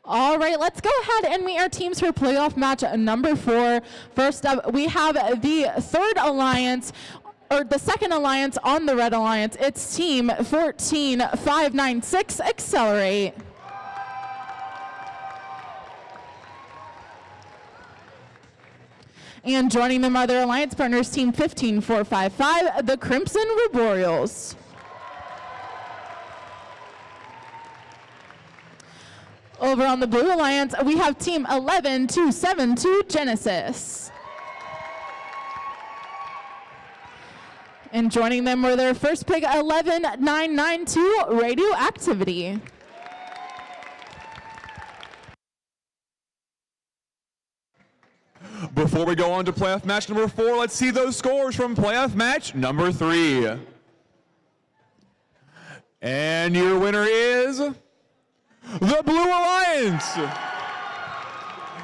All right, let's go ahead and meet our teams for playoff match number 4. First up, we have the third alliance, or the second alliance on the red alliance. It's team 14596, Accelerate. And joining them are their alliance partners, team 15455, the Crimson Arboreals. Over on the blue alliance, we have team 11272, Genesis. And joining them were their first pick, 11992, Radioactivity.
Before we go on to playoff match number 4, let's see those scores from playoff match number 3. And your winner is the Blue Alliance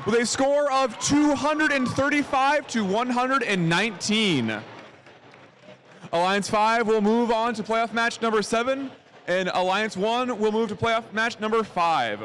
with a score of 235 to 119. Alliance 5 will move on to playoff match number 7, and Alliance 1 will move to playoff match number 5.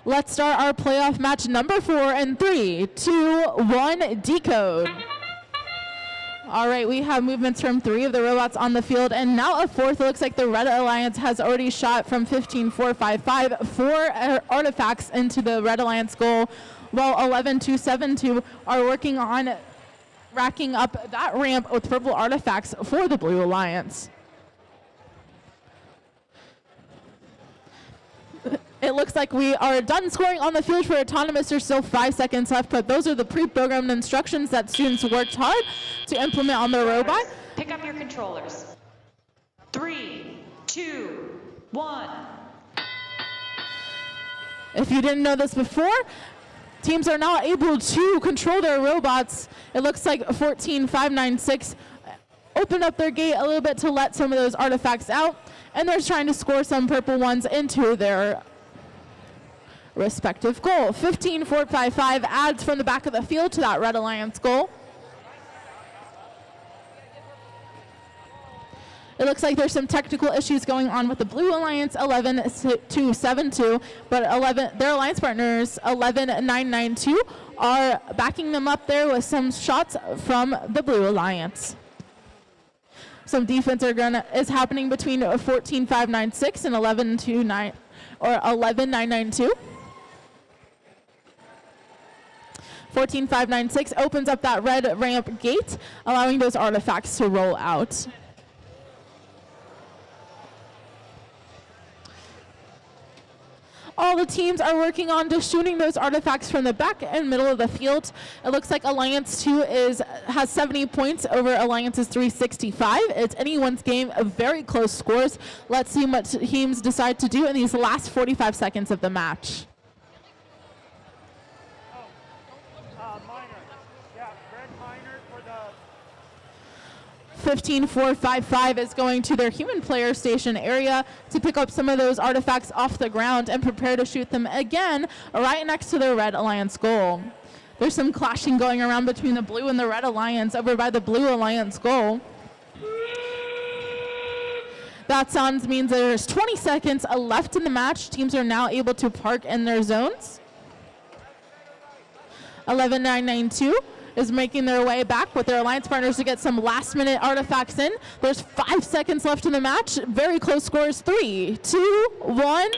Let's start our playoff match number 4 in 3, 2, 1, decode. All right, we have movements from 3 of the robots on the field, and now a 4th. It looks like the Red Alliance has already shot from 15455 4 artifacts into the Red Alliance goal, while 11272 are working on racking up that ramp with purple artifacts for the Blue Alliance. It looks like we are done scoring on the field for autonomous. There's still 5 seconds left, but those are the pre-programmed instructions that students worked hard to implement on their robot.
Pick up your controllers. 3, 2, 1.
If you didn't know this before, teams are now able to control their robots. It looks like 14596 opened up their gate a little bit to let some of those artifacts out, and they're trying to score some purple ones into their respective goal. 15455 adds from the back of the field to that Red Alliance goal. It looks like there's some technical issues going on with the Blue Alliance 11272, but their alliance partners 11992 are backing them up there with some shots from the Blue Alliance. Some defense is happening between 14596 and 11992. 14596 opens up that red ramp gate, allowing those artifacts to roll out. All the teams are working on just shooting those artifacts from the back and middle of the field. It looks like Alliance 2 has 70 points over Alliance's 365. It's anyone's game of very close scores. Let's see what teams decide to do in these last 45 seconds of the match. 15455 is going to their human player station area to pick up some of those artifacts off the ground and prepare to shoot them again right next to their Red Alliance goal. There's some clashing going around between the Blue and the Red Alliance over by the Blue Alliance goal. That sounds means there's 20 seconds left in the match. Teams are now able to park in their zones. 11992 is making their way back with their alliance partners to get some last-minute artifacts in. There's 5 seconds left in the match. Very close scores. 3, 2, 1.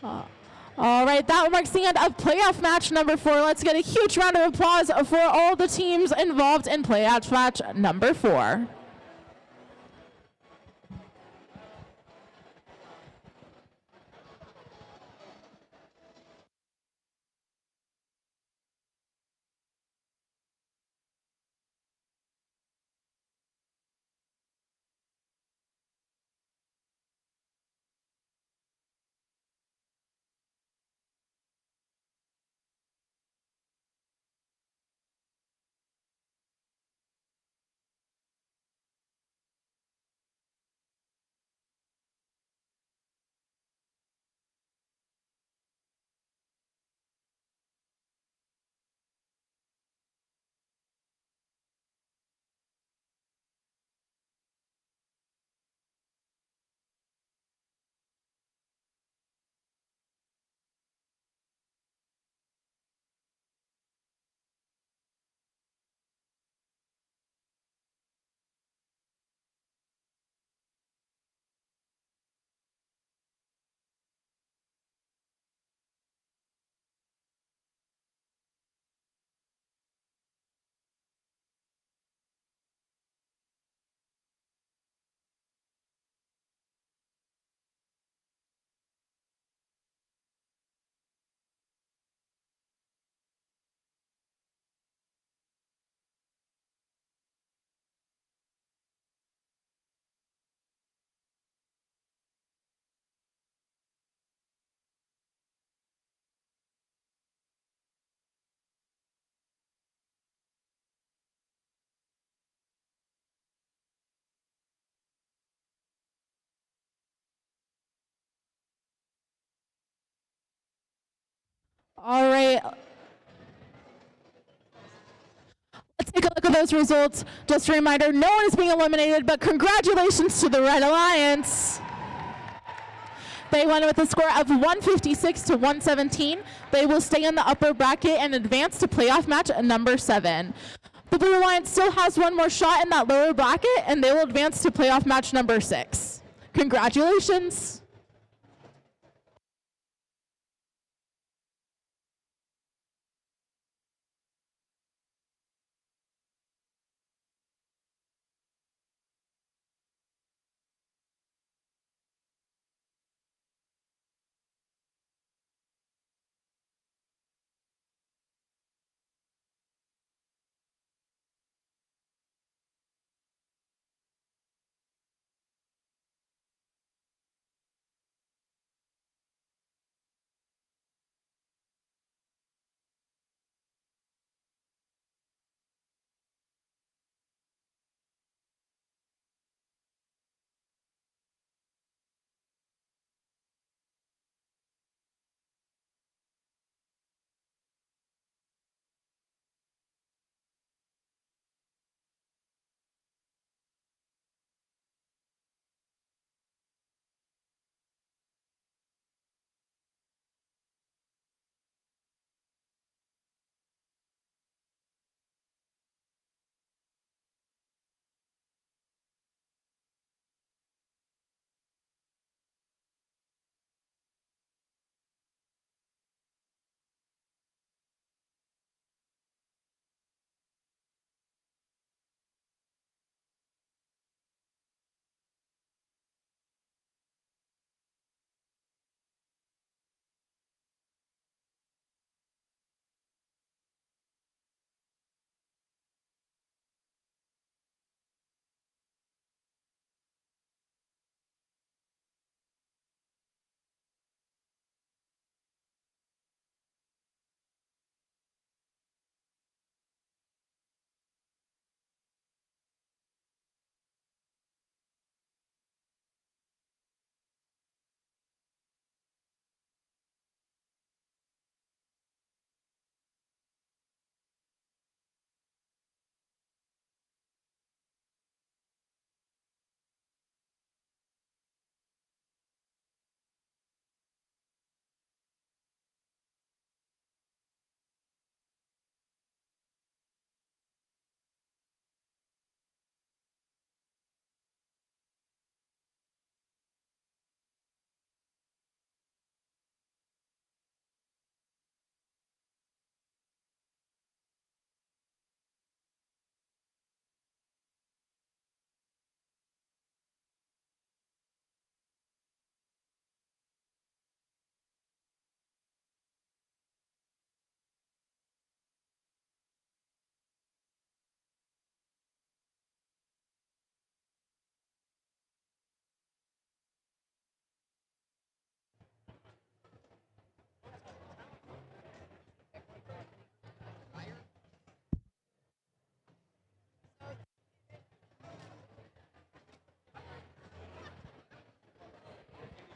All right, that marks the end of playoff match number 4. Let's get a huge round of applause for all the teams involved in playoff match number 4. All right. Let's take a look at those results. Just a reminder, no one is being eliminated, but congratulations to the Red Alliance. They won with a score of 156 to 117. They will stay in the upper bracket and advance to playoff match number 7. The Blue Alliance still has one more shot in that lower bracket, and they will advance to playoff match number 6. Congratulations.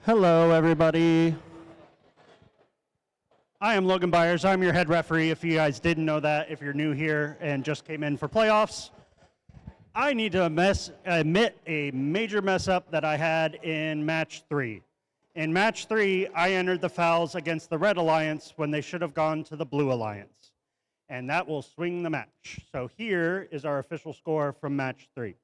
Hello, everybody. I am Logan Byers. I'm your head referee. If you guys didn't know that, if you're new here and just came in for playoffs, I need to admit a major mess up that I had in match 3. In match 3, I entered the fouls against the Red Alliance when they should have gone to the Blue Alliance. And that will swing the match. So here is our official score from match 3.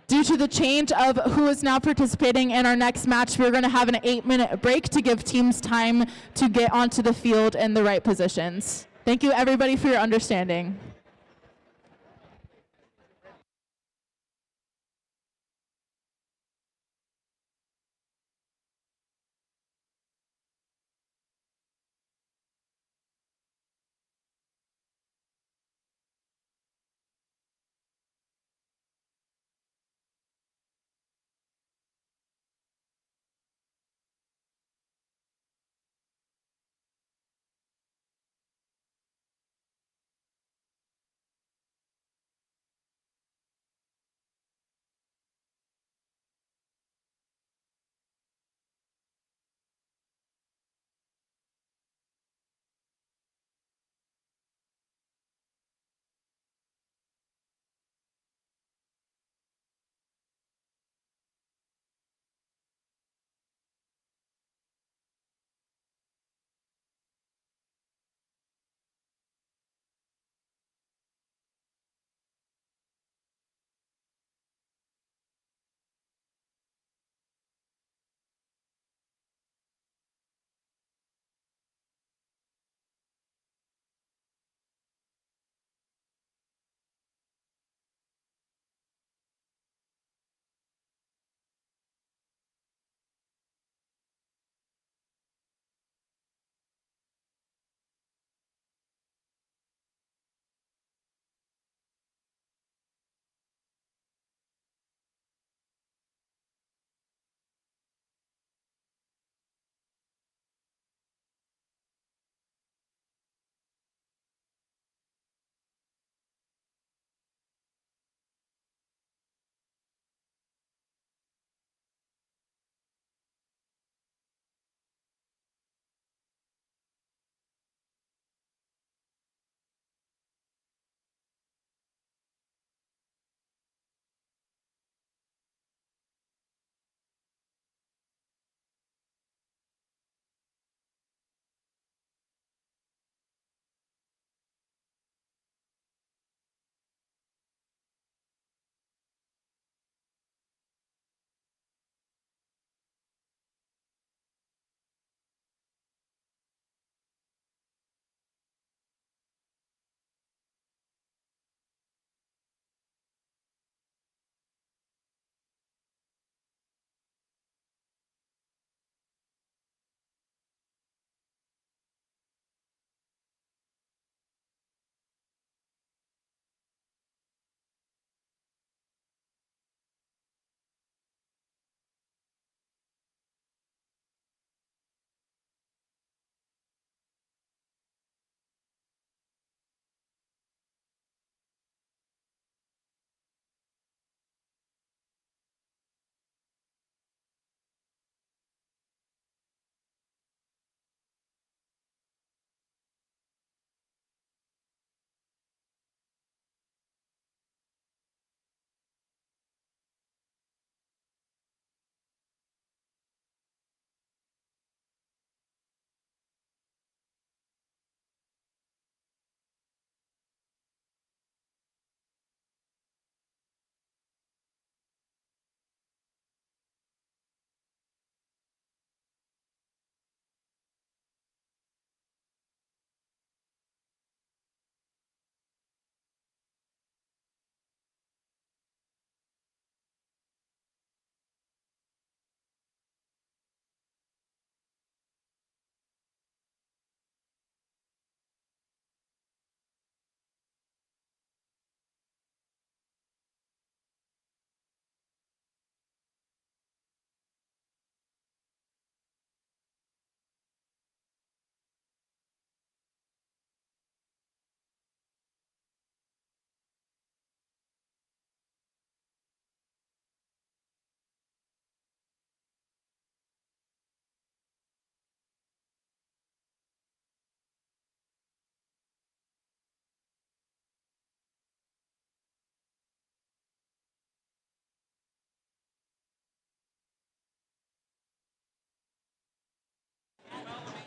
Due to the change of who is now participating in our next match, we're going to have an 8-minute break to give teams time to get onto the field in the right positions. Thank you, everybody, for your understanding.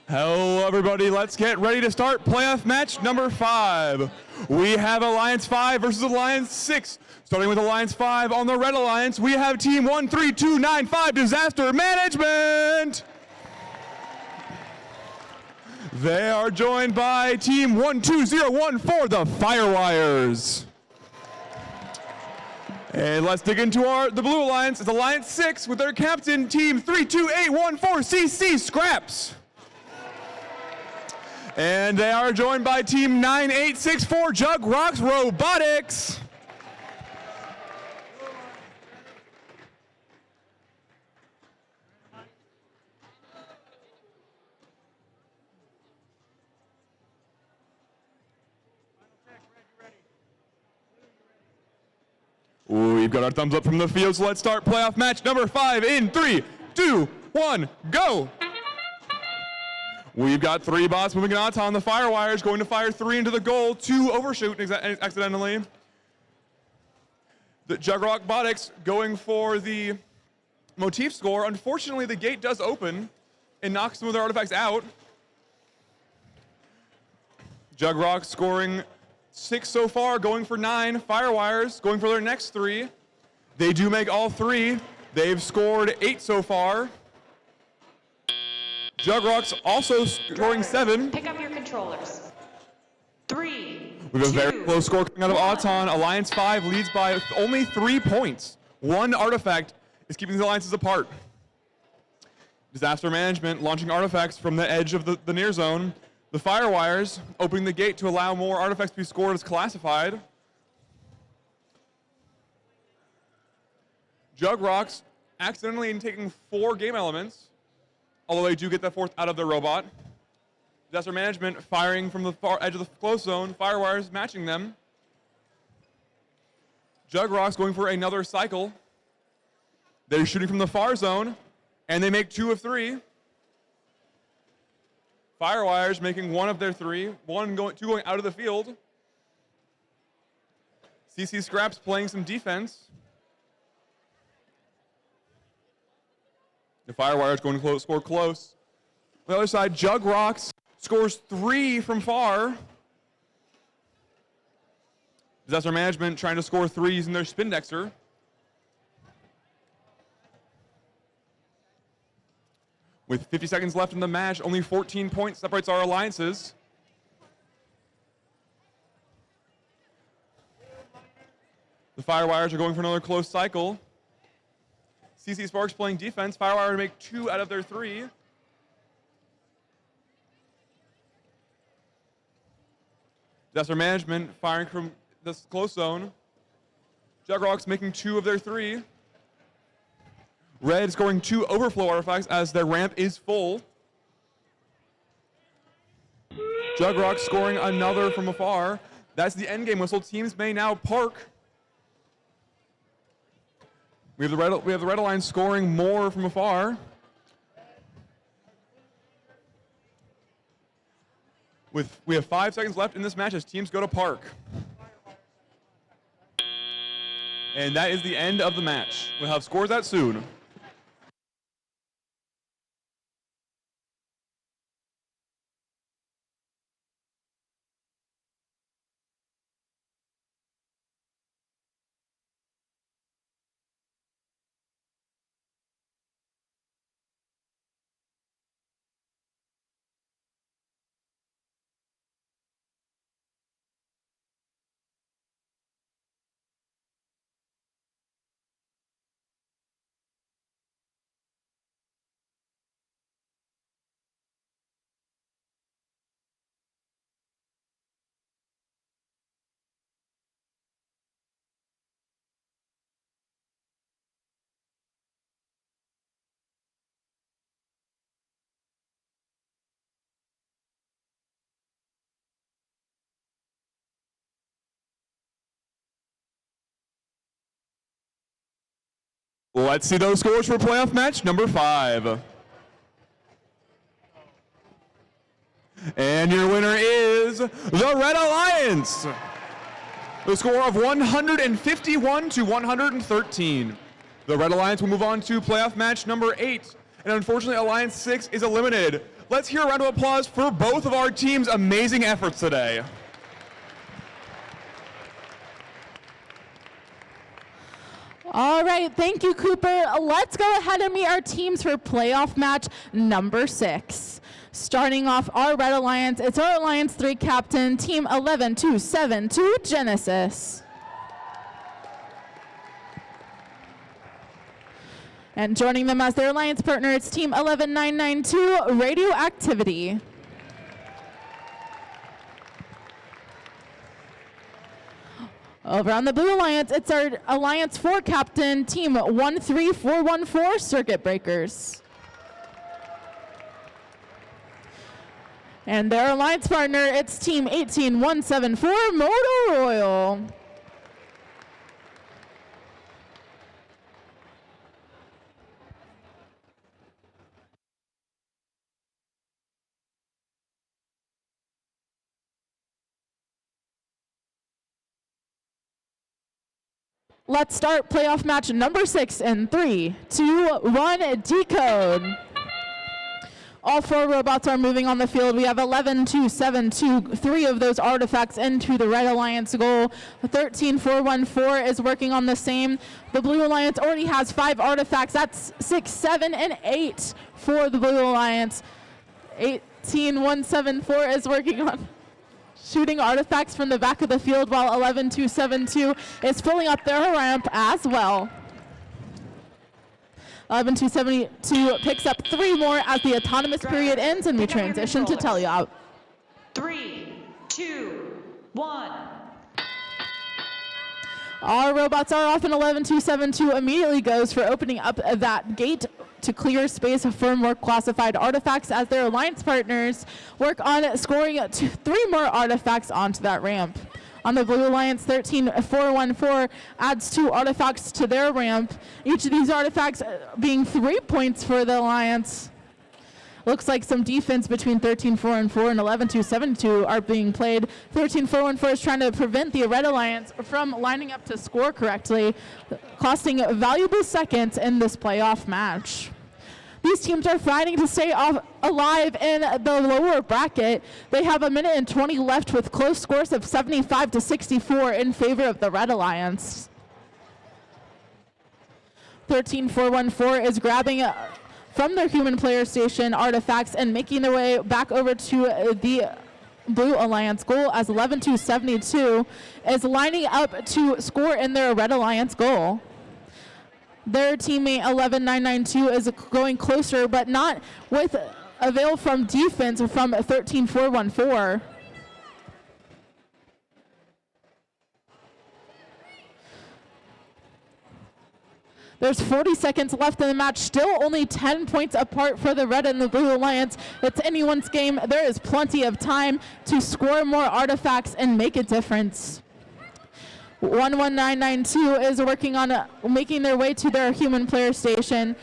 Hello, everybody. Let's get ready to start playoff match number 5. We have Alliance 5 versus Alliance 6. Starting with Alliance 5 on the Red Alliance, we have Team 13295 Disaster Management. They are joined by Team 12014, the Firewires. And let's dig into the Blue Alliance. It's Alliance 6 with their captain, Team 32814 CC Scraps. And they are joined by Team 9864 Jug Rocks Robotics. We've got our thumbs up from the field, so let's start playoff match number 5 in 3, 2, 1, go! We've got 3 bots moving on the Firewires, going to fire 3 into the goal, 2 overshoot accidentally. The Jug Robotics going for the motif score. Unfortunately, the gate does open and knocks some of their artifacts out. Jug Rock scoring 6 so far, going for 9. Firewires going for their next 3. They do make all 3. They've scored 8 so far. Jug Rock's also scoring 7.
Pick up your controllers. 3.
We have a very close score coming out of Auton. Alliance 5 leads by only 3 points. 1 artifact is keeping the alliances apart. Disaster Management launching artifacts from the edge of the near zone. The Firewires opening the gate to allow more artifacts to be scored as classified. Jug Rocks accidentally taking 4 game elements, although they do get that 4th out of their robot. Disaster Management firing from the far edge of the close zone. Firewires matching them. Jug Rocks going for another cycle. They're shooting from the far zone, and they make 2 of 3. Firewires making 1 of their 3, 2 going out of the field. CC Scraps playing some defense. The Firewires going to score close. On the other side, Jug Rocks scores 3 from far. Disaster Management trying to score 3 using their Spindexer. With 50 seconds left in the match, only 14 points separates our alliances. The Firewires are going for another close cycle. CC Sparks playing defense. Firewire to make 2 out of their 3. Disaster Management firing from this close zone. Jug Rocks making 2 of their 3. Red scoring 2 overflow artifacts as their ramp is full. Jug Rocks scoring another from afar. That's the endgame whistle. Teams may now park. We have the Red Alliance scoring more from afar. We have 5 seconds left in this match as teams go to park. And that is the end of the match. We'll have scores out soon. Let's see those scores for playoff match number 5. And your winner is the Red Alliance. The score of 151 to 113. The Red Alliance will move on to playoff match number 8. And unfortunately, Alliance 6 is eliminated. Let's hear a round of applause for both of our team's amazing efforts today.
All right, thank you, Cooper. Let's go ahead and meet our teams for playoff match number 6. Starting off our Red Alliance, it's our Alliance 3 captain, Team 11272 Genesis. And joining them as their alliance partner, it's Team 11992 Radioactivity. Over on the Blue Alliance, it's our Alliance 4 captain, Team 13414 Circuit Breakers. And their alliance partner, it's Team 18174 Motor Royal. Let's start playoff match number 6 in 3, 2, 1, decode. All 4 robots are moving on the field. We have 11272, 3 of those artifacts into the Red Alliance goal. 13414 is working on the same. The Blue Alliance already has 5 artifacts. That's 6, 7, and 8 for the Blue Alliance. 18174 is working on shooting artifacts from the back of the field, while 11272 is filling up their ramp as well. 11272 picks up 3 more as the autonomous period ends and we transition to teleop.
3, 2, 1.
Our robots are off, and 11272 immediately goes for opening up that gate to clear space for more classified artifacts as their alliance partners work on scoring 3 more artifacts onto that ramp. On the Blue Alliance, 13414 adds 2 artifacts to their ramp, each of these artifacts being 3 points for the Alliance. Looks like some defense between 13414 and 11272 are being played. 13414 is trying to prevent the Red Alliance from lining up to score correctly, costing valuable seconds in this playoff match. These teams are fighting to stay alive in the lower bracket. They have 1:20 left with close scores of 75-64 in favor of the Red Alliance. 13414 is grabbing from their human player station artifacts and making their way back over to the Blue Alliance goal as 11272 is lining up to score in their Red Alliance goal. Their teammate 11992 is going closer, but not with avail from defense from 13414. There's 40 seconds left in the match, still only 10 points apart for the Red and the Blue Alliance. It's anyone's game. There is plenty of time to score more artifacts and make a difference. 11992 is working on making their way to their human player station.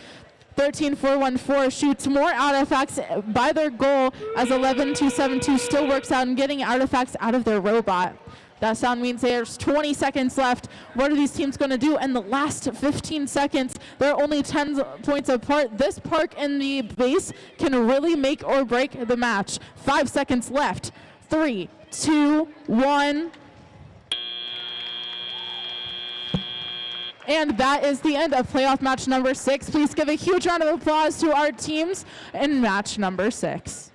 13414 shoots more artifacts by their goal as 11272 still works out and getting artifacts out of their robot. That sound means there's 20 seconds left. What are these teams going to do in the last 15 seconds? They're only 10 points apart. This park in the base can really make or break the match. 5 seconds left. 3, 2, 1. And that is the end of playoff match number 6. Please give a huge round of applause to our teams in match number 6.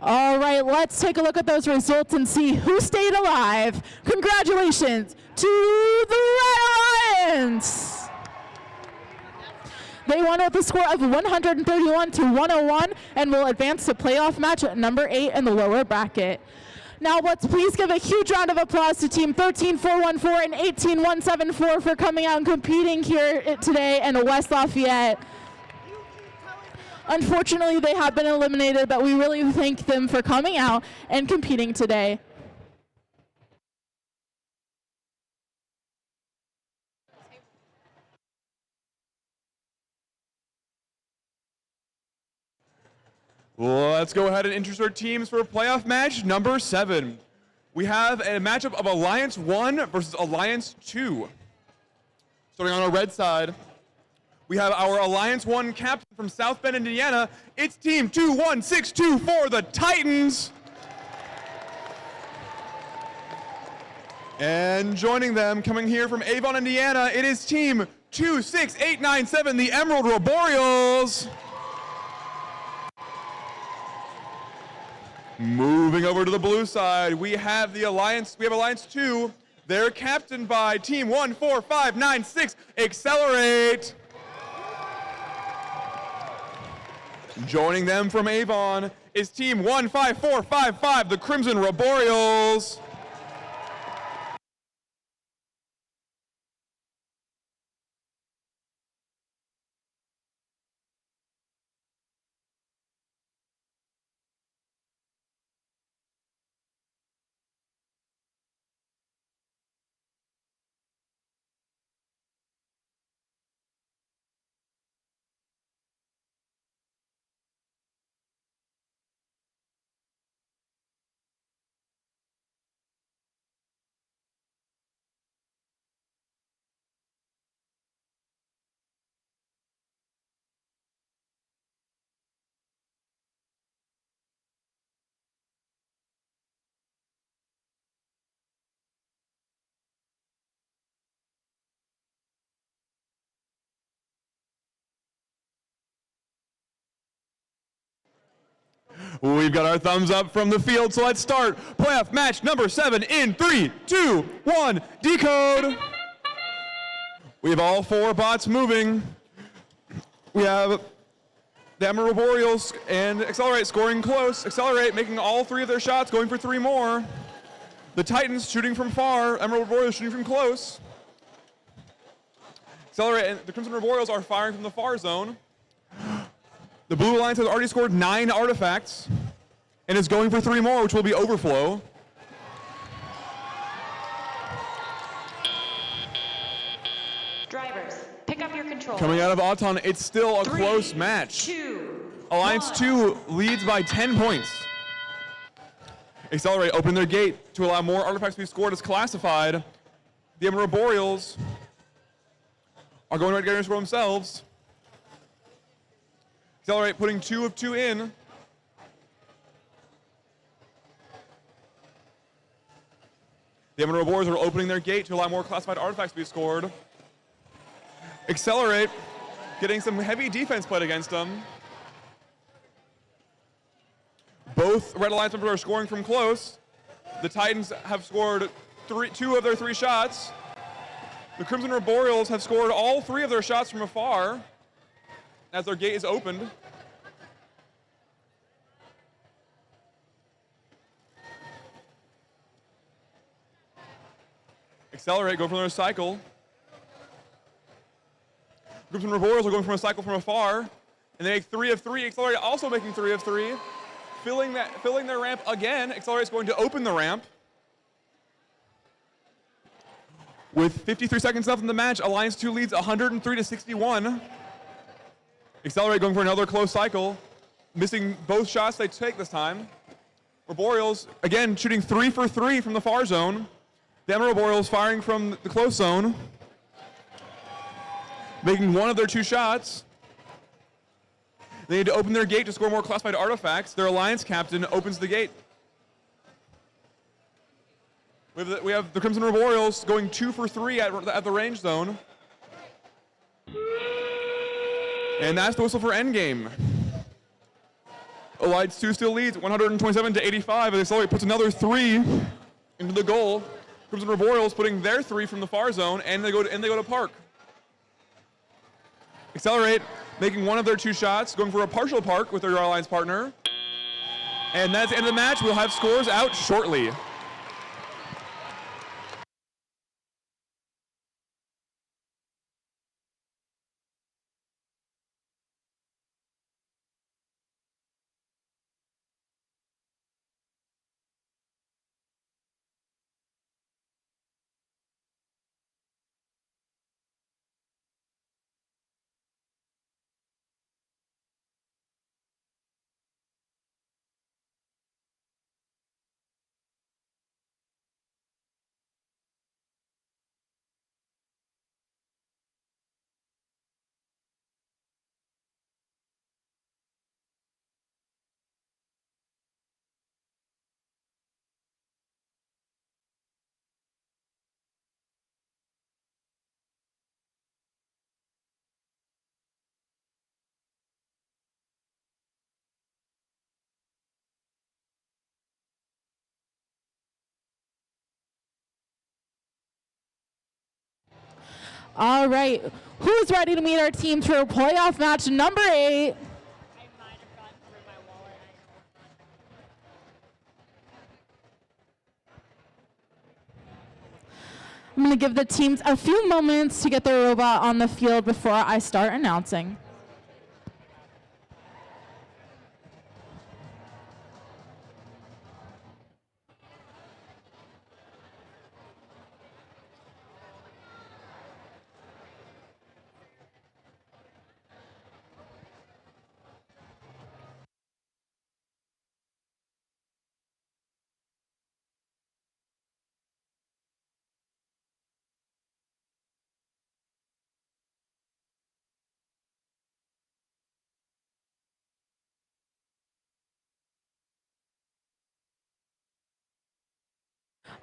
All right, let's take a look at those results and see who stayed alive. Congratulations to the Red Lions. They won with a score of 131 to 101 and will advance to playoff match at number 8 in the lower bracket. Now let's please give a huge round of applause to Team 13414 and 18174 for coming out and competing here today in West Lafayette. Unfortunately, they have been eliminated, but we really thank them for coming out and competing today.
Let's go ahead and introduce our teams for playoff match number 7. We have a matchup of Alliance 1 versus Alliance 2. Starting on our red side, we have our Alliance 1 captain from South Bend, Indiana. It's Team 21624, the Titans. And joining them, coming here from Avon, Indiana, it is Team 26897, the Emerald Roboreals. Moving over to the blue side, we have Alliance 2. They're captained by Team 14596, Accelerate. Joining them from Avon is Team 15455, the Crimson Roboreals. We've got our thumbs up from the field, so let's start playoff match number 7 in 3, 2, 1, decode. We have all 4 bots moving. We have the Emerald Roboreals and Accelerate scoring close. Accelerate making all 3 of their shots, going for 3 more. The Titans shooting from far, Emerald Roboreals shooting from close. Accelerate and the Crimson Roboreals are firing from the far zone. The Blue Alliance has already scored 9 artifacts and is going for 3 more, which will be overflow.
Drivers, pick up your controls.
Coming out of Auton, it's still a close match.
2,
Alliance 2 leads by 10 points. Accelerate open their gate to allow more artifacts to be scored as classified. The Emerald Roboreals are going right to get to score themselves. Accelerate putting 2 of 2 in. The Emerald Roboreals are opening their gate to allow more classified artifacts to be scored. Accelerate getting some heavy defense played against them. Both Red Alliance members are scoring from close. The Titans have scored 2 of their 3 shots. The Crimson Roboreals have scored all 3 of their shots from afar as their gate is opened. Accelerate, go for another cycle. Crimson Roboreals are going from a cycle from afar, and they make 3 of 3. Accelerate also making 3 of 3. Filling their ramp again. Accelerate's going to open the ramp. With 53 seconds left in the match, Alliance 2 leads 103 to 61. Accelerate going for another close cycle, missing both shots they take this time. Roboreals, again, shooting 3 for 3 from the far zone. The Emerald Roboreals firing from the close zone, making 1 of their 2 shots. They need to open their gate to score more classified artifacts. Their Alliance captain opens the gate. We have the Crimson Roboreals going 2 for 3 at the range zone. And that's the whistle for endgame. Alliance 2 still leads 127 to 85 as Accelerate puts another 3 into the goal. Crimson Arboreals putting their 3 from the far zone, and they go to Park. Accelerate making one of their 2 shots, going for a partial Park with their Alliance partner. And that's the end of the match. We'll have scores out shortly.
All right, who's ready to meet our teams for playoff match number 8? I'm going to give the teams a few moments to get their robot on the field before I start announcing.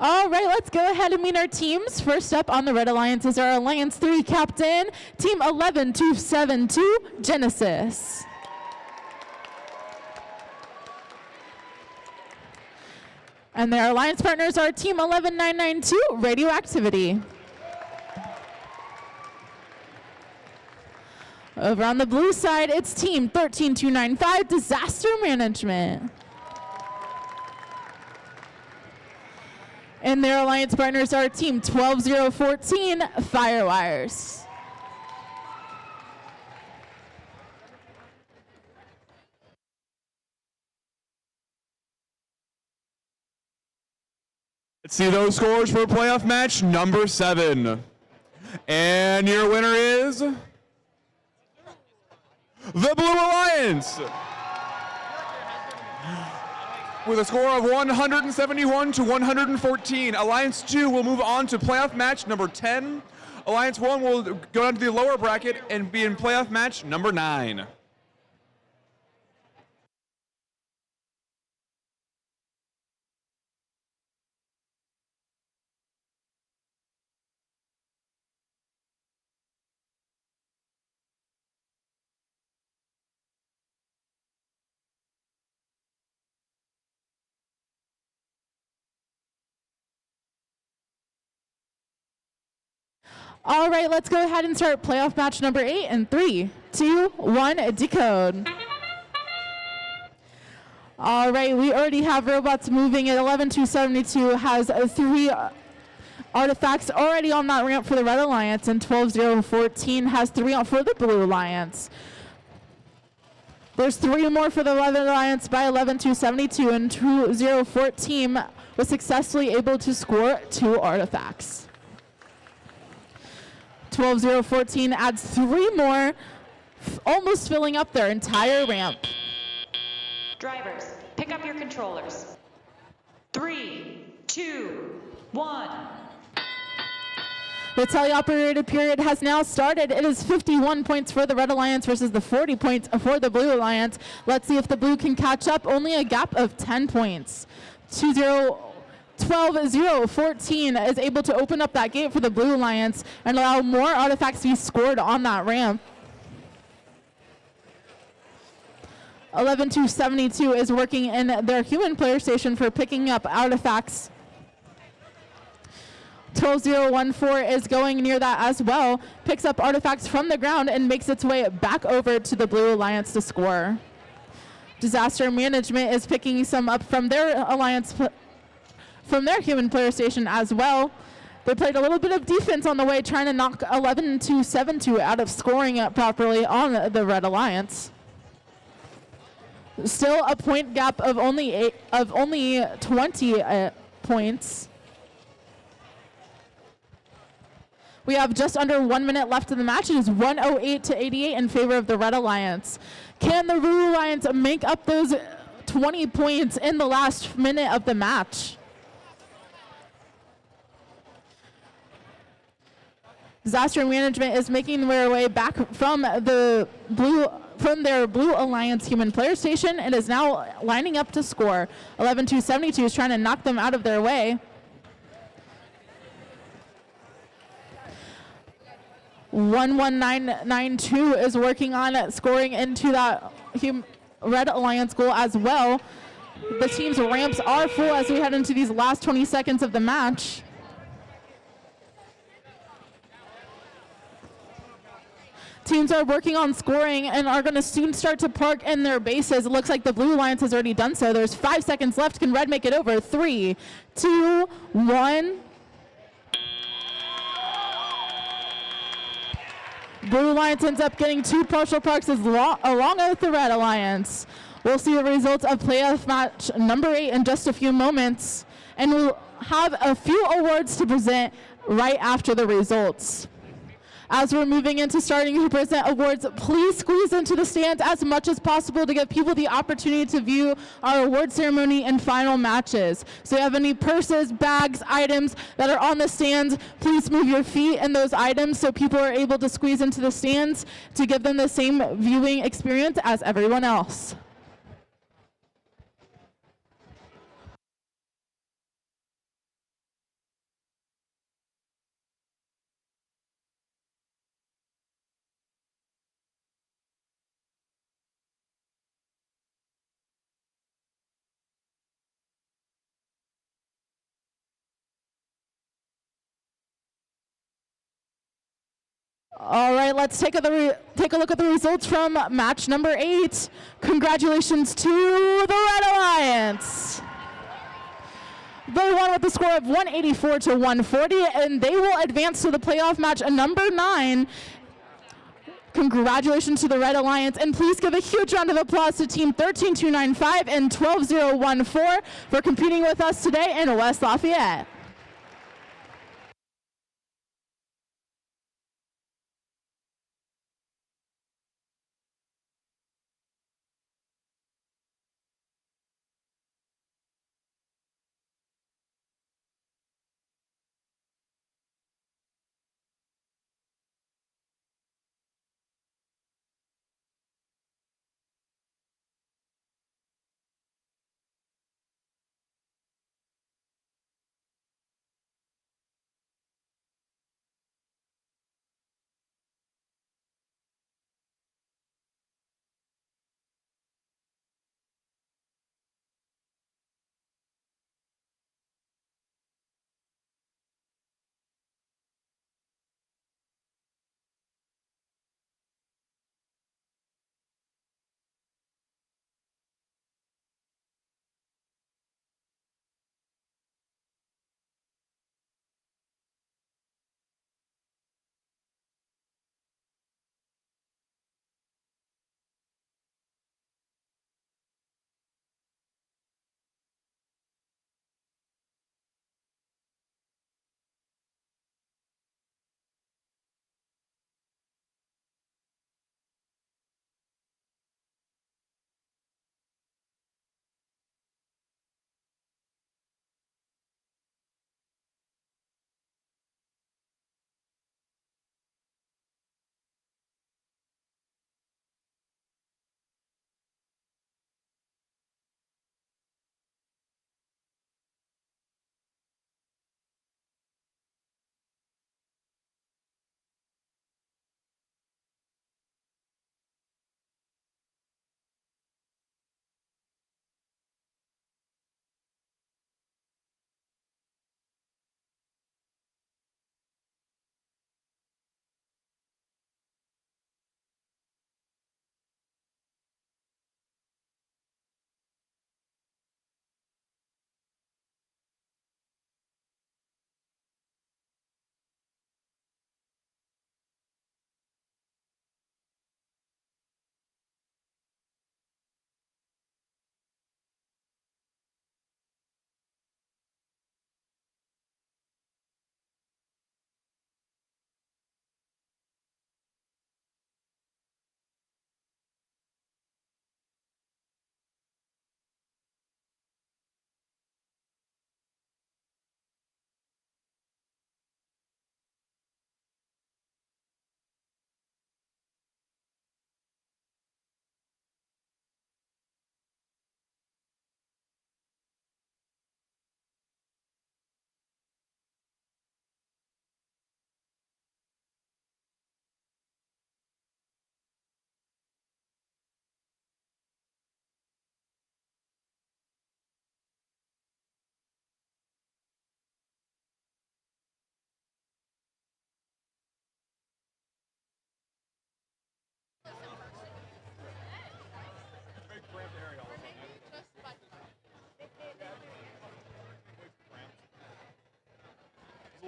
All right, let's go ahead and meet our teams. First up on the Red Alliance is our Alliance 3 captain, Team 11272, Genesis. And their Alliance partners are Team 11992, Radioactivity. Over on the blue side, it's Team 13295, Disaster Management. And their Alliance partners are Team 12014, Firewires.
Let's see those scores for playoff match number 7. And your winner is the Blue Alliance. With a score of 171 to 114, Alliance 2 will move on to playoff match number 10. Alliance 1 will go down to the lower bracket and be in playoff match number 9.
All right, let's go ahead and start playoff match number 8 in 3, 2, 1, decode. All right, we already have robots moving at 11272 has 3 artifacts already on that ramp for the Red Alliance, and 12014 has 3 for the Blue Alliance. There's 3 more for the Red Alliance by 11272, and 2014 was successfully able to score 2 artifacts. 12014 adds 3 more, almost filling up their entire ramp.
Drivers, pick up your controllers. 3, 2, 1.
The teleoperated period has now started. It is 51 points for the Red Alliance versus the 40 points for the Blue Alliance. Let's see if the Blue can catch up. Only a gap of 10 points. 12014 is able to open up that gate for the Blue Alliance and allow more artifacts to be scored on that ramp. 11-272 is working in their human player station for picking up artifacts. 12-0-1-4 is going near that as well, picks up artifacts from the ground and makes its way back over to the Blue Alliance to score. Disaster Management is picking some up from their alliance, from their human player station as well. They played a little bit of defense on the way, trying to knock 11-2-7-2 out of scoring it properly on the Red Alliance. Still a point gap of only 20 points. We have just under 1 minute left in the match. It is 108-88 in favor of the Red Alliance. Can the Blue Alliance make up those 20 points in the last minute of the match? Disaster Management is making their way back from their Blue Alliance human player station and is now lining up to score. 11-2-72 is trying to knock them out of their way. 11992 is working on scoring into that Red Alliance goal as well. The team's ramps are full as we head into these last 20 seconds of the match. Teams are working on scoring and are going to soon start to park in their bases. It looks like the Blue Alliance has already done so. There's 5 seconds left. Can Red make it over? 3, 2, 1. Blue Alliance ends up getting 2 partial parks along with the Red Alliance. We'll see the results of playoff match number 8 in just a few moments, and we'll have a few awards to present right after the results. As we're moving into starting to present awards, please squeeze into the stands as much as possible to give people the opportunity to view our award ceremony and final matches. So if you have any purses, bags, items that are on the stands, please move your feet in those items so people are able to squeeze into the stands to give them the same viewing experience as everyone else. All right, let's take a look at the results from match number 8. Congratulations to the Red Alliance. They won with a score of 184-140, and they will advance to the playoff match number 9. Congratulations to the Red Alliance, and please give a huge round of applause to Team 13295 and 12014 for competing with us today in West Lafayette.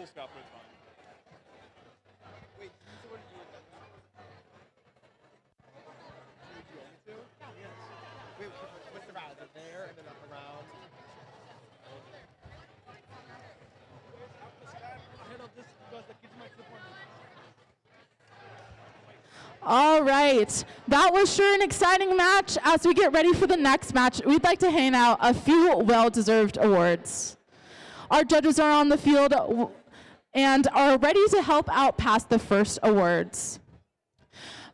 full stop, but it's fine.
Wait, you what you would you want me to? Yes. Wait, what's the round? Is it there and then up around? I handle this because that gives my clip on.
All right, that was sure an exciting match. As we get ready for the next match, we'd like to hand out a few well-deserved awards. Our judges are on the field and are ready to help out past the first awards.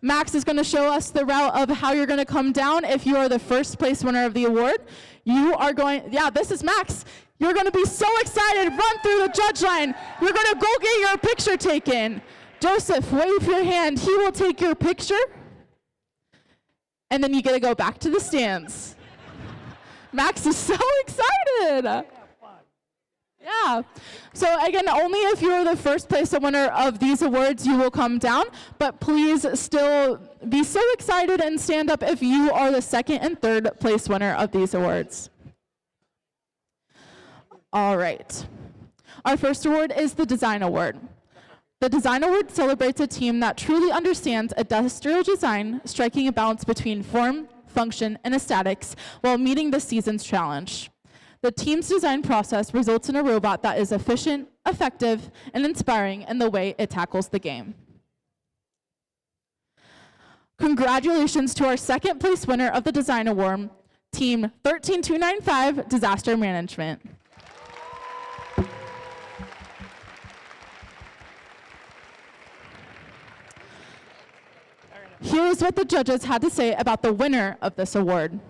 Max is going to show us the route of how you're going to come down if you are the first place winner of the award. You are going, yeah, this is Max. You're going to be so excited, run through the judge line. You're going to go get your picture taken. Joseph, wave your hand. He will take your picture. And then you get to go back to the stands. Max is so excited. Yeah. So again, only if you're the first place winner of these awards, you will come down. But please still be so excited and stand up if you are the second and third place winner of these awards. All right. Our first award is the Design Award. The Design Award celebrates a team that truly understands industrial design, striking a balance between form, function, and aesthetics while meeting the season's challenge. The team's design process results in a robot that is efficient, effective, and inspiring in the way it tackles the game. Congratulations to our second place winner of the Design Award, Team 13295 Disaster Management. Here's what the judges had to say about the winner of this award.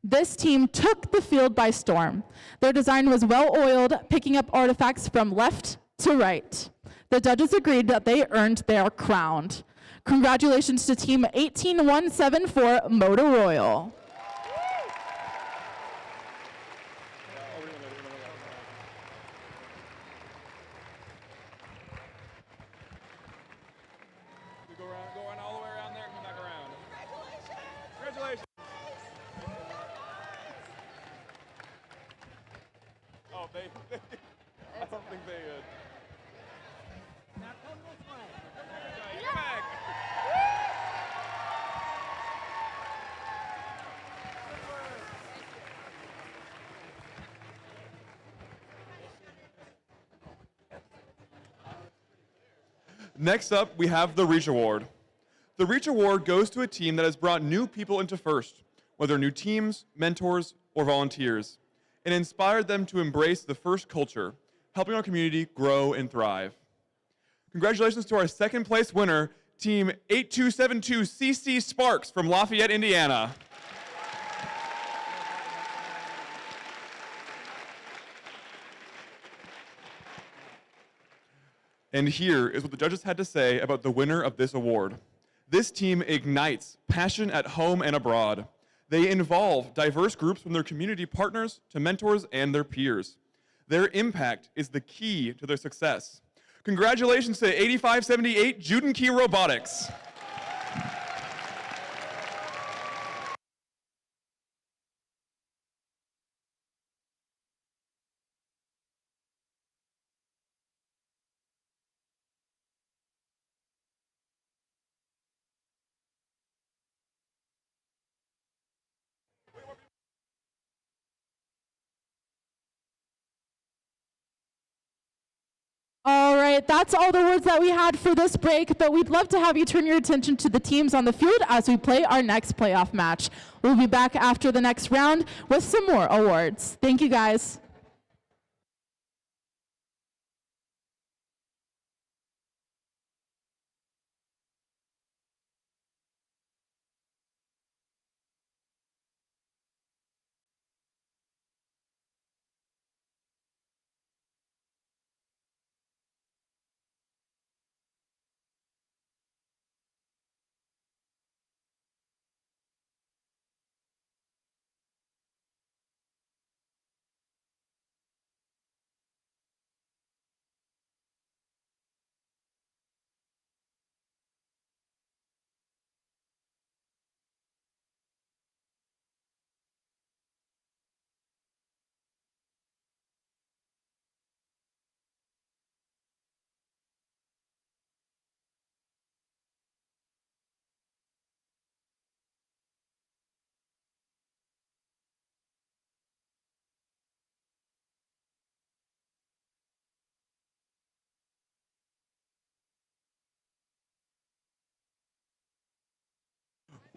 This team took the field by storm. Their design was well-oiled, picking up artifacts from left to right. The judges agreed that they earned their crown. Congratulations to Team 18174 Motor Royal.
Going all the way around there and come back around. Congratulations. Oh, they I don't think they
Now come this way.
Come back. Next up, we have the Reach Award. The Reach Award goes to a team that has brought new people into FIRST, whether new teams, mentors, or volunteers, and inspired them to embrace the FIRST culture, helping our community grow and thrive. Congratulations to our second place winner, Team 8272 CC Sparks from Lafayette, Indiana. And here is what the judges had to say about the winner of this award. This team ignites passion at home and abroad. They involve diverse groups from their community partners to mentors and their peers. Their impact is the key to their success. Congratulations to 8578 Juden Key Robotics.
All right, that's all the words that we had for this break, but we'd love to have you turn your attention to the teams on the field as we play our next playoff match. We'll be back after the next round with some more awards. Thank you, guys.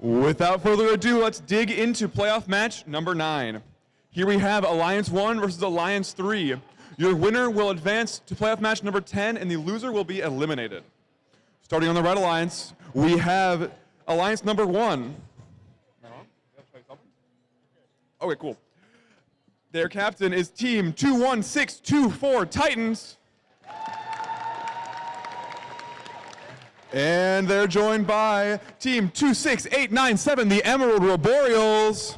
Without further ado, let's dig into playoff match number 9. Here we have Alliance 1 versus Alliance 3. Your winner will advance to playoff match number 10, and the loser will be eliminated. Starting on the Red Alliance, we have Alliance number 1. Okay, cool. Their captain is Team 21624 Titans. And they're joined by Team 26897, the Emerald Arboreals.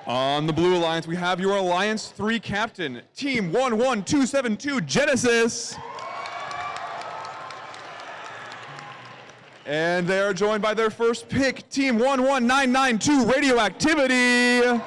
On the Blue Alliance, we have your Alliance 3 captain, Team 11272 Genesis. And they are joined by their first pick, Team 11992 Radioactivity.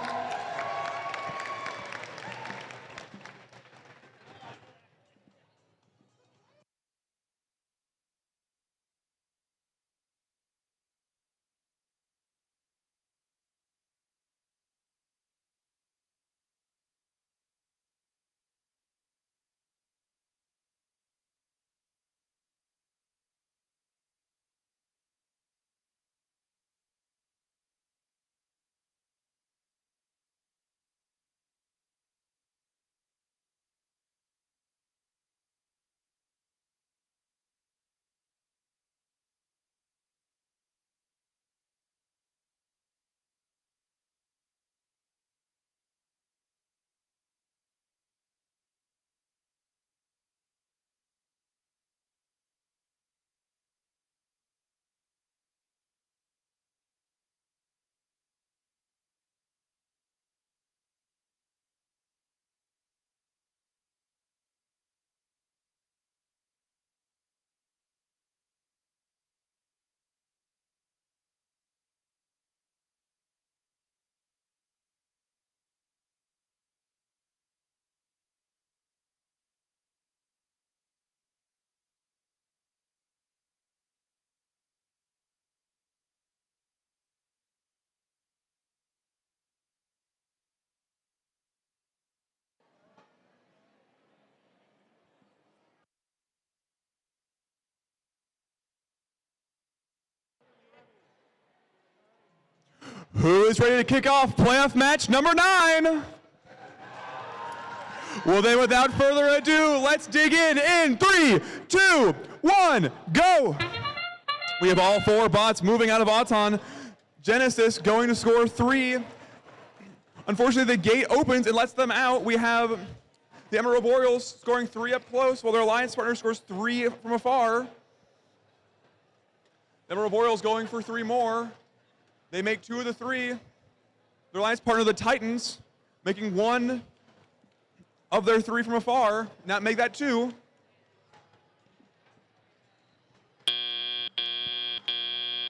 Who is ready to kick off playoff match number 9? Well, then, without further ado, let's dig in 3, 2, 1, go! We have all 4 bots moving out of Auton. Genesis going to score 3. Unfortunately, the gate opens and lets them out. We have the Emerald Arboreals scoring 3 up close, while their alliance partner scores 3 from afar. The Emerald Arboreals going for 3 more. They make 2 of the 3. Their alliance partner, the Titans, making 1 of their 3 from afar. Not make that 2.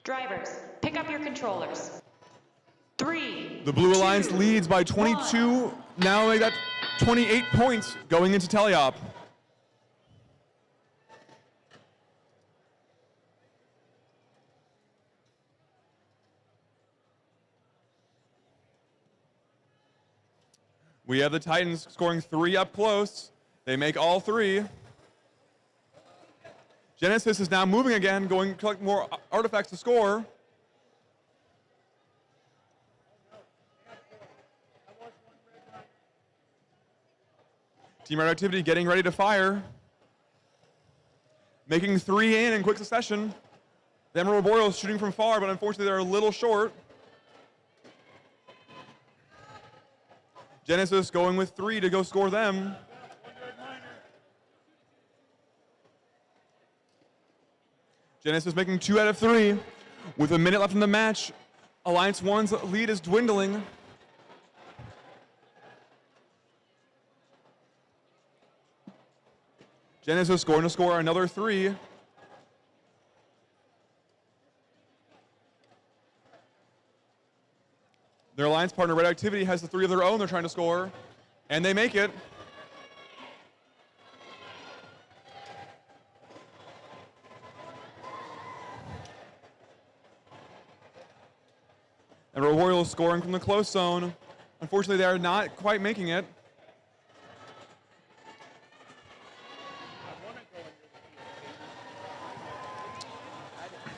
Drivers, pick up your controllers. 3.
The Blue Alliance leads by 22. Now they got 28 points going into teleop. We have the Titans scoring 3 up close. They make all 3. Genesis is now moving again, going to collect more artifacts to score. Team Radioactivity getting ready to fire. Making 3 in quick succession. The Emerald Arboreals shooting from far, but unfortunately they're a little short. Genesis going with 3 to go score them. Genesis making 2 out of 3. With a minute left in the match, Alliance 1's lead is dwindling. Genesis going to score another 3. Their alliance partner, Radioactivity, has the 3 of their own they're trying to score, and they make it. And Royals scoring from the close zone. Unfortunately, they are not quite making it.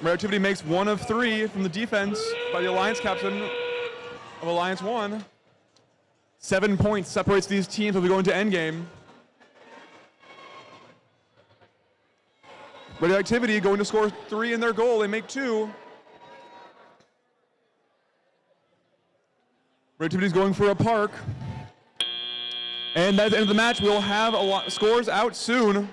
Radioactivity makes 1 of 3 from the defense by the Alliance captain of Alliance 1. 7 points separates these teams as we go into endgame. Radioactivity going to score 3 in their goal. They make 2. Radioactivity is going for a park. And that's the end of the match. We'll have scores out soon.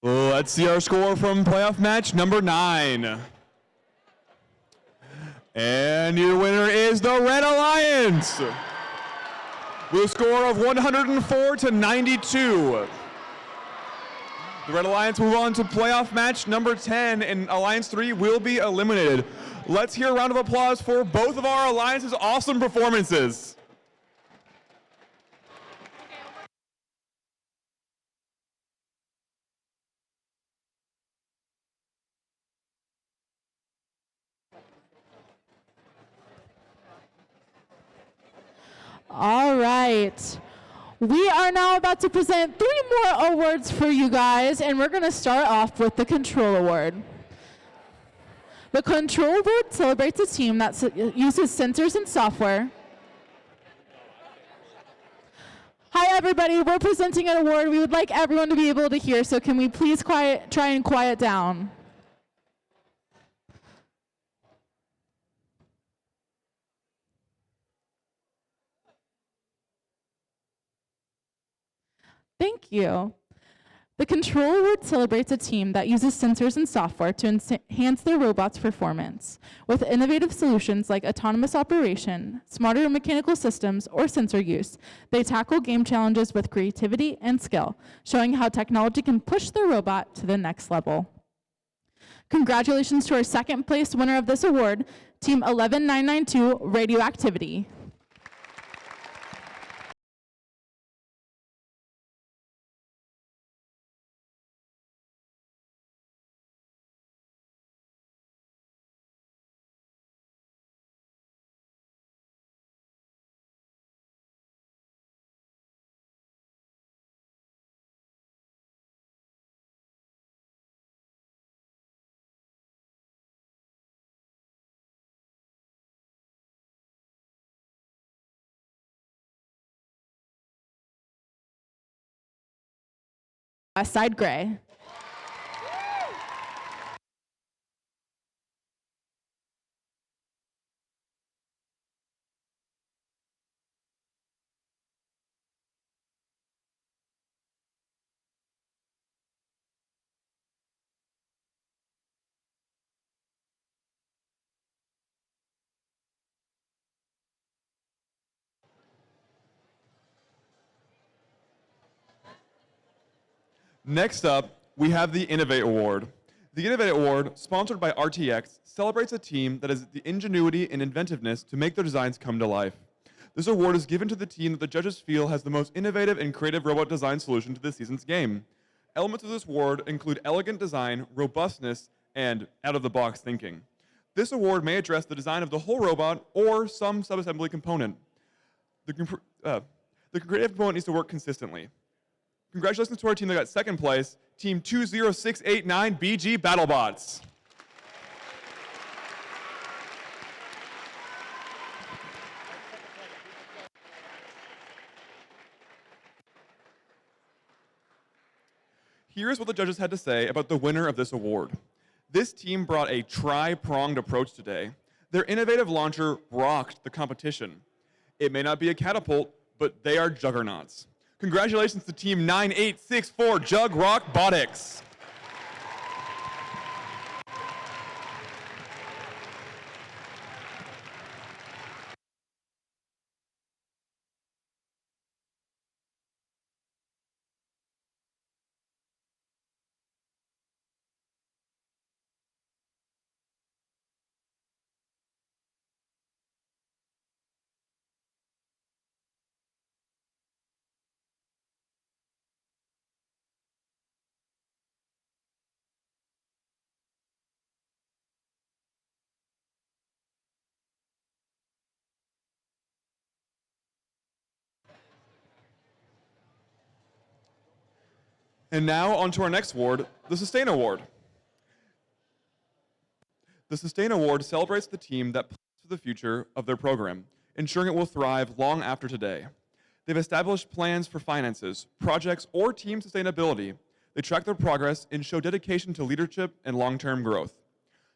Let's see our score from playoff match number 9. And your winner is the Red Alliance. with a score of 104 to 92. The Red Alliance move on to playoff match number 10, and Alliance 3 will be eliminated. Let's hear a round of applause for both of our Alliance's awesome performances.
All right. We are now about to present 3 more awards for you guys, and we're going to start off with the Control Award. The Control Award celebrates a team that uses sensors and software. Hi, everybody. We're presenting an award we would like everyone to be able to hear, so can we please try and quiet down? Thank you. The Control Award celebrates a team that uses sensors and software to enhance their robots' performance. With innovative solutions like autonomous operation, smarter mechanical systems, or sensor use, they tackle game challenges with creativity and skill, showing how technology can push their robot to the next level. Congratulations to our second place winner of this award, Team 11992 Radioactivity. West Side Gray.
Next up, we have the Innovate Award. The Innovate Award, sponsored by RTX, celebrates a team that has the ingenuity and inventiveness to make their designs come to life. This award is given to the team that the judges feel has the most innovative and creative robot design solution to this season's game. Elements of this award include elegant design, robustness, and out-of-the-box thinking. This award may address the design of the whole robot or some subassembly component. The creative component needs to work consistently. Congratulations to our team that got second place, Team 20689 BG BattleBots. Here's what the judges had to say about the winner of this award. This team brought a tri-pronged approach today. Their innovative launcher rocked the competition. It may not be a catapult, but they are juggernauts. Congratulations to Team 9864 Jug Rock Botics. And now on to our next award, the Sustain Award. The Sustain Award celebrates the team that plans for the future of their program, ensuring it will thrive long after today. They've established plans for finances, projects, or team sustainability. They track their progress and show dedication to leadership and long-term growth.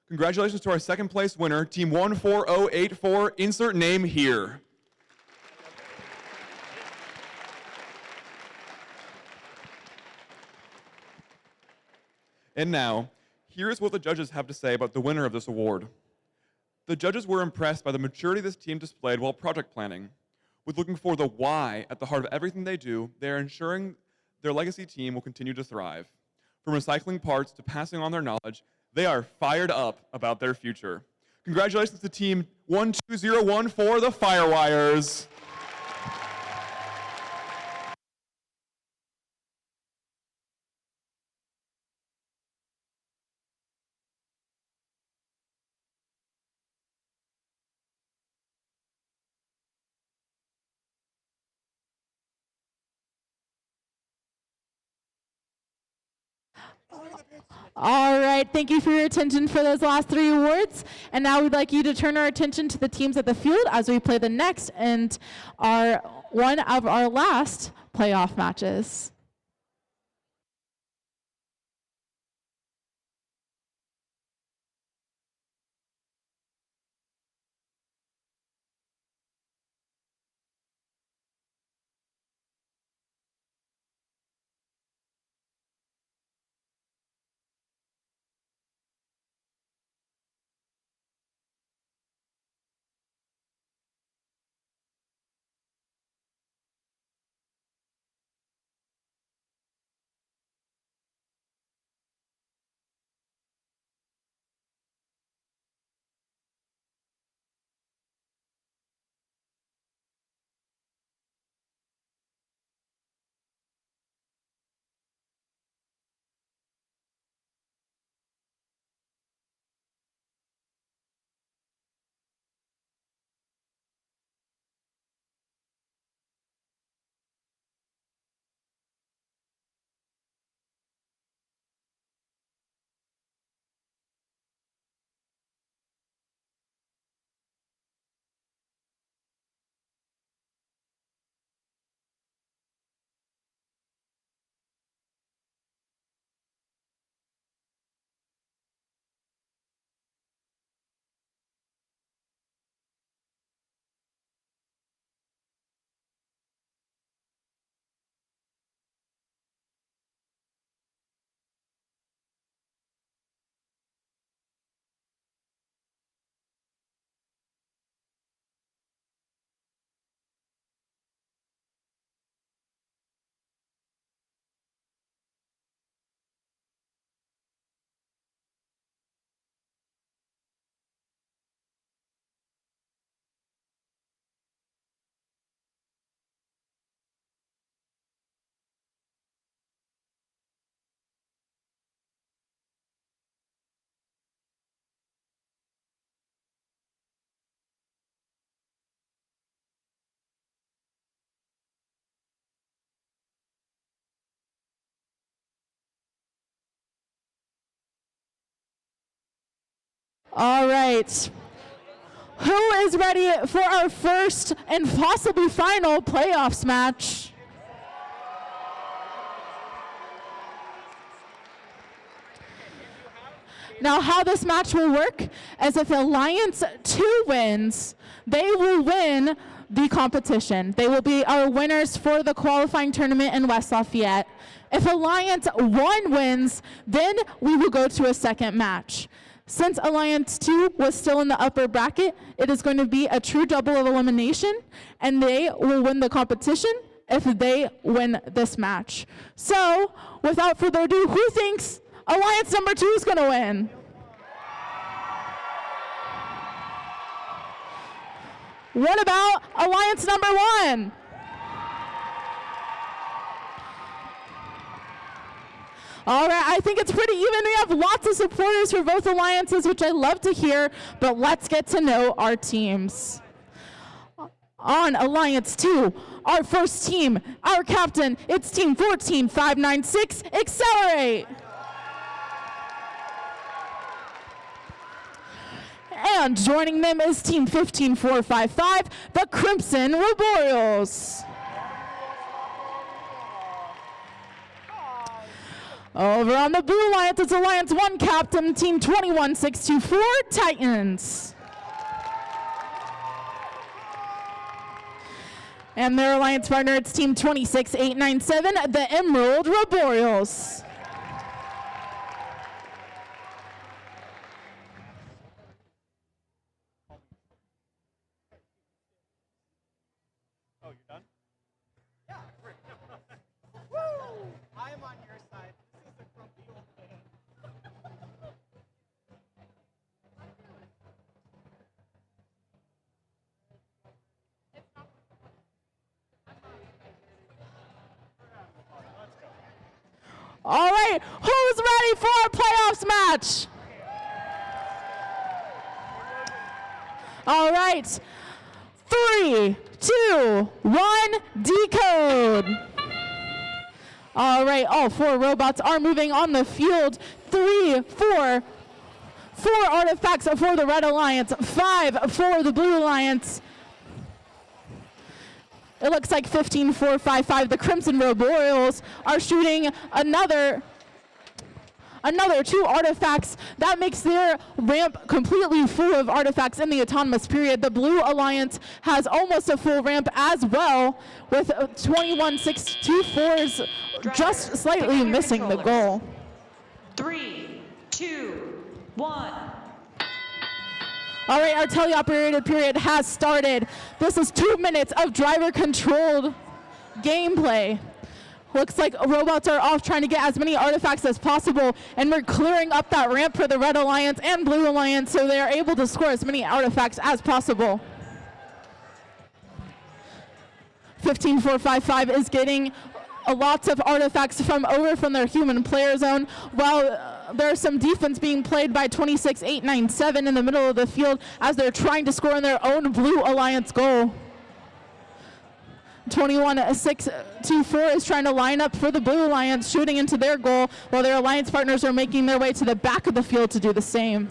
Congratulations to our second place winner, Team 14084, insert name here. And now, here's what the judges have to say about the winner of this award. The judges were impressed by the maturity this team displayed while project planning. With looking for the why at the heart of everything they do, they are ensuring their legacy team will continue to thrive. From recycling parts to passing on their knowledge, they are fired up about their future. Congratulations to Team 12014, the Firewires.
All right, thank you for your attention for those last 3 awards. And now we'd like you to turn our attention to the teams at the field as we play the next and one of our last playoff matches. All right. Who is ready for our first and possibly final playoffs match? Now, how this match will work is if Alliance 2 wins, they will win the competition. They will be our winners for the qualifying tournament in West Lafayette. If Alliance 1 wins, then we will go to a second match. Since Alliance 2 was still in the upper bracket, it is going to be a true double of elimination, and they will win the competition if they win this match. So, without further ado, who thinks Alliance number 2 is going to win? What about Alliance number 1? All right, I think it's pretty even. We have lots of supporters for both alliances, which I love to hear, but let's get to know our teams. On Alliance 2, our first team, our captain, it's Team 14596, Accelerate. And joining them is Team 15455, the Crimson Arboreals. Over on the Blue Alliance, it's Alliance 1 captain, Team 21624, Titans. And their alliance partner, it's Team 26897, the Emerald Arboreals.
done? Yeah. Woo! I am on your side. This is a grumpy old man.
All right, who's ready for a playoffs match? All right, 3, 2, 1, decode. All right, all 4 robots are moving on the field. 3, 4 artifacts for the Red Alliance, 5 for the Blue Alliance. It looks like 15-4-5-5. The Crimson Roboreals are shooting another 2 artifacts. That makes their ramp completely full of artifacts in the autonomous period. The Blue Alliance has almost a full ramp as well, with 21-6-2-4s just slightly missing the goal.
3, 2, 1.
All right, our teleoperated period has started. This is 2 minutes of driver-controlled gameplay. Looks like robots are off trying to get as many artifacts as possible, and we're clearing up that ramp for the Red Alliance and Blue Alliance so they are able to score as many artifacts as possible. 15-4-5-5 is getting lots of artifacts from their human player zone, while there's some defense being played by 26-8-9-7 in the middle of the field as they're trying to score in their own Blue Alliance goal. 21-6-2-4 is trying to line up for the Blue Alliance, shooting into their goal, while their alliance partners are making their way to the back of the field to do the same.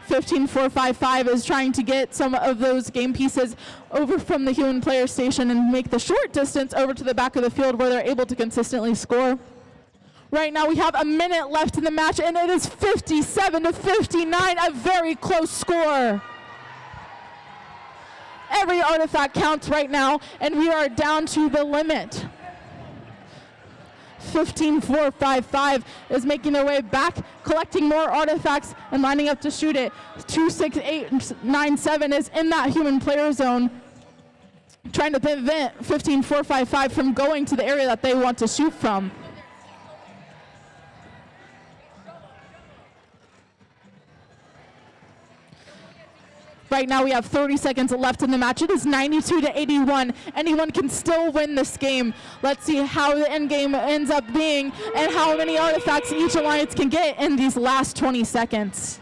15-4-5-5 is trying to get some of those game pieces over from the human player station and make the short distance over to the back of the field where they're able to consistently score. Right now we have a minute left in the match, and it is 57-59, a very close score. Every artifact counts right now, and we are down to the limit. 15-4-5-5 is making their way back, collecting more artifacts and lining up to shoot it. 2-6-8-9-7 is in that human player zone, trying to prevent 15-4-5-5 from going to the area that they want to shoot from. Right now we have 30 seconds left in the match. It is 92-81. Anyone can still win this game. Let's see how the end game ends up being and how many artifacts each alliance can get in these last 20 seconds.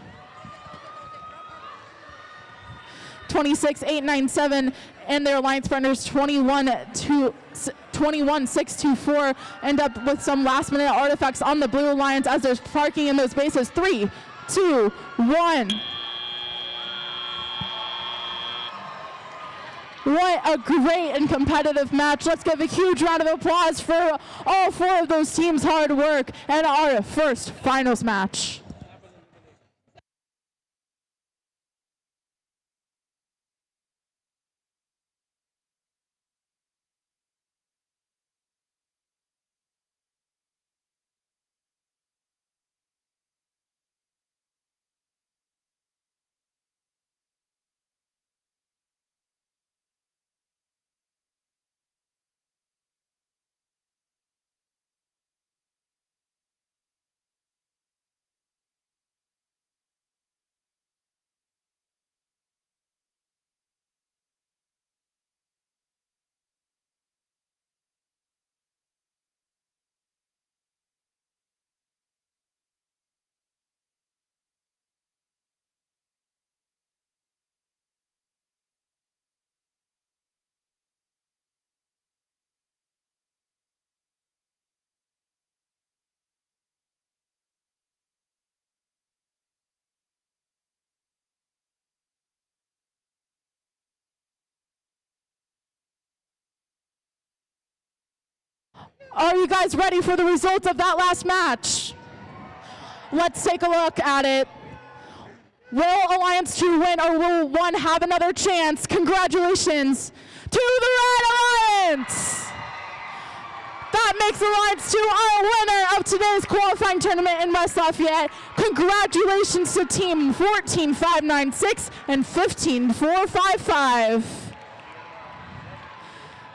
26-8-9-7 and their alliance partners 21-6-2-4 end up with some last minute artifacts on the Blue Alliance as there's parking in those bases. 3, 2, 1. What a great and competitive match. Let's give a huge round of applause for all 4 of those teams' hard work and our first finals match. Are you guys ready for the results of that last match? Let's take a look at it. Will Alliance 2 win, or will 1 have another chance? Congratulations to the Red Alliance! That makes Alliance 2 our winner of today's qualifying tournament in West Lafayette. Congratulations to Team 14-5-9-6 and 15-4-5-5.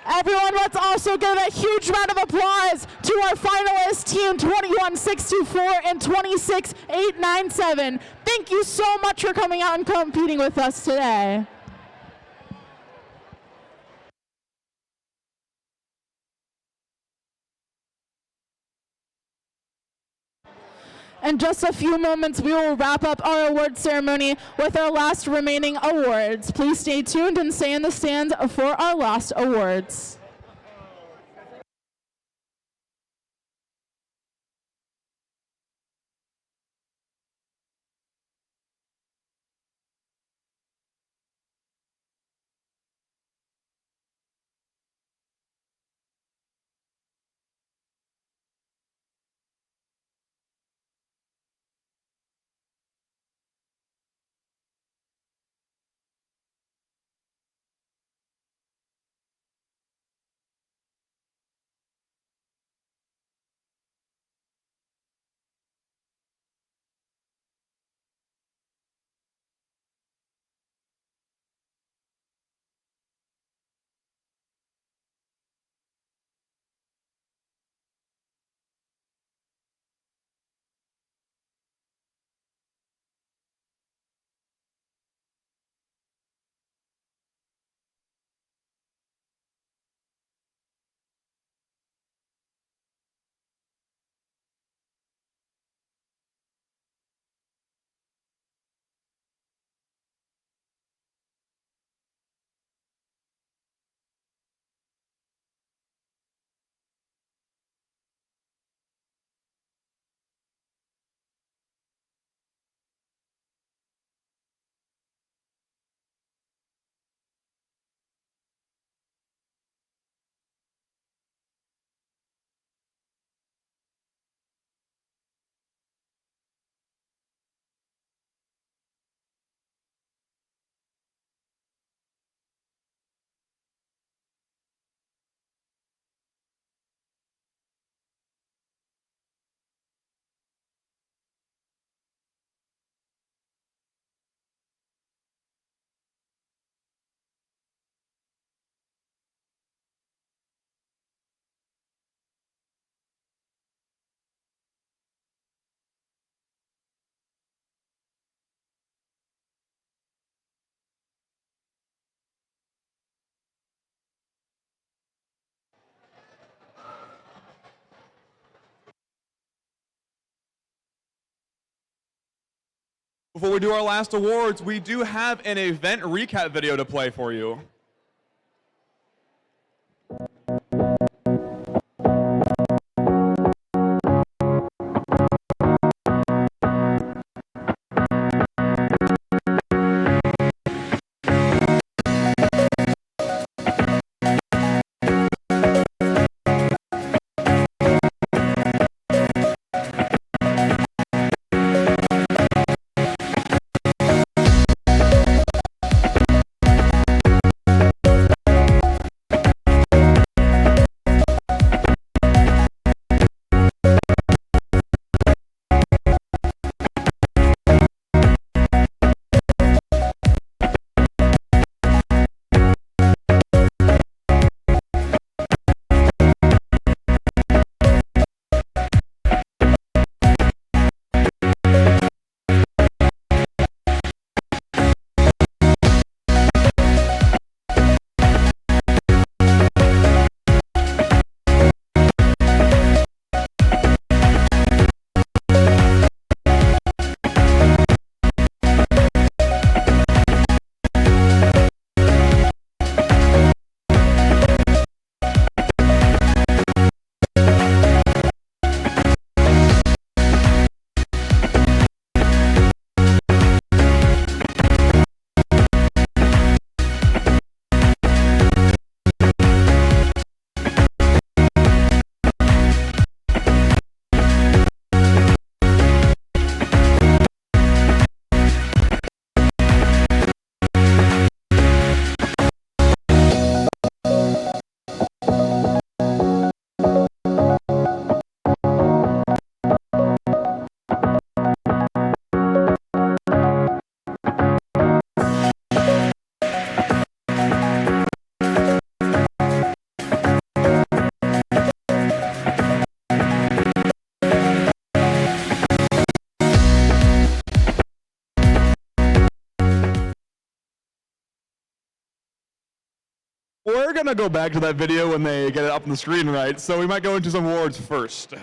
Everyone, let's also give a huge round of applause to our finalists, Team 21624 and 26897. Thank you so much for coming out and competing with us today. In just a few moments, we will wrap up our award ceremony with our last remaining awards. Please stay tuned and stay in the stands for our last awards.
Before we do our last awards, we do have an event recap video to play for you. We're going to go back to that video when they get it up on the screen, right? So we might go into some awards first.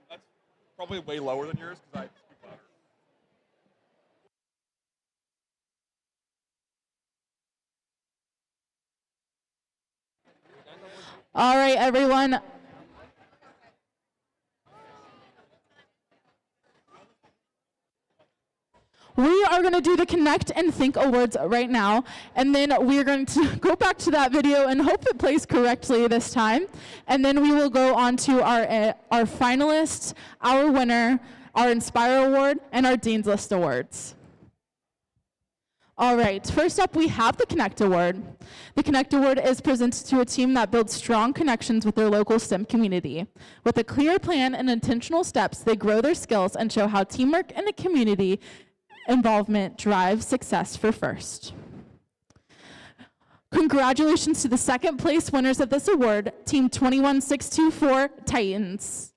That's probably way lower than yours because I speak louder.
All right, everyone. We are going to do the Connect and Think Awards right now, and then we're going to go back to that video and hope it plays correctly this time. And then we will go on to our finalists, our winner, our Inspire Award, and our Dean's List Awards. All right, first up we have the Connect Award. The Connect Award is presented to a team that builds strong connections with their local STEM community. With a clear plan and intentional steps, they grow their skills and show how teamwork and a community involvement drives success for FIRST. Congratulations to the second place winners of this award, Team 21624 Titans.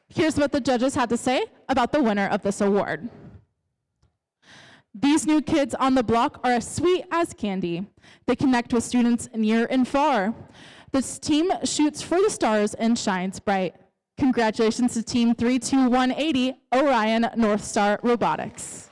Here's what the judges had to say about the winner of this award. These new kids on the block are as sweet as candy. They connect with students near and far. This team shoots for the stars and shines bright. Congratulations to Team 32180, Orion North Star Robotics.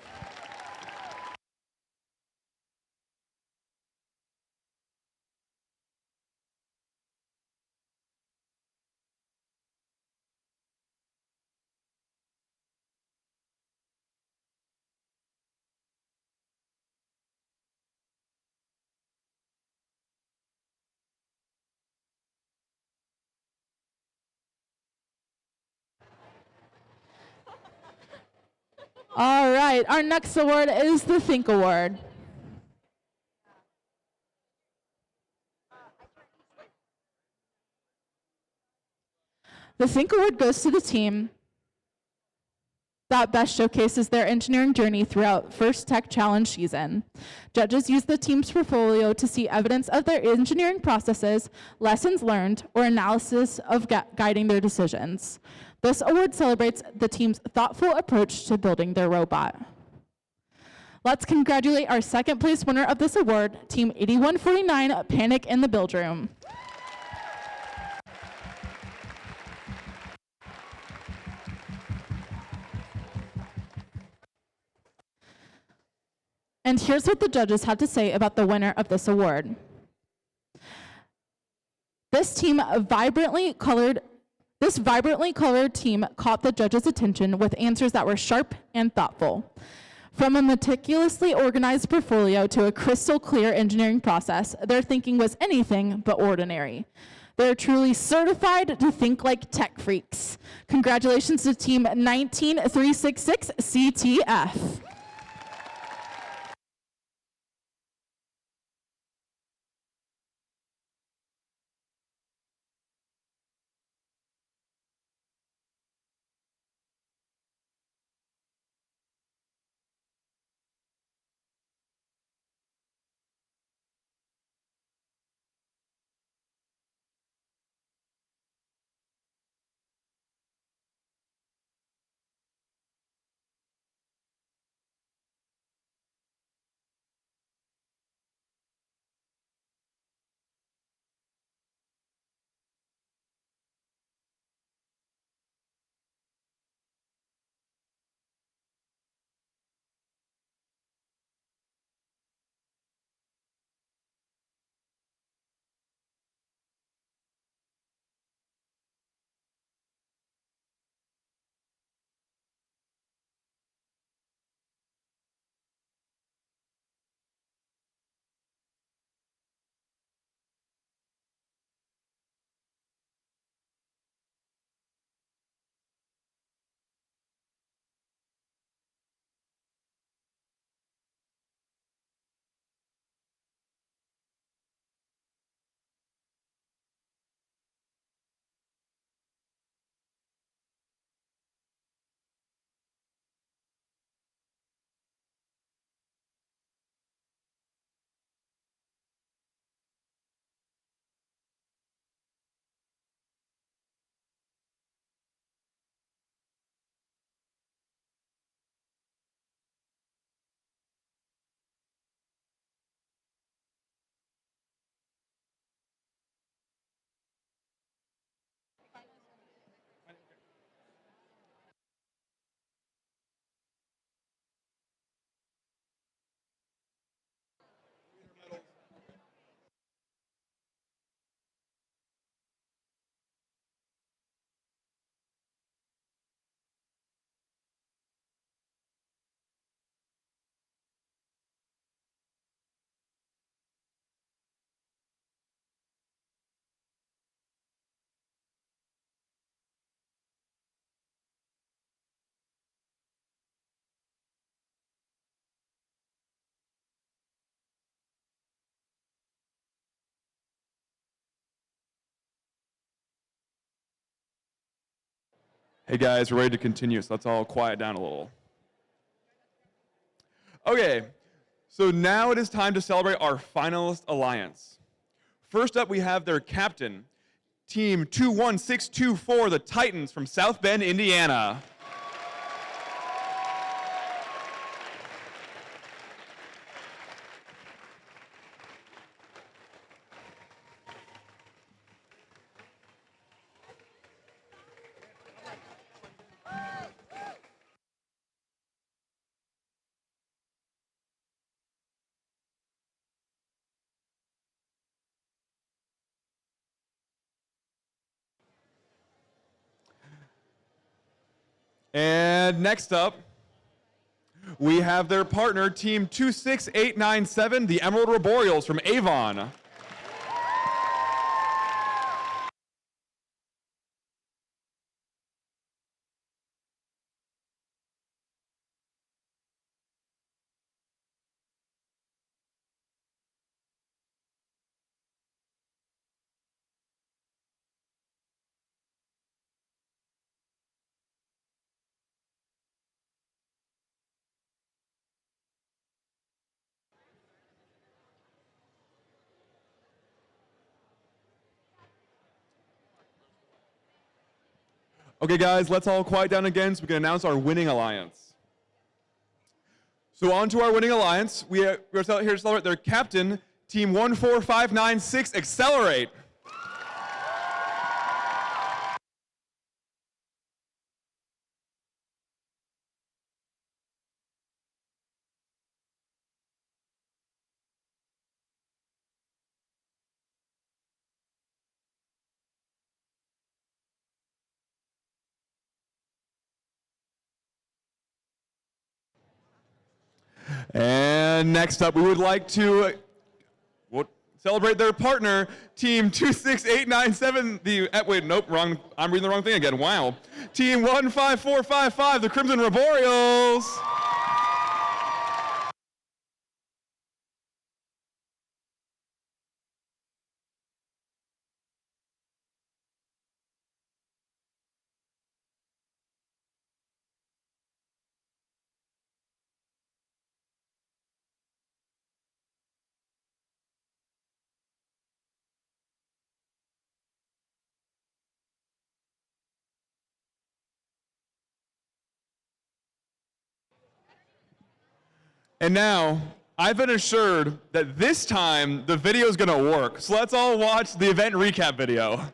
All right, our next award is the Think Award. The Think Award goes to the team that best showcases their engineering journey throughout First Tech Challenge season. Judges use the team's portfolio to see evidence of their engineering processes, lessons learned, or analysis of guiding their decisions. This award celebrates the team's thoughtful approach to building their robot. Let's congratulate our second place winner of this award, Team 8149, Panic in the Build Room. And here's what the judges had to say about the winner of this award. This vibrantly colored team caught the judges' attention with answers that were sharp and thoughtful. From a meticulously organized portfolio to a crystal clear engineering process, their thinking was anything but ordinary. They're truly certified to think like tech freaks. Congratulations to Team 19366 CTF.
Hey guys, we're ready to continue, so let's all quiet down a little. Okay, so now it is time to celebrate our finalist alliance. First up, we have their captain, Team 21624, the Titans from South Bend, Indiana. And next up, we have their partner, Team 26897, the Emerald Arboreals from Avon. Okay, guys, let's all quiet down again so we can announce our winning alliance. So on to our winning alliance. We're here to celebrate their captain, Team 14596, Accelerate. And next up, we would like to celebrate their partner, Team 26897, wait, nope, wrong, I'm reading the wrong thing again, wow. Team 15455, the Crimson Arboreals. And now, I've been assured that this time the video is going to work. So let's all watch the event recap video.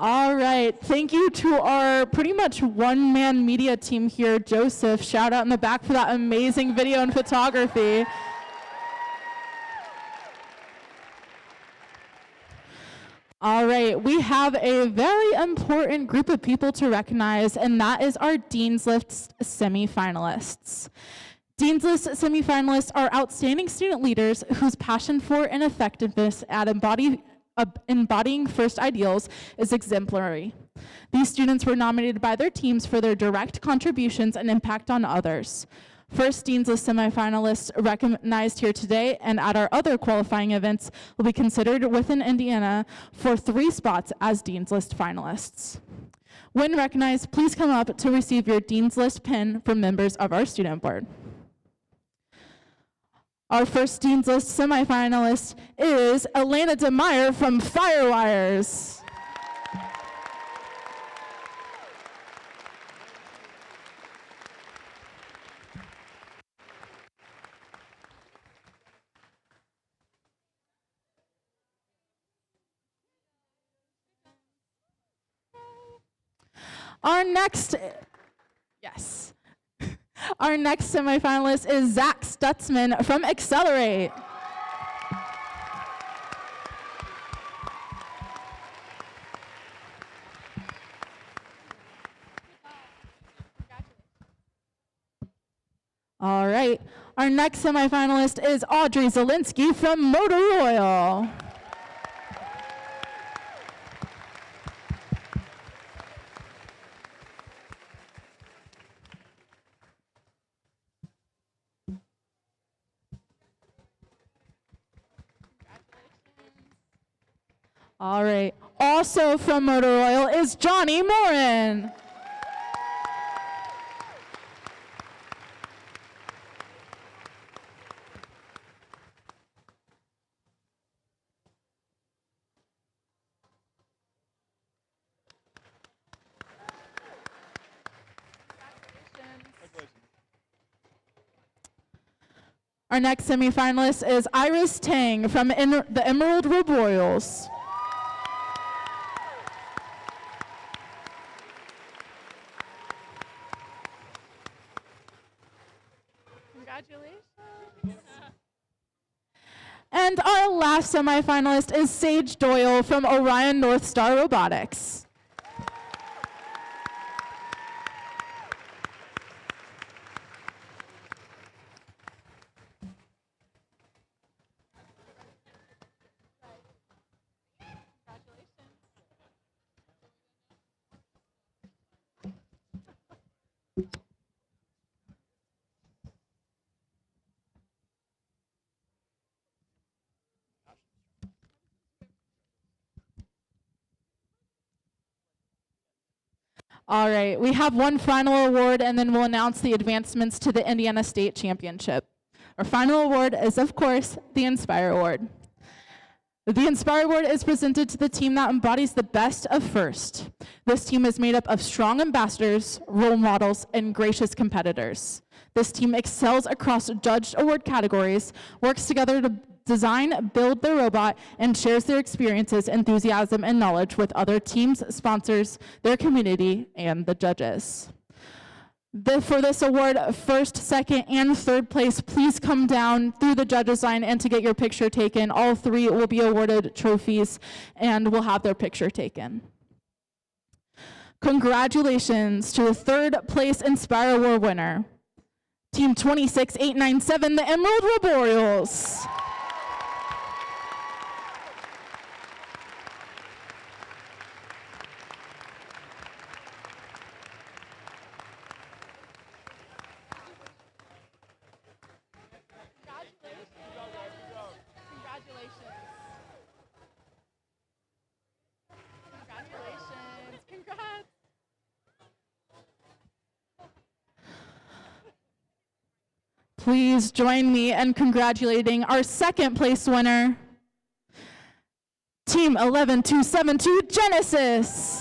All right, thank you to our pretty much one-man media team here. Joseph, shout out in the back for that amazing video and photography. All right, we have a very important group of people to recognize, and that is our Dean's List semifinalists. Dean's List semifinalists are outstanding student leaders whose passion for and effectiveness at embodying first ideals is exemplary. These students were nominated by their teams for their direct contributions and impact on others. First Dean's List semifinalists recognized here today and at our other qualifying events will be considered within Indiana for 3 spots as Dean's List finalists. When recognized, please come up to receive your Dean's List pin from members of our student board. Our first Dean's List semifinalist is Elena DeMeyer from Firewires. Our next semifinalist is Zach Stutzman from Accelerate. All right, our next semifinalist is Audrey Zielinski from Motor Oil. All right, also from Motor Oil is Johnny Morin. Our next semifinalist is Iris Tang from the Emerald Road Royals. Congratulations. And our last semifinalist is Sage Doyle from Orion North Star Robotics. All right, we have one final award and then we'll announce the advancements to the Indiana State Championship. Our final award is, of course, the Inspire Award. The Inspire Award is presented to the team that embodies the best of first. This team is made up of strong ambassadors, role models, and gracious competitors. This team excels across judged award categories, works together to design, build their robot, and shares their experiences, enthusiasm, and knowledge with other teams, sponsors, their community, and the judges. For this award, first, second, and third place, please come down through the judges line and to get your picture taken. All 3 will be awarded trophies and will have their picture taken. Congratulations to the third place Inspire Award winner, Team 26897, the Emerald Roboreals. Please join me in congratulating our second place winner, Team 11272 Genesis.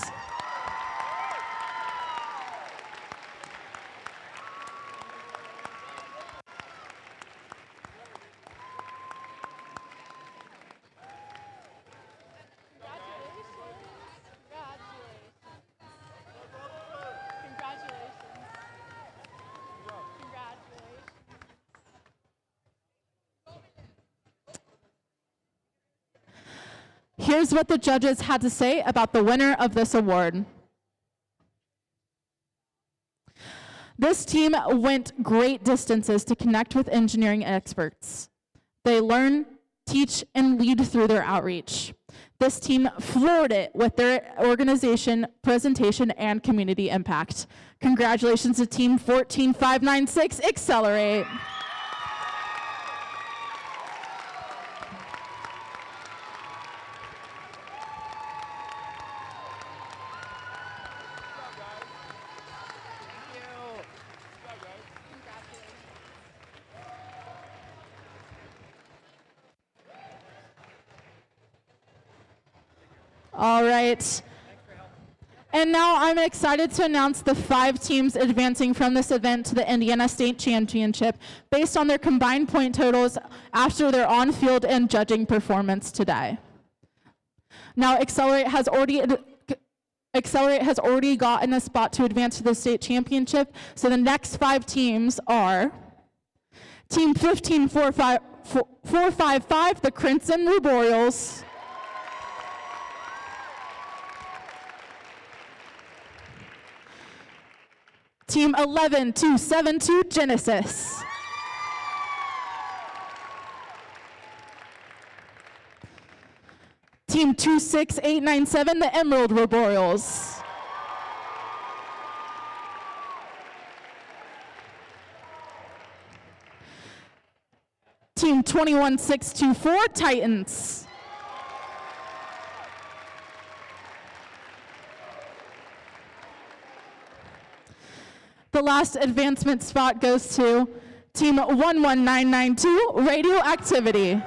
here's what the judges had to say about the winner of this award. This team went great distances to connect with engineering experts. They learn, teach, and lead through their outreach. This team floored it with their organization, presentation, and community impact. Congratulations to Team 14596, Accelerate. All right. And now I'm excited to announce the 5 teams advancing from this event to the Indiana State Championship based on their combined point totals after their on-field and judging performance today. Now, Accelerate has already gotten a spot to advance to the state championship, so the next 5 teams are Team 15455, the Crimson Ruborioles. Team 11272, Genesis. Team 26897, the Emerald Ruborioles. Team 21624, Titans. The last advancement spot goes to Team 11992, Radioactivity.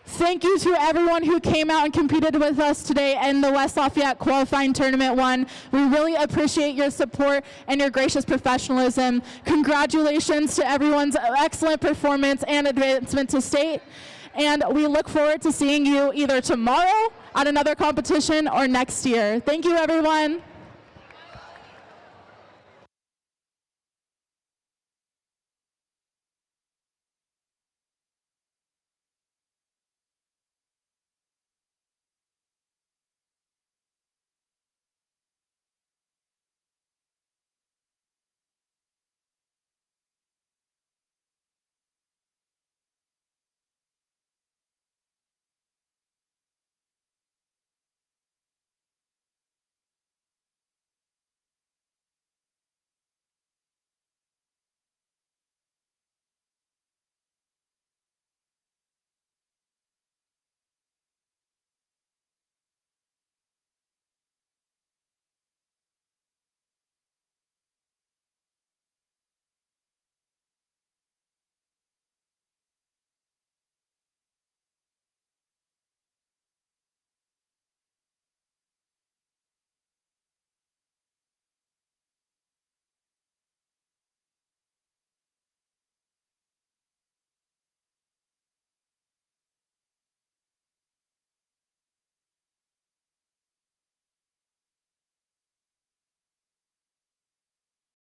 Thank you to everyone who came out and competed with us today in the West Lafayette Qualifying Tournament 1. We really appreciate your support and your gracious professionalism. Congratulations to everyone's excellent performance and advancement to state. And we look forward to seeing you either tomorrow at another competition or next year. Thank you, everyone.